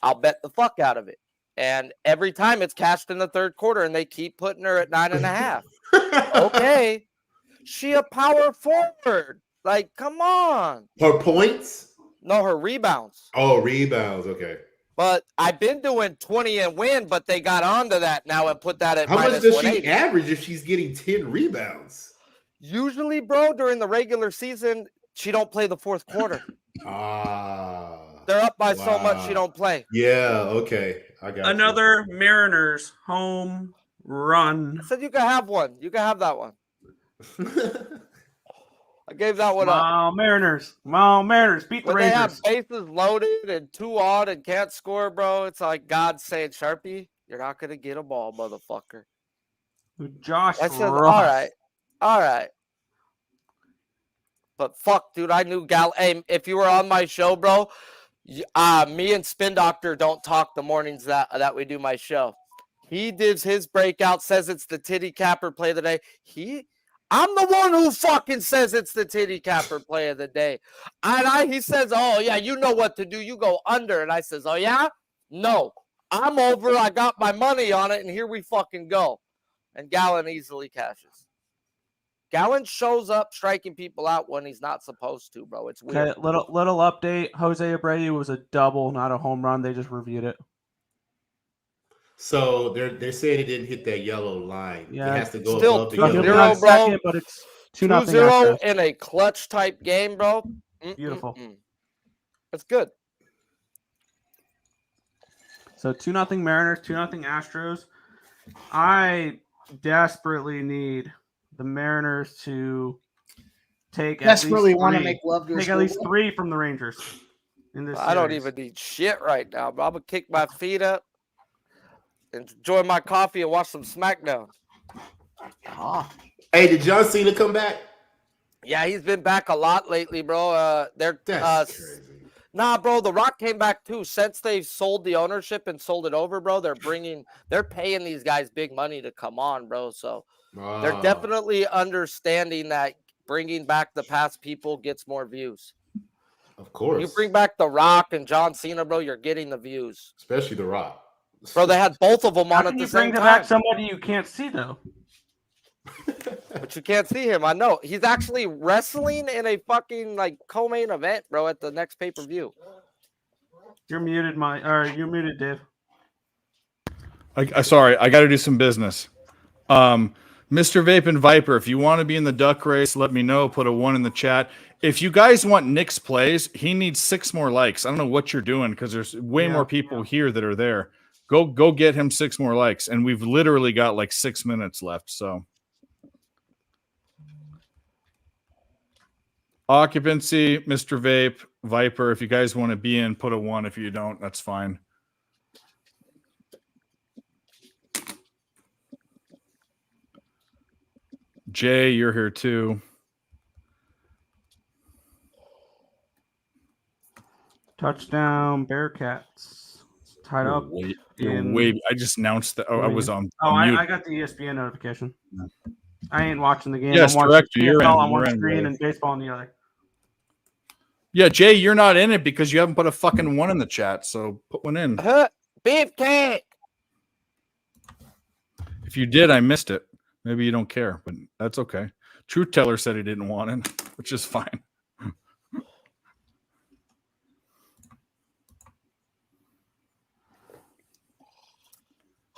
I'll bet the fuck out of it. And every time it's cashed in the third quarter, and they keep putting her at 9.5. Okay, she a power forward. Like, come on. Her points? No, her rebounds. Oh, rebounds. Okay. But I've been doing 20 and win, but they got onto that now and put that at How much minus does 180. she average if she's getting 10 rebounds? Usually, bro, during the regular season, she don't play the fourth quarter. They're up by so much she don't play. Yeah, okay. I got Another Mariners home run. I said you can have one. You can have that one. I gave that one up. Mariners. Mariners. Beat the when Rangers. They have bases loaded and 2 out and can't score, bro. It's like God saying, Sharpie, you're not going to get a ball, motherfucker. Josh I said, Ross. all right. But fuck, dude, I knew Hey, if you were on my show, bro, me and Spin Doctor don't talk the mornings that we do my show. He did his breakout, says it's the titty capper play of the day. I'm the one who fucking says it's the titty capper play of the day. And he says, oh, yeah, you know what to do. You go under. And I says, oh, yeah? No. I'm over. I got my money on it, and here we fucking go. And Gallon easily cashes. Gallon shows up striking people out when he's not supposed to, bro. It's weird. Okay, little update. Jose Abreu was a double, not a home run. They just reviewed it. So they're saying it didn't hit that yellow line. Yeah, it has to go still above the yellow 2-0, line. bro. Second, but it's 2-0 in a clutch type game, bro. Beautiful. That's good. So 2-0 Mariners, 2-0 Astros. I desperately need the Mariners to take desperately want to make love to at least 3 from the Rangers in this I don't series. even need shit right now, bro. I'm gonna kick my feet up, enjoy my coffee, and watch some SmackDown. Hey, did John Cena come back? Yeah, he's been back a lot lately, bro. That's crazy. Nah, bro, The Rock came back too. Since they've sold the ownership and sold it over, bro, they're paying these guys big money to come on, bro. So they're definitely understanding that bringing back the past people gets more views. Of course. You bring back The Rock and John Cena, bro, you're getting the views. Especially The Rock. Bro, they had both of them on at the same Bring time. back somebody you can't see though. But you can't see him. I know. He's actually wrestling in a fucking co-main event, bro, at the next pay-per-view. You're muted, you're muted, Dave. Sorry, I got to do some business. Mr. Vape and Viper, if you want to be in the duck race, let me know. Put a 1 in the chat. If you guys want Nick's plays, he needs 6 more likes. I don't know what you're doing because there's way more people here that are there. Go get him 6 more likes, and we've literally got 6 minutes left. So. Occupancy, Mr. Vape, Viper. If you guys want to be in, put a 1. If you don't, that's fine. Jay, you're here too. Touchdown, Bearcats. It's tied up. You're way. I just announced that. I was on. mute. I got the ESPN notification. I ain't watching the game. Yes, I'm watching director, you're NFL in. on You're one in, screen brother. and baseball on the other. Yeah, Jay, you're not in it because you haven't put a fucking one in the chat. So put one in. Beefcake. If you did, I missed it. Maybe you don't care, but that's okay. Truth Teller said he didn't want it, which is fine.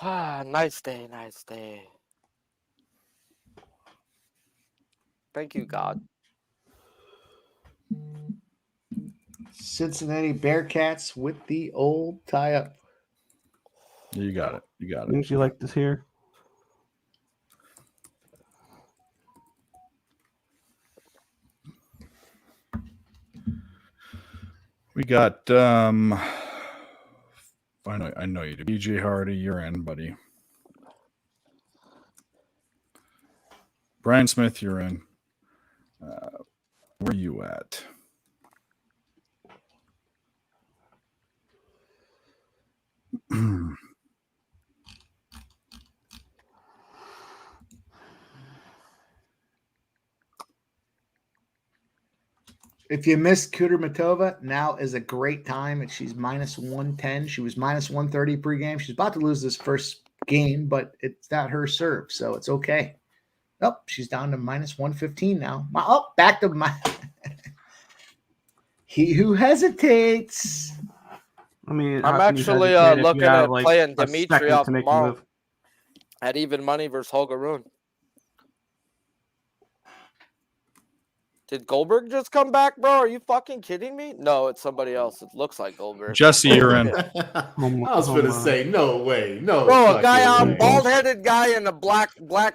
Nice day, nice day. Thank you, God. Cincinnati Bearcats with the old tie up. You got it. You got it. Things you like to hear. We got I know you do. BJ Hardy, you're in, buddy. Brian Smith, you're in. Where are you at? If you missed Kudermetova, now is a great time. And she's minus 110. She was minus 130 pregame. She's about to lose this first game, but it's not her serve, so it's okay. Nope, she's down to minus 115 now. Oh, back to my he who hesitates. I mean, I'm actually looking at playing Dimitrov tomorrow at even money versus Holger Rune. Did Goldberg just come back, bro? Are you fucking kidding me? No, it's somebody else. It looks like Goldberg. Jesse, you're in. I was going to say, no way. No. Bro, a guy bald-headed guy in the black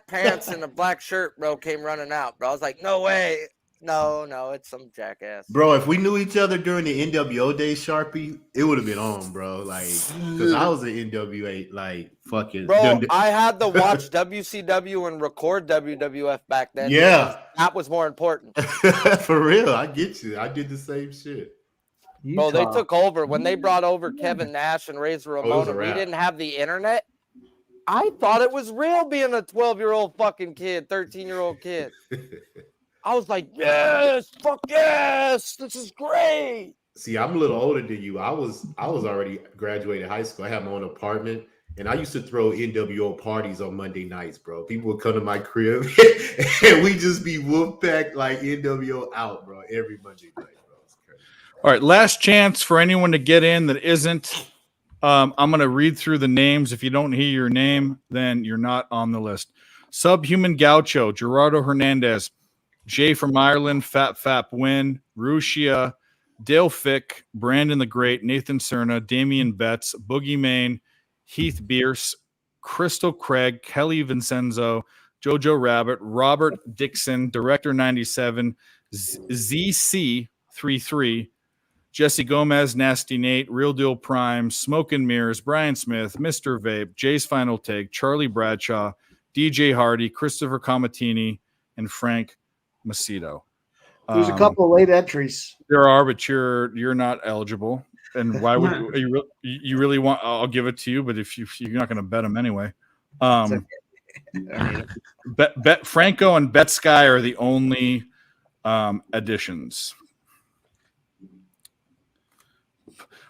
pants and a black shirt, bro, came running out, bro. I was like, no way. No, it's some jackass. Bro, if we knew each other during the NWO days, Sharpie, it would have been on, bro. Like, because I was an NWA, like, fucking. Bro, I had to watch WCW and record WWF back then. Yeah. That was more important. For real, I get you. I did the same shit. Bro, they took over. When they brought over Kevin Nash and Razor Ramon, we didn't have the internet. I thought it was real being a 12-year-old fucking kid, 13-year-old kid. I was like, yes, fuck yes, this is great. See, I'm a little older than you. I was already graduated high school. I had my own apartment, and I used to throw NWO parties on Monday nights, bro. People would come to my crib, and we just be Wolfpack like NWO out, bro, every Monday night, bro. It's crazy. All right, last chance for anyone to get in that isn't. I'm going to read through the names. If you don't hear your name, then you're not on the list. Subhuman Gaucho, Gerardo Hernandez, Jay from Ireland, Fap Win, Rushia, Dale Fick, Brandon the Great, Nathan Cerna, Damian Betts, Boogie Main, Heath Bierce, Crystal Craig, Kelly Vincenzo, Jojo Rabbit, Robert Dixon, Director 97, ZC33, Jesse Gomez, Nasty Nate, Real Deal Prime, Smoke and Mirrors, Brian Smith, Mr. Vape, Jay's Final Take, Charlie Bradshaw, DJ Hardy, Christopher Comatini, and Frank Macedo. There's a couple of late entries. There are, but you're not eligible. And why would you really want? I'll give it to you, but if you're not going to bet them anyway. Bet Franco and Bet Sky are the only additions.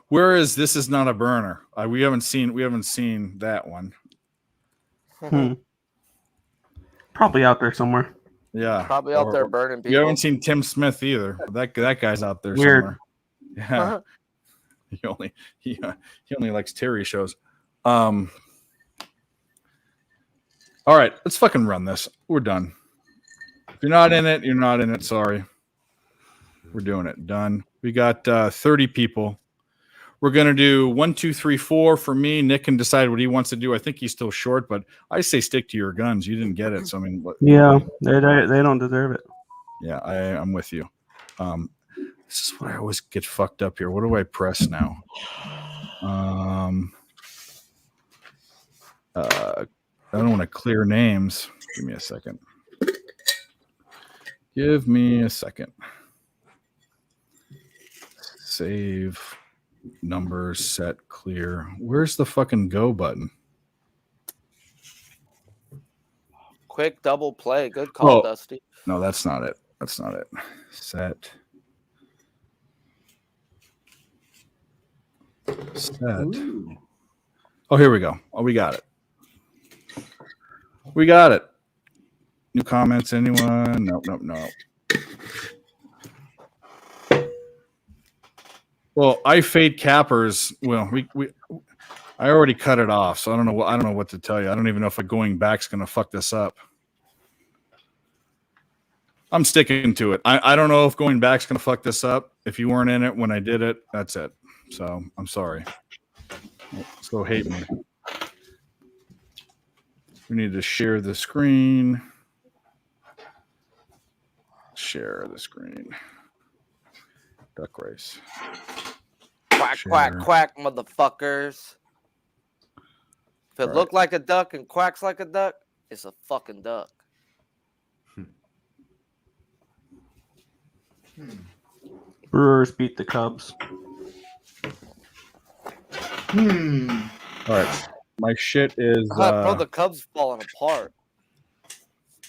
Whereas this is not a burner. We haven't seen that one. Probably out there somewhere. Yeah, probably out there burning people. You haven't seen Tim Smith either. That guy's out there Weird. somewhere. Yeah, he only likes Terry shows. All right, let's fucking run this. We're done. If you're not in it, you're not in it. Sorry, we're doing it. Done. We got 30 people. We're going to do 1, 2, 3, 4 for me. Nick can decide what he wants to do. I think he's still short, but I say stick to your guns. You didn't get it. So, I mean, yeah, they don't deserve it. Yeah, I'm with you. This is what I always get fucked up here. What do I press now? I don't want to clear names. Give me a second. Save. Numbers set clear. Where's the fucking go button? Quick double play. Good call, Dusty. No, that's not it. That's not it. Set. Ooh. Oh, here we go. Oh, we got it. We got it. New comments, anyone? Nope. Well, I fade cappers. Well, I already cut it off, so I don't know what to tell you. I don't even know if going back's gonna fuck this up. I'm sticking to it. I don't know if going back's gonna fuck this up. If you weren't in it when I did it, that's it. So I'm sorry. So hate me. We need to share the screen. Share the screen. Duck race. Quack, quack, quack, motherfuckers. If it looked like a duck and quacks like a duck, it's a fucking duck. Brewers beat the Cubs. All right. My shit is. Bro, the Cubs falling apart.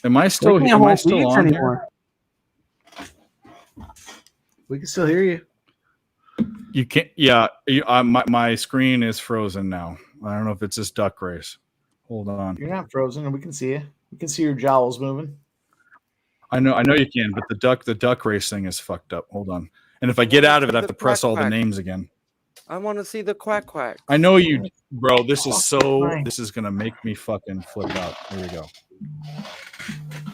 Am I still on anymore? Here? We can still hear you. You can't. Yeah, my screen is frozen now. I don't know if it's this duck race. Hold on. You're not frozen, and we can see you. We can see your jowls moving. I know you can, but the duck race thing is fucked up. Hold on. And if I get out of it, I have to press all the names again. I want to see the quack quack. I know you, bro. This is gonna make me fucking flip out. Here we go.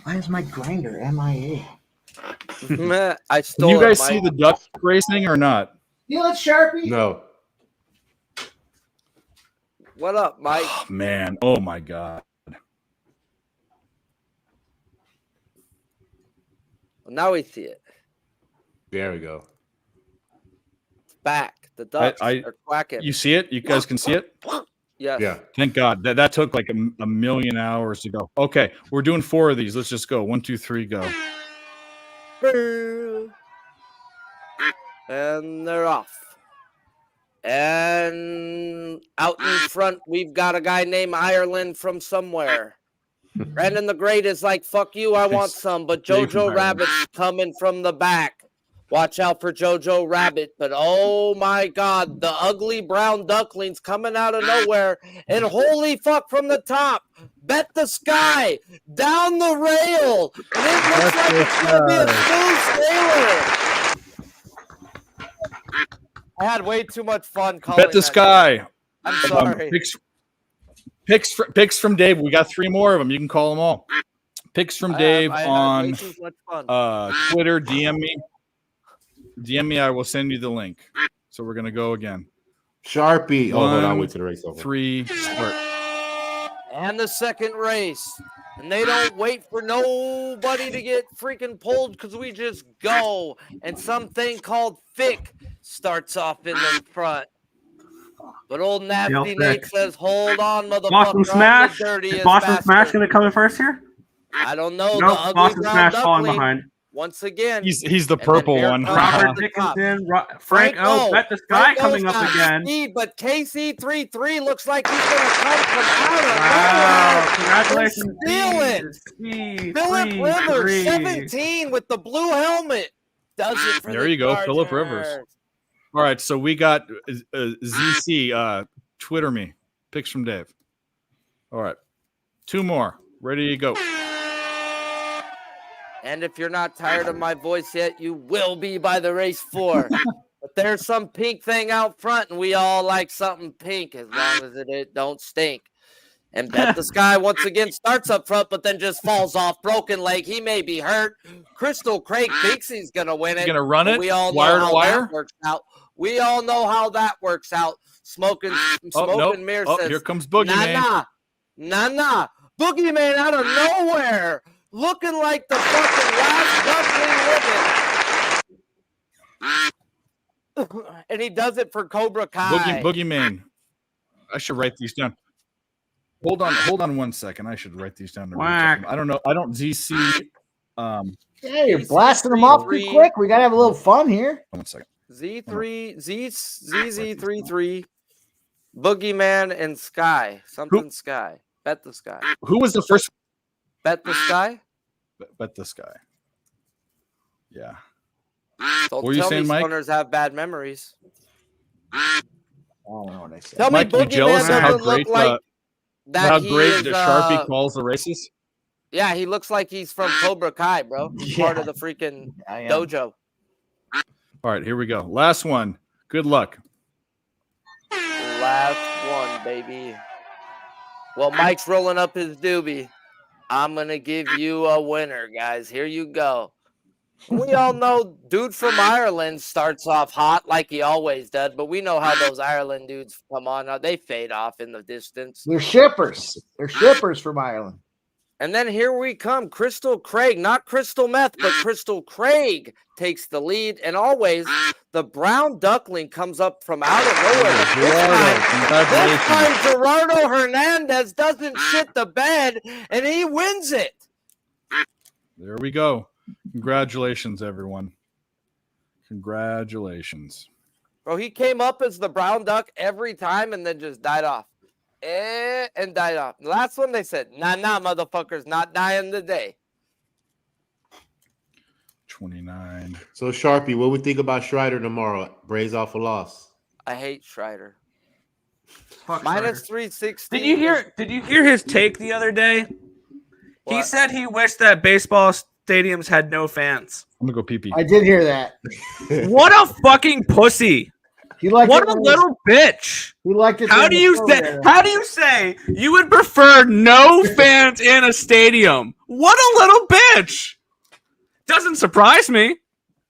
Why is my grinder MIA? I stole. You guys see the duck racing or not? You know, it's Sharpie. No. What up, Mike? Oh, man. Oh my god. Well, now we see it. There we go. It's back. The ducks are quacking. You see it? You guys can see it? Yes. Yeah. Thank God. That took like a million hours to go. Okay, we're doing 4 of these. Let's just go. 1, 2, 3, go. And they're off. And out in front, we've got a guy named Ireland from somewhere. Brandon the Great is like, fuck you, I want some. But Jojo Rabbit's coming from the back. Watch out for Jojo Rabbit. But oh my God, the ugly brown duckling's coming out of nowhere. And holy fuck from the top. Bet the Sky down the rail. And it looks like it's going to be a smooth sailer. I had way too much fun calling Bet the Sky. I'm sorry. Picks from Dave. We got 3 more of them. You can call them all. Picks from Dave on Twitter. DM me. I will send you the link. So we're gonna go again. Sharpie. Hold on. Wait till the race over. 3, start. And the second race. And they don't wait for nobody to get freaking pulled because we just go. And something called Thick starts off in the front. But old Nasty Nate says, hold on, motherfucker. Boston Smash? Is Boston Smash going to come in first here? I don't know. Nope, Boston Smash falling behind. Once again. He's the purple one. Robert Dickinson, Frank O. Bet the Sky coming up again. Speed, but KC33 looks like he's going to come from out of Wow, congratulations. Steal it. Philip Rivers, 17 with the blue helmet. Does it for there you go, Philip Rivers. All right, so we got ZC. Twitter me. Picks from Dave. All right. 2 more. Ready to go. And if you're not tired of my voice yet, you will be by the race 4. But there's some pink thing out front, and we all like something pink as long as it don't stink. And Bet the Sky once again starts up front, but then just falls off. Broken leg. He may be hurt. Crystal Craig thinks he's going to win it. He's going to run it? We all know wire how to wire? that works out. We all know how that works out. Smoking Mirror says, here comes Boogeyman. Nah. Boogeyman out of nowhere. Looking like the fucking last duckling living. And he does it for Cobra Kai. Boogeyman. I should write these down. Hold on 1 second. I should write these down. I don't know. I don't ZC. Yeah, you're blasting them off pretty quick. We got to have a little fun here. 1 second. ZZ33, Boogeyman, and Sky. Something Sky. Bet the Sky. Who was the first? Bet the Sky? Bet the Sky. Yeah. Don't What were you tell saying, me Mike? stoners have bad memories. I don't know what I said. Tell Mike, me you jealous Boogeyman of how doesn't look great like that how he great is, the Sharpie calls the races? Yeah, he looks like he's from Cobra Kai, bro. He's part of the freaking dojo. All right, here we go. Last one. Good luck. Last one, baby. Well, Mike's rolling up his doobie. I'm going to give you a winner, guys. Here you go. We all know dude from Ireland starts off hot like he always does, but we know how those Ireland dudes come on. They fade off in the distance. They're shippers. They're shippers from Ireland. And then here we come. Crystal Craig, not Crystal Meth, but Crystal Craig takes the lead. And always the brown duckling comes up from out of nowhere. This time Gerardo Hernandez doesn't shit the bed and he wins it. There we go. Congratulations, everyone. Congratulations. Bro, he came up as the brown duck every time and then just died off. And died off. The last one they said, nah, motherfuckers, not dying today. 29. So Sharpie, what we think about Schreider tomorrow? Braves off a loss. I hate Schreider. Fuck Minus Schreider. 360. Did you hear his take the other day? He said he wished that baseball stadiums had no fans. I'm gonna go pee-pee. I did hear that. What a fucking pussy. What a little bitch. He liked it. How do you say you would prefer no fans in a stadium? What a little bitch. Doesn't surprise me,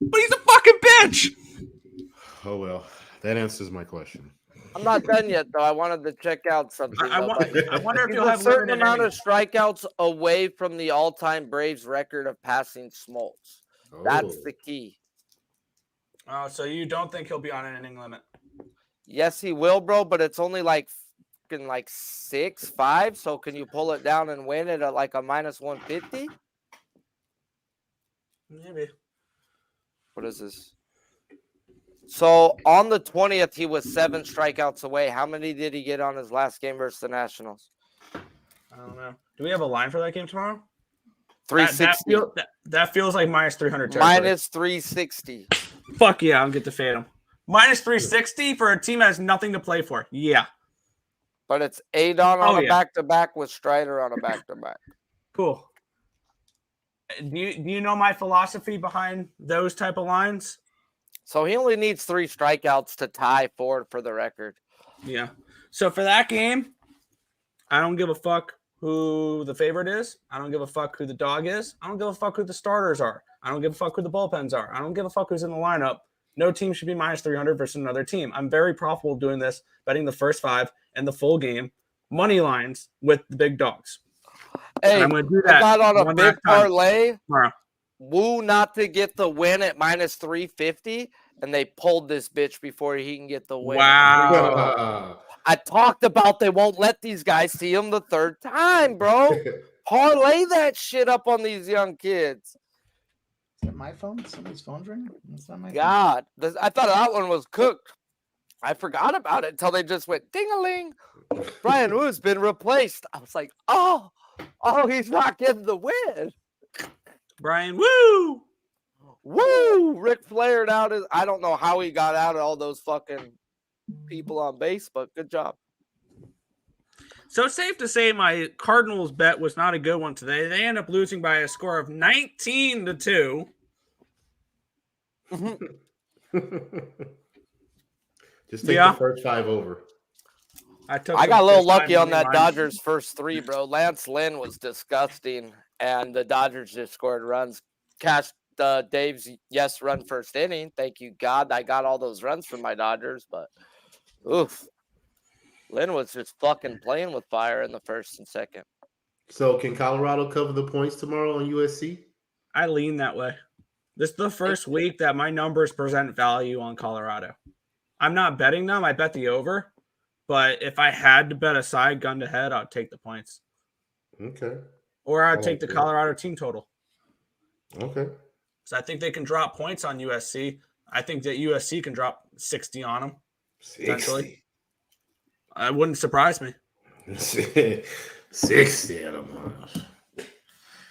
but he's a fucking bitch. Oh well, that answers my question. I'm not done yet, though. I wanted to check out something. I wonder if he's you'll a have certain limited amount innings. of strikeouts away from the all-time Braves record of passing Smoltz. That's the key. Oh, so you don't think he'll be on an inning limit? Yes, he will, bro, but it's only like 6-5. So can you pull it down and win it at like a minus 150? Maybe. What is this? So on the 20th, he was 7 strikeouts away. How many did he get on his last game versus the Nationals? I don't know. Do we have a line for that game tomorrow? 360. That feels like minus 300. Minus 360. Fuck yeah, I'll get to fade him. Minus 360 for a team that has nothing to play for. Yeah. But it's Adon on a back-to-back with Strider on a back-to-back. Cool. Do you know my philosophy behind those type of lines? So he only needs 3 strikeouts to tie Ford for the record. Yeah. So for that game, I don't give a fuck who the favorite is. I don't give a fuck who the dog is. I don't give a fuck who the starters are. I don't give a fuck who the bullpens are. I don't give a fuck who's in the lineup. No team should be minus 300 versus another team. I'm very profitable doing this, betting the first 5 and the full game money lines with the big dogs. Hey, and I'm going to do that. I got on a big parlay. Tomorrow. Woo not to get the win at minus 350, and they pulled this bitch before he can get the win. Wow. I talked about they won't let these guys see him the 3rd time, bro. Parlay that shit up on these young kids. Is that my phone? Somebody's phone's ringing? That's not my God. I thought that one was cooked. I forgot about it until they just went ding-a-ling. Brian Woo's been replaced. I was like, oh, he's not getting the win. Brian Woo. Woo! Ric Flaired out his. I don't know how he got out of all those fucking people on base, but good job. So it's safe to say my Cardinals bet was not a good one today. They end up losing by a score of 19-2. Just take the first 5 over. I got a little lucky on that Dodgers first 3, bro. Lance Lynn was disgusting, and the Dodgers just scored runs. Cashed Dave's run first inning. Thank you, God. I got all those runs from my Dodgers, but oof. Lynn was just fucking playing with fire in the first and second. So can Colorado cover the points tomorrow on USC? I lean that way. This is the first week that my numbers present value on Colorado. I'm not betting them. I bet the over. But if I had to bet a side gun to head, I'd take the points. Okay. Or I'd take the Colorado team total. Okay. So I think they can drop points on USC. I think that USC can drop 60 on them. 60. It wouldn't surprise me. 60 on them.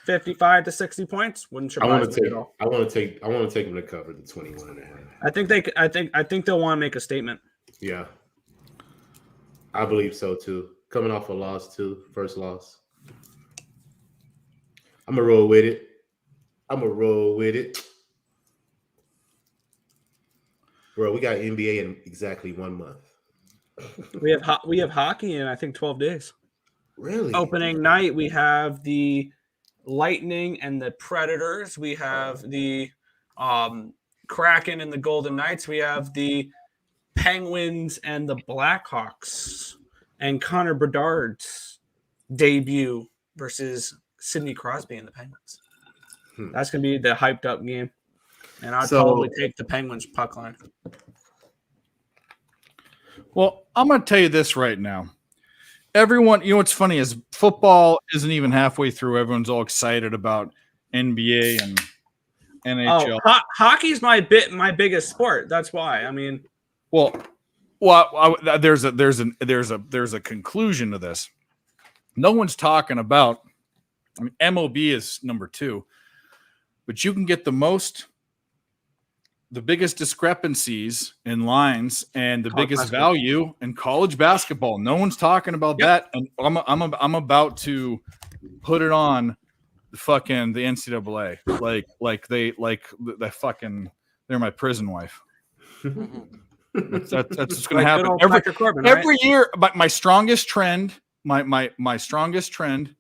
55 to 60 points wouldn't surprise me at all. I want to take them to cover the 21.5. I think they'll want to make a statement. Yeah. I believe so too. Coming off a loss too, first loss. I'm gonna roll with it. Bro, we got NBA in exactly 1 month. We have hockey in I think 12 days. Really? Opening night we have the Lightning and the Predators. We have the Kraken and the Golden Knights. We have the Penguins and the Blackhawks. And Connor Bedard's debut versus Sidney Crosby and the Penguins. That's going to be the hyped up game. And I'd probably take the Penguins puck line. Well, I'm going to tell you this right now. Everyone, you know what's funny is football isn't even halfway through. Everyone's all excited about NBA and NHL. Oh, hockey's my biggest sport. That's why. I mean, there's a conclusion to this. No one's talking about. I mean, MLB is number 2, but you can get the biggest discrepancies in lines and the biggest value in college basketball. No one's talking about that, and I'm about to put it on the NCAA. They're my prison wife. That's what's going to happen every year. But my strongest trend, my strongest trend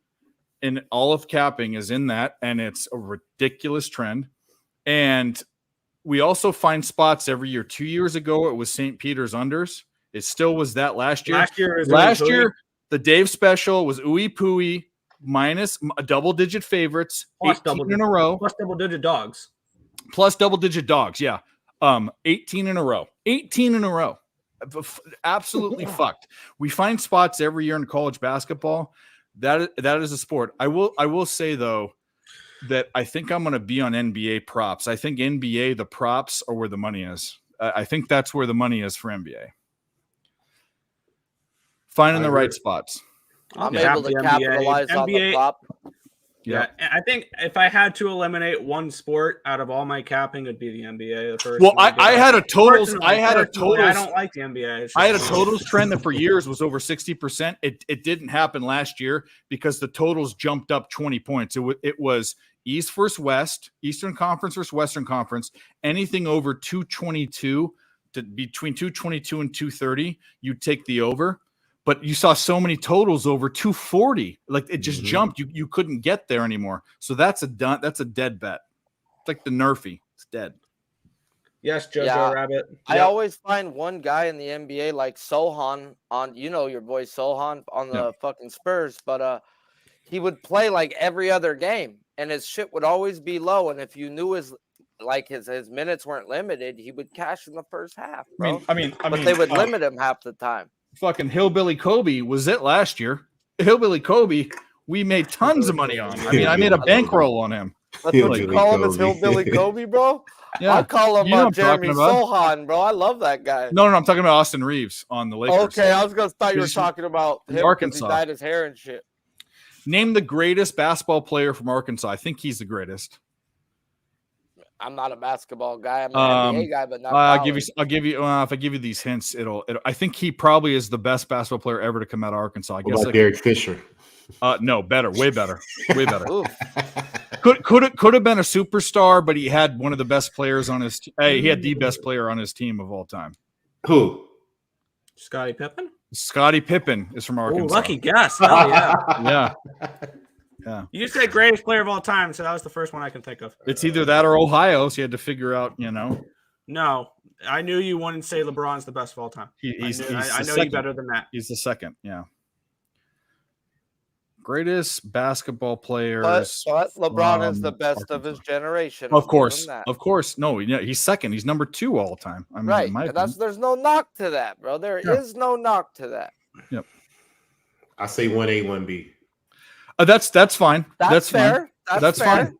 in all of capping is in that, and it's a ridiculous trend. And we also find spots every year. 2 years ago, it was St. Peter's unders. It still was that last year. Last year, the Dave special was Ooey Pooey minus a double-digit favorites, plus 18 in a row. Plus double-digit dogs. Plus double-digit dogs, yeah. 18 in a row. 18 in a row. Absolutely fucked. We find spots every year in college basketball. That is a sport. I will say, though, that I think I'm going to be on NBA props. I think NBA, the props are where the money is. I think that's where the money is for NBA. Finding the right spots. I'm able to capitalize on the prop. Yeah, I think if I had to eliminate one sport out of all my capping, it'd be the NBA. The first. Well, I had a totals. I don't like the NBA. I had a totals trend that for years was over 60%. It didn't happen last year because the totals jumped up 20 points. It was East versus West, Eastern Conference versus Western Conference. Anything over 222 to between 222 and 230, you take the over. But you saw so many totals over 240, like it just jumped. You couldn't get there anymore. So that's a dead bet. It's like the Nerfy. It's dead. Yes, Jojo Rabbit. I always find one guy in the NBA like Sohan on, your boy Sohan on the fucking Spurs, but he would play like every other game, and his shit would always be low. And if you knew his minutes weren't limited, he would cash in the first half. Bro. I mean, but they would limit him half the time. Fucking Hillbilly Kobe was it last year. Hillbilly Kobe, we made tons of money on. I mean, I made a bankroll on him. That's what you call him, is Hillbilly Kobe, bro? Yeah. I call him Jeremy Sohan, bro. I love that guy. No, I'm talking about Austin Reeves on the Lakers. Okay, I was gonna thought you were talking about him Arkansas. He dyed his hair and shit. Name the greatest basketball player from Arkansas. I think he's the greatest. I'm not a basketball guy. I'm an NBA guy, but not. I'll give you. If I give you these hints, it'll. I think he probably is the best basketball player ever to come out of Arkansas. I guess. What about Derek Fisher? No, better, way better. Could have been a superstar, but he had one of the best players on his. He had the best player on his team of all time. Who? Scottie Pippen. Scottie Pippen is from Arkansas. Ooh, lucky guess. Hell yeah. Yeah. Yeah. You said greatest player of all time, so that was the first one I can think of. It's either that or Ohio, so you had to figure out, No, I knew you wouldn't say LeBron's the best of all time. I know you better than that. He's the second, yeah. Greatest basketball players. But LeBron is the best of his generation. Of course. No, he's second. He's number 2 all time. I mean, right. There's no knock to that, bro. There is no knock to that. Yep. I say 1A, 1B. That's fine. That's fair. That's fine.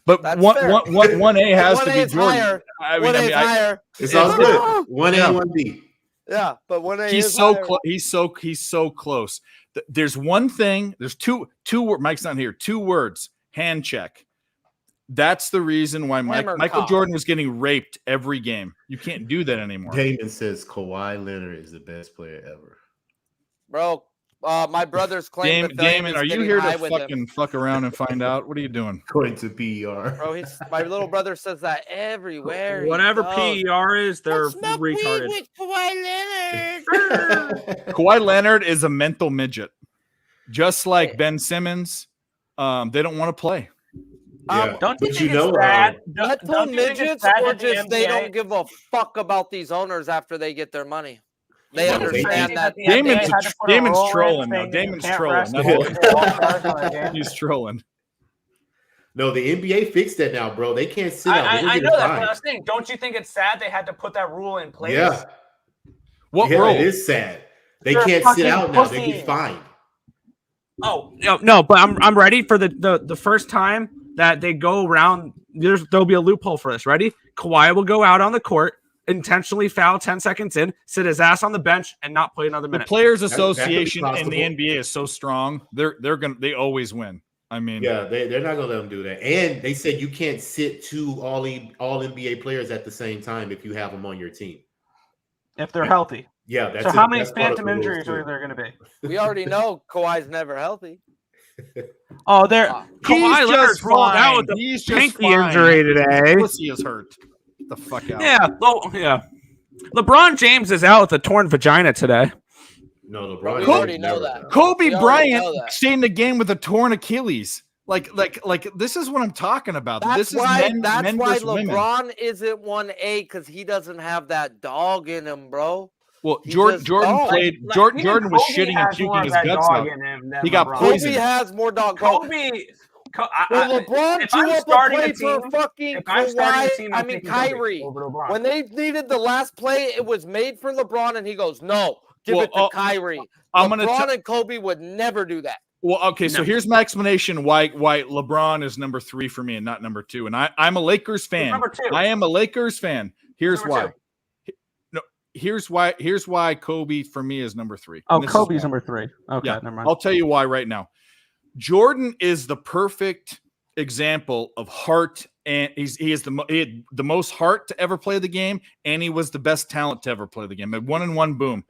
But That's one fair. one A has to 1A be is Jordan. higher. I mean, 1A is higher. It's all good. 1A, Yeah. 1B. Yeah, but 1A He's is so higher. close. He's so close. There's one thing. There's two. Mike's not here. 2 words. Hand check. That's the reason why Hammer Michael cock. Jordan was getting raped every game. You can't do that anymore. Damon says Kawhi Leonard is the best player ever. Bro, my brother's claim to fame Damon, is are you getting here high to with him. fucking fuck around and find out? What are you doing? According to PER. Bro, my little brother says that everywhere. Whatever he goes. PER is, they're Smoke weed retarded. with Kawhi Leonard. Kawhi Leonard is a mental midget, just like Ben Simmons. They don't want to play. Don't you but think you know, it's sad? Mental you think it's midgets, sad or that the just they NBA don't give a fuck about these owners after they get their money. They No, understand that. the NBA had to put a Damon's rule in trolling now. saying that you Damon's can't trolling. rest That's multiple all. All-Stars on a game? He's trolling. No, the NBA fixed that now, bro. They can't sit out. I know that, but I was saying, don't you think it's sad they had to put that rule in place? Yeah. What yeah, rule? it is sad. They They're can't sit fucking out now. They pussies. get fined. Oh no, but I'm ready for the first time that they go around. There'll be a loophole for this. Ready? Kawhi will go out on the court, intentionally foul 10 seconds in, sit his ass on the bench, and not play another The minute. Players That could be Association in the possible. NBA is so strong. They always win. I mean, Yeah, they're not gonna let them do that. And they said you can't sit 2 all NBA players at the same time if you have them on your team. If they're healthy. Yeah, that's So it. how many That's part of phantom the rules, injuries too. are there going to be? We already know Kawhi's never healthy. Oh, there. Kawhi just Leonard's rolled out with fine. a He's just pinky fine. injury today. Pussy is hurt. Get the fuck out. Yeah, yeah. LeBron James is out with a torn vagina today. No, Bro, we LeBron. already know that. Kobe We already know Bryant that. stayed in the game with a torn Achilles. Like this is what I'm talking about. That's this is why. men That's why versus women. LeBron isn't 1A because he doesn't have that dog in him, bro. Well, He Jordan just Jordan don't. played. Like, Jordan even Jordan was Kobe shitting and has more puking of his that guts dog out. in him than He got LeBron. poisoned. Kobe has more dog. Bro. Kobe. When LeBron if threw I'm up a starting a play for team, fucking if I'm starting Kawhi, a team, I'm taking Kobe Kyrie. over LeBron. When they needed the last play, it was made for LeBron, and he goes, "No, give Well, it to Kyrie." I'm gonna LeBron and Kobe would never do that. Well, okay, so No. here's my explanation why LeBron is number 3 for me and not number 2. And I'm a Lakers fan. number 2? I am a Lakers fan. Here's Number why. 2? No, here's why Kobe for me is number 3. Oh, And this is Kobe's why. number 3. Okay, Yeah, never mind. I'll tell you why right now. Jordan is the perfect example of heart, and he had the most heart to ever play the game, and he was the best talent to ever play the game. At 1-and-1 boom.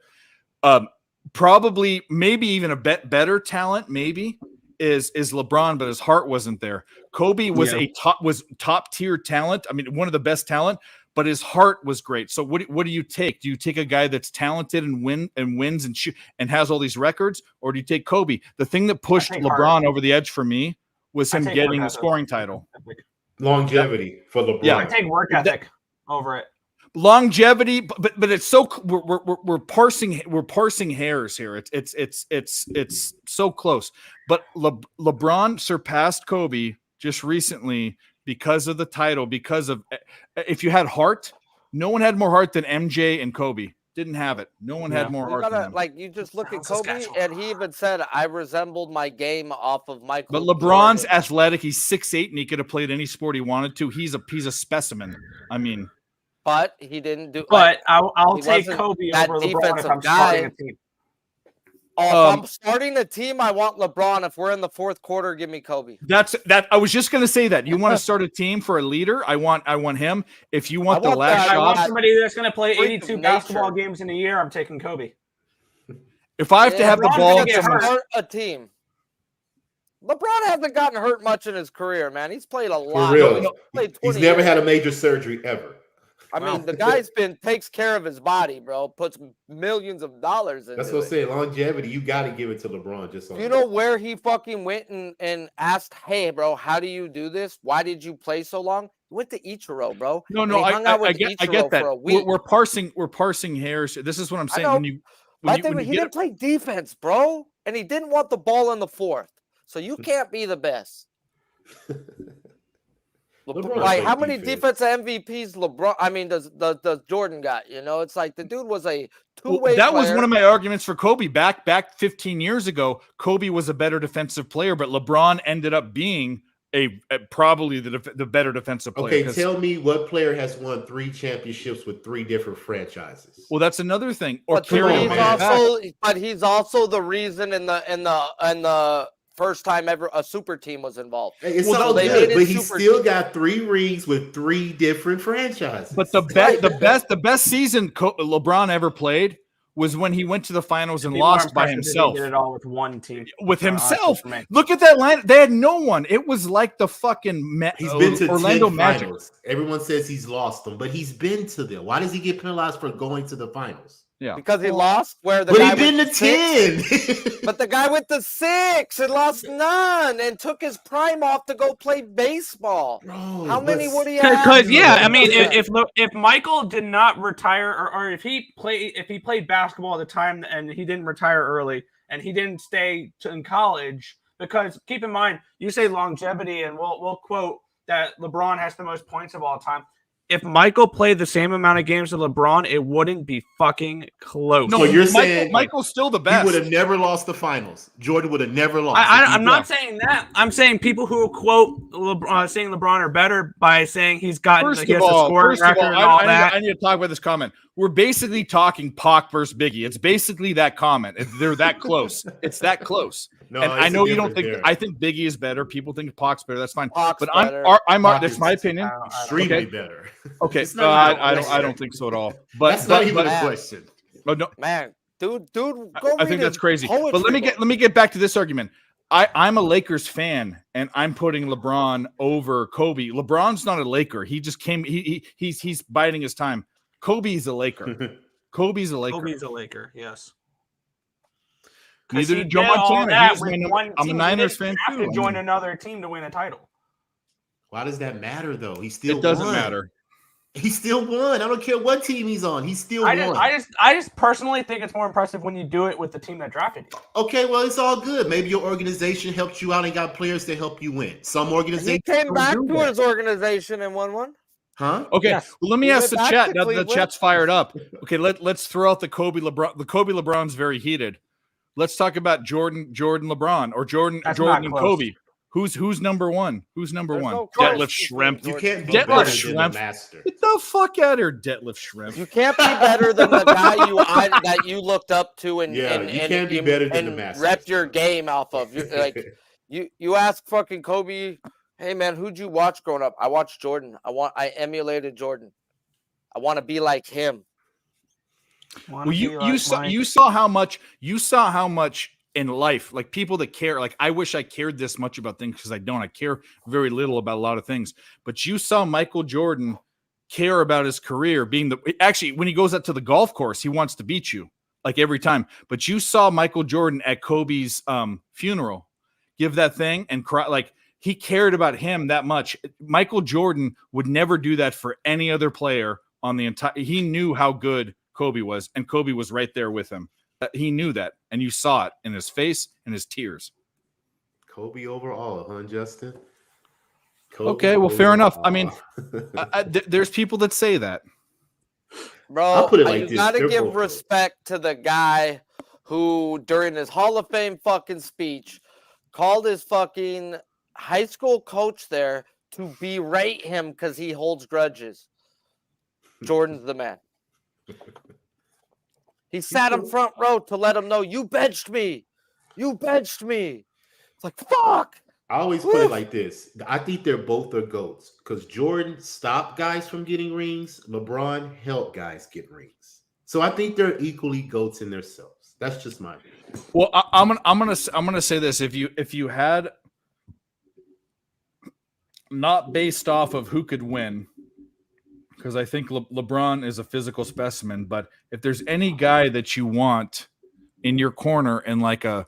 Probably maybe even a better talent maybe is LeBron, but his heart wasn't there. Kobe was top tier talent. I mean, one of the best talent, but his heart was great. So what do you take? Do you take a guy that's talented and wins and shoot and has all these records, or do you take Kobe? The thing that pushed LeBron over the edge for me was him getting the scoring title. Longevity for LeBron. Yeah. I take work ethic over it. Longevity, but it's so we're parsing hairs here. It's so close. But LeBron surpassed Kobe just recently because of the title. Because of, if you had heart, no one had more heart than MJ and Kobe. Didn't have it. No one had more You heart than gotta them. like you just look at Kobe, and he even said, "I resembled my game off of Michael." But LeBron's Jordan." athletic. He's 6'8", and he could have played any sport he wanted to. He's a specimen. I mean. But he didn't do. But I'll he take wasn't Kobe that over LeBron if defensive I'm guy. starting a team. Oh, if I'm starting a team, I want LeBron. If we're in the fourth quarter, give me Kobe. That's that. I was just going to say that. You want to start a team for a leader? I want him. If you want the last I want shot, somebody that's going to play freak 82 of basketball nature. games in a year. I'm taking Kobe. if I have to have the LeBron's ball, gonna in get someone's- Hurt a team. LeBron hasn't gotten hurt much in his career, man. He's played a lot. For real. He's played He's 20 never years. had a major surgery ever. I mean, the guy's takes care of his body, bro. Puts millions of dollars into That's what I'm it. saying. Longevity, you got to give it to LeBron. Just on You know where he fucking went and asked, "Hey, bro, how do you do this? Why did you play so long?" He went to Ichiro, bro. No, And no, he hung out with I get Ichiro that. for a week. We're parsing hairs. This is what I'm I saying. know. When you But he get didn't play defense, bro, and he didn't want the ball in the fourth. So you can't be the best. LeBron Like played how many defense. defensive MVPs LeBron? I mean, does Jordan got? You know, it's like the dude was a Well, two-way. that was player. one of my arguments for Kobe back 15 years ago. Kobe was a better defensive player, but LeBron ended up being probably the better defensive player. Okay, tell me what player has won 3 championships with 3 different franchises. Well, that's another thing. Or But he's also the reason in the first time ever a super team was involved. It's all good, but he still got 3 rings with 3 different franchises. But the best season LeBron ever played was when he went to the finals and lost by himself. He did it all with one team. With himself. Look at that line. They had no one. It was like the fucking he's been to Orlando 10 Magic. finals. Everyone says he's lost them, but he's been to them. Why does he get penalized for going to the finals? Yeah, because he lost where the but guy he been to 10. But the guy with the 6 and lost none and took his prime off to go play baseball. How many would he have? Because I mean, if Michael did not retire, or if he played basketball at the time and he didn't retire early and he didn't stay in college, because keep in mind, you say longevity, and we'll quote that LeBron has the most points of all time. If Michael played the same amount of games as LeBron, it wouldn't be fucking close. No, you're saying Michael's still the best. He would have never lost the finals. Jordan would have never lost. I'm not saying that. I'm saying people who quote saying LeBron are better by saying he has the scoring record and all that. I need to talk about this comment. We're basically talking Pac versus Biggie. It's basically that comment. They're that close. It's that close. No, and I know you don't think. I think Biggie is better. People think Pac's better. That's fine. Pac's but better. I'm that's my opinion. Extremely better. Okay, I don't think so at all. But that's not even a question. Oh, no, man, dude, go I think that's crazy. But let me get back to this argument. I'm a Lakers fan, and I'm putting LeBron over Kobe. LeBron's not a Laker. He just came. He's biding his time. Kobe's a Laker. Kobe's a Laker. Yes. Neither did Joe Montana. I'm a Niners fan too. To join another team to win a title. Why does that matter though? He still doesn't won. matter. He still won. I don't care what team he's on. He still won. I just personally think it's more impressive when you do it with the team that drafted you. Okay, well, it's all good. Maybe your organization helped you out and got players to help you win. Some organizations he came back to his organization and won one. Huh? Okay. Yes. Well, let me ask the chat. Now the chat's fired up. Okay, let's throw out the Kobe LeBron. The Kobe LeBron's very heated. Let's talk about Jordan LeBron, or Jordan and Kobe. Who's number one? Who's number one? Detlef Schrempf. You can't be Detlef Schrempf. Schrempf. Master. Get the fuck out of here, Detlef Schrempf. You can't be better than the guy that you looked up to and you can't be better than the master. Rep your game off of. You ask fucking Kobe, hey man, who'd you watch growing up? I watched Jordan. I emulated Jordan. I want to be like him. Well, you saw how much in life, like people that care, like I wish I cared this much about things because I don't. I care very little about a lot of things. But you saw Michael Jordan care about his career being when he goes out to the golf course, he wants to beat you like every time. But you saw Michael Jordan at Kobe's funeral give that thing and cry, like he cared about him that much. Michael Jordan would never do that for any other player on the entire. He knew how good Kobe was, and Kobe was right there with him. He knew that, and you saw it in his face and his tears. Kobe overall, huh, Justin? Kobe okay, well, fair enough. I mean, there's people that say that. Bro, I'll put it like you gotta give respect to the guy who, during his Hall of Fame fucking speech, called his fucking high school coach there to berate him because he holds grudges. Jordan's the man. He sat him front row to let him know, you benched me. You benched me. It's like, fuck. I always put it like this. I think they're both their GOATs because Jordan stopped guys from getting rings. LeBron helped guys get rings. So I think they're equally GOATs in themselves. That's just my opinion. Well, I'm gonna say this. If you had not based off of who could win, because I think LeBron is a physical specimen, but if there's any guy that you want in your corner in like a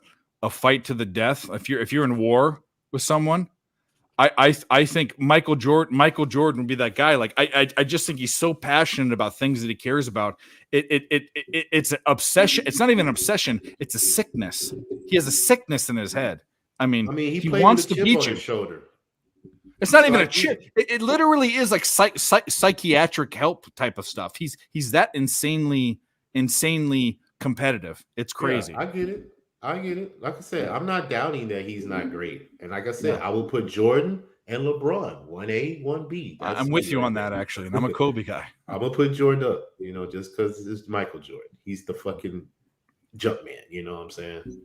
fight to the death, if you're in war with someone, I think Michael Jordan would be that guy. Like I just think he's so passionate about things that he cares about. It's an obsession. It's not even an obsession. It's a sickness. He has a sickness in his head. I mean he wants to beat you. Shoulder. It's not even a chip. It literally is like psychiatric help type of stuff. He's that insanely competitive. It's crazy. Yeah, I get it. Like I said, I'm not doubting that he's not great. And like I said, I will put Jordan and LeBron, 1A, 1B. I'm with you on that, actually, and I'm a Kobe guy. I'm gonna put Jordan up, just because it's Michael Jordan. He's the fucking jump man, you know what I'm saying?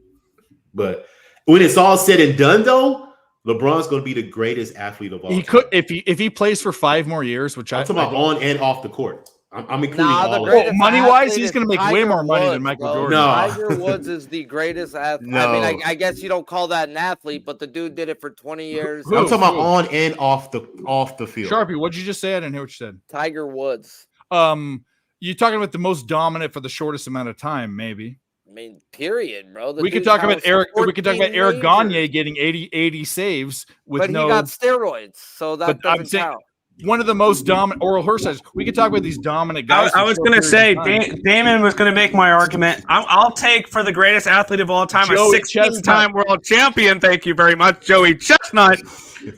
But when it's all said and done, though, LeBron's gonna be the greatest athlete of all He time. could if he plays for 5 more years, which I'm talking about on and off the court. I'm including all of Well, it. money-wise, he's going to make way more money than Michael Jordan. No. Tiger Woods is the greatest athlete. No. I mean, I guess you don't call that an athlete, but the dude did it for 20 years. I'm talking about on and off the field. Sharpie, what'd you just say? I didn't hear what you said. Tiger Woods. You're talking about the most dominant for the shortest amount of time, maybe. I mean, period, bro. We could talk about Eric Gagne getting 80 saves with but he got steroids, so that doesn't count. One of the most dominant. Oral Hurst says we could talk about these dominant guys. I was going to say, Damon was going to make my argument. I'll take for the greatest athlete of all time, Joey a 16-time world champion. Thank you very much, Joey Chestnut.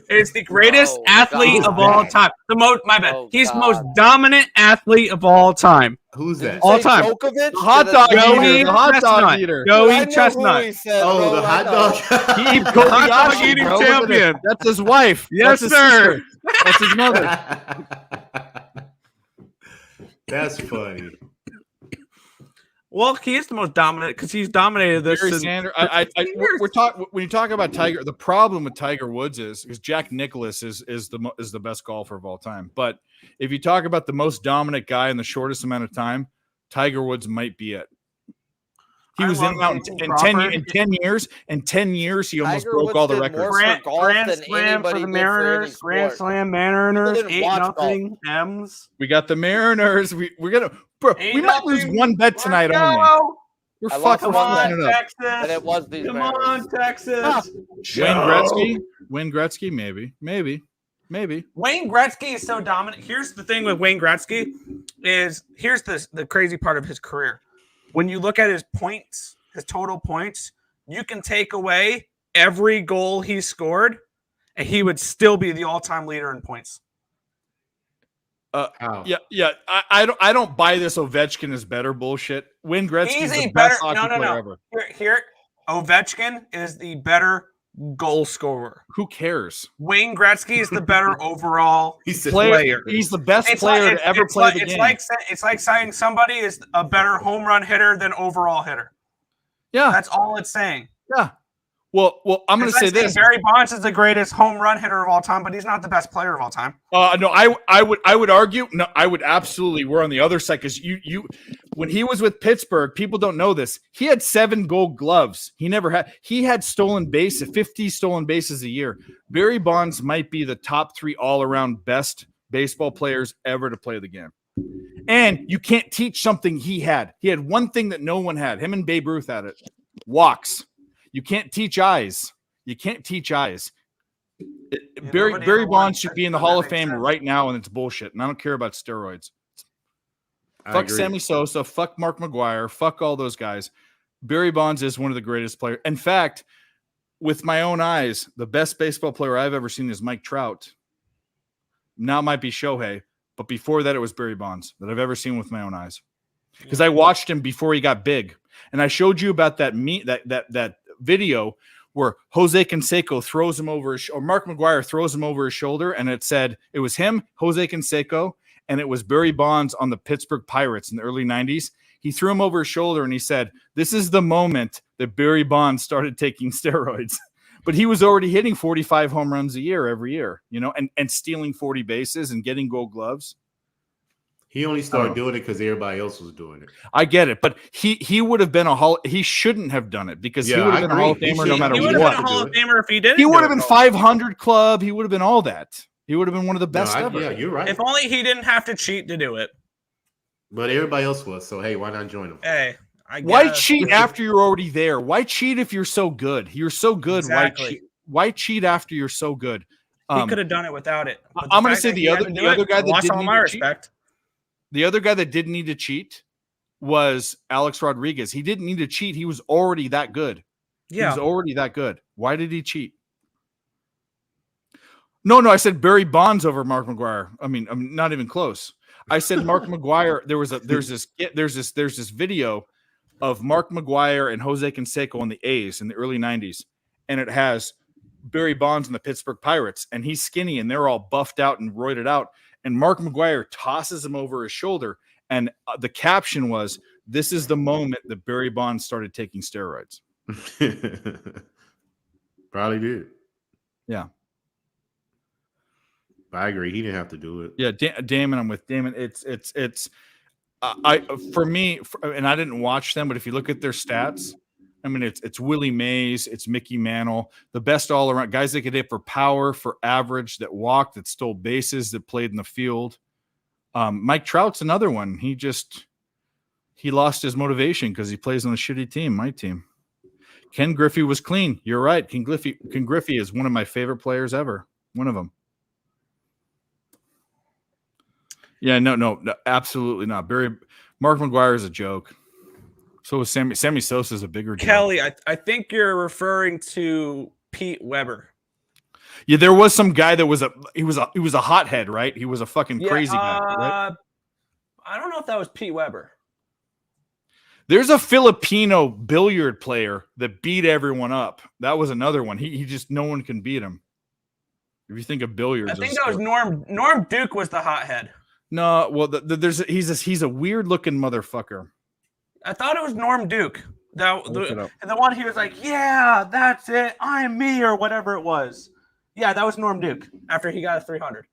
Is the greatest athlete of all time. My bad. He's the most dominant athlete of all time. Who's that? All time. Djokovic? The hot dog eater. The hot dog eater. Joey Chestnut. The hot dog. Hot dog eating champion. That's his wife. Yes, That's his sir. sister. That's his mother. That's funny. Well, he is the most dominant because he's dominated this. Barry Sanders. We're talking when you talk about Tiger. The problem with Tiger Woods is Jack Nicklaus is the best golfer of all time. But if you talk about the most dominant guy in the shortest amount of time, Tiger Woods might be it. He was in and out in 10 years. In 10 years, he almost broke all the records. Grand Slam for the Mariners. Grand Slam Mariners. 8-0 M's. We got the Mariners. We're gonna. Bro, we might lose one bet tonight only. We're fucking on, it up. Texas. And it was these Come Mariners. on, Texas. Wayne Gretzky, maybe. Wayne Gretzky is so dominant. Here's the thing with Wayne Gretzky here's the crazy part of his career. When you look at his points, his total points, you can take away every goal he scored, and he would still be the all-time leader in points. Yeah. I don't buy this Ovechkin is better bullshit. Wayne Gretzky is the best hockey player ever. Here, Ovechkin is the better goal scorer. Who cares? Wayne Gretzky is the better overall player. He's the best player to ever play the game. It's like saying somebody is a better home run hitter than overall hitter. Yeah, that's all it's saying. Yeah. Well, I'm going to say this: Barry Bonds is the greatest home run hitter of all time, but he's not the best player of all time. No, I would argue. No, I would absolutely. We're on the other side because you when he was with Pittsburgh, people don't know this. He had 7 Gold Gloves. He had stolen bases, 50 stolen bases a year. Barry Bonds might be the top 3 all-around best baseball players ever to play the game. And you can't teach something he had. He had one thing that no one had. Him and Babe Ruth had it: walks. You can't teach eyes. Barry Bonds should be in the Hall of Fame right now, and it's bullshit. And I don't care about steroids. Fuck Sammy Sosa. Fuck Mark McGwire. Fuck all those guys. Barry Bonds is one of the greatest players. In fact, with my own eyes, the best baseball player I've ever seen is Mike Trout. Now it might be Shohei, but before that, it was Barry Bonds that I've ever seen with my own eyes. Because I watched him before he got big, and I showed you about that video where Jose Canseco throws him over or Mark McGwire throws him over his shoulder, and it said it was him, Jose Canseco, and it was Barry Bonds on the Pittsburgh Pirates in the early 90s. He threw him over his shoulder, and he said, "This is the moment that Barry Bonds started taking steroids." But he was already hitting 45 home runs a year every year, and stealing 40 bases and getting Gold Gloves. He only started doing it because everybody else was doing it. I get it, but he would have been he shouldn't have done it because he would have been a Hall of Famer no matter what. He would have been a Hall of Famer if he didn't. He would have been 500 club. He would have been all that. He would have been one of the best ever. Yeah, you're right. If only he didn't have to cheat to do it. But everybody else was, so hey, why not join him? Hey, why cheat after you're already there? Why cheat if you're so good? You're so good. Exactly. Why cheat after you're so good? He could have done it without it. I'm going to say the other guy that didn't all my respect. The other guy that didn't need to cheat was Alex Rodriguez. He didn't need to cheat. He was already that good. Yeah. He was already that good. Why did he cheat? No, I said Barry Bonds over Mark McGwire. I mean, I'm not even close. I said Mark McGwire. There's this video of Mark McGwire and Jose Canseco on the A's in the early 90s, and it has Barry Bonds and the Pittsburgh Pirates, and he's skinny, and they're all buffed out and roided out. And Mark McGwire tosses him over his shoulder, and the caption was, "This is the moment that Barry Bonds started taking steroids." Probably did. Yeah. I agree. He didn't have to do it. Yeah, Damon, I'm with Damon. For me, and I didn't watch them, but if you look at their stats, I mean, it's Willie Mays, it's Mickey Mantle, the best all around guys that could hit for power, for average, that walked, that stole bases, that played in the field. Mike Trout's another one. He lost his motivation because he plays on a shitty team, my team. Ken Griffey was clean. You're right. Ken Griffey is one of my favorite players ever. One of them. Yeah, no, absolutely not. Mark McGwire is a joke. So is Sammy Sosa is a bigger joke. Kelly, I think you're referring to Pete Weber. Yeah, there was some guy that was a hothead, right? He was a fucking crazy guy, right? I don't know if that was Pete Weber. There's a Filipino billiard player that beat everyone up. That was another one. He just, no one can beat him. If you think of billiards, I think that was Norm. Norm Duke was the hothead. No, well, he's a weird looking motherfucker. I thought it was Norm Duke. The one he was like, "Yeah, that's it. I'm me," or whatever it was. Yeah, that was Norm Duke after he got a 300.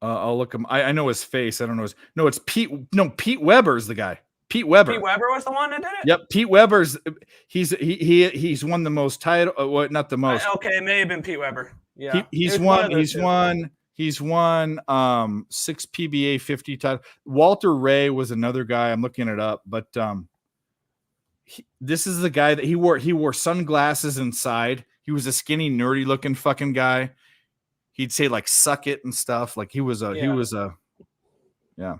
I'll look him. I know his face. I don't know his. No, it's Pete. No, Pete Weber's the guy. Pete Weber. Pete Weber was the one that did it. Yep, Pete Weber's. He's won the most title. Not the most. Okay, it may have been Pete Weber. Yeah, he's won 6 PBA 50 titles. Walter Ray was another guy. I'm looking it up, but this is the guy that he wore sunglasses inside. He was a skinny, nerdy looking fucking guy. He'd say like "suck it" and stuff. Like he was a. Yeah.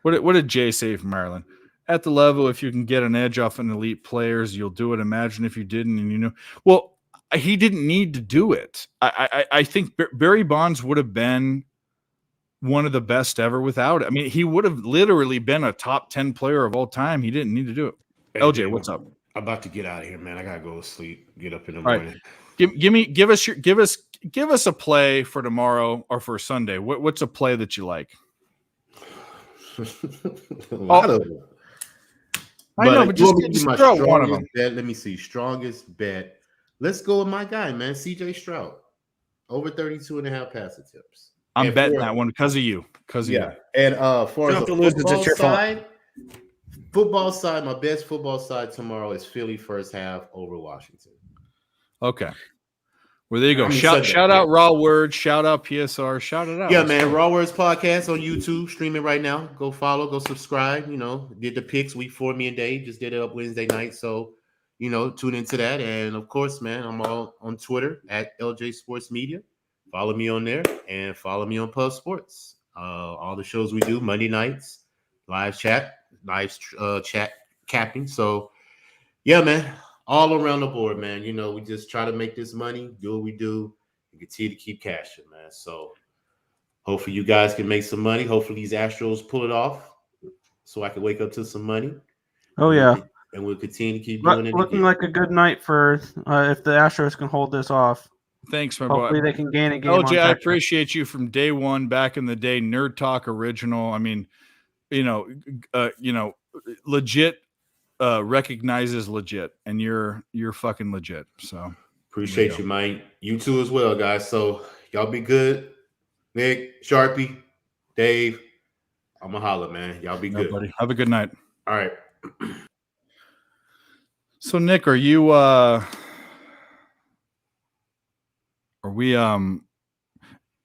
What did Jay say from Ireland? At the level, if you can get an edge off an elite players, you'll do it. Imagine if you didn't, and well, he didn't need to do it. I think Barry Bonds would have been one of the best ever without it. I mean, he would have literally been a top 10 player of all time. He didn't need to do it. Hey, LJ, man, what's up? I'm about to get out of here, man. I gotta go to sleep. Get up in the All morning. Right. Give us a play for tomorrow or for Sunday. What's a play that you like? A lot of them. I know, but just my throw one of them. Bet. Let me see. Strongest bet. Let's go with my guy, man. CJ Stroud. Over 32.5 pass attempts. I'm betting that one because of you. And for the football side, my best football side tomorrow is Philly first half over Washington. Okay. Well, there you go. Shout out Raw Words. Shout out PSR. Shout it out. Yeah, man. Raw Words podcast on YouTube, streaming right now. Go follow, go subscribe. Did the picks week 4, me and Dave just did it up Wednesday night. So, tune into that. And of course, man, I'm all on Twitter at LJ Sports Media. Follow me on there and follow me on Pub Sports. All the shows we do Monday nights, live chat capping. So, yeah, man. All around the board, man. We just try to make this money, do what we do, and continue to keep cashing, man. So hopefully you guys can make some money. Hopefully these Astros pull it off so I can wake up to some money. Oh, yeah. And we'll continue to keep doing it. Looking like a good night for if the Astros can hold this off. Thanks, my boy. Hopefully they can gain a game. LJ, I appreciate you from day one, back in the day, Nerd Talk original. I mean, legit. Recognizes legit, and you're fucking legit. So appreciate you, Mike. You too as well, guys. So y'all be good. Nick, Sharpie, Dave, I'm a holler, man. Y'all be good, buddy. Have a good night. All right. So Nick, are you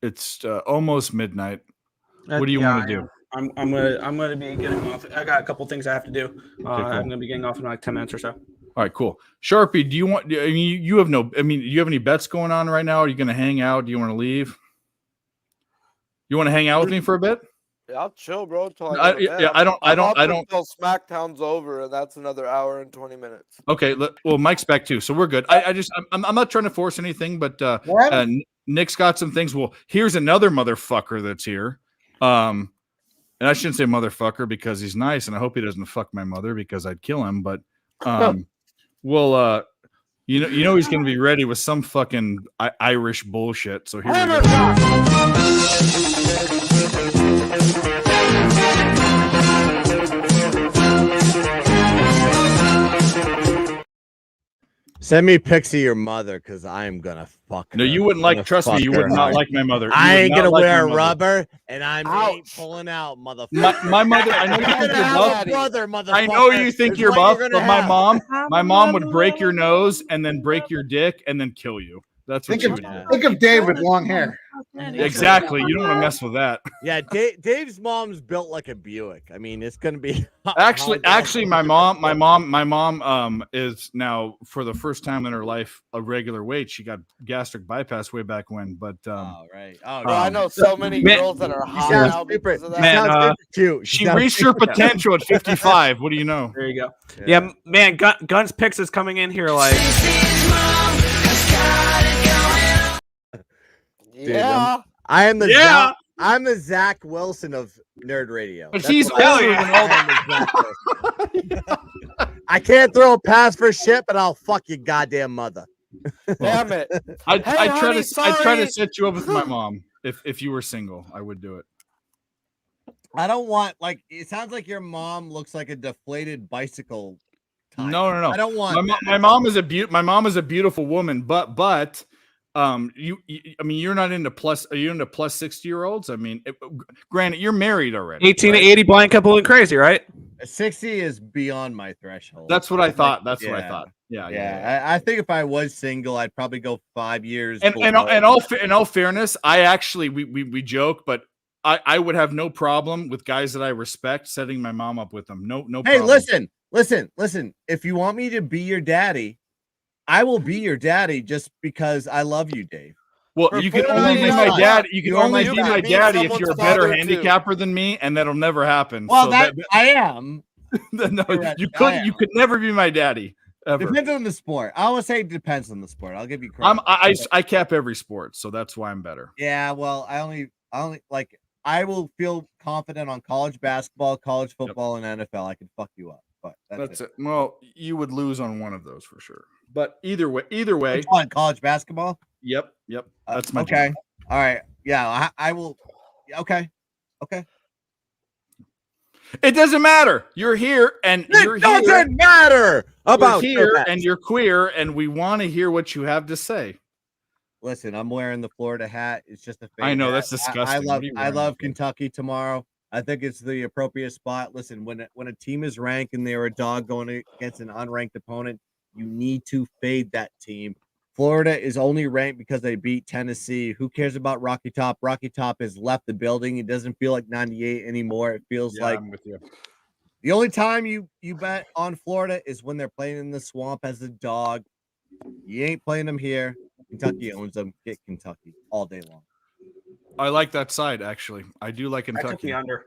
it's almost midnight. What do you want to do? I'm gonna be getting off. I got a couple things I have to do. Cool. I'm gonna be getting off in like 10 minutes or so. All right, cool. Sharpie, do you want? I mean, you have no. I mean, do you have any bets going on right now? Are you going to hang out? Do you want to leave? You want to hang out with me for a bit? Yeah, I'll chill, bro. Until I don't. Until SmackDown's over, and that's another hour and 20 minutes. Okay. Well, Mike's back too, so we're good. I'm not trying to force anything, but Nick's got some things. Well, here's another motherfucker that's here. And I shouldn't say motherfucker because he's nice, and I hope he doesn't fuck my mother because I'd kill him. But Well, you know he's going to be ready with some fucking Irish bullshit. So here we go. Send me pics of your mother, because I'm gonna fuck her. No, you wouldn't like. Trust me, you would not like my mother. I ain't gonna wear rubber, and I ain't pulling out, motherfucker. My mother. I know you think you're buff. I know you think you're buff, but my mom would break your nose and then break your dick and then kill you. That's what she would do. Think of Dave with long hair. Exactly. You don't want to mess with that. Yeah, Dave's mom's built like a Buick. I mean, it's gonna be Actually, my mom is now, for the first time in her life, a regular weight. She got gastric bypass way back when, but right. Oh, Bro, I know so many girls that are hot now because of that. Man, she reached her potential at 55. What do you know? There you go. Yeah, man, Guns Picks is coming in here like. Yeah. I am the I'm the Zach Wilson of Nerd Radio. But he's older than all I can't throw a pass for shit, but I'll fuck your goddamn mother. Damn it. I try to set you up with my mom. If you were single, I would do it. I don't want, like, it sounds like your mom looks like a deflated bicycle. No. I don't want my mom is a beautiful woman, but I mean, you're not into plus. Are you into plus 60-year-olds? I mean, granted, you're married already. 18 to 80, blind couple and crazy, right? 60 is beyond my threshold. That's what I thought. What I thought. Yeah. I think if I was single, I'd probably go 5 years. And in all fairness, I actually we joke, but I would have no problem with guys that I respect setting my mom up with them. No Hey, problem. listen. If you want me to be your daddy, I will be your daddy just because I love you, Dave. Well, you can only be my dad. You can only be my daddy if you're a better handicapper than me, and that'll never happen. Well, I am. No, you could never be my daddy ever. Depends on the sport. I always say it depends on the sport. I'll give you credit. I cap every sport, so that's why I'm better. Yeah, well, I only like, I will feel confident on college basketball, college football, and NFL. I can fuck you up, but that's it. Well, you would lose on one of those for sure. But either way, on college basketball. Yep. That's my okay. job. All right. Yeah, I will. Okay. It doesn't matter. You're here, and it doesn't matter about here, and you're queer, and we want to hear what you have to say. Listen, I'm wearing the Florida hat. It's just a. I know hat. that's disgusting. I love Kentucky tomorrow. I think it's the appropriate spot. Listen, when a team is ranked and they're a dog going against an unranked opponent, you need to fade that team. Florida is only ranked because they beat Tennessee. Who cares about Rocky Top? Rocky Top has left the building. It doesn't feel like 98 anymore. It feels like I'm with you. The only time you bet on Florida is when they're playing in the swamp as a dog. You ain't playing them here. Kentucky owns them. Get Kentucky all day long. I like that side, actually. I do like Kentucky. I took the under.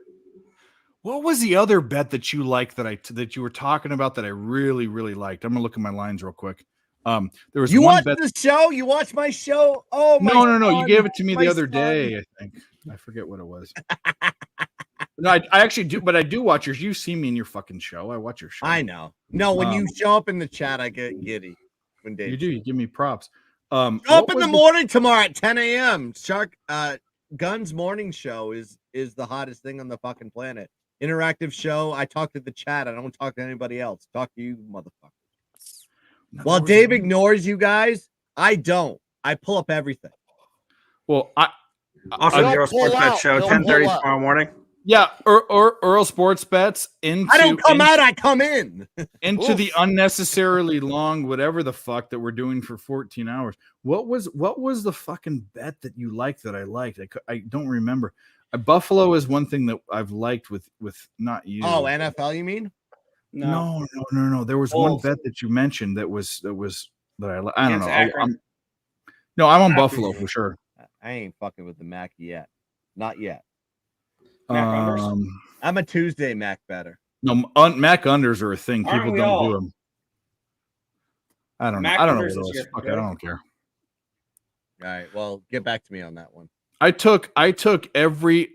What was the other bet that you liked that you were talking about that I really, really liked? I'm gonna look at my lines real quick. There was you one watch bet. the show? You watch my show? Oh my No. You God, gave it to me my the other son. day. I think I forget what it was. No, I actually do, but I do watch yours. You see me in your fucking show. I watch your show. I know. No, when you show up in the chat, I get giddy. When Dave you do, you give me props. Show up in the morning tomorrow at 10 a.m. Shark Guns morning show is the hottest thing on the fucking planet. Interactive show. I talk to the chat. I don't talk to anybody else. Talk to you, motherfucker. While Dave ignores you guys, I don't. I pull up everything. Well, Also, the Euro Sports Bet show, 10:30 tomorrow morning. Yeah, or Earl Sports Bets into. I don't come out. I come in into the unnecessarily long whatever the fuck that we're doing for 14 hours. What was the fucking bet that you liked that I liked? I don't remember. Buffalo is one thing that I've liked with not you. Oh, NFL, you mean? No. There was one bet that you mentioned that I don't know. I'm on Buffalo for sure. I ain't fucking with the Mac yet. Not yet. I'm a Tuesday Mac better. No, Mac unders are a thing. People don't do them. I don't know. I don't know what it is. Fuck, I don't care. All right. Well, get back to me on that one. I took every,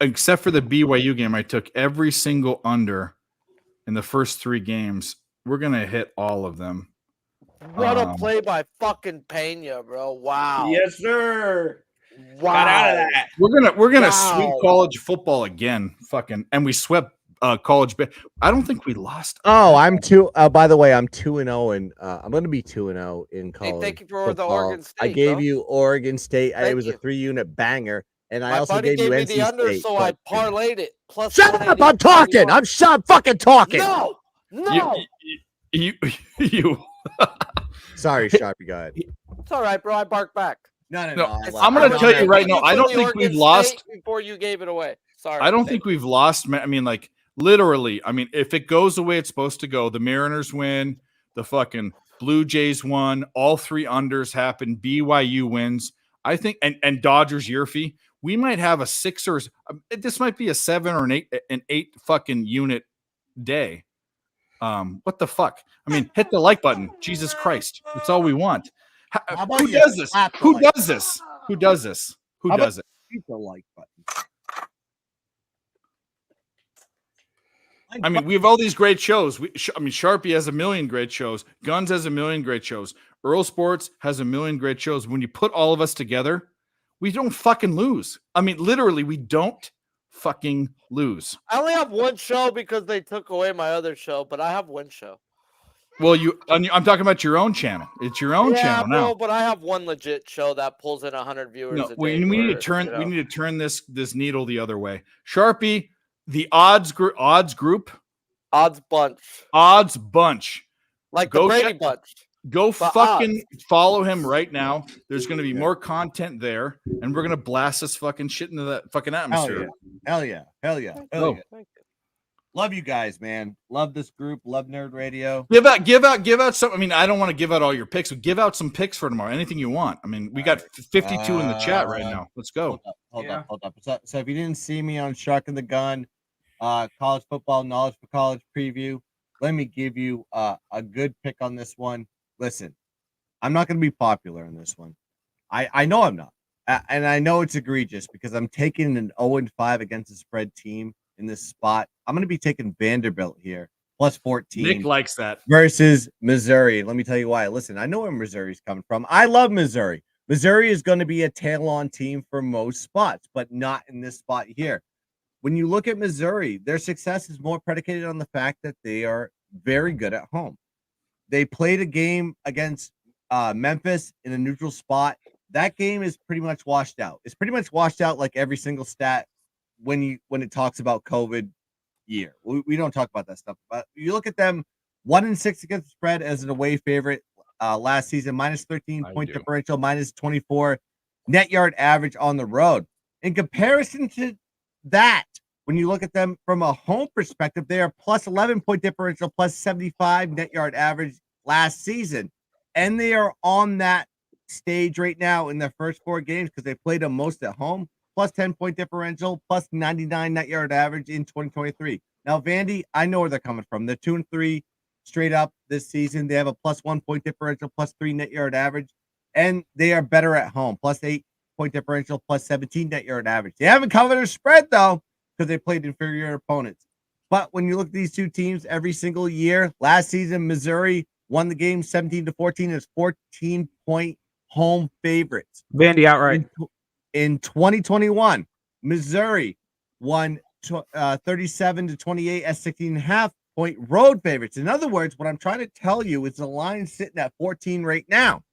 except for the BYU game, I took every single under in the first 3 games We're gonna hit all of them. What a play by fucking Pena, bro. Wow. Yes, sir. Wow. Got out of that. We're gonna Wow. sweep college football again. Fucking, and we swept college. I don't think we lost. Oh, I'm two. By the way, I'm 2-0, and I'm going to be 2-0 in college. Thank you for the football. Oregon State. I gave bro. you Oregon State. It Thank was you. a 3-unit banger, and I My also buddy gave you me NC the under, State. so I parlayed it. Plus Shut up! I'm talking. I'm fucking talking. No, no. You. Sorry, Sharpie. Go ahead. It's all right, bro. I bark back. No. I'm going to tell you right now. I don't think we've lost before you gave it away. Sorry. I don't think we've lost. I mean, like literally. I mean, if it goes the way it's supposed to go, the Mariners win. The fucking Blue Jays won. All 3 unders happen. BYU wins. I think, and Dodgers Yerfie. We might have a 6 or this might be a 7 or an 8 fucking unit day. What the fuck? I mean, hit the like button. Jesus Christ. That's all we want. Who does this? Who does this? Who does this? Who does it? Hit the like button. I mean, we have all these great shows. I mean, Sharpie has a million great shows. Guns has a million great shows. Earl Sports has a million great shows. When you put all of us together, we don't fucking lose. I mean, literally, we don't fucking lose. I only have one show because they took away my other show, but I have one show. Well, I'm talking about your own channel. It's your own channel bro, now. but I have one legit show that pulls in 100 viewers No, a day. we need to turn. We need to turn this needle the other way. Sharpie, the odds group, odds bunch, like the Brady bunch. Go The fucking follow him right now. There's going to be more content there, and we're going to blast this fucking shit into that fucking atmosphere. Hell yeah. Love you guys, man. Love this group. Love Nerd Radio. Give out some. I mean, I don't want to give out all your picks, but give out some picks for tomorrow. Anything you want. I mean, we got 52 in the chat right now. Let's go. Hold up. So if you didn't see me on Shark and the Gun, college football knowledge for college preview, let me give you a good pick on this one. Listen, I'm not going to be popular in this one. I know I'm not. And I know it's egregious because I'm taking an 0-5 against the spread team in this spot. I'm going to be taking Vanderbilt here, plus 14. Nick likes that. Versus Missouri. Let me tell you why. Listen, I know where Missouri's coming from. I love Missouri. Missouri is going to be a tail-on team for most spots, but not in this spot here. When you look at Missouri, their success is more predicated on the fact that they are very good at home. They played a game against Memphis in a neutral spot. That game is pretty much washed out. It's pretty much washed out like every single stat when it talks about COVID year. We don't talk about that stuff. But you look at them, 1-6 against the spread as an away favorite last season, minus 13 point differential, minus 24 net yard average on the road. In comparison to that, when you look at them from a home perspective, they are plus 11 point differential, plus 75 net yard average last season. And they are on that stage right now in their first 4 games because they played them most at home, plus 10 point differential, plus 99 net yard average in 2023. Now, Vandy, I know where they're coming from. They're 2-3 straight up this season. They have a plus 1 point differential, plus 3 net yard average, and they are better at home, plus 8 point differential, plus 17 net yard average. They haven't covered a spread though, because they played inferior opponents. But when you look at these two teams every single year, last season, Missouri won the game 17-14 as 14-point home favorites. Vandy outright. In 2021, Missouri won 37-28 as 16.5-point road favorites. In other words, what I'm trying to tell you is the line sitting at 14 right now.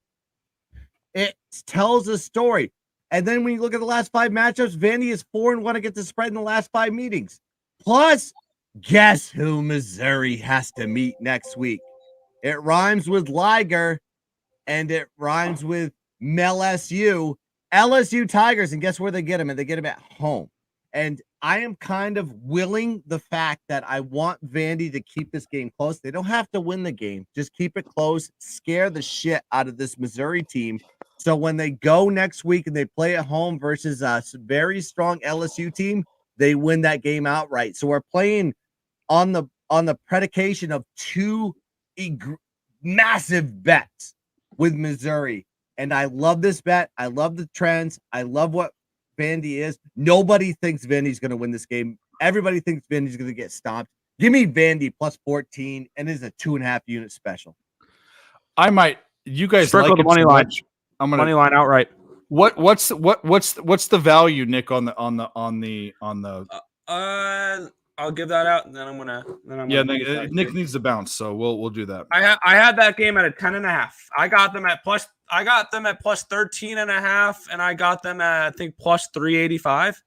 It tells a story. And then when you look at the last 5 matchups, Vandy is 4-1 against the spread in the last 5 meetings. Plus, guess who Missouri has to meet next week? It rhymes with Liger, and it rhymes with LSU. LSU Tigers, and guess where they get them? And they get them at home. And I am kind of willing the fact that I want Vandy to keep this game close. They don't have to win the game. Just keep it close. Scare the shit out of this Missouri team. So when they go next week and they play at home versus a very strong LSU team, they win that game outright. So we're playing on the predication of 2 massive bets with Missouri. And I love this bet. I love the trends. I love what Vandy is. Nobody thinks Vandy's going to win this game. Everybody thinks Vandy's going to get stomped. Give me Vandy plus 14, and it is a 2.5 unit special. I might. You guys Sprinkle like the it money so line. much. I'm gonna Money line outright. What's the value, Nick, on the I'll give that out, and then I'm gonna. yeah, Nick needs to bounce, so we'll do that. I had that game at a 10.5. I got them at plus 13.5, and I got them at, I think, plus 385.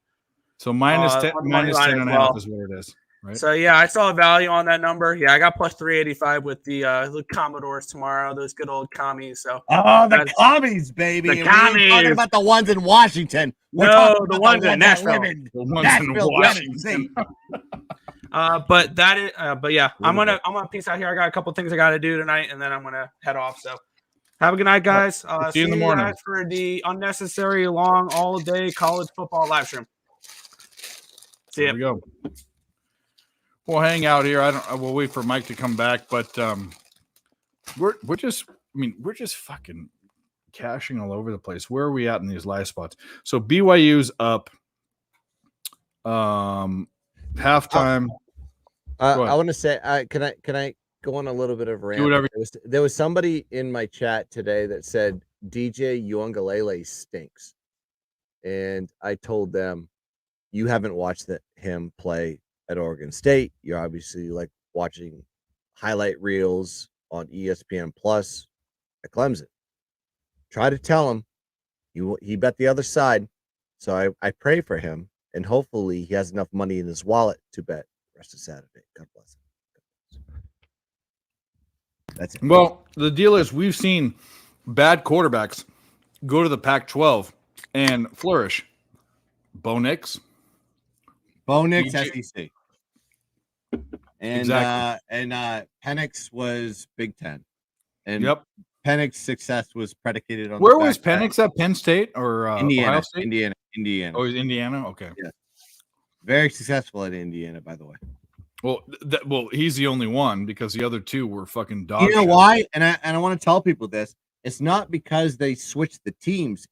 So minus 10, on the money minus line 10 as and a well. half is what it is, right? So yeah, I saw a value on that number. Yeah, I got plus 385 with the Commodores tomorrow. Those good old commies. So the commies, baby. The And we ain't talking commies. about the ones in Washington. We're No, talking the about ones in that Nashville. live in The ones in Nashville, Washington. Tennessee. But that is, but yeah, I'm gonna peace out here. I got a couple things I got to do tonight, and then I'm gonna head off. So have a good night, guys. See you in the morning. Guys for the unnecessary long all day college football live stream. See ya. There we go. We'll hang out here. We'll wait for Mike to come back, but we're just fucking cashing all over the place. Where are we at in these live spots? So BYU's up halftime. I want to say, can I go on a little bit of a rant? Do whatever. There was somebody in my chat today that said DJ Uiagalelei stinks, and I told them, you haven't watched him play at Oregon State. You're obviously like watching highlight reels on ESPN Plus at Clemson. Try to tell him he bet the other side. So I pray for him, and hopefully he has enough money in his wallet to bet the rest of Saturday. God bless him. That's it. Well, the deal is we've seen bad quarterbacks go to the Pac-12 and flourish. Bo Nix. Bo Nix, SEC. And Exactly. Penix was Big Ten. And Yep. Penix's success was predicated on Where the was fact that Penix at? Penn State or Indiana, Ohio State? Indiana. Oh, he's Indiana. Okay. Yeah. Very successful at Indiana, by the way. Well, he's the only one because the other two were fucking dog. You know shit. why? And I want to tell people this. It's not because they switched the teams.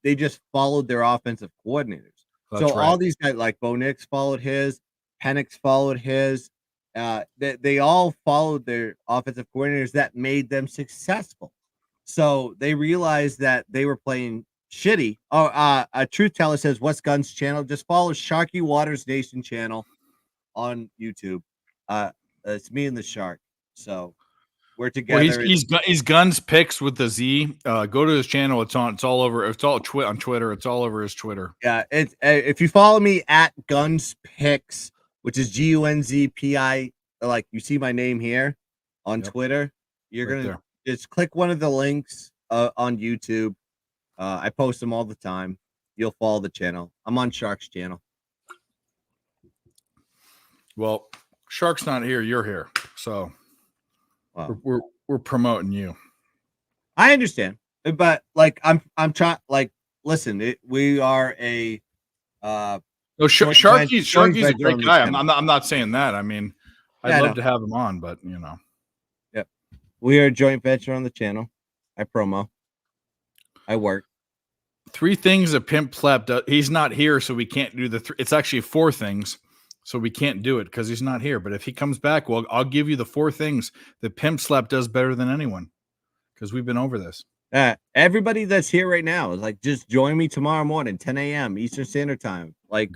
They just followed their offensive coordinators. That's So right. all these guys like Bo Nix followed his, Penix followed his. They all followed their offensive coordinators that made them successful. So they realized that they were playing shitty. A truth teller says, "What's Guns channel?" Just follow Sharky Waters Nation channel on YouTube. It's me and the Shark. So we're together. Well, he's Guns Picks with the Z. Go to his channel. It's all over. It's all on Twitter. It's all over his Twitter. Yeah, it's if you follow me at Guns Picks, which is GUNZPI, like you see my name here on Twitter, you're Right gonna just click one of the links on YouTube. I post them all the time. You'll follow the channel. I'm on Shark's channel. Well, Shark's not here. You're here, so we're promoting you. I understand, but like I'm trying. Like, listen, we are a. No, Sharky's a great guy. I'm not saying that. I mean, I'd love to have him on, but you know. Yep, we are a joint venture on the channel. I promo. I work. 3 things a pimp slap does. He's not here, so we can't do the 3. It's actually 4 things, so we can't do it because he's not here. But if he comes back, well, I'll give you the 4 things that pimp slap does better than anyone because we've been over this. Everybody that's here right now is like, just join me tomorrow morning, 10 a.m. Eastern Standard Time. Like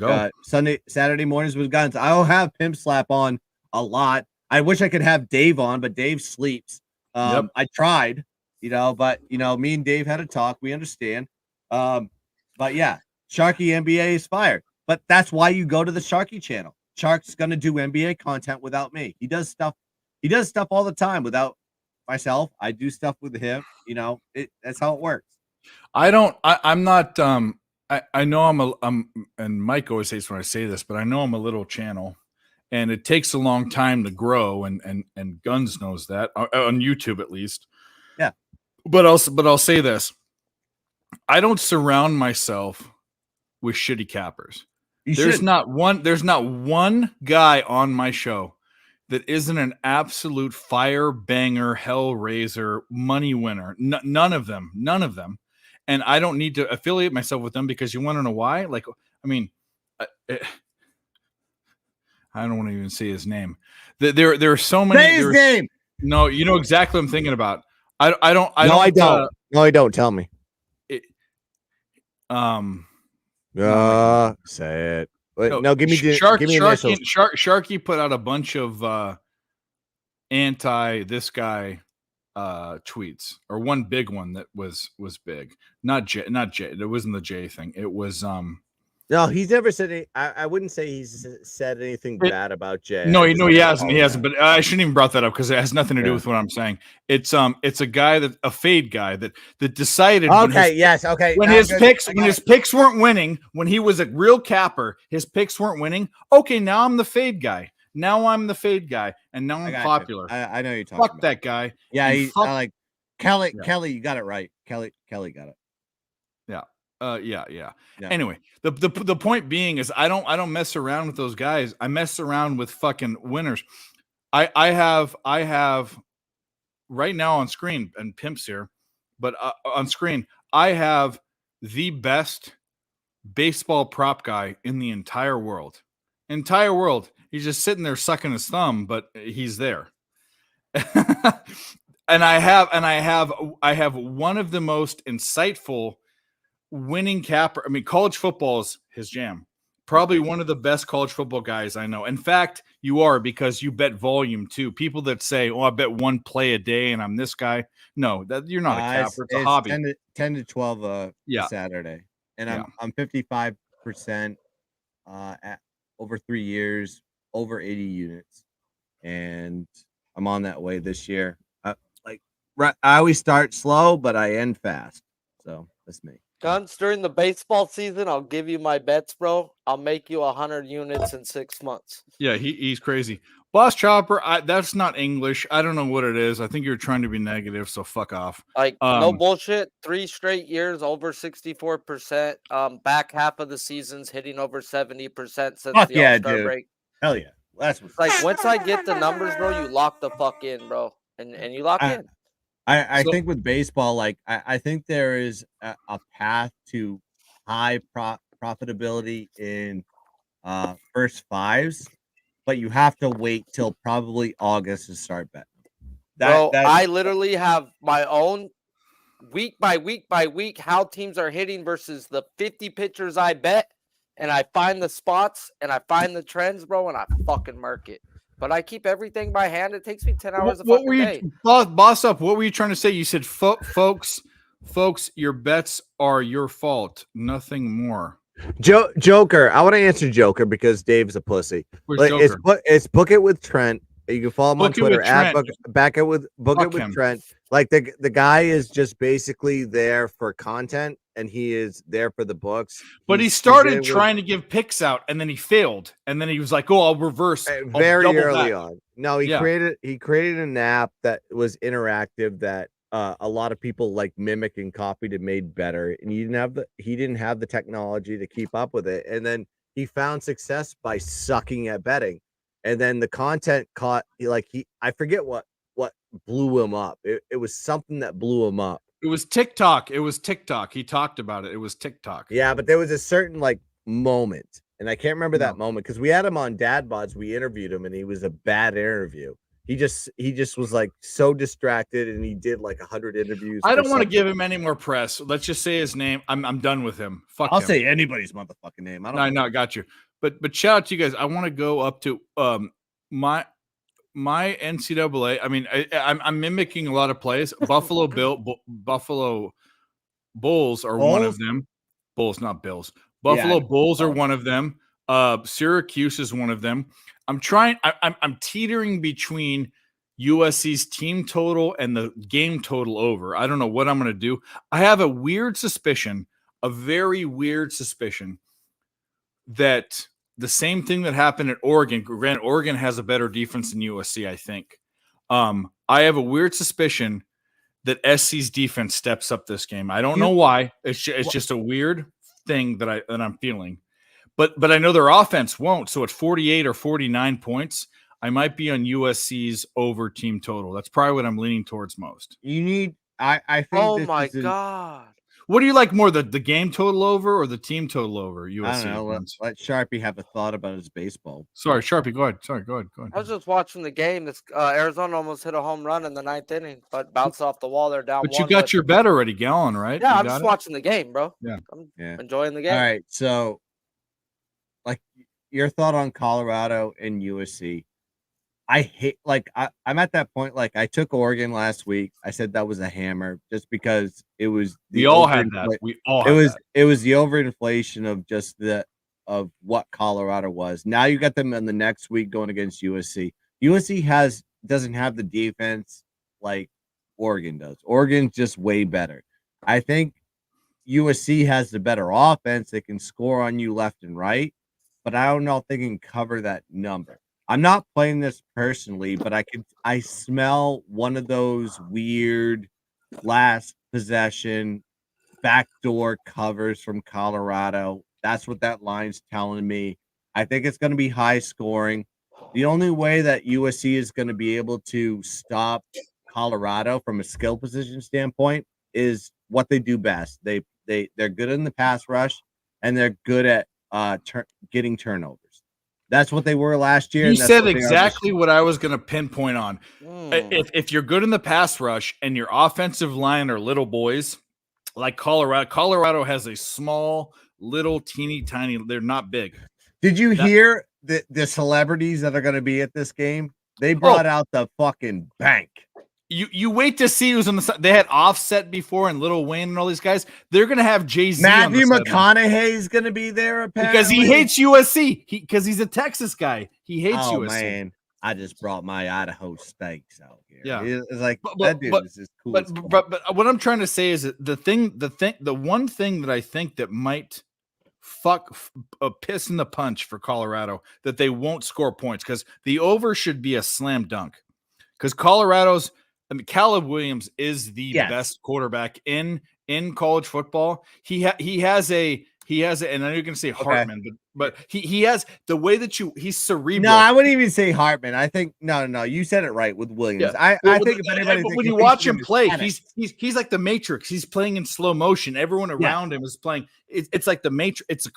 Saturday mornings with Guns. I'll have Pimp Slap on a lot. I wish I could have Dave on, but Dave sleeps. I tried, but me and Dave had a talk. We understand. But yeah, Sharky NBA is fired. But that's why you go to the Sharky channel. Shark's gonna do NBA content without me. He does stuff all the time without myself. I do stuff with him. That's how it works. I'm not. I know and Mike always hates when I say this, but I know I'm a little channel, and it takes a long time to grow, and Guns knows that on YouTube at least. Yeah. But I'll say this: I don't surround myself with shitty cappers. There's not one guy on my show that isn't an absolute fire banger, hell raiser, money winner. None of them. And I don't need to affiliate myself with them because you want to know why? Like, I mean, I don't want to even say his name. There are so many. Say his name. No, you know exactly what I'm thinking about. I don't. No, I don't. No, I don't. Tell me. Say it. Wait, no, give me initials. Sharky put out a bunch of anti this guy tweets, or one big one that was big. Not J. It wasn't the J thing. It was No, he's never said any. I wouldn't say he's said anything bad about Jay. No, he hasn't. He hasn't. But I shouldn't even brought that up because it has nothing to do with what I'm saying. It's a guy a fade guy that decided. When his picks weren't winning, when he was a real capper, his picks weren't winning. Okay, now I'm the fade guy. Now I'm the fade guy, and now I'm popular. I know you're talking. Fuck that guy. Yeah, I like Kelly. Yeah. Kelly, you got it right. Kelly got it. Yeah. Anyway, the point being is I don't mess around with those guys. I mess around with fucking winners. I have right now on screen, and Pimp's here, but on screen I have the best baseball prop guy in the entire world. He's just sitting there sucking his thumb, but he's there. and I have one of the most insightful winning capper. I mean, college football is his jam. Probably one of the best college football guys I know. In fact, you are, because you bet volume too. People that say, "Oh, I bet one play a day and I'm this guy." No, that you're not a capper. It's a hobby. 10 to 12 Saturday. And I'm 55% at over 3 years, over 80 units. And I'm on that way this year. I always start slow, but I end fast. So that's me. Guns, during the baseball season, I'll give you my bets, bro. I'll make you 100 units in 6 months. Yeah, he's crazy. Boss Chopper, that's not English. I don't know what it is. I think you're trying to be negative, so fuck off. No bullshit. 3 straight years, over 64%. Back half of the season's hitting over 70% since the All-Star break. Hell yeah. That's what's like once I get the numbers, bro, you lock the fuck in, bro. And you lock in. I think with baseball, I think there is a path to high profitability in first fives, but you have to wait till probably August to start betting. I literally have my own week by week how teams are hitting versus the 50 pitchers I bet, and I find the spots and I find the trends, bro, and I fucking mark it. But I keep everything by hand. It takes me 10 hours a fucking day. Boss up, what were you trying to say? You said, folks, your bets are your fault. Nothing more. Joker. I want to answer Joker because Dave's a pussy. It's Book It with Trent. You can follow him on Twitter at Book It with Trent. Like the guy is just basically there for content, and he is there for the books. But he started trying to give picks out, and then he failed, and then he was like, "Oh, I'll reverse." Very early on. No, he created an app that was interactive that a lot of people like mimicked and copied and made better, and he didn't have the technology to keep up with it, and then he found success by sucking at betting. And then the content I forget what blew him up. It was something that blew him up. It was TikTok. He talked about it. It was TikTok. Yeah, but there was a certain moment, and I can't remember that moment because we had him on Dad Bods. We interviewed him, and he was a bad interview. He just was so distracted, and he did 100 interviews. I don't want to give him any more press. Let's just say his name. I'm done with him. Fuck. I'll say anybody's motherfucking name. I don't. No, got you. But shout out to you guys. I want to go up to my NCAA. I mean, I'm mimicking a lot of plays. Buffalo Bulls are one of them. Bulls, not Bills. Buffalo Bulls are one of them. Syracuse is one of them. I'm teetering between USC's team total and the game total over. I don't know what I'm going to do. I have a very weird suspicion that the same thing that happened at Oregon. Granted, Oregon has a better defense than USC, I think. I have a weird suspicion that SC's defense steps up this game. I don't know why. It's just a weird thing that I'm feeling. But I know their offense won't. So at 48 or 49 points, I might be on USC's over team total. That's probably what I'm leaning towards most. You need. I think. Oh my god. What do you like more, the game total over or the team total over? USC. I don't know. Let Sharpie have a thought about his baseball. Sorry, Sharpie, go ahead. Sorry, go ahead. I was just watching the game. This Arizona almost hit a home run in the 9th inning, but bounced off the wall. They're down But one. you got your bet already, Gallon, right? Yeah, You I'm got just it? watching the game, bro. Yeah. I'm Yeah. enjoying the game. All right. So, like, your thought on Colorado and USC. I hate, I'm at that point. Like, I took Oregon last week. I said that was a hammer just because it was We all had that. We all had that. It was the overinflation of just of what Colorado was. Now you got them in the next week going against USC. USC doesn't have the defense like Oregon does. Oregon's just way better. I think USC has the better offense. They can score on you left and right, but I don't know if they can cover that number. I'm not playing this personally, but I smell one of those weird last possession backdoor covers from Colorado. That's what that line's telling me. I think it's going to be high scoring. The only way that USC is going to be able to stop Colorado from a skill position standpoint is what they do best. They're good in the pass rush, and they're good at getting turnovers. That's what they were last year. You and that's said what they are this exactly year. what I was going to pinpoint on. If you're good in the pass rush and your offensive line are little boys, like Colorado has a small, little, teeny, tiny. They're not big. Did you hear the celebrities that are going to be at this game? They brought out the fucking bank. You wait to see who's on the side. They had Offset before and Lil Wayne and all these guys. They're going to have Jay-Z. Matthew McConaughey is going to be there apparently because he hates USC. Because he's a Texas guy. He hates USC. Man, I just brought my Idaho steaks out here. Yeah, it's like that dude is just cool. But what I'm trying to say is that the one thing that I think that might fuck a piss in the punch for Colorado that they won't score points because the over should be a slam dunk because Colorado's. I mean, Caleb Williams is the best quarterback in college football. He has a, and I know you're going to say Hartman, but he has the way that he's cerebral. No, I wouldn't even say Hartman. I think no, you said it right with Williams. Yeah. I think if anybody, when you watch him play, he's like the Matrix. He's playing in slow motion. Everyone around him is playing. It's like the Matrix.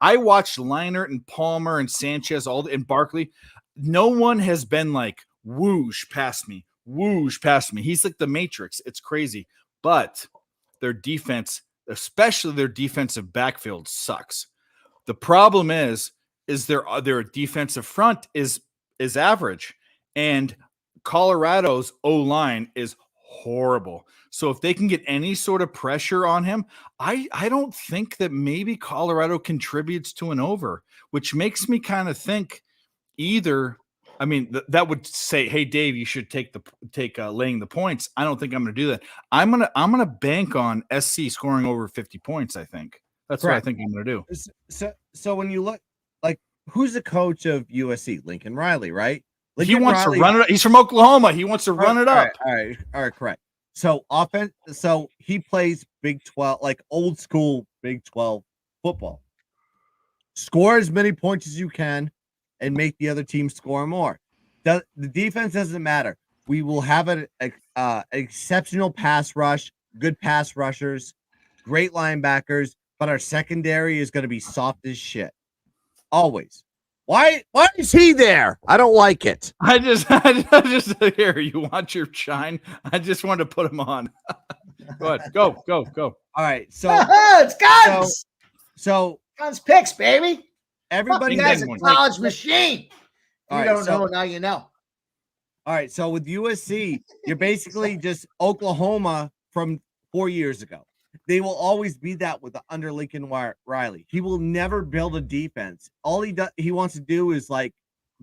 I watched Leinart and Palmer and Sanchez and Barkley. No one has been like whoosh past me. He's like the Matrix. It's crazy. But their defense, especially their defensive backfield, sucks. The problem is their defensive front is average, and Colorado's O-line is horrible. So if they can get any sort of pressure on him, I don't think that maybe Colorado contributes to an over, which makes me kind of think either. I mean, that would say, "Hey, Dave, you should take laying the points." I don't think I'm going to do that. I'm gonna bank on SC scoring over 50 points. I think that's what I think I'm going to do. So when you look, like, who's the coach of USC? Lincoln Riley, right? He wants to run it up. He's from Oklahoma. He wants to run it up. All right, correct. So offense. So he plays Big 12, like old school Big 12 football. Score as many points as you can. And make the other team score more. The defense doesn't matter. We will have an exceptional pass rush, good pass rushers, great linebackers, but our secondary is going to be soft as shit. Always. Why is he there? I don't like it. I just here. You want your shine? I just wanted to put him on. Go ahead. Go. All right. So it's Guns. So Guns picks, baby. Everybody has a college machine. All You right, don't know, now you know. All right, so with USC, you're basically just Oklahoma from 4 years ago. They will always be that with the under Lincoln Riley. He will never build a defense. All he wants to do is like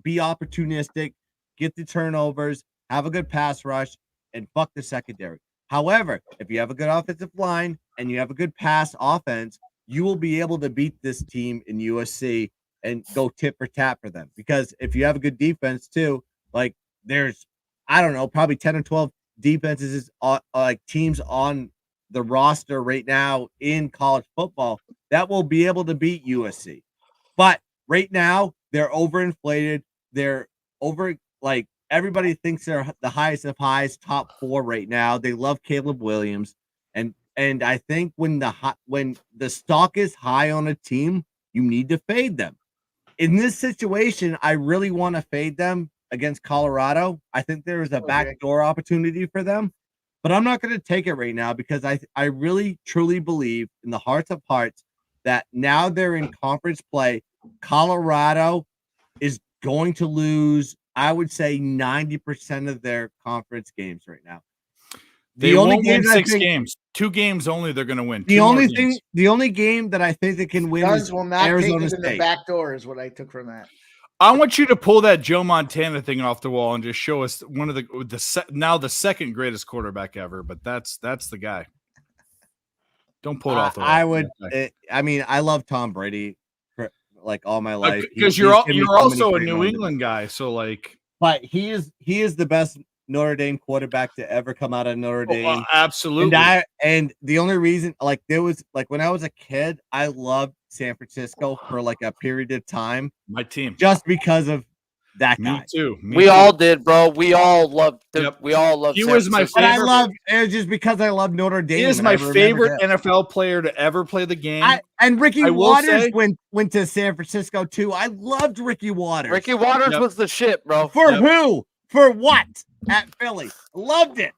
be opportunistic, get the turnovers, have a good pass rush, and fuck the secondary. However, if you have a good offensive line and you have a good pass offense, you will be able to beat this team in USC and go tit for tat for them. Because if you have a good defense too, like there's, I don't know, probably 10 or 12 defenses, like teams on the roster right now in college football that will be able to beat USC. But right now they're overinflated. They're over, like everybody thinks they're the highest of highs, top 4 right now. They love Caleb Williams. And And I think when the stock is high on a team, you need to fade them. In this situation, I really want to fade them against Colorado. I think there is a backdoor opportunity for them, but I'm not going to take it right now because I really truly believe in the hearts of hearts that now they're in conference play. Colorado is going to lose, I would say, 90% of their conference games right now. They won't win 6 games. 2 games only they're going to win. The only game that I think they can win Suns is will not Arizona take it in the State. back door is what I took from that. I want you to pull that Joe Montana thing off the wall and just show us one of the second greatest quarterback ever, but that's the guy. Don't pull it off the wall. I would. I mean, I love Tom Brady for like all my life because you're also a New England guy, so like. But he is the best Notre Dame quarterback to ever come out of Notre Dame. Absolutely. And the only reason, like, there was like when I was a kid, I loved San Francisco for like a period of time. My team, just because of that guy. Me too. We all did, bro. We all loved. We all loved. He was my favorite. I love it just because I love Notre Dame. He is my favorite NFL player to ever play the game. And Ricky Waters went to San Francisco too. I loved Ricky Waters. Ricky Waters was the shit, bro. For who? For what? At Philly, loved it.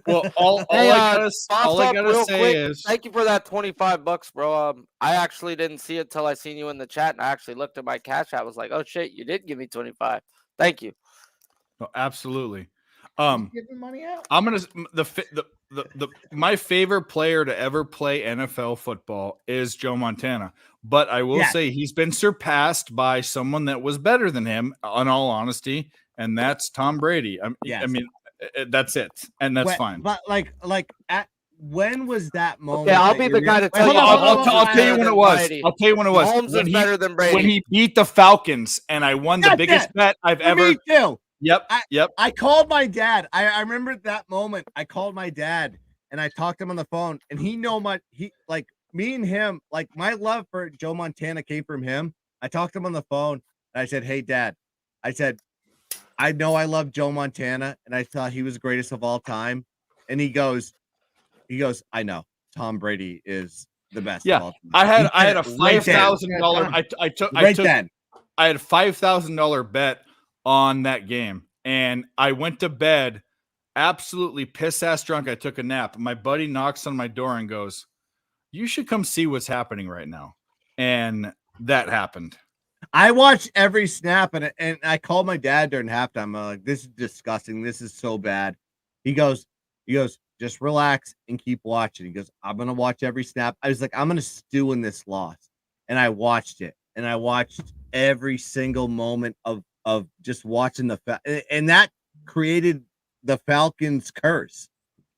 Well, all I gotta say is thank you for that $25, bro. I actually didn't see it till I seen you in the chat, and I actually looked at my cash. I was like, oh shit, you did give me 25. Thank you. No, absolutely. Giving money out. I'm gonna my favorite player to ever play NFL football is Joe Montana, but I will say he's been surpassed by someone that was better than him. In all honesty, and that's Tom Brady. I mean. That's it, and that's fine. But when was that moment? Okay, I'll be the guy to tell you. I'll tell you when it was. I'll tell you when it was. Mahomes is better than Brady. When he beat the Falcons, and I won the biggest bet I've ever. Me too. Yep. I called my dad. I remember that moment. I called my dad, and I talked to him on the phone, and me and him, like my love for Joe Montana came from him. I talked to him on the phone, and I said, "Hey, Dad," I said, I know I love Joe Montana, and I thought he was the greatest of all time. And he goes, I know Tom Brady is the best. Yeah, of all time. I had a $5,000. I had a $5,000 bet on that game, and I went to bed absolutely piss ass drunk. I took a nap. My buddy knocks on my door and goes, "You should come see what's happening right now," and that happened. I watched every snap, and I called my dad during halftime. I'm like, "This is disgusting. This is so bad." He goes, "Just relax and keep watching." He goes, "I'm gonna watch every snap." I was like, "I'm gonna stew in this loss," and I watched it, and I watched every single moment of just watching and that created the Falcons curse.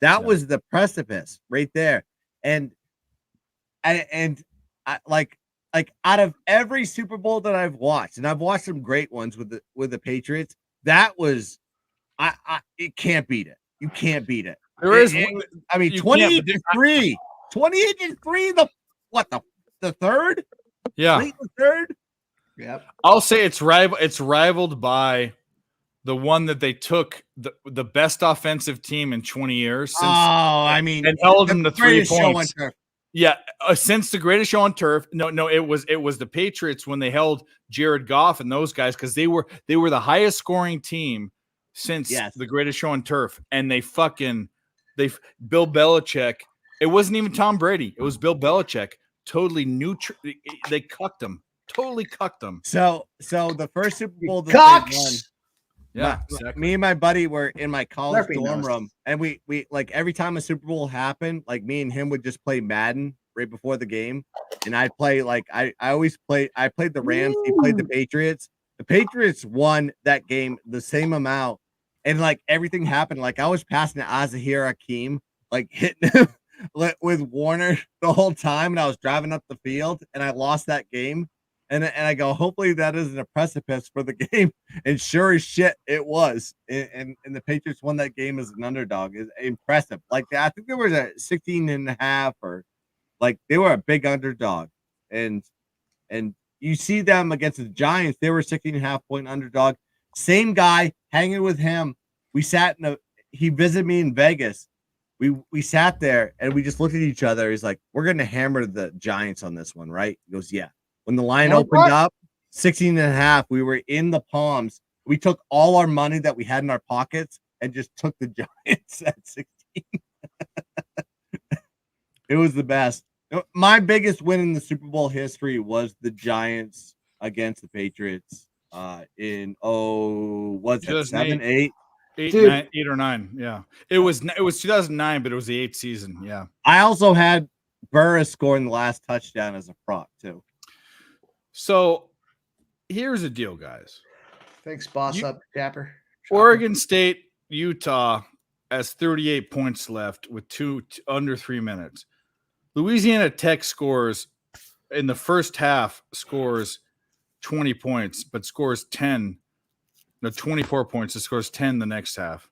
That was the precipice right there, and I like out of every Super Bowl that I've watched, and I've watched some great ones with the Patriots, that was it can't beat it. You can't beat it. There is I mean 28-3. 28-3, the third? Yeah. Late the third? Yep. I'll say it's rivaled by the one that they took the best offensive team in 20 years since, and held them to 3 points. Yeah, since the greatest show on turf. No, it was the Patriots when they held Jared Goff and those guys because they were the highest scoring team since the greatest show on turf, and Bill Belichick. It wasn't even Tom Brady. It was Bill Belichick. Totally neutral. They cucked him. Totally cucked them. So the first Super Bowl that they won. Yeah, exactly. Me and my buddy were in my college dorm room, and we like every time a Super Bowl happened, like me and him would just play Madden right before the game, and I'd play like I played the Rams, he played the Patriots. The Patriots won that game the same amount, and like everything happened. Like I was passing to Azahir Hakeem, like hitting him with Warner the whole time, and I was driving up the field, and I lost that game. And I go, hopefully that isn't a precipice for the game. And sure as shit, it was. And the Patriots won that game as an underdog. Is impressive. Like I think there was a 16.5 or like they were a big underdog. And you see them against the Giants, they were 16.5 point underdog. Same guy hanging with him. We sat he visited me in Vegas. we sat there and we just looked at each other. He's like, we're going to hammer the Giants on this one, right? He goes, yeah. When the line opened up, 16.5, we were in the palms. We took all our money that we had in our pockets and just took the Giants at 16. It was the best. My biggest win in the Super Bowl history was the Giants against the Patriots in 7, 8? 8 or 9. Yeah. It was 2009, but it was the 8th season. Yeah. I also had Burris scoring the last touchdown as a prop too. So here's the deal, guys. Thanks, boss up, Dapper. Oregon State, Utah has 38 points left with under 3 minutes. Louisiana Tech scores in the first half, scores 20 points, but scores 24 points. It scores 10 the next half.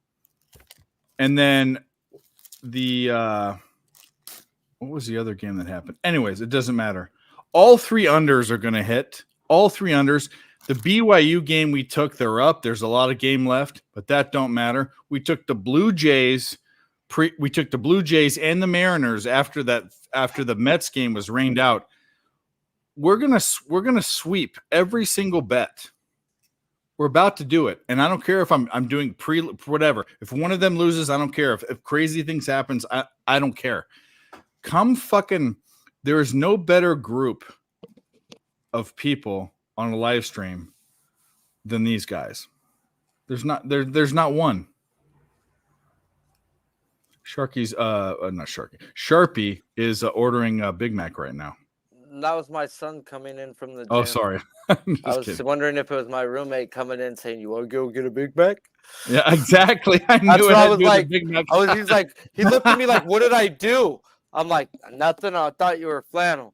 And then what was the other game that happened? Anyways, it doesn't matter. All 3 unders are going to hit. All 3 unders. The BYU game we took, they're up. There's a lot of game left, but that don't matter. We took the Blue Jays. We took the Blue Jays and the Mariners after the Mets game was rained out. We're gonna sweep every single bet. We're about to do it, and I don't care if I'm doing whatever. If one of them loses, I don't care. If crazy things happens, I don't care. There is no better group of people on a live stream than these guys. There's not one. Sharpie is ordering a Big Mac right now. That was my son coming in from the gym. Oh, sorry. I was wondering if it was my roommate coming in saying, "You want to go get a Big Mac?" Yeah, exactly. I That's knew what it I had was to do with like. the Big Mac. He's like, he looked at me like, "What did I do?" I'm like, "Nothing. I thought you were flannel."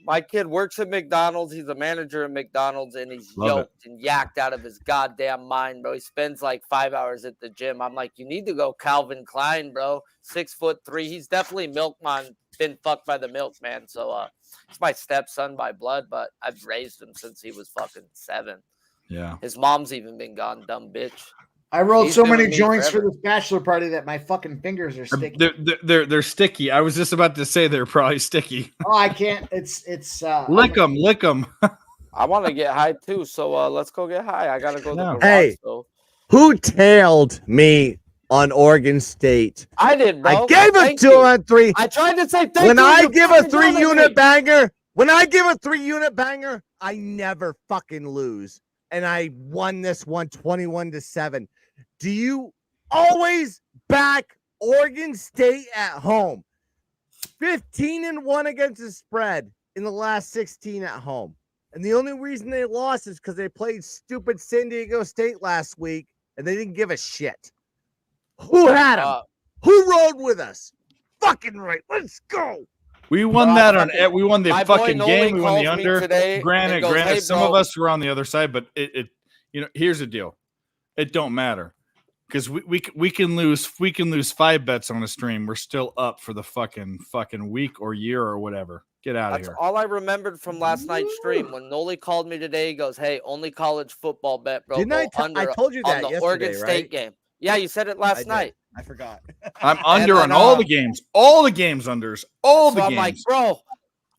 My kid works at McDonald's. He's a manager at McDonald's, and he's yoked and yacked out of his goddamn mind, bro. He spends like 5 hours at the gym. I'm like, you need to go Calvin Klein, bro. 6'3". He's definitely milkman, been fucked by the milkman. So he's my stepson by blood, but I've raised him since he was fucking 7. Yeah. His mom's even been gone, dumb bitch. I rolled He's so been many with me joints for forever. this bachelor party that my fucking fingers are sticky. They're sticky. I was just about to say they're probably sticky. Oh, I can't. It's Lick them. I want to get high too, so let's go get high. I gotta go to the garage. Hey, So. who tailed me on Oregon State? I did, bro. I gave a 2 on 3. I tried to say thank when you. I You give a fucking yelled at 3-unit me. banger, when I give a 3-unit banger, I never fucking lose. And I won this one 21-7. Do you always back Oregon State at home? 15-1 against the spread in the last 16 at home. And the only reason they lost is because they played stupid San Diego State last week and they didn't give a shit. Who had them? Who rode with us? Fucking right. Let's go. We won that on. We won the my boy fucking Noli game. We won the calls me under. today Granted, and goes, "Hey, some bro." of us were on the other side, but here's the deal. It don't matter because we can lose 5 bets on a stream. We're still up for the fucking week or year or whatever. Get out of That's here. all I remembered from last night's stream. When Noli called me today, he goes, "Hey, only college football bet, bro. Didn't Go I under told you that on the yesterday, Oregon State right? game." Yeah, you said it last night. I forgot. I'm under on all the games. All the games unders. All the So I'm games. like, bro,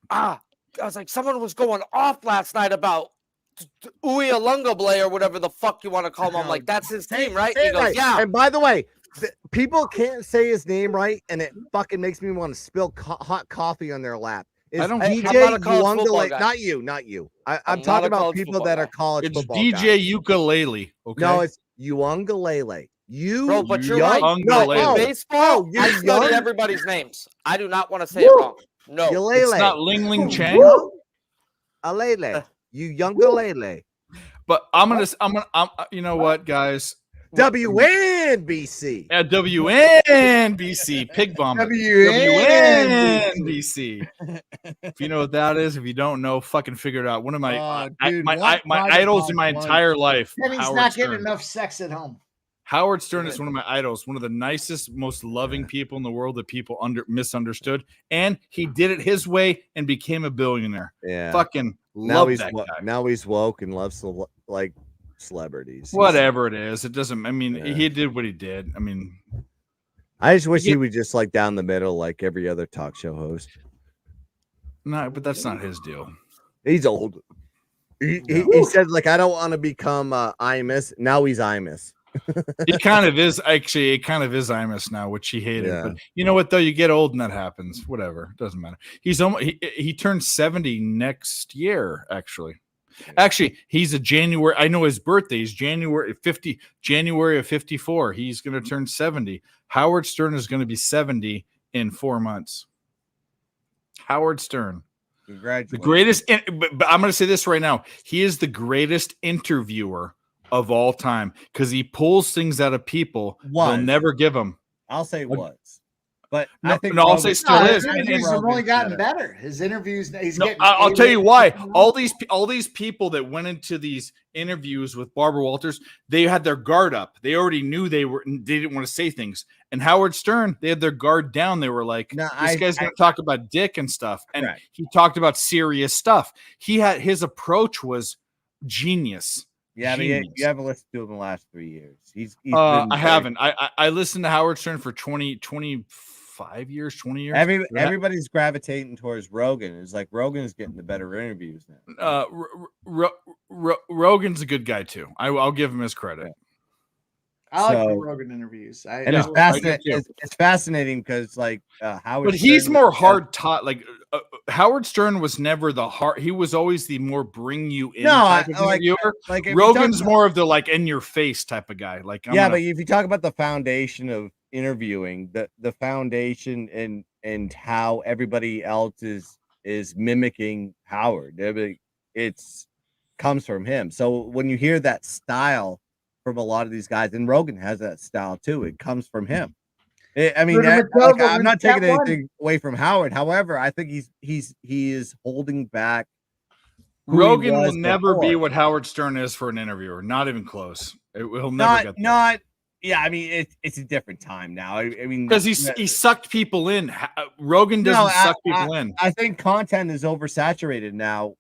I was like, someone was going off last night about Uyalungablay or whatever the fuck you want to call him. I'm like, that's his team, right? Say He it goes, right. yeah. And by the way, people can't say his name right, and it fucking makes me want to spill hot coffee on their lap. It's I don't- DJ I'm not a college football Uiagalelei. guy. Not you. I'm I'm talking not a about college people football that guy. are college It's football DJ guys. Ukulele. Okay. No, it's Uiagalelei. Bro, but you're right. Young No, Galele. in baseball, you're I study young? everybody's names. I do not want to say it wrong. No. It's not Ling Ling Chang. Alele. Uiagalelei. But I'm you know what, guys? WNBC. WNBC. Pig Vomit. WNBC. If you know what that is, if you don't know, fucking figure it out. One of my my idols in my entire life. Kenny's Howard not Stern. getting enough sex at home. Howard Stern is one of my idols, one of the nicest, most loving people in the world that people misunderstood. And he did it his way and became a billionaire. Yeah. Fucking Now love he's that guy. now he's woke and loves to like celebrities. Whatever it is, it doesn't. I mean, he did what he did. I mean, I just wish he was just like down the middle, like every other talk show host. No, but that's not his deal. He's old. He said, like, I don't want to become Imus. Now he's Imus. He kind of is. Actually, it kind of is Imus now, which he hated. Yeah. But you know what, though? You get old and that happens. Whatever. Doesn't matter. He's almost, he turns 70 next year, actually. Actually, he's a January. I know his birthday is January of 54. He's going to turn 70. Howard Stern is going to be 70 in 4 months. Howard Stern. Congratulations. The greatest, but I'm going to say this right now. He is the greatest interviewer of all time because he pulls things out of people they'll never give him. I'll say was. But No, I think I'll say still is. His interviews have only gotten better. His interviews, I'll tell you why. All these people that went into these interviews with Barbara Walters, they had their guard up. They already knew they didn't want to say things. And Howard Stern, they had their guard down. They were like, this guy's going to talk about dick and stuff. And he talked about serious stuff. His approach was genius. Yeah, but you haven't listened to him in the last 3 years. He's I haven't. I listened to Howard Stern for 25 years, 20 years. Everybody's gravitating towards Rogan. It's like Rogan is getting the better interviews now. Rogan's a good guy too. I'll give him his credit. I like the Rogan interviews. It's fascinating because like Howard. But he's more hard taught. Like Howard Stern was never the hard. He was always the more bring you in type of interviewer. Like Rogan's more of the like in your face type of guy. Like but if you talk about the foundation of interviewing, the foundation and how everybody else is mimicking Howard, it's comes from him. So when you hear that style from a lot of these guys, and Rogan has that style too, it comes from him. I'm not taking anything away from Howard. However, I think he is holding back. Rogan will never be what Howard Stern is for an interviewer. Not even close. He'll never get there. Yeah, I mean it's a different time now. I mean because he sucked people in. Rogan doesn't suck people in. I think content is oversaturated now.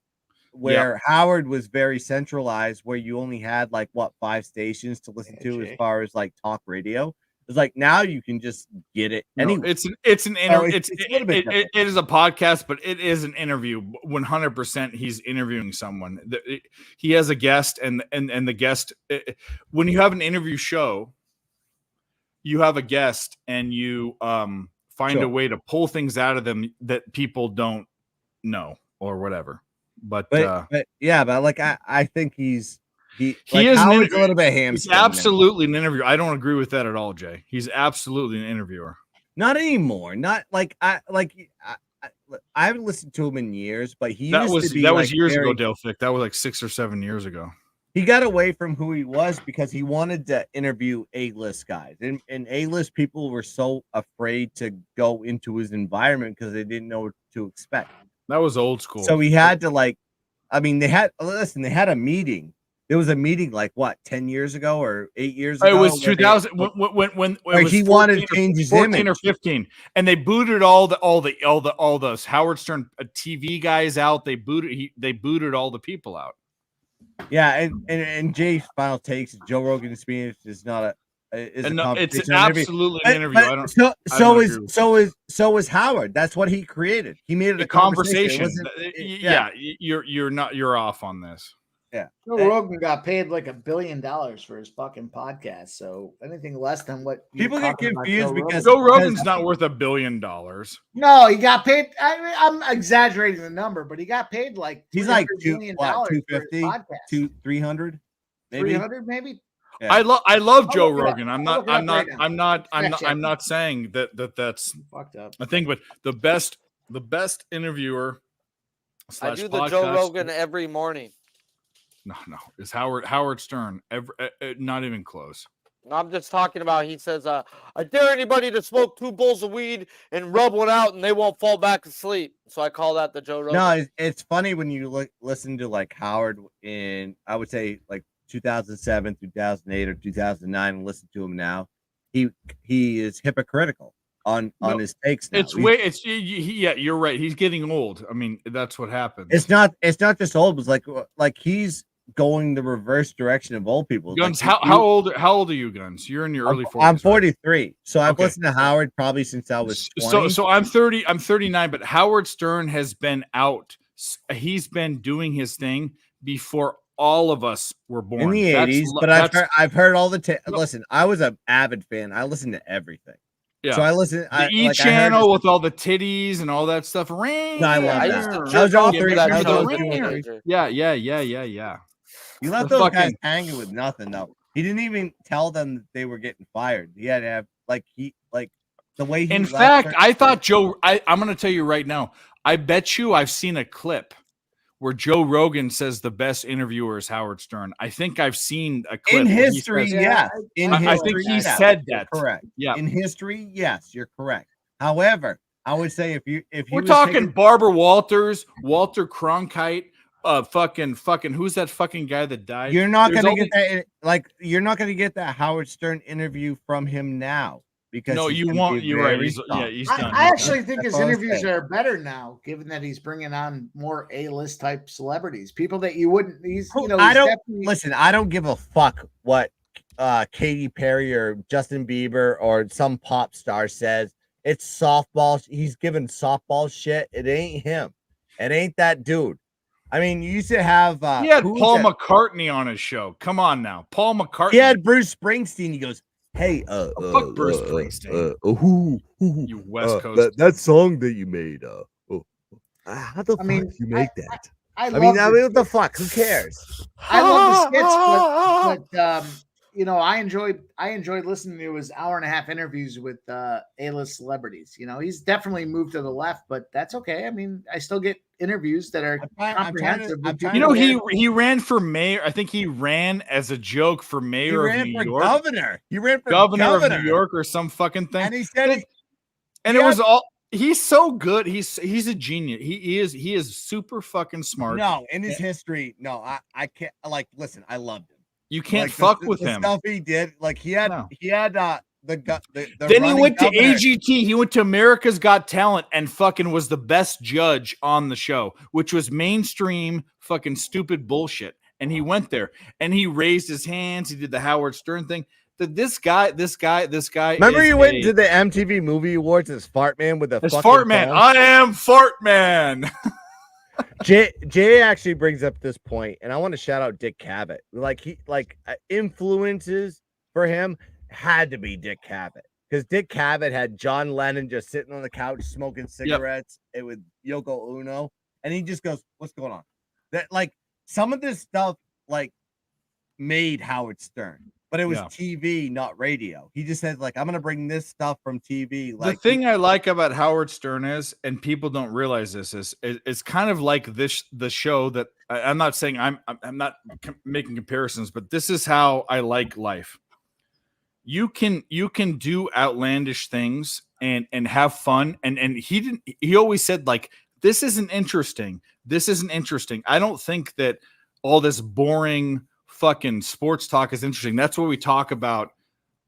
Where Howard was very centralized, where you only had like 5 stations to listen to as far as like talk radio. It's like now you can just get it anyway. It is a podcast, but it is an interview. 100%, he's interviewing someone. He has a guest, and the guest. When you have an interview show, you have a guest, and you find a way to pull things out of them that people don't know or whatever. But like I think he is a little bit hamstrung. He's absolutely an interviewer. I don't agree with that at all, Jay. He's absolutely an interviewer. Not anymore. Not like I haven't listened to him in years, but that was years ago, Dale Fick. That was like 6 or 7 years ago. He got away from who he was because he wanted to interview A-list guys, and A-list people were so afraid to go into his environment because they didn't know what to expect. That was old school. So he had to they had a meeting. There was a meeting 10 years ago or 8 years ago. It was 2000 when he wanted to change his 14 image. or 15, and they booted all the Howard Stern TV guys out. They booted all the people out. Yeah, and Jay's final takes, Joe Rogan experience is not a. It's absolutely an interview. So is Howard. That's what he created. He made it a conversation. You're off on this. Yeah. Joe Rogan got paid like $1 billion for his fucking podcast. So anything less than what people get confused because Joe Rogan's not worth $1 billion. No, he got paid. I'm exaggerating the number, but he got paid like he's like $250, 300, maybe 300, maybe. Yeah. I love Joe Rogan. I'm not saying that's fucked up. I think, but the best interviewer. I do the Joe Rogan every morning. No, it's Howard Stern. Not even close. I'm just talking about. He says, "I dare anybody to smoke 2 bowls of weed and rub one out, and they won't fall back asleep." So I call that the Joe Rogan. No, it's funny when you listen to like Howard in, I would say like 2007, 2008, or 2009, and listen to him now. He is hypocritical on his takes now. You're right. He's getting old. I mean, that's what happens. It's not just old. It's like he's going the reverse direction of old people. Guns, Like, how old are you, Guns? You're in your early 40s. I'm right? 43, so I've Okay. listened to Howard probably since I was 20. So I'm 30. I'm 39. But Howard Stern has been out. He's been doing his thing before all of us were born in the 80s, but I've heard all the listen. I was an avid fan. I listened to everything. Yeah. So I listened. The channel with all the titties and all that stuff. No, I love used that. to That was jerk all off to three. that That was show all as a three. teenager. Yeah. You left those guys hanging with nothing though. He didn't even tell them that they were getting fired. He had to have the way he. In left fact, her- I thought Joe. I'm going to tell you right now. I bet you I've seen a clip where Joe Rogan says the best interviewer is Howard Stern. I think I've seen a clip in where he history, says- yes. In I history, think he yes. said You're that. correct. Yeah. In history, yes, you're correct. However, I would say if We're talking Barbara Walters, Walter Cronkite, fucking who's that fucking guy that died? you're not There's going to only- get that. You're not going to get that Howard Stern interview from him now because No, he's you gonna won't. be You're right. very He's soft. he's I, done. I He's actually done. think That's his all I'm interviews saying. are better now, given that he's bringing on more A-list type celebrities, people that you wouldn't. He's I don't definitely- listen. I don't give a fuck what Katy Perry or Justin Bieber or some pop star says. It's softball. He's giving softball shit. It ain't him. It ain't that dude. I mean, you used to have He had who's Paul that- McCartney on his show. Come on now, Paul McCartney. He had Bruce Springsteen. He goes, "Hey, fuck Bruce Springsteen. You West Coast. that song that you made. How the fuck you make that? I mean, love what the fuck? Who cares? I love the skits, but I enjoyed listening to his hour-and-a-half interviews with A-list celebrities. He's definitely moved to the left, but that's okay. I mean, I still get interviews that are comprehensive. He ran for mayor. I think he ran as a joke for mayor of New York. Governor. He ran for governor of New York or some fucking thing. And he said it was all. He's so good. He's a genius. He is super fucking smart. No, in his history, no, I can't. Listen, I loved him. You can't Like, fuck the with him. Stuff he did, he had the Then he went to governor. AGT. He went to America's Got Talent and fucking was the best judge on the show, which was mainstream fucking stupid bullshit. And he went there and he raised his hands. He did the Howard Stern thing. This guy. Remember, you went to the MTV Movie Awards as Fart Man with a as fucking Fart Man. phone? I am Fart Man. Jay actually brings up this point, and I want to shout out Dick Cavett. Influences for him had to be Dick Cavett, because Dick Cavett had John Lennon just sitting on the couch smoking cigarettes with Yoko Ono, and he just goes, "What's going on?" That some of this stuff made Howard Stern, but it was TV, not radio. He just said I'm gonna bring this stuff from TV. The thing I like about Howard Stern is, and people don't realize this, is it's kind of like the show that I'm not saying I'm not making comparisons, but this is how I like life. You can do outlandish things and have fun, and he always said this isn't interesting. This isn't interesting. I don't think that all this boring fucking sports talk is interesting. That's where we talk about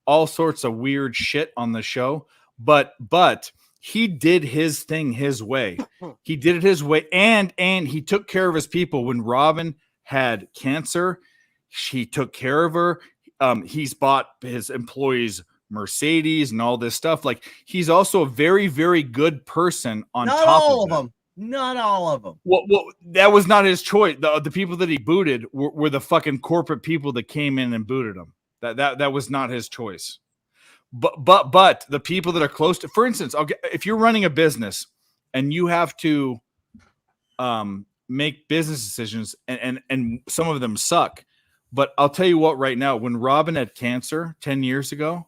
all sorts of weird shit on the show. But he did his thing his way. He did it his way, and he took care of his people. When Robin had cancer, he took care of her. He's bought his employees Mercedes and all this stuff. He's also a very, very good person on not top all of of them. Not all of them. Well, that was not his choice. The people that he booted were the fucking corporate people that came in and booted him. That was not his choice. But the people that are close to, for instance, if you're running a business and you have to make business decisions and some of them suck. But I'll tell you what, right now, when Robin had cancer 10 years ago,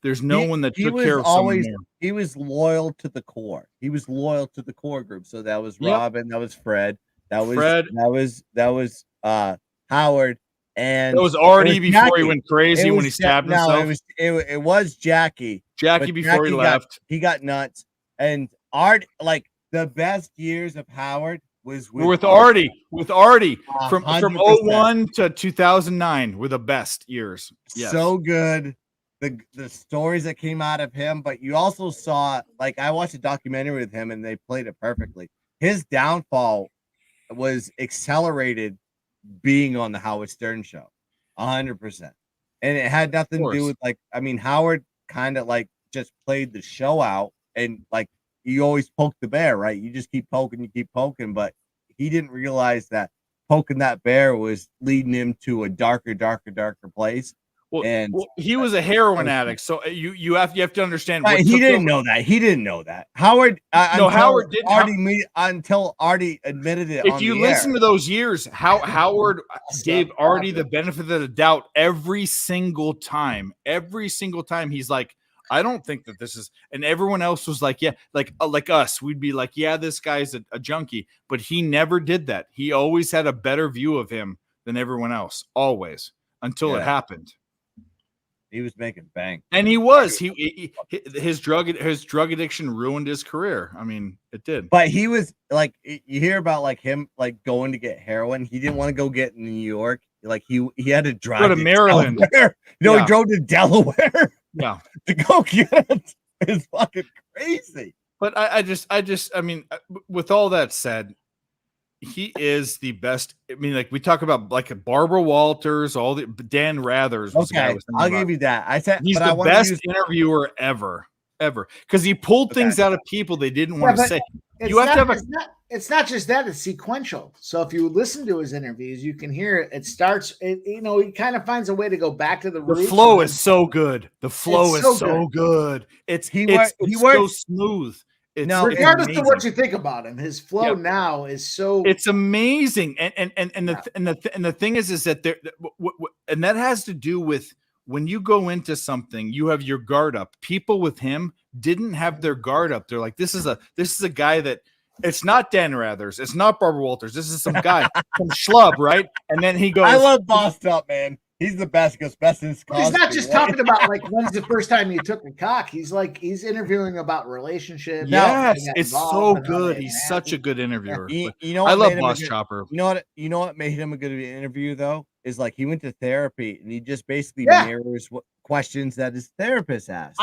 there's no one that took care of someone more. He was loyal to the core. He was loyal to the core group. So that was Robin, that was Fred, that was Howard, and that was Artie before he went crazy when he stabbed himself. It was Jackie. Jackie before he left. He got nuts. And Art, the best years of Howard was with Artie. With Artie from 100%. 01 to 2009 were the best years. Yes. So good. The stories that came out of him, but you also saw, I watched a documentary with him and they played it perfectly. His downfall was accelerated being on the Howard Stern show, 100%. And it had nothing to do with like, I mean, Howard kind of like just played the show out, and like you always poke the bear, right? You just keep poking, but he didn't realize that poking that bear was leading him to a darker place. Well, and he was a heroin addict, so you have to understand. But he didn't know that. He didn't know that. Howard. Howard didn't. Until Artie admitted it. If you listen to those years, Howard gave Artie the benefit of the doubt every single time. Every single time, he's like, I don't think that this is, and everyone else was like, yeah, like us, we'd be like, yeah, this guy's a junkie, but he never did that. He always had a better view of him than everyone else, always, until it happened. He was making bank, and he was. His drug addiction ruined his career. I mean, it did. But he was like, you hear about like him like going to get heroin. He didn't want to go get in New York. Like he had to drive to Maryland. He drove to Delaware. Yeah, to go get it. It's fucking crazy. But I mean, with all that said, he is the best. I mean, like we talk about like Barbara Walters, all the Dan Rathers. Was okay, I'll give you that. I said he's the best interviewer ever, because he pulled things out of people they didn't want to say. You have to have it's not just that; it's sequential. So if you listen to his interviews, you can hear it. It starts. He kind of finds a way to go back to the roots. The flow is so good. The flow is so good. It's so smooth. Regardless of what you think about him, his flow now is so. It's amazing, and the thing is that there, and that has to do with when you go into something, you have your guard up. People with him didn't have their guard up. They're like, this is a guy that. It's not Dan Rathers. It's not Barbara Walters. This is some guy, some schlub, right? And then he goes. I love Bossed Up, man. He's the best. Goes best in his He's not just talking about like when's the first time you took the cock. He's interviewing about relationships. Yes, it's so good. He's such a good interviewer. You know, I love Boss Chopper. You know what made him a good interview though is like he went to therapy and he just basically mirrors what questions that his therapist asked.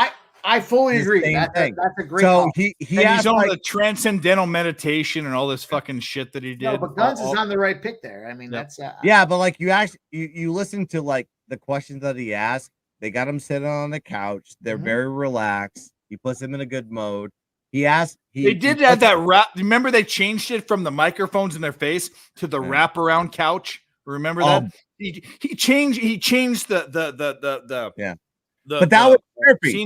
I fully agree. That's a great. So he's on the transcendental meditation and all this fucking shit that he did. No, but Guns is on the right pick there. I mean, that's but like you actually you listen to like the questions that he asked. They got him sitting on the couch. They're very relaxed. He puts him in a good mode. He asked. They did have that wrap. Remember, they changed it from the microphones in their face to the wraparound couch. Remember that? He changed the but that was therapy.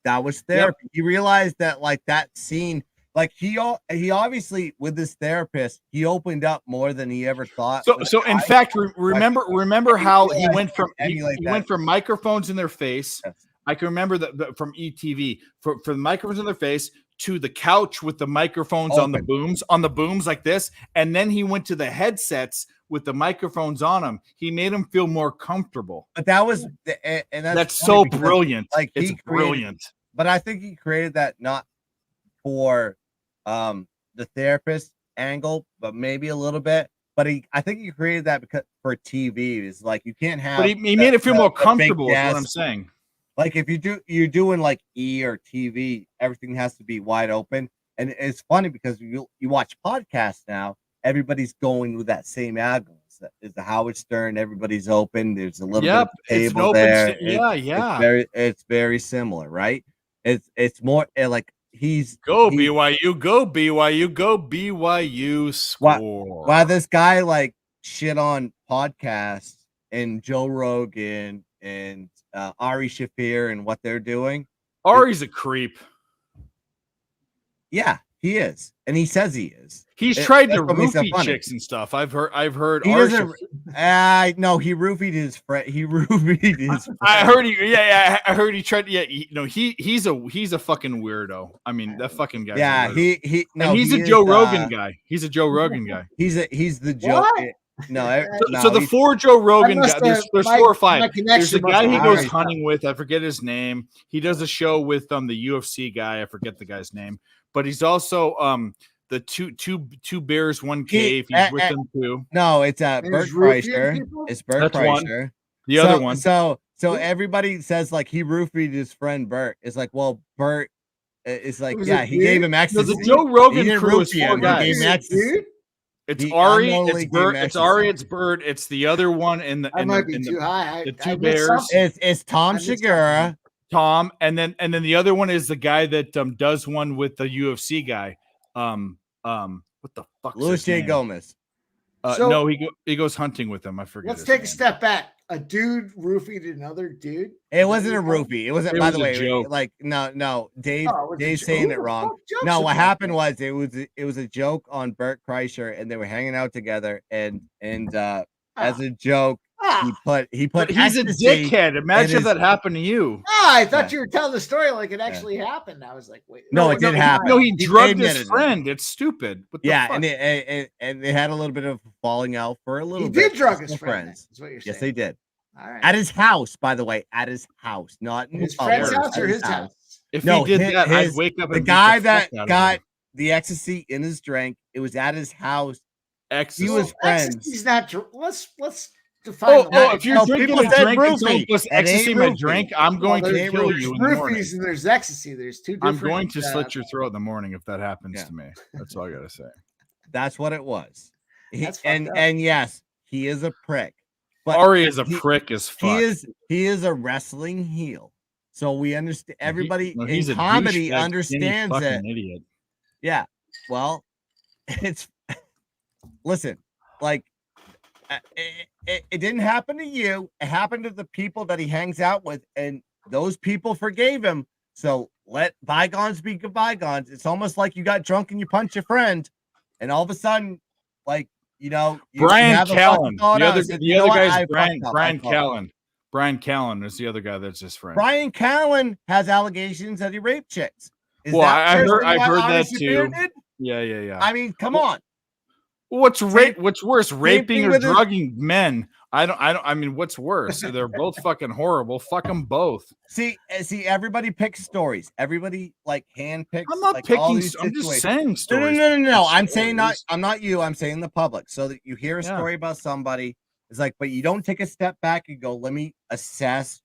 That was therapy. Yep. He realized that like that scene, like he obviously with this therapist, he opened up more than he ever thought. So in fact, remember how he went from microphones in their face. Yes. I can remember that from ETV for the microphones in their face to the couch with the microphones on the booms like this, and then he went to the headsets with the microphones on them. He made him feel more comfortable. But that was that's so brilliant. Like it's brilliant. But I think he created that not for the therapist angle, but maybe a little bit. But I think he created that because for TV. It's like you can't have. But he made it feel more comfortable. Is what I'm saying. Like if you're doing like E or TV, everything has to be wide open. And it's funny because you watch podcasts now, everybody's going with that same angle. Is the Howard Stern, everybody's open. There's a little bit of table there. It's very similar, right? It's more like BYU, go BYU, go BYU score. While this guy like shit on podcasts and Joe Rogan and Ari Shaffir and what they're doing. Ari's a creep. Yeah, he is, and he says he is. He's tried to roofie chicks and stuff. I've heard. He doesn't. No, he roofied his friend. He roofied his. Friend. I heard he. Yeah, I heard he tried. Yeah, he's a fucking weirdo. I mean, that fucking guy. Yeah, he's a Joe Rogan guy. He's a Joe Rogan guy. He's the Joe. No, so the four Joe Rogan guys, there's 4 or 5. There's a guy he goes hunting with. I forget his name. He does a show with the UFC guy. I forget the guy's name, but he's also the two bears, one cave. He's with them too. No, it's Bert Kreischer. It's Bert Kreischer. The other one. So everybody says like he roofied his friend Bert. It's like, well, Bert is like, he gave him ecstasy. So the Joe Rogan crew is 4 guys. It's He Ari, unknowingly it's Bird, gave it's ecstasy. Ari, it's Bird, it's the other one in the I in might the, be in too the, high. the I two missed bears. something. It's Tom I missed Segura. Tom, and then the other one is the guy that does one with the UFC guy. What the fuck's Luis his J. name? Gomez. So- No, he goes hunting with him. I forget. Let's his take a name. step back. A dude roofied another dude. It wasn't a roofie. It wasn't. It By was the a way, joke. like no, Dave. Oh, it was a Dave's joke. saying Who it the wrong. fuck jokes No, what about happened that? was it was a joke on Bert Kreischer, and they were hanging out together, and as a joke, he put. But he's a ecstasy dickhead. Imagine in if that happened to you. I thought you were telling the story like it actually happened. I was like, wait. No, it did happen. No, he drugged admitted his it. friend. It's stupid. What the Yeah, fuck? and they had a little bit of falling out for a little He bit. did drug Still his friend. friends. That's what you're saying. Yes, they did. All right. At his house, by the way, at his house, not in His public, friend's house at or his house? If No, he did that, I'd his- wake up the and beat guy the that fuck out of got him. the ecstasy in his drink. It was at his house. Ecstasy. He was friends. He's not. Let's define. Oh, if you're No, drinking people a said drink and roofie. someone puts It ecstasy in ain't my roofie. drink, I'm going to there's kill you in the morning. roofies and there's ecstasy. There's two different. I'm going to slit your throat in the morning if that happens Yeah. to me. That's all I gotta say. That's what it was. That's fucked and up. and yes, he is a prick. But Ari is a he- prick as fuck. He is a wrestling heel. So we understand. Everybody No, he's in a comedy douchebag, skinny understands fucking it. idiot. Yeah. Well, it's listen, like it didn't happen to you. It happened to the people that he hangs out with, and those people forgave him. So let bygones be bygones. It's almost like you got drunk and you punched your friend, and all of a sudden, like you Brian have a fucking Callen. thought The out other and said, the "You know other what? guy's I Brian fucked up. Brian I fucked up." Callen. Brian Callen is the other guy that's his friend. Brian Callen has allegations that he raped chicks. Is Well, that I worse heard than I what heard Ari that Shaffir too. did? Yeah. I mean, come on. What's What's worse, raping thing or with his- drugging men? I don't. I mean, what's worse? They're both fucking horrible. Fuck them both. See, everybody picks stories. Everybody like handpicks. I'm not like, all picking. these I'm just situations. saying No. stories. I'm saying not. Stories. I'm not you. I'm saying the public. So that you hear a Yeah. story about somebody, it's like, but you don't take a step back and go, let me assess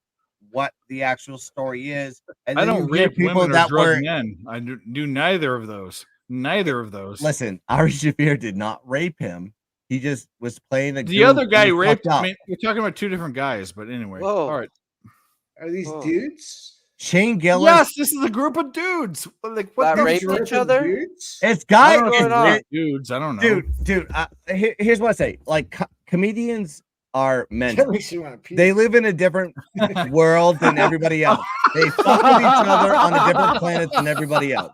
what the actual story is. And I then don't you hear rape women or that drug were. men. I do neither of those. Neither of those. Listen, Ari Shaffir did not rape him. He just was playing a. The goof other and guy he raped. fucked up. I mean, we're talking about two different guys, but anyway. Whoa. All right. Are these dudes? Shane Gillis. Yes, this is a group of dudes. Like what? That the raped fuck? each other? Dudes? It's I guys. don't know if going it's on? rape dudes. I don't know. Dude. Here's what I say. Like comedians are men. At least you want to pee. They live in a different world than everybody else. They fuck with each other on a different planet than everybody else.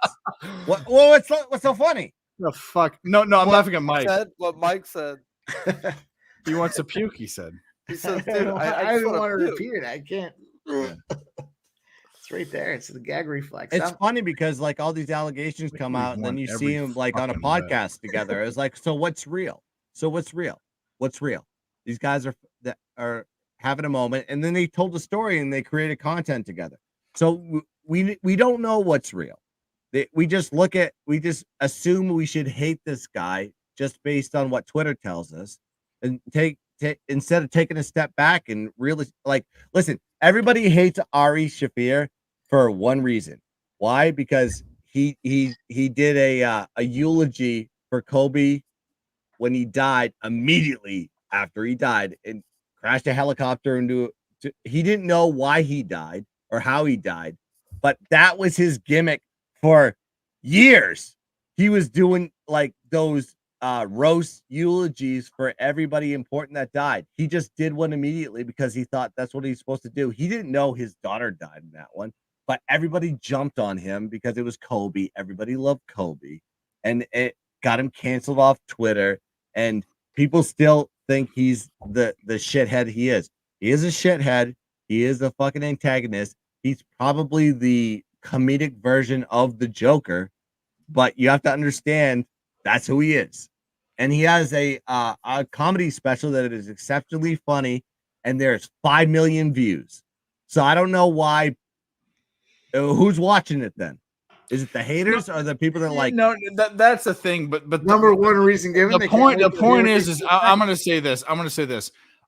What's so funny? The fuck? No, I'm laughing at Mike. Said what Mike said. He wants to puke. He said. He says, I dude, don't, I I just don't want to puke. repeat it. I can't. It's right there. It's the gag reflex. It's funny because like all these allegations come out, and then you see them like on a podcast together. It's like, so what's real? What's real? These guys are having a moment, and then they told the story and they created content together. So we don't know what's real. We just assume we should hate this guy just based on what Twitter tells us, and instead of taking a step back and really like listen. Everybody hates Ari Shaffir for one reason. Why? Because he did a eulogy for Kobe when he died immediately after he died and crashed a helicopter into. He didn't know why he died or how he died, but that was his gimmick for years. He was doing like those roast eulogies for everybody important that died. He just did one immediately because he thought that's what he's supposed to do. He didn't know his daughter died in that one, but everybody jumped on him because it was Kobe. Everybody loved Kobe, and it got him canceled off Twitter. And people still think he's the shithead he is. He is a shithead. He is a fucking antagonist. He's probably the comedic version of the Joker, but you have to understand that's who he is. And he has a comedy special that is exceptionally funny, and there's 5 million views. So I don't know why. Who's watching it then? Is it the haters or the people that like? No, that's the thing. But number one reason given. The point is I'm going to say this.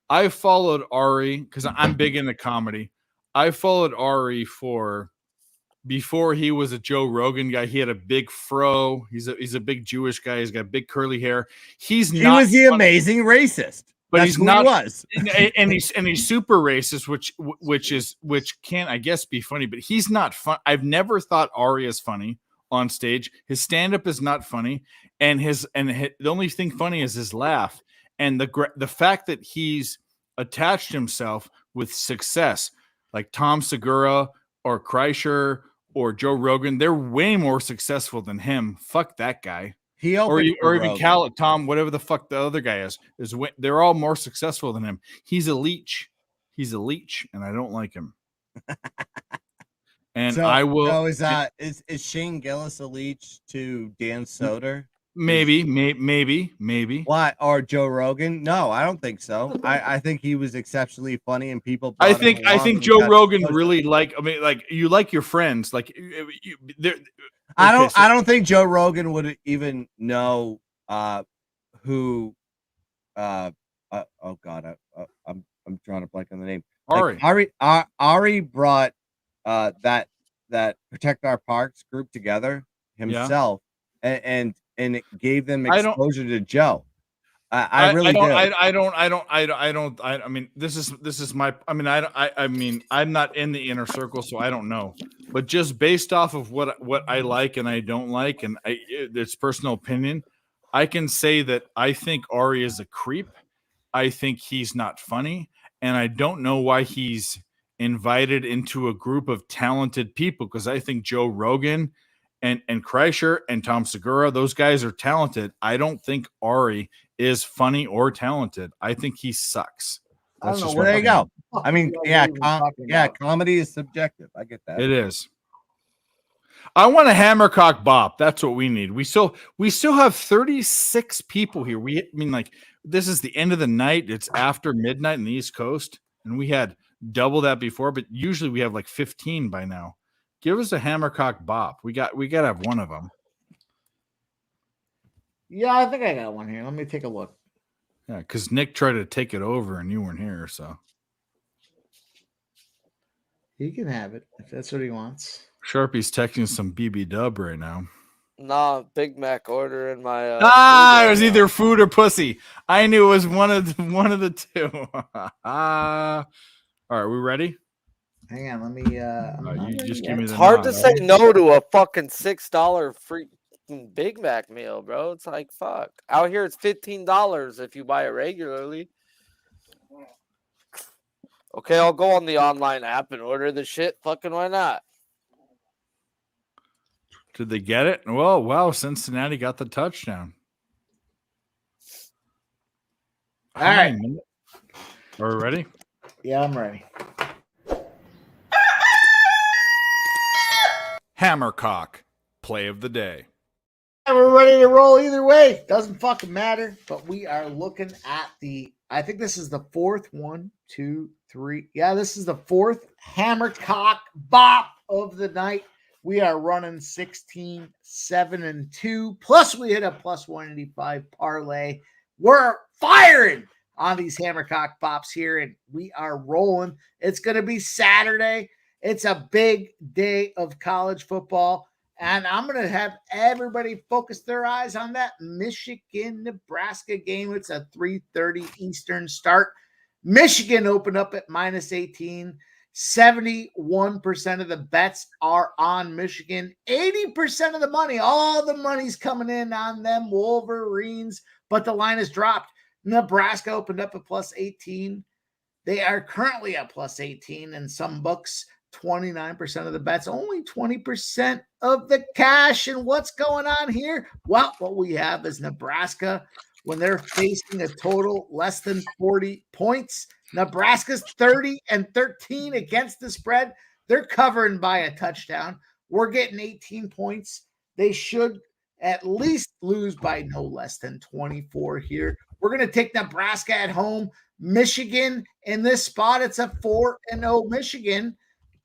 I followed Ari because I'm big into comedy. I followed Ari for before he was a Joe Rogan guy. He had a big fro. He's a big Jewish guy. He's got big curly hair. He was the amazing racist. but That's he's who not. he was. and he's super racist, which can, I guess, be funny. But he's not fun. I've never thought Ari is funny on stage. His stand up is not funny, and the only thing funny is his laugh and the fact that he's attached himself with success, like Tom Segura or Kreischer or Joe Rogan. They're way more successful than him. Fuck that guy. He or opened for even Rogan. Tom, whatever the fuck the other guy is they're all more successful than him. He's a leech. He's a leech, and I don't like him. And I will. So is Shane Gillis a leech to Dan Soder? Maybe. What, or Joe Rogan? No, I don't think so. I think he was exceptionally funny, and people. I brought him think along and Joe got Rogan exposed. really like you like your friends like I don't think Joe Rogan would even know who oh god I'm drawing a blank on the name. Ari brought that Protect Our Parks group together himself, and it gave them exposure to Joe. I really do. I mean, this is my. I mean, I'm not in the inner circle, so I don't know. But just based off of what I like and I don't like, and it's personal opinion, I can say that I think Ari is a creep. I think he's not funny, and I don't know why he's invited into a group of talented people, because I think Joe Rogan and Kreischer and Tom Segura, those guys are talented. I don't think Ari is funny or talented. I think he sucks. I don't know. Well, there you go. I mean, comedy is subjective. I get that. It is. I want a Hammercock Bop. That's what we need. We still have 36 people here. This is the end of the night. It's after midnight in the East Coast, and we had double that before, but usually we have like 15 by now. Give us a Hammercock Bop. We got to have one of them. Yeah, I think I got one here. Let me take a look. Yeah, because Nick tried to take it over and you weren't here, so He can have it if that's what he wants. Sharpie's texting some BB Dub right now. Nah, Big Mac order in my. It was either food or pussy. I knew it was one of the two. All right, we ready? Hang on, let me. You just give me the. It's hard nod, to say no to a fucking $6 free Big Mac meal, bro. It's like fuck. Out here, it's $15 if you buy it regularly. Okay, I'll go on the online app and order the shit. Fucking why not? Did they get it? Well, wow, Cincinnati got the touchdown. All right. Are we ready? Yeah, I'm ready. Hammercock play of the day. We're ready to roll either way. Doesn't fucking matter. But we are looking at I think this is the fourth 1, 2, 3. Yeah, this is the fourth Hammercock Bop of the night. We are running 16, 7, and 2. Plus, we hit a plus 185 parlay. We're firing on these Hammercock Bops here, and we are rolling. It's going to be Saturday. It's a big day of college football, and I'm going to have everybody focus their eyes on that Michigan-Nebraska game. It's a 3:30 Eastern start. Michigan opened up at minus 18. 71% of the bets are on Michigan. 80% of the money, all the money's coming in on them Wolverines, but the line has dropped. Nebraska opened up at plus 18. They are currently at plus 18 in some books. 29% of the bets, only 20% of the cash. And what's going on here? Well, what we have is Nebraska when they're facing a total less than 40 points. Nebraska's 30-13 against the spread. They're covering by a touchdown. We're getting 18 points. They should at least lose by no less than 24 here. We're going to take Nebraska at home. Michigan in this spot, it's a 4-0 Michigan.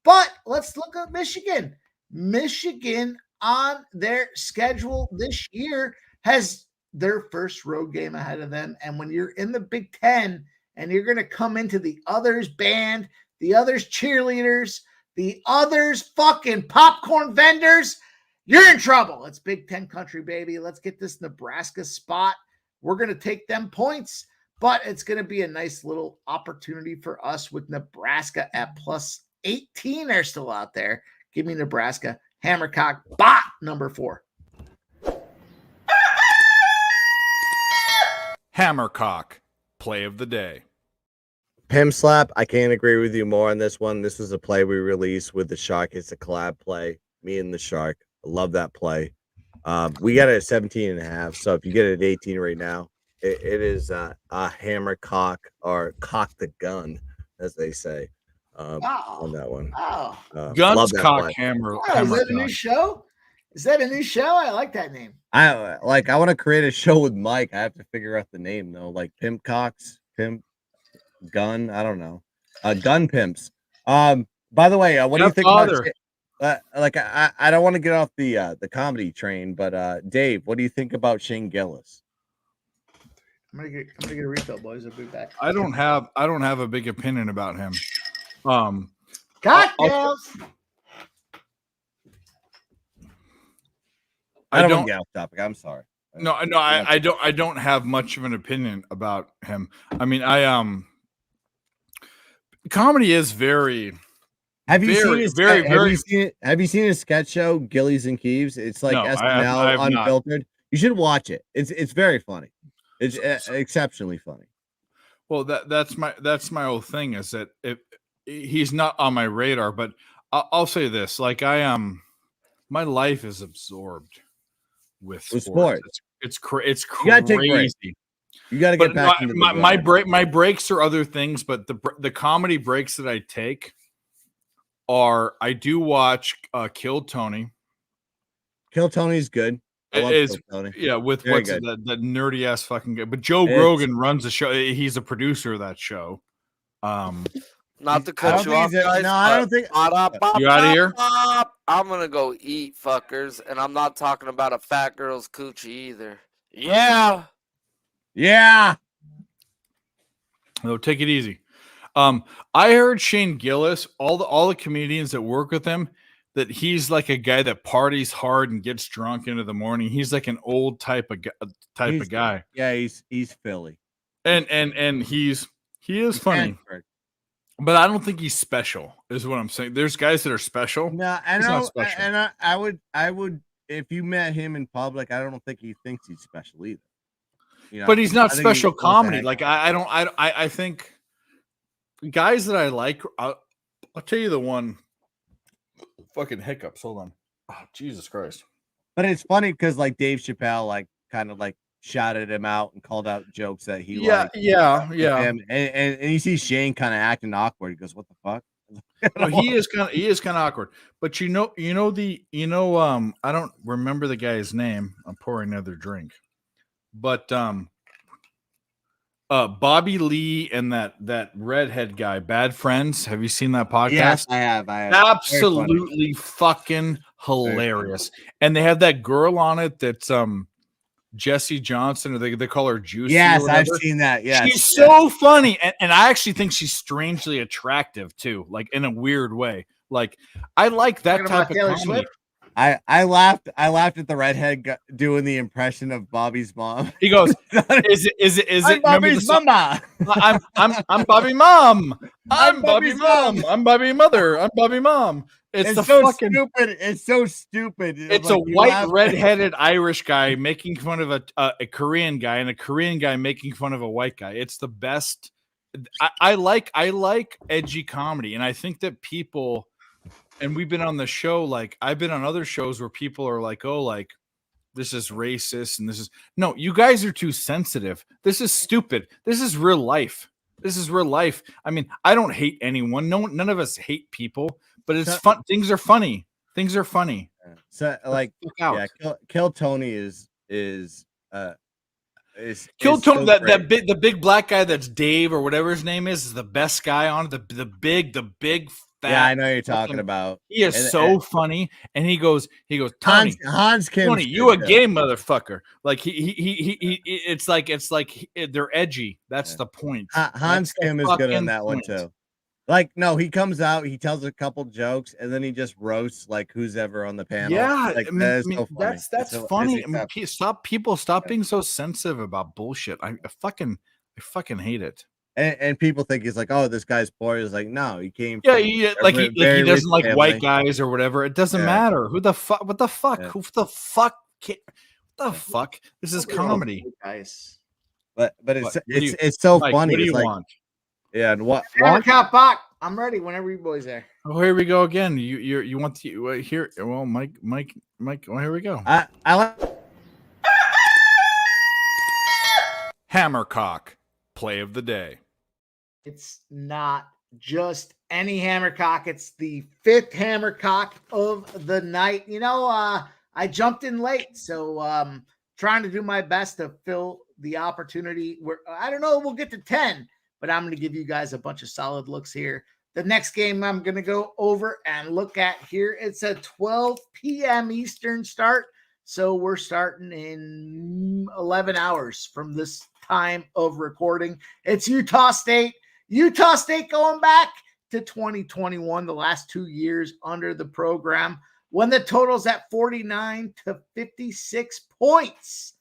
But let's look at Michigan. Michigan on their schedule this year has their first road game ahead of them. And when you're in the Big Ten and you're going to come into the others band, the others cheerleaders, The others, fucking popcorn vendors, you're in trouble. It's Big Ten country, baby. Let's get this Nebraska spot. We're going to take them points, but it's going to be a nice little opportunity for us with Nebraska at plus 18. They're still out there. Give me Nebraska. Hammercock bot number 4. Hammercock, play of the day. Pim Slap, I can't agree with you more on this one. This is a play we released with the Shark. It's a collab play. Me and the Shark. I love that play. We got it at 17.5. So if you get it at 18 right now, it is a hammer cock or cock the gun, as they say. On that one. Oh. Guns, cock, hammer. Oh, is that a new show? Is that a new show? I like that name. I want to create a show with Mike. I have to figure out the name though. Like Pimp Cocks, Pimp Gun. I don't know. Gun Pimps. By the way, what do you think about I don't want to get off the comedy train, but Dave, what do you think about Shane Gillis? I'm gonna get a refill, boys. I'll be back. I don't have a big opinion about him. Cocktails. I don't want to get off topic. I'm sorry. No, I don't have much of an opinion about him. I mean, comedy is very. Have you very seen it? Have you seen his sketch show, Gillies and Keeves? It's like No, SNL I have not. unfiltered. You should watch it. It's very funny. It's exceptionally funny. Well, that's my whole thing is that he's not on my radar, but I'll say this: like my life is absorbed with sports. It's crazy. You gotta take breaks. You got to get back into my breaks are other things, but the comedy breaks that I take are I do watch Kill Tony. Kill Tony's good. I love Kill Tony. Yeah, with Very what's good. that nerdy ass fucking guy. But Joe Rogan runs the show. He's a producer of that show. Not to cut you off, guys. No, I don't think. You out of here? I'm gonna go eat, fuckers, and I'm not talking about a fat girl's coochie either. Yeah. Yeah. No, take it easy. I heard Shane Gillis, all the comedians that work with him, that he's like a guy that parties hard and gets drunk into the morning. He's like an old type of guy. Yeah, he's Philly, and he is funny. But I don't think he's special, is what I'm saying. There's guys that are special. No, He's not special. And I would, if you met him in public, I don't think he thinks he's special either. You know, But he's not I think special he- comedy. Like I think guys that I like. I'll tell you the one. Fucking hiccups. Hold on. Oh, Jesus Christ. But it's funny because like Dave Chappelle, like kind of like shouted him out and called out jokes that he liked. Yeah. And you see Shane kind of acting awkward. He goes, "What the fuck?" No, he is kind of awkward. But I don't remember the guy's name. I'm pouring another drink. But Bobby Lee and that redhead guy, Bad Friends. Have you seen that podcast? Yes, I have. Absolutely fucking hilarious. And they have that girl on it that's Jesse Johnson, or they call her Juicy. Yes, I've seen that. Yeah, she's so funny, and I actually think she's strangely attractive too, like in a weird way. Like I like that type of comedy. Swift? I laughed at the redhead doing the impression of Bobby's mom. He goes, "Is it? I'm Bobby's mama. I'm Bobby mom. I'm Bobby mom. I'm Bobby mother. I'm Bobby mom." It's so fucking stupid. It's so stupid. It's like, a white redheaded Irish guy making fun of a Korean guy, and a Korean guy making fun of a white guy. It's the best. I like edgy comedy, and I think that people. And we've been on the show, like I've been on other shows where people are like, "Oh, like this is racist," and this is no. You guys are too sensitive. This is stupid. This is real life. This is real life. I mean, I don't hate anyone. None of us hate people, but it's fun. Things are funny. Things are funny. So, like, yeah, Kill Tony is Kill Tony. So the big black guy that's Dave or whatever his name is the best guy on it. The big. Yeah, I know you're talking about. He is so funny, and he goes, Tony, Hans Kim, Tony, you a gay motherfucker. Like he it's like they're edgy. That's the point. Hans Kim is good on that one too. Like, no, he comes out, he tells a couple jokes, and then he just roasts like who's ever on the panel. Yeah, like, I mean, that is so funny. that's It's funny. I it's mean, acceptable. stop being so sensitive about bullshit. I fucking hate it. And people think he's like, oh, this guy's poor. He's like, no, he came Yeah, from like a he very rich doesn't like white family. guys or whatever. It doesn't Yeah. matter. Who the fuck? What the fuck? Yeah. Who the fuck? What the fuck? This is comedy. Guys. But What it's do you- it's so Mike, funny. What do It's you like, want? yeah, and what Hammercap Bach. I'm ready whenever you boys are. Oh, here we go again. You want to here? Well, Mike. Well, here we go. I like Hammercock play of the day. It's not just any hammercock. It's the 5th hammercock of the night. I jumped in late, so trying to do my best to fill the opportunity. Where I don't know, we'll get to 10, but I'm going to give you guys a bunch of solid looks here. The next game I'm going to go over and look at here, it's a 12 p.m. Eastern start. So we're starting in 11 hours from this time of recording. It's Utah State. Utah State going back to 2021, the last 2 years under the program, when the total's at 49 to 56 points.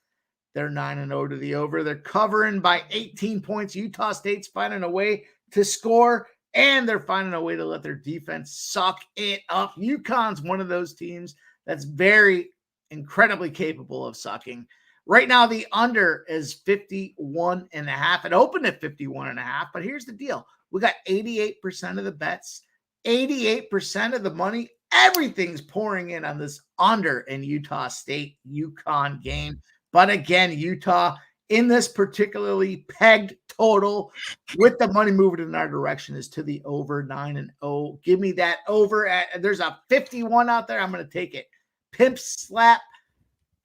They're 9-0 to the over. They're covering by 18 points. Utah State's finding a way to score, and they're finding a way to let their defense suck it up. UConn's one of those teams that's very incredibly capable of sucking. Right now, the under is 51.5. It opened at 51.5, but here's the deal. We got 88% of the bets, 88% of the money. Everything's pouring in on this under in Utah State UConn game. But again, Utah in this particularly pegged total with the money moving in our direction is to the over 9-0. Give me that over. There's a 51 out there. I'm going to take it. Pimp slap,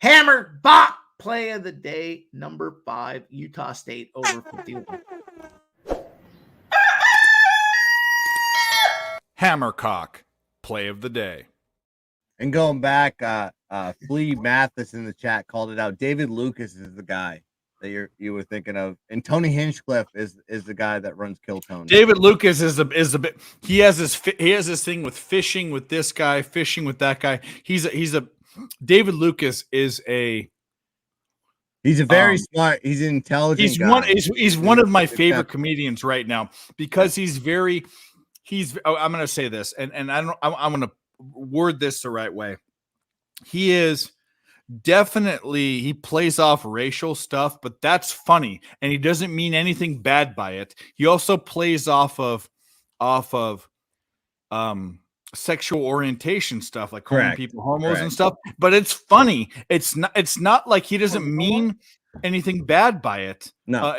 hammer, bop. Play of the day, number 5, Utah State over 51. Hammercock play of the day. And going back, Flea Mathis in the chat called it out. David Lucas is the guy that you were thinking of, and Tony Hinchcliffe is the guy that runs Kill Tony. David Lucas is a bit. He has this thing with fishing with this guy, fishing with that guy. David Lucas is a. He's a very smart. He's an intelligent. He's one of my favorite comedians right now because he's very. I'm going to say this, and I'm going to word this the right way. He is definitely, he plays off racial stuff, but that's funny, and he doesn't mean anything bad by it. He also plays off of sexual orientation stuff, like calling people homos and stuff, but it's funny. It's not like he doesn't mean anything bad by it. No,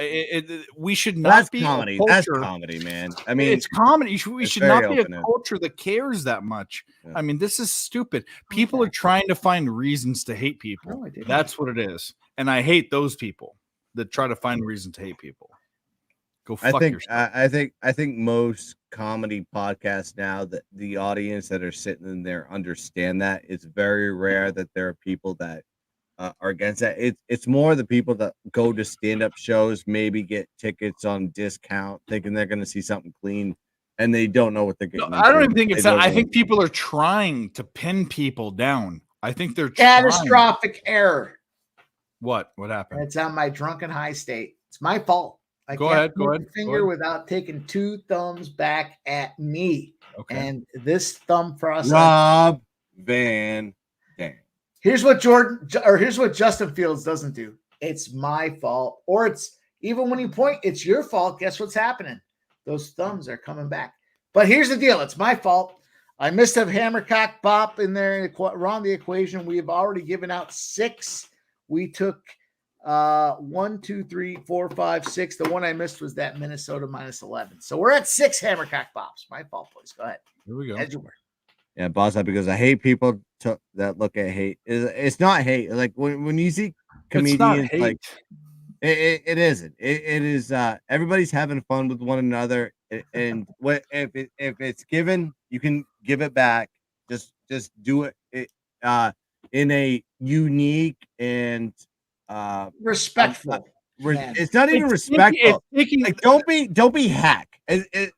we should not that's be comedy. a culture. That's comedy, man. I mean, it's comedy. We should not be a open-ended. culture that cares that much. Yeah. I mean, this is stupid. People are trying to find reasons to hate people. That's what it is, and I hate those people that try to find a reason to hate people. Go fuck yourself. I think most comedy podcasts now, that the audience that are sitting in there understand that. It's very rare that there are people that are against that. It's more the people that go to stand-up shows, maybe get tickets on discount, thinking they're going to see something clean, and they don't know what they're getting. I don't even think it's that. I think people are trying to pin people down. I think they're catastrophic error. What happened? It's on my drunken high state. It's my fault. I go can't ahead. Finger without taking 2 thumbs back at me. Okay. And this thumb process. Rob Van Dam. Here's what Justin Fields doesn't do. It's my fault. Or it's even when you point, it's your fault. Guess what's happening? Those thumbs are coming back. But here's the deal. It's my fault. I missed a hammercock bop in there around the equation. We have already given out 6. We took 1, 2, 3, 4, 5, 6. The one I missed was that Minnesota -11. So we're at 6 hammercock bops. My fault, boys. Go ahead. Here we go. Edgeworth. Yeah, boss up, because I hate people that look at hate. It's not hate. Like when you see comedians, like it isn't. It is. Everybody's having fun with one another, and what if it's given, you can give it back. Just do it in a unique and respectful it's not even It's respectful. taking- Like, don't be hack.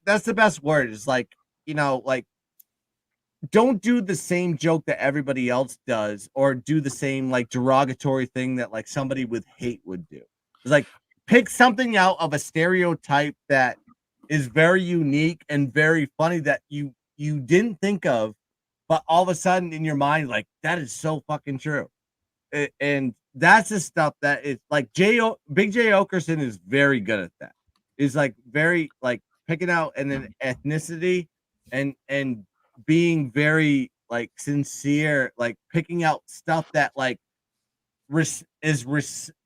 That's the best word. It's like, you know, like, don't do the same joke that everybody else does, or do the same like derogatory thing that like somebody with hate would do. It's like, pick something out of a stereotype that is very unique and very funny that you didn't think of, but all of a sudden in your mind, like, that is so fucking true. And that's the stuff that is like Big J Okerson is very good at that. He's like very like picking out an ethnicity and being very like sincere, like picking out stuff that like is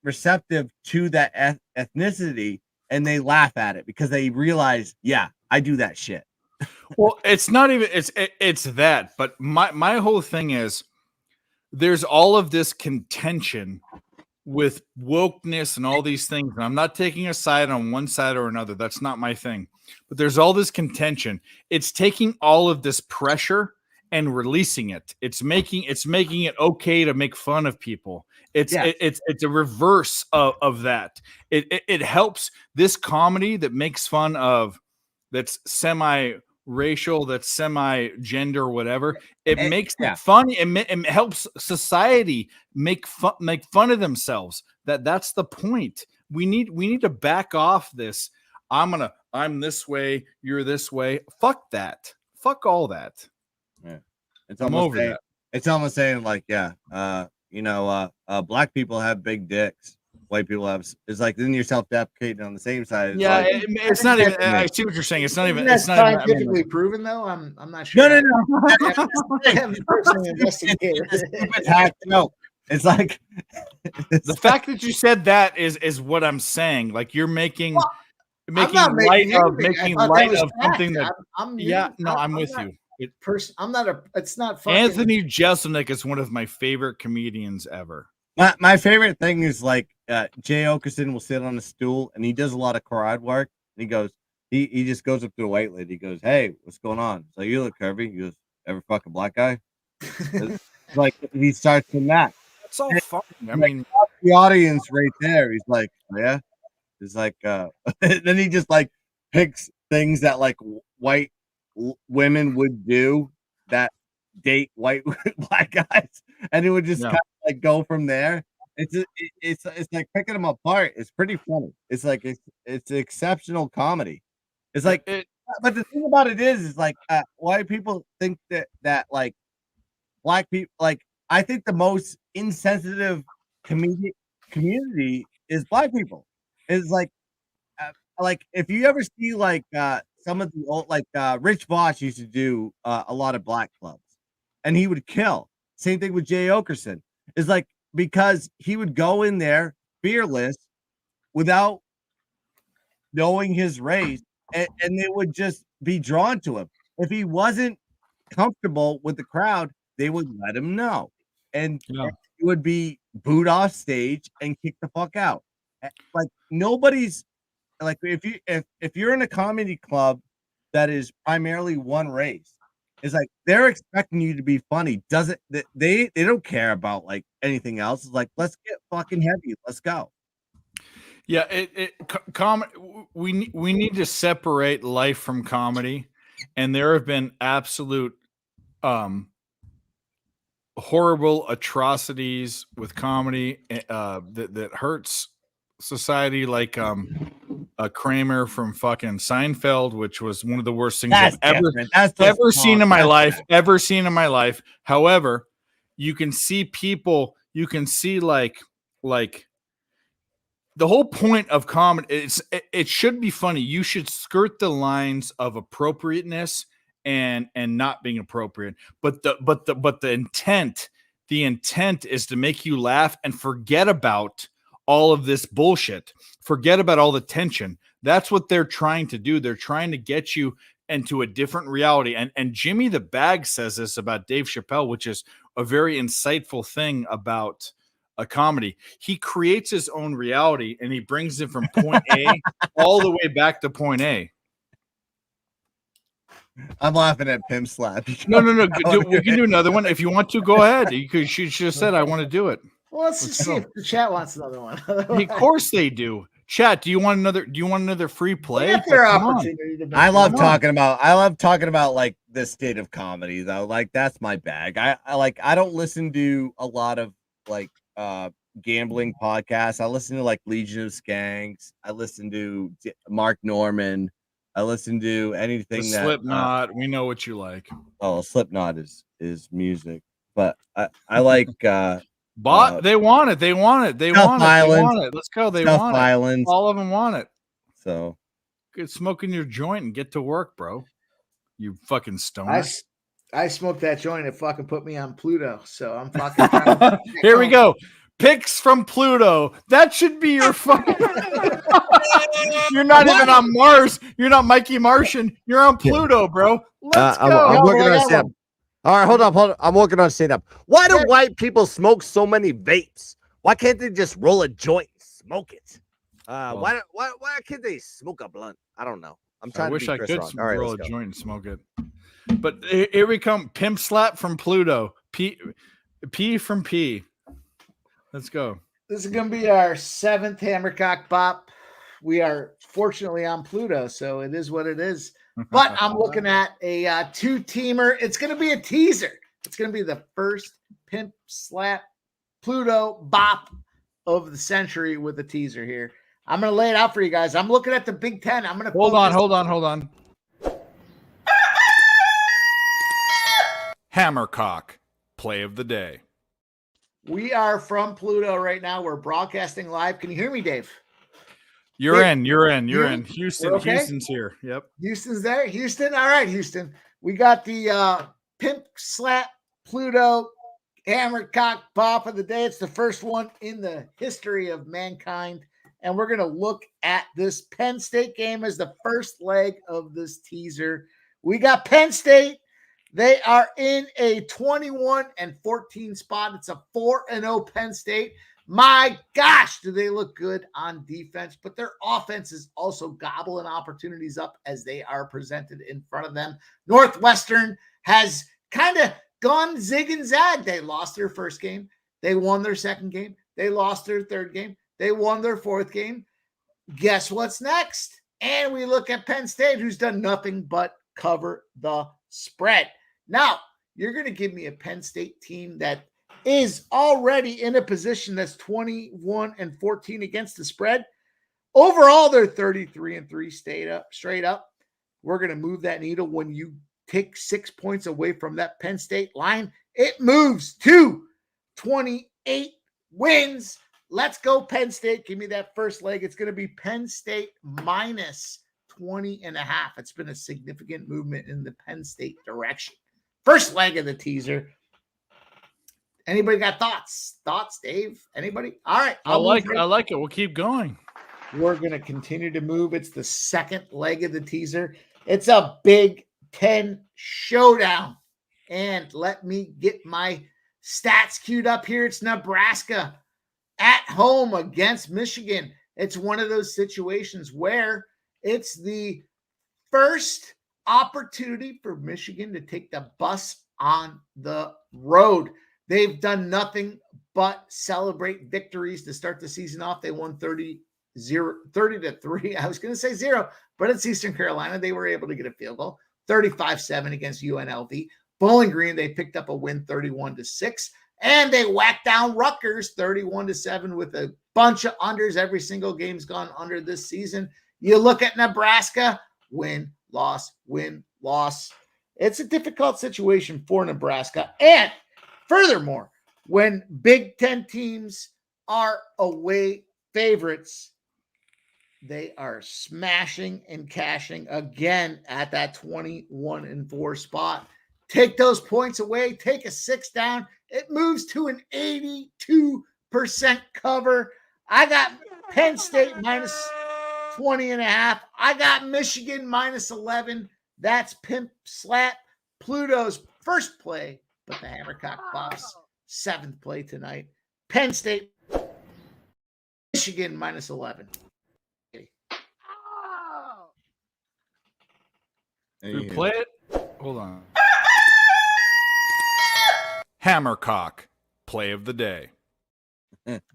receptive to that ethnicity, and they laugh at it because they realize, yeah, I do that shit. Well, it's not even it's that, but my whole thing is there's all of this contention with wokeness and all these things, and I'm not taking a side on one side or another. That's not my thing. But there's all this contention. It's taking all of this pressure and releasing it. It's making it okay to make fun of people. It's a reverse of that. It helps this comedy that makes fun of, that's semi-racial, that's semi-gender, whatever. It makes it funny. It helps society make fun of themselves. That's the point. We need to back off this. I'm this way, you're this way. Fuck that. Fuck all that. Yeah. I'm over that. It's almost saying like, black people have big dicks. White people have. It's like, then you're self-deprecating on the same side. It's Yeah, like, it's not even. I see what you're saying. It's not even. That's It's not even, scientifically proven, though. I'm not sure. No. I haven't personally investigated. No, it's like the fact that you said that is what I'm saying. Like, you're making light of something that. I'm with you. I'm not a. It's not fucking. Anthony Jeselnik is one of my favorite comedians ever. My favorite thing is like Jay Okerson will sit on a stool and he does a lot of crowd work. And he goes, he just goes up to a white lady. He goes, "Hey, what's going on?" So, "You look curvy." He goes, "Ever fuck a black guy?" Like, he starts from that. It's all fun. I mean, the audience right there. He's like, "Yeah." He's like, then he just like picks things that like white women would do that date white black guys, and it would just kind of like go from there. It's like picking them apart. It's pretty funny. It's like it's exceptional comedy. It's like, but the thing about it is like white people think that like black people, like, I think the most insensitive community is black people. It's like if you ever see like some of the old, like Rich Voss used to do a lot of black clubs, and he would kill. Same thing with Jay Okerson. Is like, because he would go in there fearless without knowing his race, and they would just be drawn to him. If he wasn't comfortable with the crowd, they would let him know, and he would be booed off stage and kicked the fuck out. Like, nobody's like, if you're in a comedy club that is primarily one race, it's like they're expecting you to be funny. They don't care about like anything else. It's like, let's get fucking heavy. Let's go. Yeah, we need to separate life from comedy, and there have been absolute horrible atrocities with comedy that hurts society, like Kramer from fucking Seinfeld, which was one of the worst things I've ever seen in my life. However, you can see people, you can see like the whole point of comedy, it should be funny. You should skirt the lines of appropriateness and not being appropriate. But the intent is to make you laugh and forget about all of this bullshit. Forget about all the tension. That's what they're trying to do. They're trying to get you into a different reality. And Jimmy the Bag says this about Dave Chappelle, which is a very insightful thing about a comedy. He creates his own reality and he brings it from point A all the way back to point A. I'm laughing at Pimp Slap. No. We can do another one if you want to. Go ahead. You should have said, "I want to do it." Well, let's just see if the chat wants another one. Of course they do. Chat, do you want another free play? Get their Come on. opportunity to make I love it. talking about like the state of comedy though. Like that's my bag. I don't listen to a lot of like gambling podcasts. I listen to like Legion of Skanks. I listen to Mark Norman. I listen to anything The that Slipknot. We know what you like. oh, Slipknot is music. But I like But they want it. They want it. They want it. They want it. Let's go. They want it. All of them want it. So get smoking your joint and get to work, bro. You fucking stoner. I smoked that joint. It fucking put me on Pluto. So I'm fucking trying to Here we go. Picks from Pluto. That should be your fucking. You're not even on Mars. You're not Mikey Martian. You're on Pluto, bro. Let's go. I'm working on stand up. All right, hold on. I'm working on stand up. Why do white people smoke so many vapes? Why can't they just roll a joint and smoke it? Why can't they smoke a blunt? I don't know. I'm trying I wish to be I Chris could Rock. All right, roll a let's go. joint and smoke it. But here we come. Pimp slap from Pluto. P from P. Let's go. This is going to be our 7th Hammercock Bop. We are fortunately on Pluto, so it is what it is. But I'm looking at a 2-teamer. It's going to be a teaser. It's going to be the first Pimp Slap Pluto Bop of the century with a teaser here. I'm going to lay it out for you guys. I'm looking at the Big Ten. I'm going to Hold on. Hammercock, play of the day. We are from Pluto right now. We're broadcasting live. Can you hear me, Dave? You're in. Houston. Okay? Houston's here. Yep. Houston's there. Houston. All right, Houston. We got the Pimp Slap Pluto Hammercock Bop of the day. It's the first one in the history of mankind. And we're going to look at this Penn State game as the first leg of this teaser. We got Penn State. They are in a 21-14 spot. It's a 4-0 Penn State. My gosh, do they look good on defense, but their offense is also gobbling opportunities up as they are presented in front of them. Northwestern has kind of gone zig and zag. They lost their first game. They won their second game. They lost their third game. They won their fourth game. Guess what's next? And we look at Penn State, who's done nothing but cover the spread. Now, you're going to give me a Penn State team that is already in a position that's 21-14 against the spread. Overall, they're 33-3 straight up. We're going to move that needle when you take 6 points away from that Penn State line. It moves to 28 wins. Let's go, Penn State. Give me that first leg. It's going to be Penn State minus 20.5. It's been a significant movement in the Penn State direction. First leg of the teaser. Anybody got thoughts? Thoughts, Dave? Anybody? All right. I like it. We'll keep going. We're going to continue to move. It's the second leg of the teaser. It's a Big Ten showdown. And let me get my stats queued up here. It's Nebraska at home against Michigan. It's one of those situations where it's the first opportunity for Michigan to take the bus on the road. They've done nothing but celebrate victories to start the season off. They won 30-3. I was going to say 0, but it's Eastern Carolina. They were able to get a field goal. 35-7 against UNLV. Bowling Green, they picked up a win 31-6. And they whacked down Rutgers 31-7 with a bunch of unders. Every single game's gone under this season. You look at Nebraska, win, loss, win, loss. It's a difficult situation for Nebraska. And furthermore, when Big Ten teams are away favorites, they are smashing and cashing again at that 21-4 spot. Take those points away, take a 6 down. It moves to an 82% cover. I got Penn State minus 20.5. I got Michigan minus 11. That's Pimp Slap Pluto's first play, but the Hammercock Bop's 7th play tonight. Penn State, Michigan minus 11. We play it. Hold on. Hammercock, play of the day.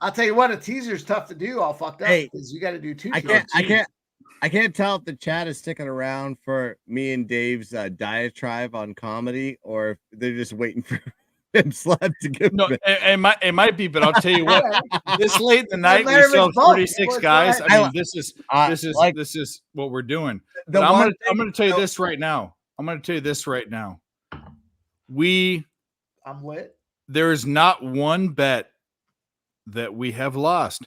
I'll tell you what, a teaser's tough to do. All fucked up Hey, because you got to do two. I can't tell if the chat is sticking around for me and Dave's diatribe on comedy, or if they're just waiting for him slap to give. No, it might be, but I'll tell you what. This late in the night, we still have 36 guys. I mean, this is what we're doing. But I'm gonna tell you this right now. I'm lit. There is not one bet that we have lost.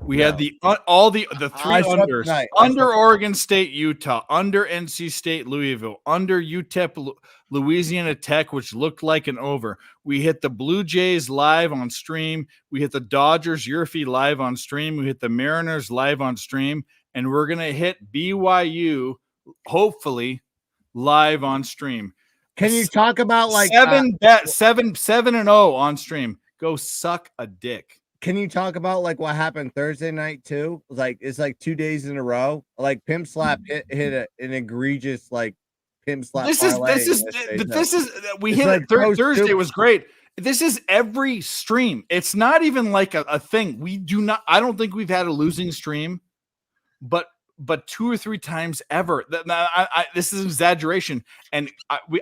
We had all the three unders under Oregon State, Utah, under NC State, Louisville, under UTEP, Louisiana Tech, which looked like an over. We hit the Blue Jays live on stream. We hit the Dodgers, Yurfie live on stream. We hit the Mariners live on stream, and we're gonna hit BYU hopefully live on stream. Can you talk about like 7-0 on stream? Go suck a dick. Can you talk about like what happened Thursday night too? Like it's like 2 days in a row. Like Pimp Slap hit an egregious like Pimp Slap. This is we hit it Thursday was great. This is every stream. It's not even like a thing. I don't think we've had a losing stream, but 2 or 3 times ever. This is an exaggeration, and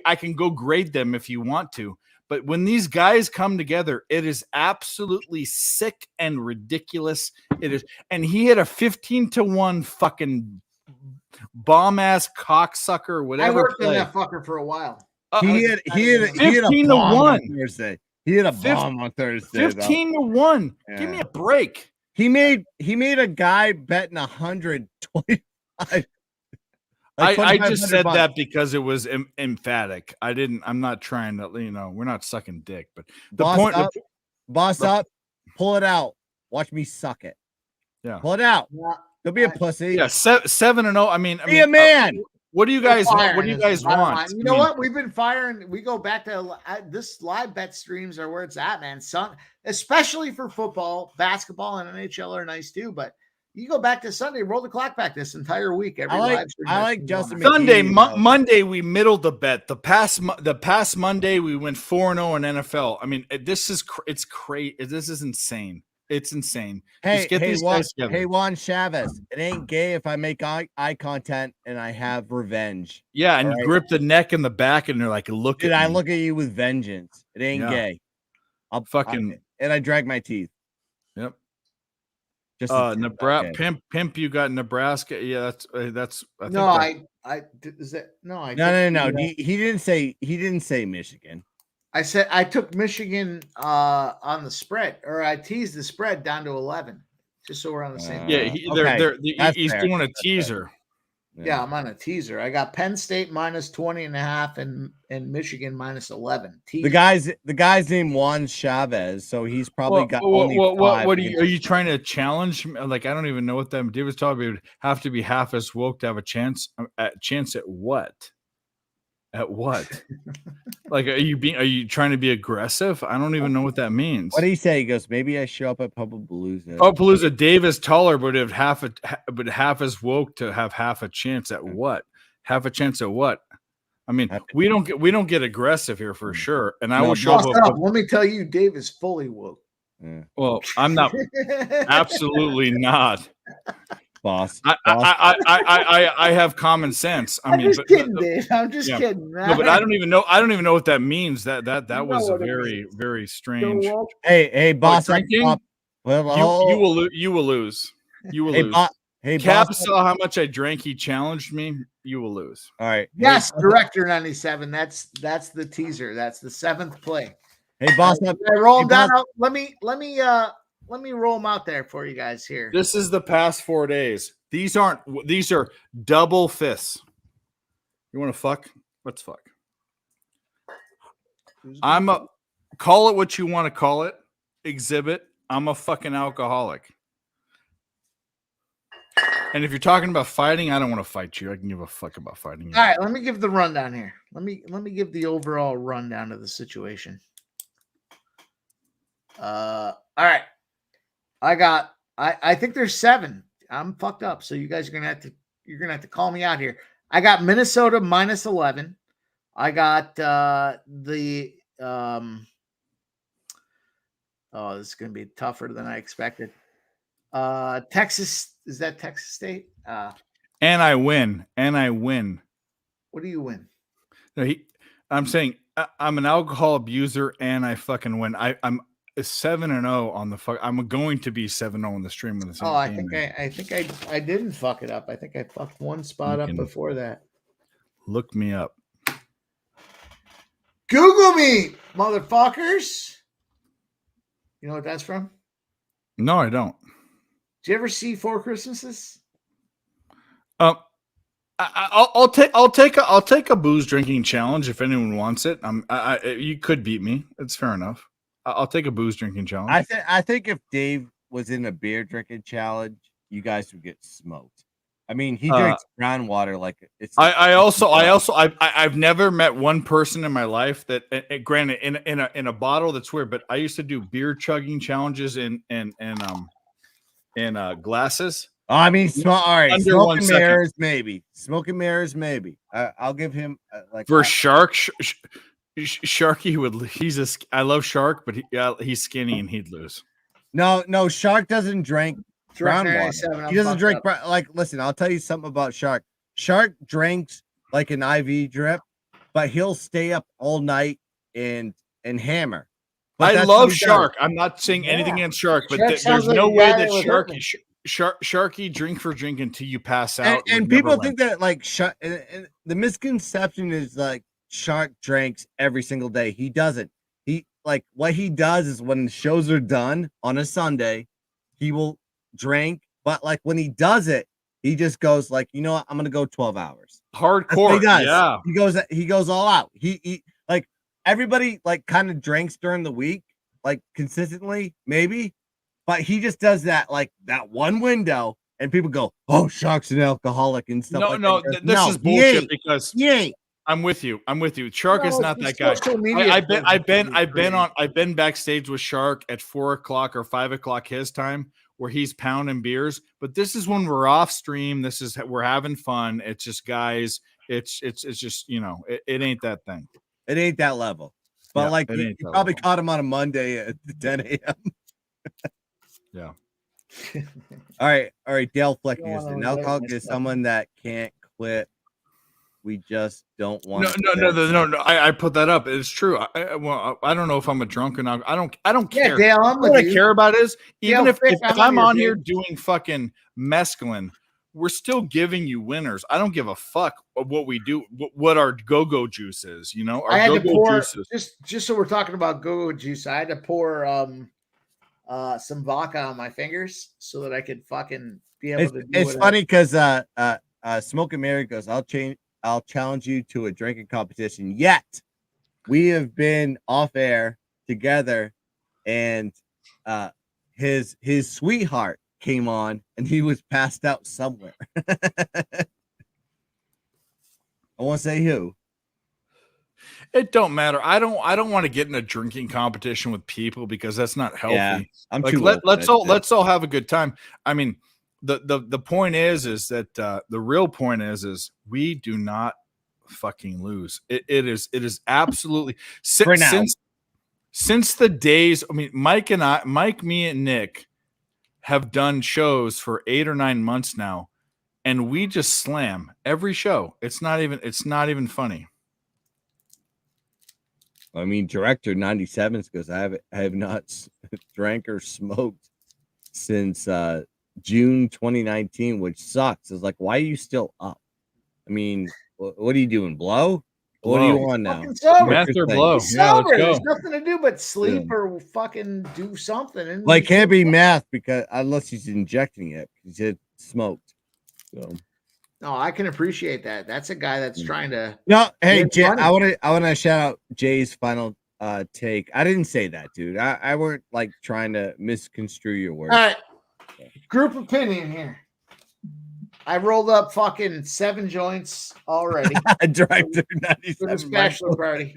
I can go grade them if you want to. But when these guys come together, it is absolutely sick and ridiculous. It is, and he hit a 15-1 fucking bomb ass cocksucker, whatever. I worked in that fucker for a while. He had 15-1 on Thursday. He hit a bomb on Thursday. 15-1. Yeah. Give me a break. He made a guy betting 125. I just said that because it was emphatic. I'm not trying to, we're not sucking dick, but the boss up, pull it out. Watch me suck it. Yeah. Pull it out. Don't be a pussy. Yeah. 7-0. I mean, be a man. What do you guys want? What do you guys want? You know what? We've been firing. We go back to this live bet streams are where it's at, man. Especially for football, basketball, and NHL are nice too, but you go back to Sunday, roll the clock back this entire week. I like Justin. Sunday, Monday, we middled the bet. The past Monday, we went 4-0 in NFL. I mean, it's crazy. This is insane. It's insane. Hey, Juan Chavez. It ain't gay if I make eye contact and I have revenge. Yeah, and you grip the neck and the back, and they're like, "Look at me." I look at you with vengeance. It ain't gay. And I drag my teeth. Yep. Nebraska pimp. You got Nebraska. Yeah, that's. No. He didn't say Michigan. I said I took Michigan on the spread, or I teased the spread down to 11, just so we're on the same. Yeah, he's doing a teaser. Yeah, I'm on a teaser. I got Penn State minus 20.5 and Michigan minus 11. The guy's named Juan Chavez, so he's probably got only 5. What are you trying to challenge? Like, I don't even know what that David's talking about. Have to be half as woke to have a chance. Chance at what? At what? Like, are you trying to be aggressive? I don't even know what that means. What did he say? He goes, maybe I show up at Palooza. Palooza, Dave is taller, but half as woke to have half a chance at what? Half a chance at what? I mean, we don't get aggressive here for sure. And I will show up. Let me tell you, Dave is fully woke. Yeah. Well, I'm not. Absolutely not. Boss. I have common sense. I'm just kidding, Dave. I'm just kidding. Right? No, but I don't even know what that means. That was a very, very strange. Hey, boss. You will lose. You will lose. Cap boss, saw how much I drank. He challenged me. You will lose. All right. Yes, Director 97. That's the teaser. That's the 7th play. Hey, boss. I roll them down. Let me roll them out there for you guys here. This is the past 4 days. These are double fists. You want to fuck? Let's fuck. Call it what you want to call it. Exhibit. I'm a fucking alcoholic. And if you're talking about fighting, I don't want to fight you. I can give a fuck about fighting you. All right, let me give the rundown here. Let me give the overall rundown of the situation. All right. I think there's 7. I'm fucked up. So you guys are gonna have to call me out here. I got Minnesota minus 11. I got Oh, this is going to be tougher than I expected. Texas, is that Texas State? And I win. And I win. What do you win? No, I'm saying I'm an alcohol abuser and I fucking win. I'm 7-0 on the fuck. I'm going to be 7-0 on the stream with the same. Oh, I think I didn't fuck it up. I think I fucked one spot up before that. Look me up. Google me, motherfuckers. You know what that's from? No, I don't. Did you ever see Four Christmases? I'll take a booze drinking challenge if anyone wants it. You could beat me. It's fair enough. I'll take a booze drinking challenge. I think if Dave was in a beer drinking challenge, you guys would get smoked. I mean, he drinks groundwater like it's. I've never met one person in my life that, granted, in a bottle that's weird, but I used to do beer chugging challenges in glasses. Oh, I mean, all right, Under smoke 1 and second. mirrors, maybe. Smoke and mirrors, maybe. I'll give him For Shark, Sharky would. I love Shark, but he's skinny and he'd lose. No, Shark doesn't drink groundwater. He doesn't drink. Listen, I'll tell you something about Shark. Shark drinks like an IV drip, but he'll stay up all night and hammer. But I love Shark. I'm not saying anything against Shark, but there's no way that Sharky drink for drink until you pass out. And people think that and the misconception is like Shark drinks every single day. He doesn't. What he does is when the shows are done on a Sunday, he will drink. But when he does it, he just goes you know what? I'm gonna go 12 hours. Hardcore. He does. Yeah. He goes all out. He everybody kind of drinks during the week, consistently, maybe, but he just does that that one window, and people go, "Oh, Shark's an alcoholic" and stuff. This is bullshit because he ain't. I'm with you. Shark is not that guy. I've been backstage with Shark at 4:00 or 5:00 his time, where he's pounding beers. But this is when we're off stream. We're having fun. It's just guys. It's just it ain't that thing. It ain't that level. But you probably caught him on a Monday at 10 a.m. Yeah. All right. Dale Fleck, an alcoholic is someone that can't quit. We just don't want. No. I put that up. It's true. I don't know if I'm a drunken. I don't care. Dale, What I care about is even Dale, if I'm on here doing fucking mescaline, we're still giving you winners. I don't give a fuck what we do, what our go-go juice is. I had to pour juices. just so we're talking about go-go juice. I had to pour some vodka on my fingers so that I could fucking be able to. It's funny because Smoke and Mary goes, I'll challenge you to a drinking competition. Yet we have been off air together, and his sweetheart came on and he was passed out somewhere. I won't say who. It don't matter. I don't want to get in a drinking competition with people because that's not healthy. Yeah, I'm too let's all have a good time. I mean, the point is that the real point is we do not fucking lose. It is absolutely since the days. I mean, Mike, me, and Nick have done shows for 8 or 9 months now, and we just slam every show. It's not even funny. I mean, Director 97 goes, I have not drank or smoked since June 2019, which sucks. It's like, why are you still up? I mean, what are you doing? Blow? What are you on now? Meth or blow? Yeah, let's go. There's nothing to do but sleep or fucking do something. And can't be math because unless he's injecting it, he said smoked. So no, I can appreciate that. That's a guy that's trying to. No, hey Jay, I want to shout out Jay's final take. I didn't say that, dude. I weren't trying to misconstrue your words. All right, group opinion here. I rolled up fucking 7 joints already. Director 97 for this bachelor party.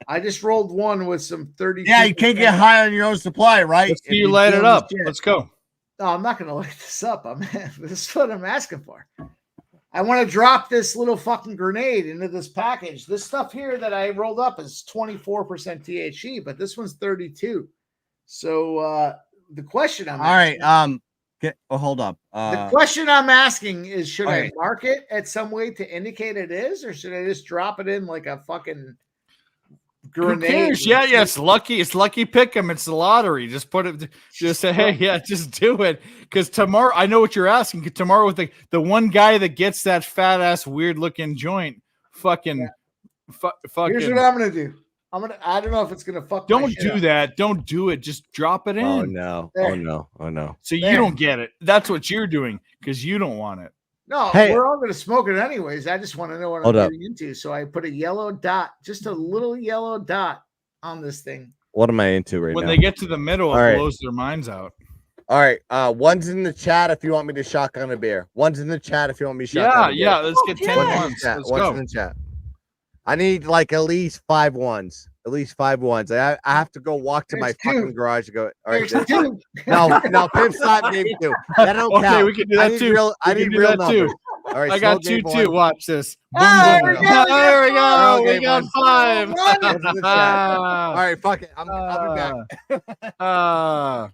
I just rolled one with some 30. Yeah, you can't get high on your own supply, right? Let's see you light it up. Let's go. No, I'm not going to light this up. This is what I'm asking for. I want to drop this little fucking grenade into this package. This stuff here that I rolled up is 24% THC, but this one's 32. So the question I'm All right. asking, Hold up. the question I'm asking is, should I right. mark it at some way to indicate it is, or should I just drop it in like a fucking Who grenade? cares? Yeah, it's lucky. It's lucky pick 'em. It's the lottery. Just put it. Just say, hey, yeah, just do it. Because tomorrow, I know what you're asking. Tomorrow, with the one guy that gets that fat ass weird looking joint, fucking. Here's what I'm gonna do. I don't know if it's gonna fuck. my Don't shit do up. that. Don't do it. Just drop it in. Oh no. There. Oh no. Oh no. So you There. don't get it. That's what you're doing because you don't want it. No, Hey. we're all gonna smoke it anyways. I just want to know what Hold I'm up. getting into. So I put a yellow dot, just a little yellow dot on this thing. What am I into right When now? they get to the middle, All it right. blows their minds out. All right. One's in the chat if you want me to shotgun a beer. One's in the chat if you want me to shotgun a beer. Yeah. Let's get 10 One's in the ones. chat. Let's One's go. in the chat. I need like at least 5 ones. At least 5 ones. I have to go walk to my fucking garage and go. All right. There's two. No, Pim's not game 2. That don't Okay, count. we can do I that need too. real. I We can need do real that numbers. too. All right. I got slow 2 game too. 1. Watch this. Boom, Oh, boom. we got it. There we go. Slow We game got 1. 5. One's in the chat. All right. Fuck it. I'll be back.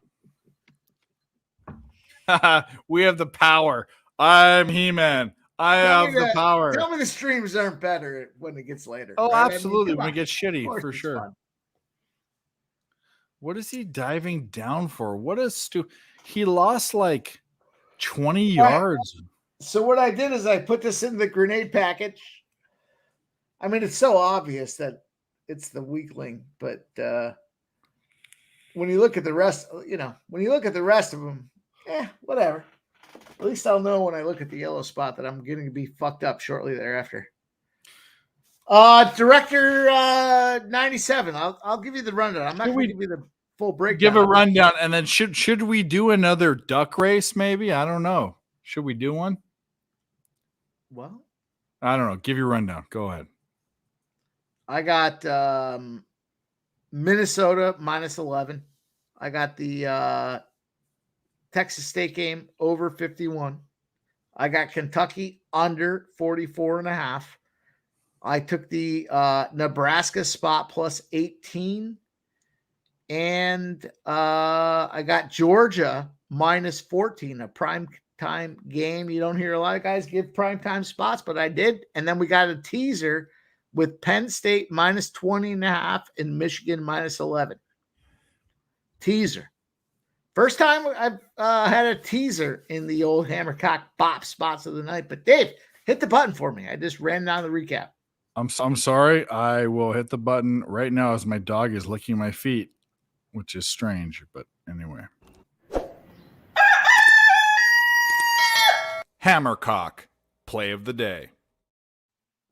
We have the power. I'm He-Man. I Tell have me the power. Tell me the streams aren't better when it gets later. Oh, right? I mean, absolutely. come When it on. gets Of shitty, course for it's sure. fun. What is he diving down for? What a he lost like 20 yards. So what I did is I put this in the grenade package. I mean, it's so obvious that it's the weakling, but when you look at the rest, when you look at the rest of them, whatever. At least I'll know when I look at the yellow spot that I'm getting to be fucked up shortly thereafter. Director 97. I'll give you the rundown. I'm not going to give you the full breakdown. Give a rundown, and then should we do another duck race? Maybe, I don't know. Should we do one? Well, I don't know. Give your rundown. Go ahead. I got Minnesota minus 11. I got the Texas State game over 51. I got Kentucky under 44.5. I took the Nebraska spot plus 18. And I got Georgia minus 14, a prime time game. You don't hear a lot of guys give prime time spots, but I did. And then we got a teaser with Penn State minus 20.5 and Michigan minus 11. Teaser. First time I've had a teaser in the old Hammercock Bop spots of the night. But Dave, hit the button for me. I just ran down the recap. I'm sorry. I will hit the button right now as my dog is licking my feet, which is strange. But anyway. Hammercock, play of the day.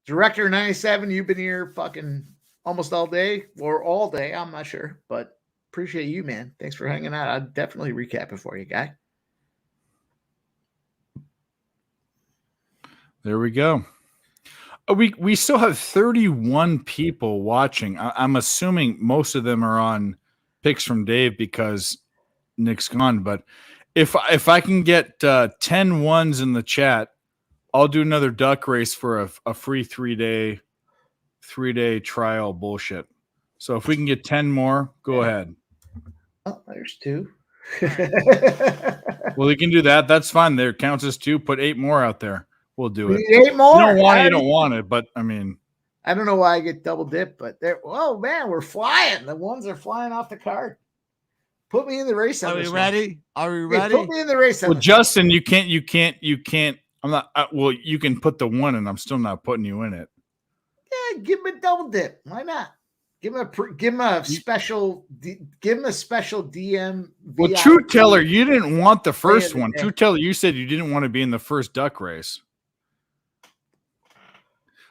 Director 97, you've been here fucking almost all day or all day. I'm not sure, but appreciate you, man. Thanks for hanging out. I'll definitely recap it for you, guy. There we go. We still have 31 people watching. I'm assuming most of them are on Picks from Dave because Nick's gone. But if I can get 10 ones in the chat, I'll do another duck race for a free 3-day trial bullshit. So if we can get 10 more, go ahead. Oh, there's 2. Well, you can do that. That's fine. There counts as 2. Put 8 more out there. We'll do We it. need 8 more. You don't want it, but I mean, I don't know why I get double dip, but there. Oh man, we're flying. The ones are flying off the card. Put me in the race. Are we ready? Are we ready? Put me in the race. well, Justin, you can't. I'm not. Well, you can put the 1, and I'm still not putting you in it. Yeah, give him a double dip. Why not? Give him a special DM. Well, VIP. True Teller, you didn't want the first one. Yeah. True Teller, you said you didn't want to be in the first duck race.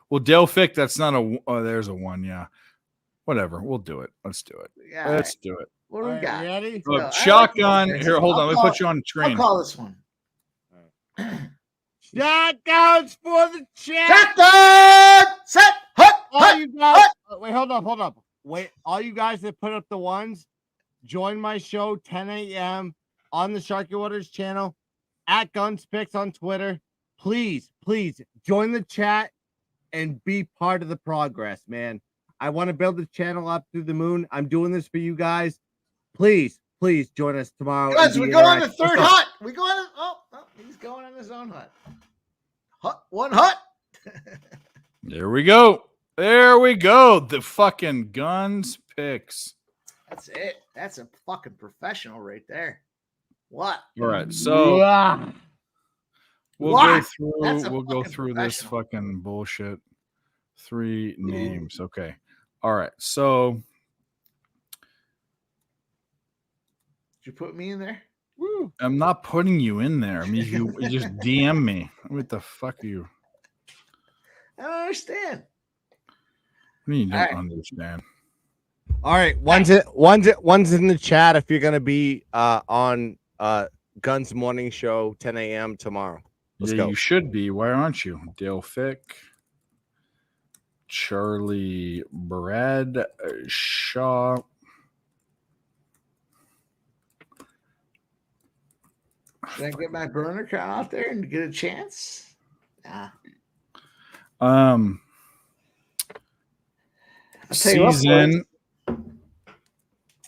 Well, Dale Fick, that's not a. Oh, there's a 1. Yeah, whatever. We'll do it. Let's do it. Yeah, Let's do it. What do we got? Ready? Look, No, I shotgun. like Here, hold on. Let me put you on the I'll train. call this one. Shotguns for the chat. Shotgun! Set! Hut! All you guys, wait, hold up. Wait, all you guys that put up the ones, join my show 10 a.m. on the Sharky Waters channel at Guns Picks on Twitter. Please join the chat and be part of the progress, man. I want to build the channel up through the moon. I'm doing this for you guys. please join us tomorrow. Guys, in we the go on the Interact- third hut. We go on. He's going on his own hut. One hut. There we go. There we go. The fucking guns picks. That's it. That's a fucking professional right there. What? All right, so we'll What? go through this fucking bullshit. 3 names. Okay. All right. So Did you put me in there? I'm not putting you in there. I mean, you just DM me. What the fuck are you? I don't understand. What do you don't All right. understand? All right, one's in the chat if you're gonna be on Guns Morning Show 10 a.m. tomorrow. Let's go. You should be. Why aren't you? Dale Fick, Charlie Brad Shaw. Should I get my burner account out there and get a chance? Nah. I'll tell you what, season.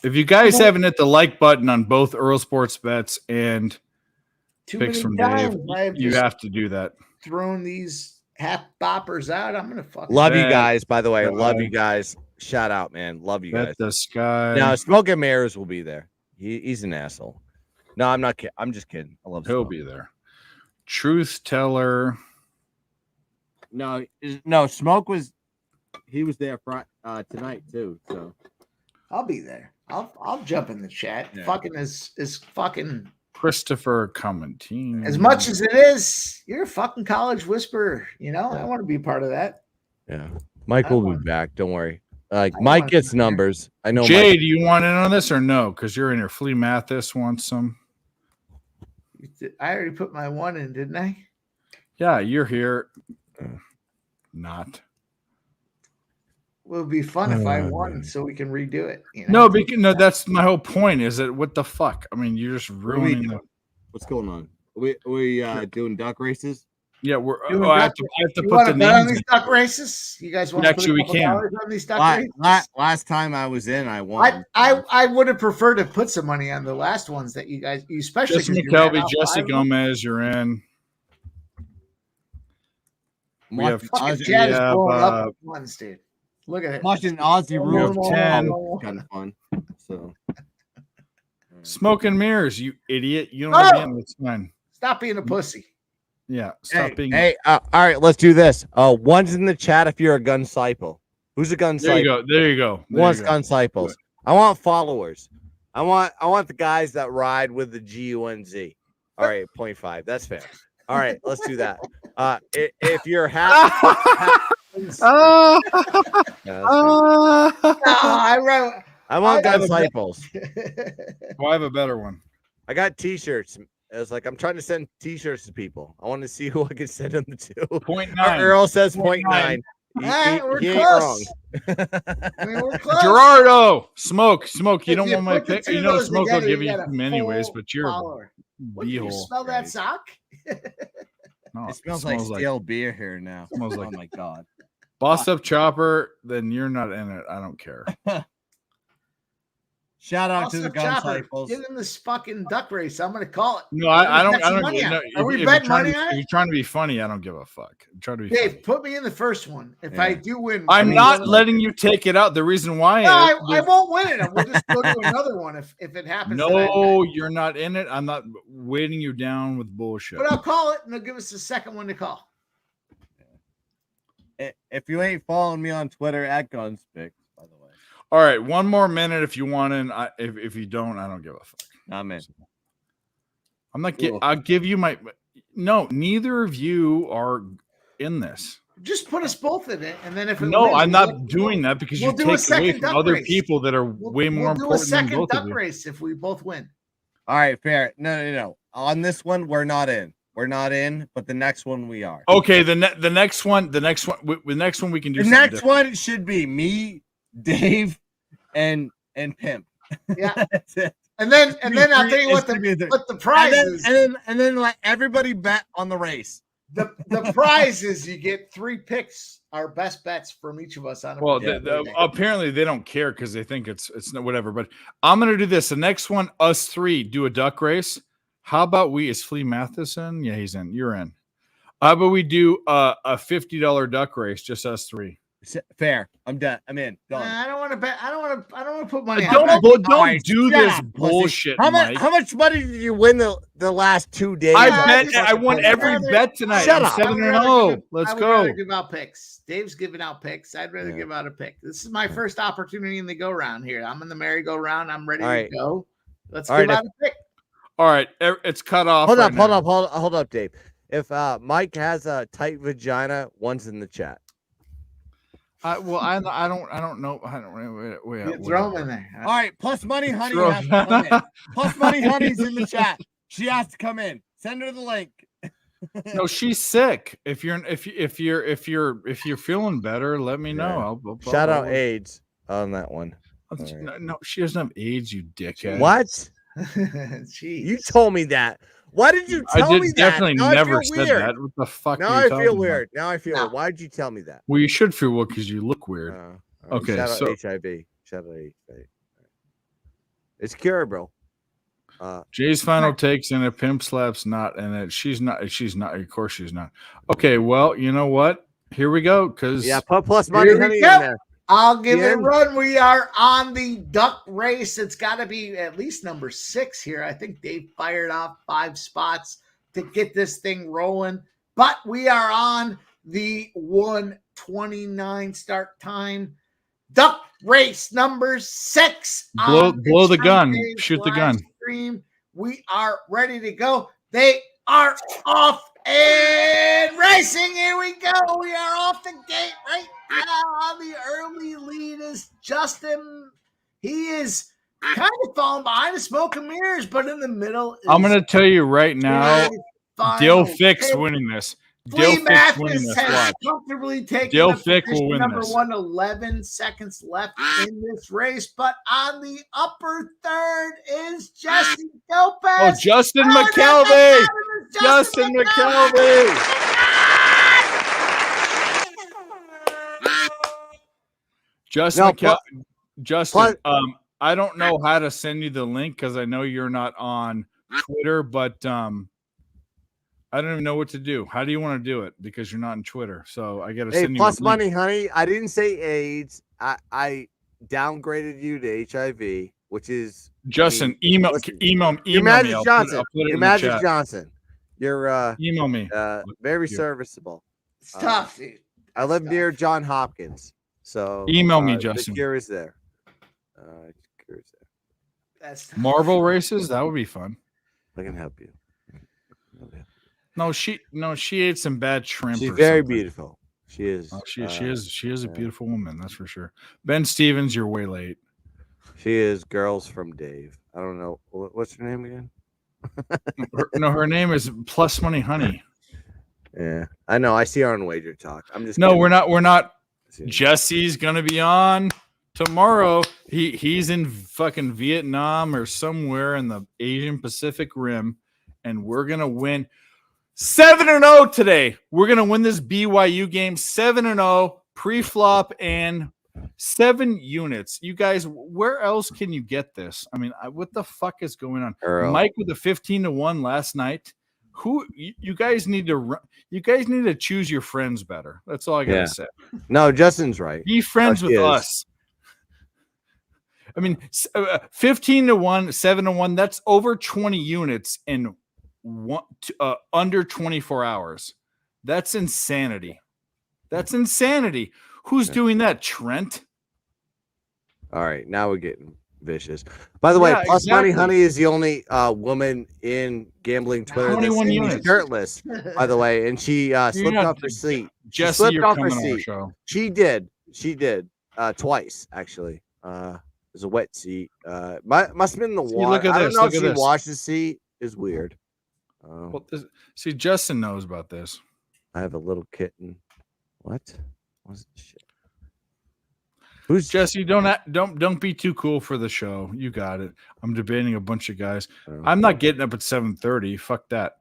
If you guys haven't hit the like button on both Earl Sports Bets and Too Picks many from times Dave, I've you just have to do that. thrown these half boppers out. I'm gonna fucking Love you Bet. guys, by the way. Love Bye. you guys. Shout out, man. Love you Bet guys. the sky. Now, Smoke and Mirrors will be there. He's an asshole. No, I'm not kidding. I'm just kidding. I love He'll Smoke. be there. Truth Teller. No, Smoke was there tonight too. So I'll be there. I'll jump in the chat. Yeah. Fucking is fucking Christopher Commentine. as much as it is. You're a fucking college whisperer. You know, I want to be part of that. yeah, Mike will be back. Don't worry. Like I Mike want gets to be there. numbers. I know. Jay, Mike, do you want in on this or no? Because you're in here. Flea Mathis wants some. I already put my one in, didn't I? Yeah, you're here. Not. It would be fun if I won, so we can redo it. You No, know? no, that's my whole point. Is that what the fuck? I mean, you're just ruining the. what's going on? We doing duck races? Yeah, we're. You Oh, I have to you put want the to bet on names. these in. duck races? You guys want Actually, we to put a can. couple dollars on these duck races? Last time I was in, I won. I would have preferred to put some money on the last ones that you guys, especially Jesse 'cause you ran McKelvey, off Jesse 5. Gomez, you're in. We have. Fucking we Chad is have, blowing up with ones, dude. Look at it. Watching Aussie We have rules 10. kind of fun. So Smoke and mirrors, you idiot! You don't have to be It's fine. Stop being a pussy. Yeah, stop hey, being. hey, all right, let's do this. One's in the chat if you're a gun disciple. Who's a gun There you disciple? go. There you go. There One's you go. gun disciples. I want followers. I want the guys that ride with the GUNZ. All right, 0.5. That's fair. All right, let's do that. If you're I want gun disciples. Well, I have a better one. I got t-shirts. I was like, I'm trying to send t-shirts to people. I want to see who I can send them to. 0.9. Earl says 0.9. 0.9. We're He ain't close. wrong. I mean, we're close. Gerardo, smoke. You If don't you want my put the pick. two You of know, those smoke will together, give you you got a them anyways, full but you're follower. What, do you beehole. smell that sock? It No, smells like stale beer here now. Smells like oh my god. Boss up chopper. Then you're not in it. I don't care. Shout out to Also, the gun Chopper, disciples. get in this fucking duck race. I'm gonna call it. No, I don't. Bet some I don't. money on No, it. Are we if betting you're trying money to, on if it? you're trying to be funny, I don't give a fuck. I'm trying to be Dave, funny. put me in the first one. If I do win, I'm I not mean, letting you take it out. The reason why No, is I won't win it. We'll just go to another one if it happens. that I no, win. you're not in it. I'm not weighting you down with bullshit. But I'll call it, and they'll give us the second one to call. If you ain't following me on Twitter at Gunspick, by the way. All right, one more minute if you want in. If you don't, I don't give a fuck. I'm in. I'm not. Cool. I'll give you my. No, neither of you are in this. Just put us both in it, and then if it No, wins, I'm not doing that because we'll you do a take away second from duck other race. people that are way more we'll do a important than second both of duck you. race if we both win. All right, fair. No. On this one, we're not in. We're not in, but the next one we are. Okay, the next one we can do. The something next different. one should be me, Dave, and Pimp. Yeah. That's it. And then I'll tell you what the prize is. And then let everybody bet on the race. The prize is you get 3 picks, our best bets from each of us on a Well, particular day. apparently they don't care because they think it's whatever. But I'm gonna do this. The next one, us 3 do a duck race. How about is Flea Matheson? Yeah, he's in. You're in. How about we do a $50 duck race, just us 3? Fair. I'm done. I'm in. Done. I don't want to bet. I don't want to put money. Don't on do Alright, this shut up, pussy. bullshit, How Mike. much money did you win the last 2 days? I won every bet tonight. Shut I'm up. 7-0. Let's I would go. rather give out picks. Dave's giving out picks. I'd rather give out a pick. This is my first opportunity in the go round here. I'm in the merry-go-round. I'm ready to go. Let's give out a pick. All right, it's cut off. Hold right up, now. hold up, Dave. If Mike has a tight vagina, one's in the chat. I don't know. Wait, Throw them in there. All right, plus money, honey. Throw- Has to come in. Plus money, honey's in the chat. She has to come in. Send her the link. No, she's sick. If you're feeling better, let me know. Shout out AIDS on that one. No, she doesn't have AIDS, you dickhead. What? Jeez. You told me that. Why did you tell me that? Definitely Now I never feel said weird. that. What the fuck? Now are you I talking feel about? weird. Now I feel weird. Why did you tell me that? Well, you should feel weird because you look weird. All right, Okay, shout so out HIV. Shout out HIV. It's cured, bro. Jay's final takes and a pimp slaps not, and it she's not. Of course, she's not. Okay, well, you know what? Here we go. Because put plus money, Here we honey, in go. there. I'll give it a Yeah. run. We are on the duck race. It's got to be at least number 6 here. I think Dave fired off 5 spots to get this thing rolling. But we are on the 1:29 start time. Duck race number 6. blow the gun. Shoot the gun. Stream. We are ready to go. They are off and racing. Here we go. We are off the gate right now. The early lead is Justin. He is kind of falling behind the smoke and mirrors, but in the middle. I'm going to tell you right now, Final Dill Fix pick. winning this. Flea Dill Fix winning Mathis this. has Watch. comfortably taken Dill the Fick will position win number this. 1, 11 seconds left in this race. But on the upper third is Jesse Lopez. Oh, Justin McKelvey. Justin McKelvey. Justin, Justin, I don't know how to send you the link because I know you're not on Twitter, but I don't even know what to do. How do you want to do it? Because you're not on Twitter, so I got to send you plus a link. money, honey. I didn't say AIDS. I downgraded you to HIV, which is Justin. Email Your me. Magic I'll Johnson. put it Your in the Magic chat. Johnson. You're email me. Very you. serviceable. It's tough, dude. I live near John Hopkins, so Email me, The Justin. cure is there. That's tough. Marvel races, that would be fun. I can help you. No, she ate some bad shrimp. She's or very something. beautiful. She is. Oh, she is a beautiful woman, that's for sure. Ben Stevens, you're way late. She is Girls from Dave. I don't know what's her name again. Her name is Plus Money Honey. Yeah, I know. I see her on Wager Talk. I'm just No, kidding. we're not. Jesse's gonna be on tomorrow. He's in fucking Vietnam or somewhere in the Asian Pacific Rim, and we're gonna win 7-0 today. We're gonna win this BYU game 7-0 pre-flop and 7 units. You guys, where else can you get this? I mean, what the fuck is going on? Earl. Mike with a 15-1 last night. Who you guys need to choose your friends better. That's all I gotta say. No, Justin's right. Be friends Oh, with she is. us. I mean, 15-1, 7-1. That's over 20 units in under 24 hours. That's insanity. That's insanity. Who's doing that, Trent? All right, now we're getting vicious. By the way, Yeah, Plus Money exactly. Honey is the only woman in gambling Twitter that's 21 seen me units. shirtless, by the way, and she slipped not- off her seat. She Jesse, slipped you're off her coming on our seat. show. She did twice actually. It was a wet seat. Must have been the See, water. look at I don't this, know look if at she this. washed the seat. Is weird. Well, see, Justin knows about this. I have a little kitten. What? What's this shit? Who's Jesse? Don't be too cool for the show. You got it. I'm debating a bunch of guys. I'm not getting up at 7:30. Fuck that.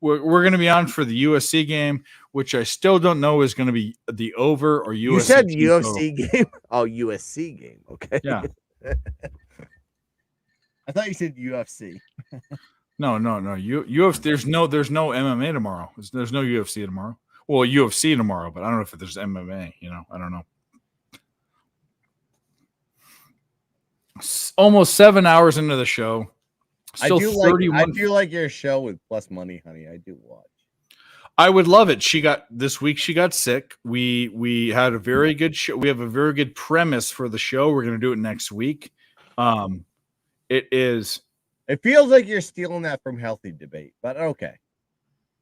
we're going to be on for the USC game, which I still don't know is going to be the over or USC. You said team UFC total. game? Oh, USC game. Okay. Yeah. I thought you said UFC. No. UFC. There's no MMA tomorrow. There's no UFC tomorrow. Well, UFC tomorrow, but I don't know if there's MMA. I don't know. Almost 7 hours into the show. Still I do 31. like your show with Plus Money, honey. I do watch. I would love it. This week she got sick. We had a very good show. We have a very good premise for the show. We're going to do it next week. It feels like you're stealing that from Healthy Debate, but okay.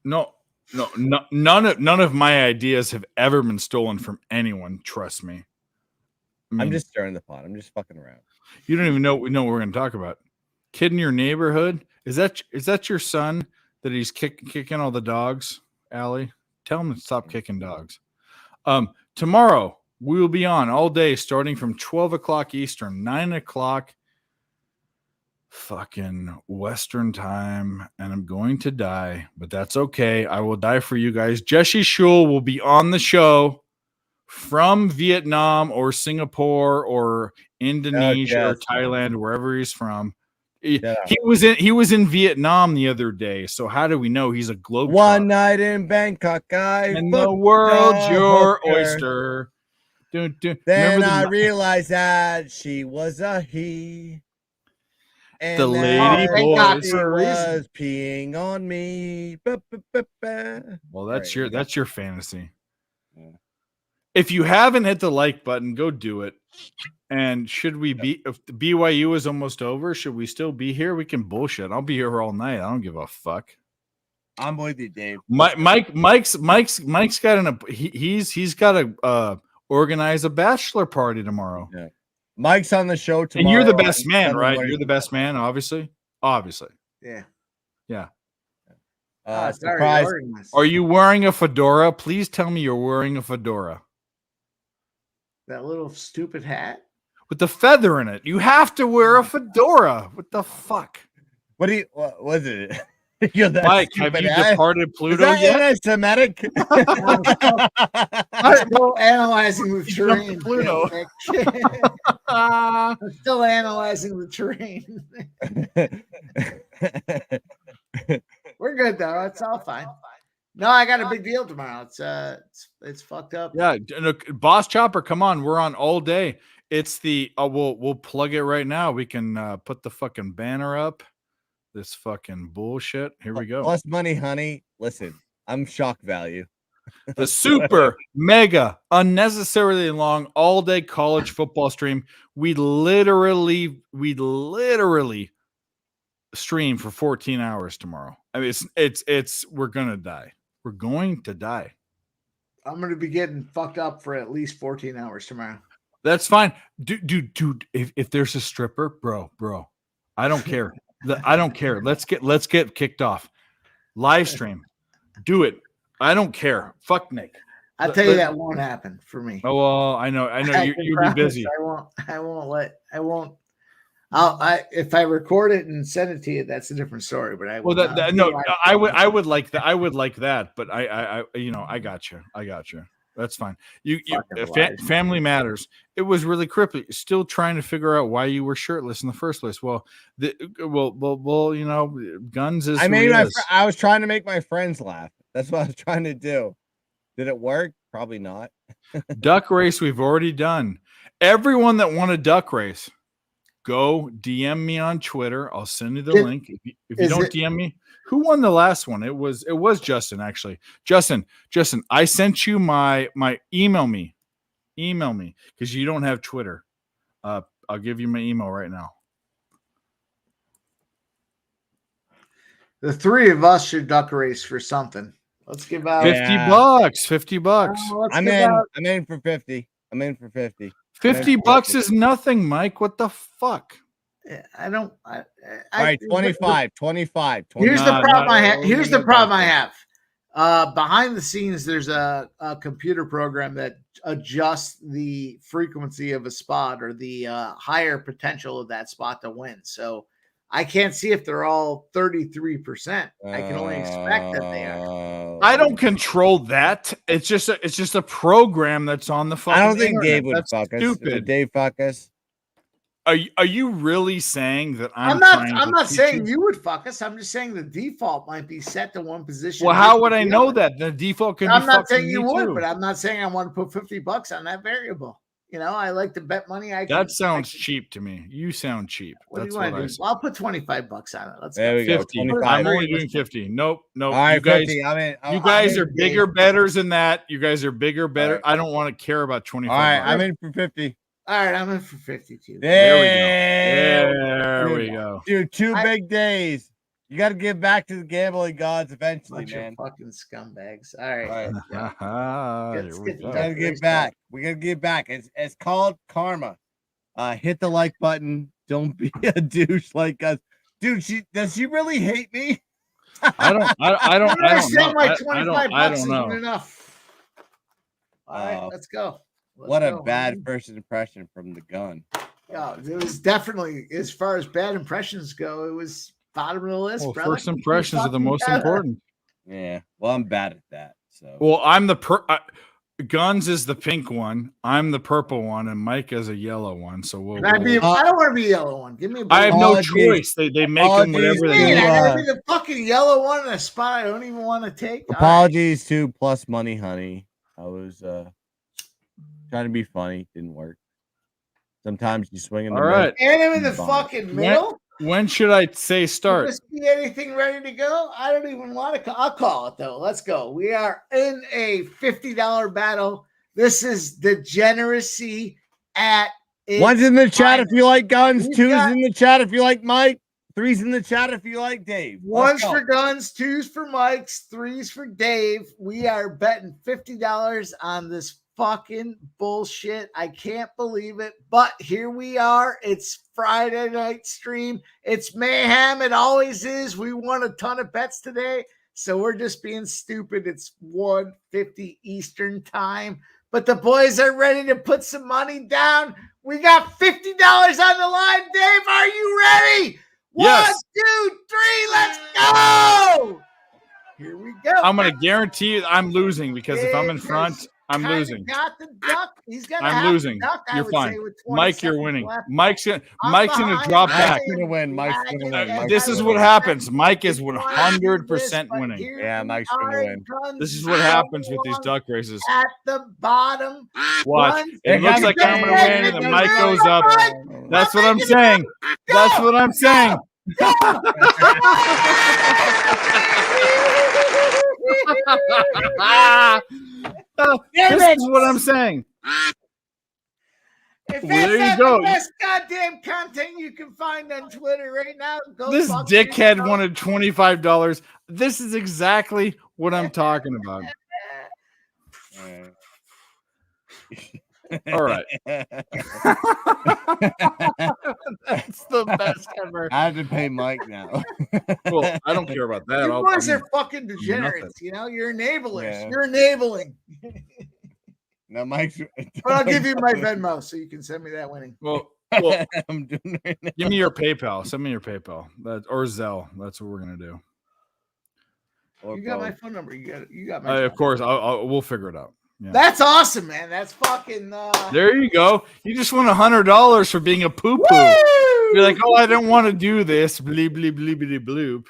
No, none of my ideas have ever been stolen from anyone. Trust me. I'm just stirring the pot. I'm just fucking around. You don't even know what we're going to talk about. Kid in your neighborhood? Is that your son that he's kicking all the dogs, Allie? Tell him to stop kicking dogs. Tomorrow we will be on all day, starting from 12 o'clock Eastern, 9 o'clock fucking Western time, and I'm going to die, but that's okay. I will die for you guys. Jesse Schul will be on the show from Vietnam or Singapore or Indonesia or Thailand, wherever he's from. He was in Vietnam the other day, so how do we know he's a globe? One night in Bangkok, and the world's your oyster. Then I realized that she was a he. And the lady boys was peeing on me. Well, that's your fantasy. Yeah. If you haven't hit the like button, go do it. And should we be? If the BYU is almost over, should we still be here? We can bullshit. I'll be here all night. I don't give a fuck. I'm with you, Dave. Mike's got he's got to organize a bachelor party tomorrow. Yeah. Mike's on the show tomorrow. And you're the best man, right? You're the best man, obviously. Yeah. Surprise. Are you wearing a fedora? Please tell me you're wearing a fedora. That little stupid hat with the feather in it. You have to wear a fedora. What the fuck? What was it? You're that Mike, have you departed Pluto yet? Anti-Semitic? I'm still analyzing the terrain. Pluto. I'm still analyzing the terrain. We're good though. It's all fine. No, I got a big deal tomorrow. It's fucked up. Yeah, Boss Chopper, come on. We're on all day. It's the we'll plug it right now. We can put the fucking banner up. This fucking bullshit. Here we go. Plus Money, honey. Listen, I'm shock value. The super mega unnecessarily long all day college football stream. We literally stream for 14 hours tomorrow. I mean, it's we're gonna die. We're going to die. I'm gonna be getting fucked up for at least 14 hours tomorrow. That's fine, dude. If there's a stripper, bro, I don't care. I don't care. Let's get kicked off. Live stream. Do it. I don't care. Fuck Nick. I'll tell you that won't happen for me. Oh well, I know you'll be busy. If I record it and send it to you, that's a different story. But I would like that. I would like that, but I got you. That's fine. Family matters. It was really creepy. Still trying to figure out why you were shirtless in the first place. Well, guns is. I was trying to make my friends laugh. That's what I was trying to do. Did it work? Probably not. Duck race we've already done. Everyone that won a duck race, go DM me on Twitter. I'll send you the link. If you don't DM me, who won the last one? It was Justin, actually. Justin, I sent you my email me because you don't have Twitter. I'll give you my email right now. The three of us should duck race for something. Let's give out $50. I'm in for 50. I'm in for 50. $50 is nothing, Mike. What the fuck? All right, 25. Here's the problem I have. Behind the scenes, there's a computer program that adjusts the frequency of a spot or the higher potential of that spot to win. So I can't see if they're all 33%. I can only expect that they are. I don't control that. It's just a program that's on the fucking I don't think internet. Dave would That's fuck us. stupid. Would Dave fuck us? Are you really saying that I'm not saying you would fuck us. I'm just saying the default might be set to one position. Well, how would I know that? The default can be I'm not fucking saying you me would, too. but I'm not saying I want to put $50 on that variable. You know, I like to bet money. That sounds cheap to me. You sound cheap. What do That's you what want I to do? say. Well, I'll put $25 on it. Let's There go. we go. 50. 25. I'm only doing 50. Nope. All right, you guys, 50. you guys are bigger betters than that. You guys are bigger better. I don't want to care about 25. All right, I'm in for 50. All right, I'm in for 52. There we go. Dude, two big days. You got to give back to the gambling gods eventually, Bunch man. of fucking scumbags. All right. Here We gotta get back. We gotta get back. It's called karma. Hit the like button. Don't be a douche like us, dude. Does she really hate me? I don't know. Like 25 I bucks don't know. isn't enough. All right, let's go. What a bad first impression from the gun. Yeah, it was definitely, as far as bad impressions go, it was bottom of the list. Well, brother. first impressions are the most important. Yeah. Well, I'm bad at that. So. Well, I'm the Guns is the pink one. I'm the purple one, and Mike is a yellow one. So we'll. I don't want to be a yellow one. Give me a blue I have one. no choice. They make them whatever they I want. gotta be the fucking yellow one in a spot I don't even want to take. Apologies to Plus Money Honey. I was trying to be funny. Didn't work. Sometimes you swing in the All right. And him in the fucking middle. When should I say start? Just be anything ready to go? I don't even want to. I'll call it though. Let's go. We are in a $50 battle. This is degeneracy at. One's in the chat if you like guns. Two's in the chat if you like Mike. Three's in the chat if you like Dave. One's for guns, two's for Mike's, three's for Dave. We are betting $50 on this fucking bullshit. I can't believe it, but here we are. It's Friday night stream. It's mayhem. It always is. We won a ton of bets today, so we're just being stupid. It's 1:50 Eastern time, but the boys are ready to put some money down. We got $50 on the line. Dave, are you ready? Yes. 1, 2, 3, let's go. Here we go. I'm going to guarantee you I'm losing because if I'm in front, I'm losing. Got the duck. He's got. I'm losing. You're fine. Mike, you're winning. Mike's gonna drop back. Mike's gonna win. Mike's gonna win. This is what happens. Mike is 100% winning. Yeah, Mike's gonna win. This is what happens with these duck races. At the bottom. Watch. It looks like I'm gonna win, and then Mike goes up. That's what I'm saying. That's what I'm saying. This is what I'm saying. If Well, there that's you not go. the best goddamn content you can find on Twitter right now, go This fuck dickhead yourself. wanted $25. This is exactly what I'm talking about. All right. That's the best ever. I have to pay Mike now. Well, I don't care about that. You I'll- boys I'm- are fucking degenerates. nothing. You know, you're enablers. Yeah. You're enabling. Now Mike's. But I'll give you my Venmo so you can send me that winning. Well, I'm doing right now. give me your PayPal. Send me your PayPal. Or Zelle. That's what we're gonna do. You got my phone number. You got my. Of course, we'll figure it out. Yeah. That's awesome, man. That's fucking. There you go. You just won $100 for being a poo poo. You're like, oh, I didn't want to do this. Bleep bleep bleep bleep bloop.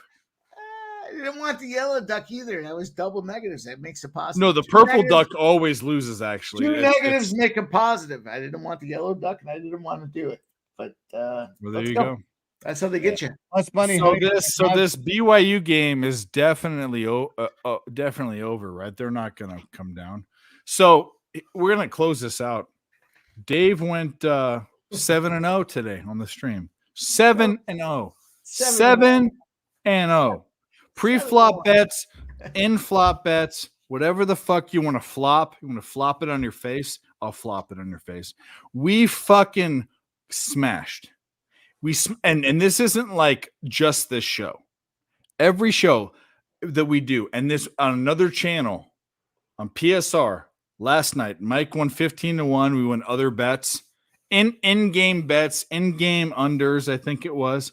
I didn't want the yellow duck either. That was double negatives. That makes a positive. No, the Two purple negatives- duck always loses. Actually, Two It's- negatives make a positive. I didn't want the yellow duck, and I didn't want to do it. But Well, there let's you go. go. That's how they get you. Plus money. So this BYU game is definitely definitely over, right? They're not going to come down. So we're going to close this out. Dave went 7-0 today on the stream. 7-0. 7-0. Pre-flop bets, in-flop bets, whatever the fuck you want to flop. You want to flop it on your face? I'll flop it on your face. We fucking smashed. And this isn't like just this show. Every show that we do, and this on another channel on PSR last night, Mike won 15-1. We won other bets, in-game bets, in-game unders. I think it was.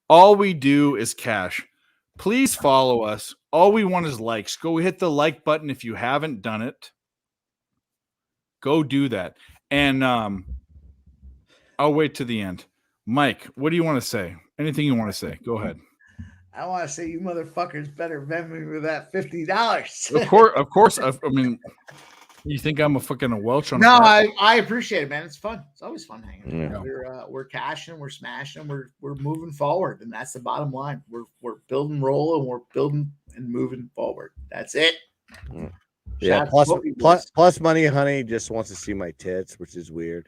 All we do is cash. Please follow us. All we want is likes. Go hit the like button if you haven't done it. Go do that. And I'll wait to the end. Mike, what do you want to say? Anything you want to say? Go ahead. I want to say you motherfuckers better vent me with that $50. Of course. I mean, you think I'm a fucking Welch on? No, I appreciate it, man. It's fun. It's always fun hanging. Yeah. We're cashing, we're smashing, we're moving forward, and that's the bottom line. We're building, rolling, we're building and moving forward. That's it. Yeah. Shout out to Plus money, honey, just wants to see my tits, which is weird.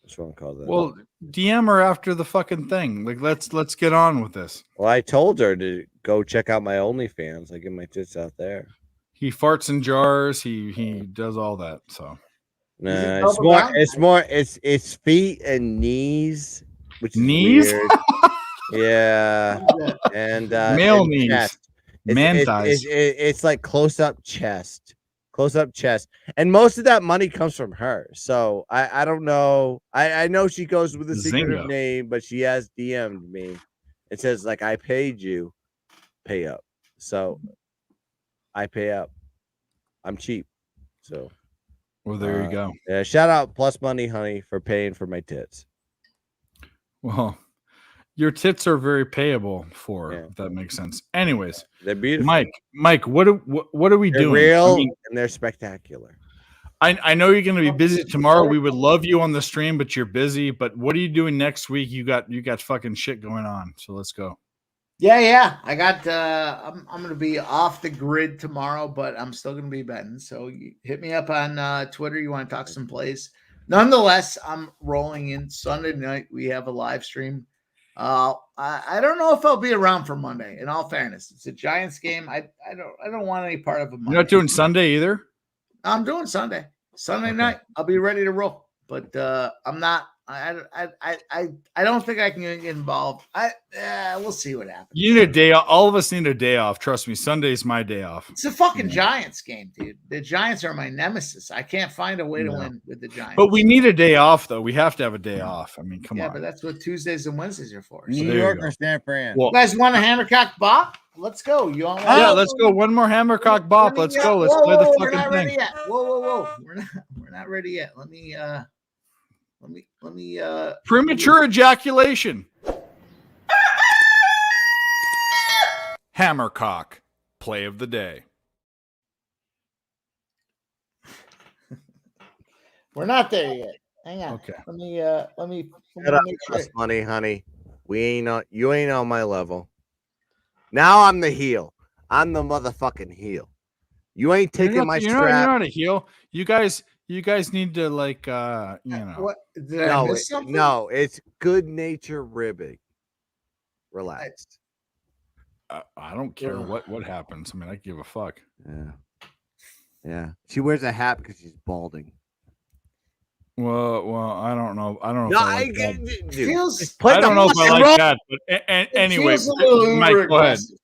What's wrong call that? Well, DM her after the fucking thing. Like, let's get on with this. Well, I told her to go check out my OnlyFans. I get my tits out there. He farts in jars. He does all that. So nah, it's feet and knees, which is knees. Weird. Yeah, and male and knees, chest. man thighs. It's like close up chest, and most of that money comes from her. So I don't know. I know she goes with a secretive name, but she has DM'd me. It says like I paid you, pay up. So I pay up. I'm cheap. So well, there you go. Yeah, shout out Plus Money, honey, for paying for my tits. Well, your tits are very payable for, if that makes sense. Anyways, they're beautiful. Mike, what are we they're doing? Real and they're spectacular. I know you're going to be busy tomorrow. We would love you on the stream, but you're busy. But what are you doing next week? You got fucking shit going on. So let's go. Yeah. I got. I'm gonna be off the grid tomorrow, but I'm still gonna be betting. So you hit me up on Twitter. You want to talk some plays? Nonetheless, I'm rolling in Sunday night. We have a live stream. I don't know if I'll be around for Monday. In all fairness, it's a Giants game. I don't want any part of it. You're not doing Sunday either. I'm doing Sunday night. I'll be ready to roll, but I'm not. I don't think I can get involved. We'll see what happens. You need a day off. All of us need a day off. Trust me. Sunday's my day off. It's a fucking Giants game, dude. The Giants are my nemesis. I can't find a way to win with the Giants. But we need a day off, though. We have to have a day off. I mean, come on. Yeah, but that's what Tuesdays and Wednesdays are for. New York or San Fran. You guys want a Hammercock Bop? Let's go. You want? Yeah, let's go. One more Hammercock Bop. Let's go. Let's play the We're not fucking ready thing. yet. Whoa. We're not ready yet. Let me Premature ejaculation. Hammercock play of the day. We're not there yet. Hang on. Okay. Let me Shut up, make Plus sure. Money, honey. You ain't on my level. Now I'm the heel. I'm the motherfucking heel. You ain't taking my You're strap. not a heel. You guys need to like you know. What did I miss something? No, it's good nature ribbing. Relax. I don't care what happens. I mean, I give a fuck. Yeah. She wears a hat because she's balding. Well, I don't know. I don't know. No, if I like that. Feels. I don't know if I like that. But anyway, feels a little Mike, uber go ahead. aggressive.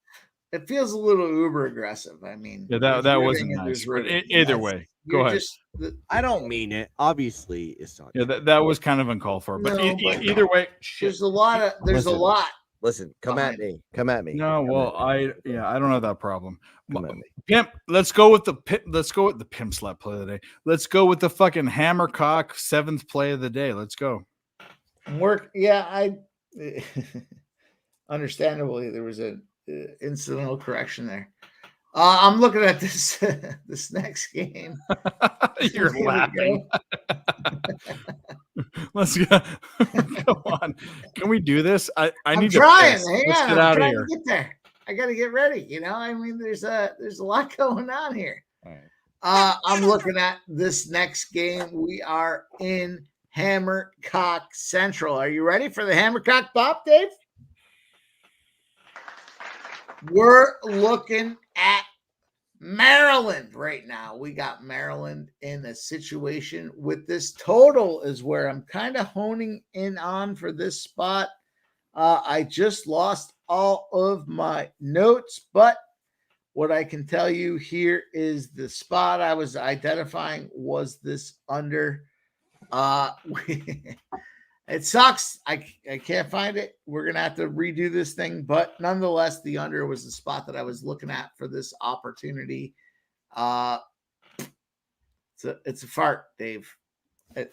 It feels a little uber aggressive. I mean, Yeah, there's that ribbing wasn't and nice. there's But ribbing. either way, go ahead. I don't mean it. Obviously, it's not. Yeah, that was kind of uncalled for. But, No, but either way, there's a lot of. There's a lot. Listen, come at me. Come at me. No, well, I don't have that problem. Come at me. Pimp, let's go with the pimp slap play of the day. Let's go with the fucking Hammercock 7th play of the day. Let's go. Work. Yeah, I. Understandably, there was a incidental correction there. I'm looking at this this next game. You're laughing. Let's go. Come on. Can we do this? I need trying. to piss. Hang Let's on. get I'm out of trying here. to get there. I got to get ready. You know, I mean, there's a lot going on here. I'm looking at this next game. We are in Hammercock Central. Are you ready for the Hammercock Bop, Dave? We're looking at Maryland right now. We got Maryland in a situation with this total is where I'm kind of honing in on for this spot. I just lost all of my notes, but what I can tell you here is the spot I was identifying was this under. It sucks. I can't find it. We're gonna have to redo this thing, but nonetheless, the under was the spot that I was looking at for this opportunity. It's a fart, Dave.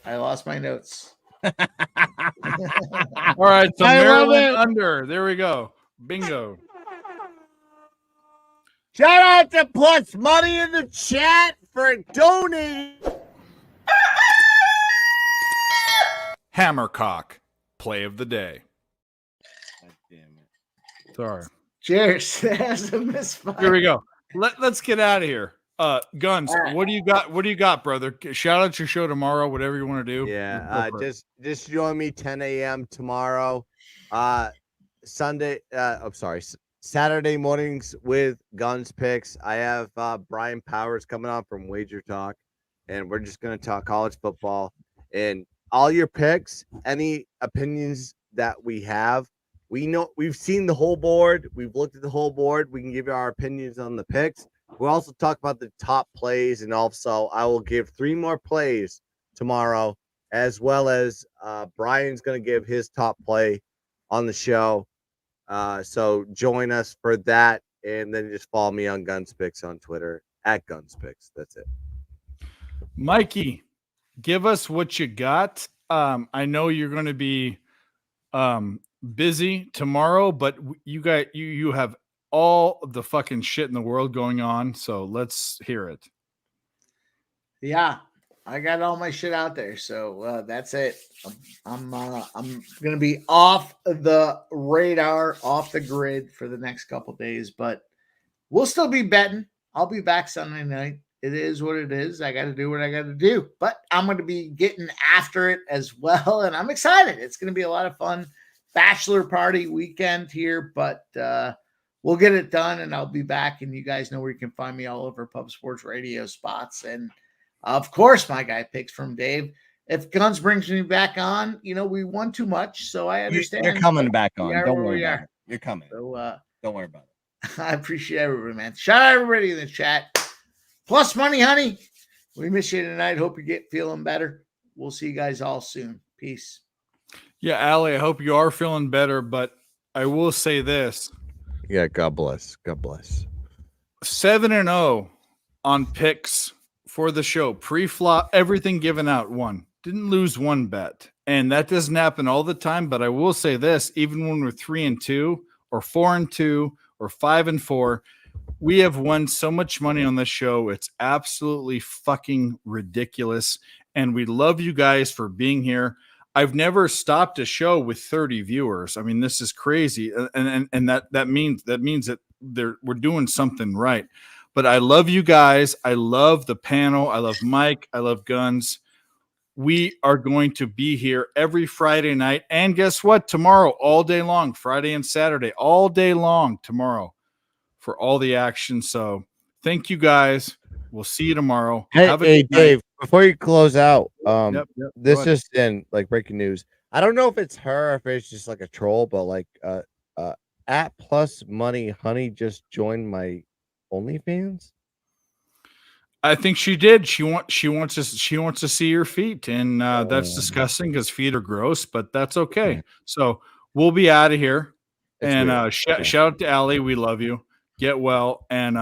I lost my notes. All right, so I love Maryland it. under. There we go. Bingo. Shout out to Plus Money in the chat for donating. Hammercock, play of the day. Sorry. Cheers. That's a misfire. Here we go. Let's get out of here. Guns, what do you got? What do you got, brother? Shout out your show tomorrow, whatever you want to do. Yeah, just join me 10 a.m. tomorrow. Saturday mornings with Guns Picks. I have Brian Powers coming on from Wager Talk, and we're just gonna talk college football and all your picks, any opinions that we have. We know we've seen the whole board, we've looked at the whole board. We can give you our opinions on the picks. We'll also talk about the top plays, and also I will give 3 more plays tomorrow, as well as Brian's going to give his top play on the show. So join us for that, and then just follow me on Guns Picks on Twitter at Guns Picks. That's it. Mikey, give us what you got. I know you're going to be busy tomorrow, but you have all the fucking shit in the world going on, so let's hear it. Yeah, I got all my shit out there, so that's it. I'm gonna be off the radar, off the grid for the next couple days, but we'll still be betting. I'll be back Sunday night. It is what it is. I got to do what I got to do, but I'm going to be getting after it as well, and I'm excited. It's going to be a lot of fun. Bachelor party weekend here, but we'll get it done, and I'll be back, and you guys know where you can find me all over Pub Sports Radio spots. And, of course, my guy Picks from Dave. If Guns brings me back on, we won too much, so I understand. You're coming back on. Don't worry about it. You're coming. So, don't worry about it. I appreciate everybody, man. Shout out everybody in the chat. Plus Money, honey. We miss you tonight. Hope you get feeling better. We'll see you guys all soon. Peace. Yeah, Allie, I hope you are feeling better, but I will say this. Yeah, God bless. God bless. 7-0 on picks for the show. Pre-flop, everything given out, won. Didn't lose one bet. And that doesn't happen all the time, but I will say this, even when we're 3-2 or 4-2 or 5-4, we have won so much money on this show. It's absolutely fucking ridiculous. And we love you guys for being here. I've never stopped a show with 30 viewers. I mean, this is crazy. And that means that we're doing something right. But I love you guys. I love the panel. I love Mike. I love Guns. We are going to be here every Friday night. And guess what? Tomorrow, all day long, Friday and Saturday, all day long tomorrow for all the action. So thank you guys. We'll see you tomorrow. Hey, Dave, before you close out, this Go just in, like, breaking news. I don't know if it's her or if it's just like a troll, but like at Plus Money Honey just joined my OnlyFans. I think she did. She wants to see your feet, and that's disgusting because feet are gross, but that's okay. So we'll be out of here. It's and weird. shout out to Allie. We love you. Get well, and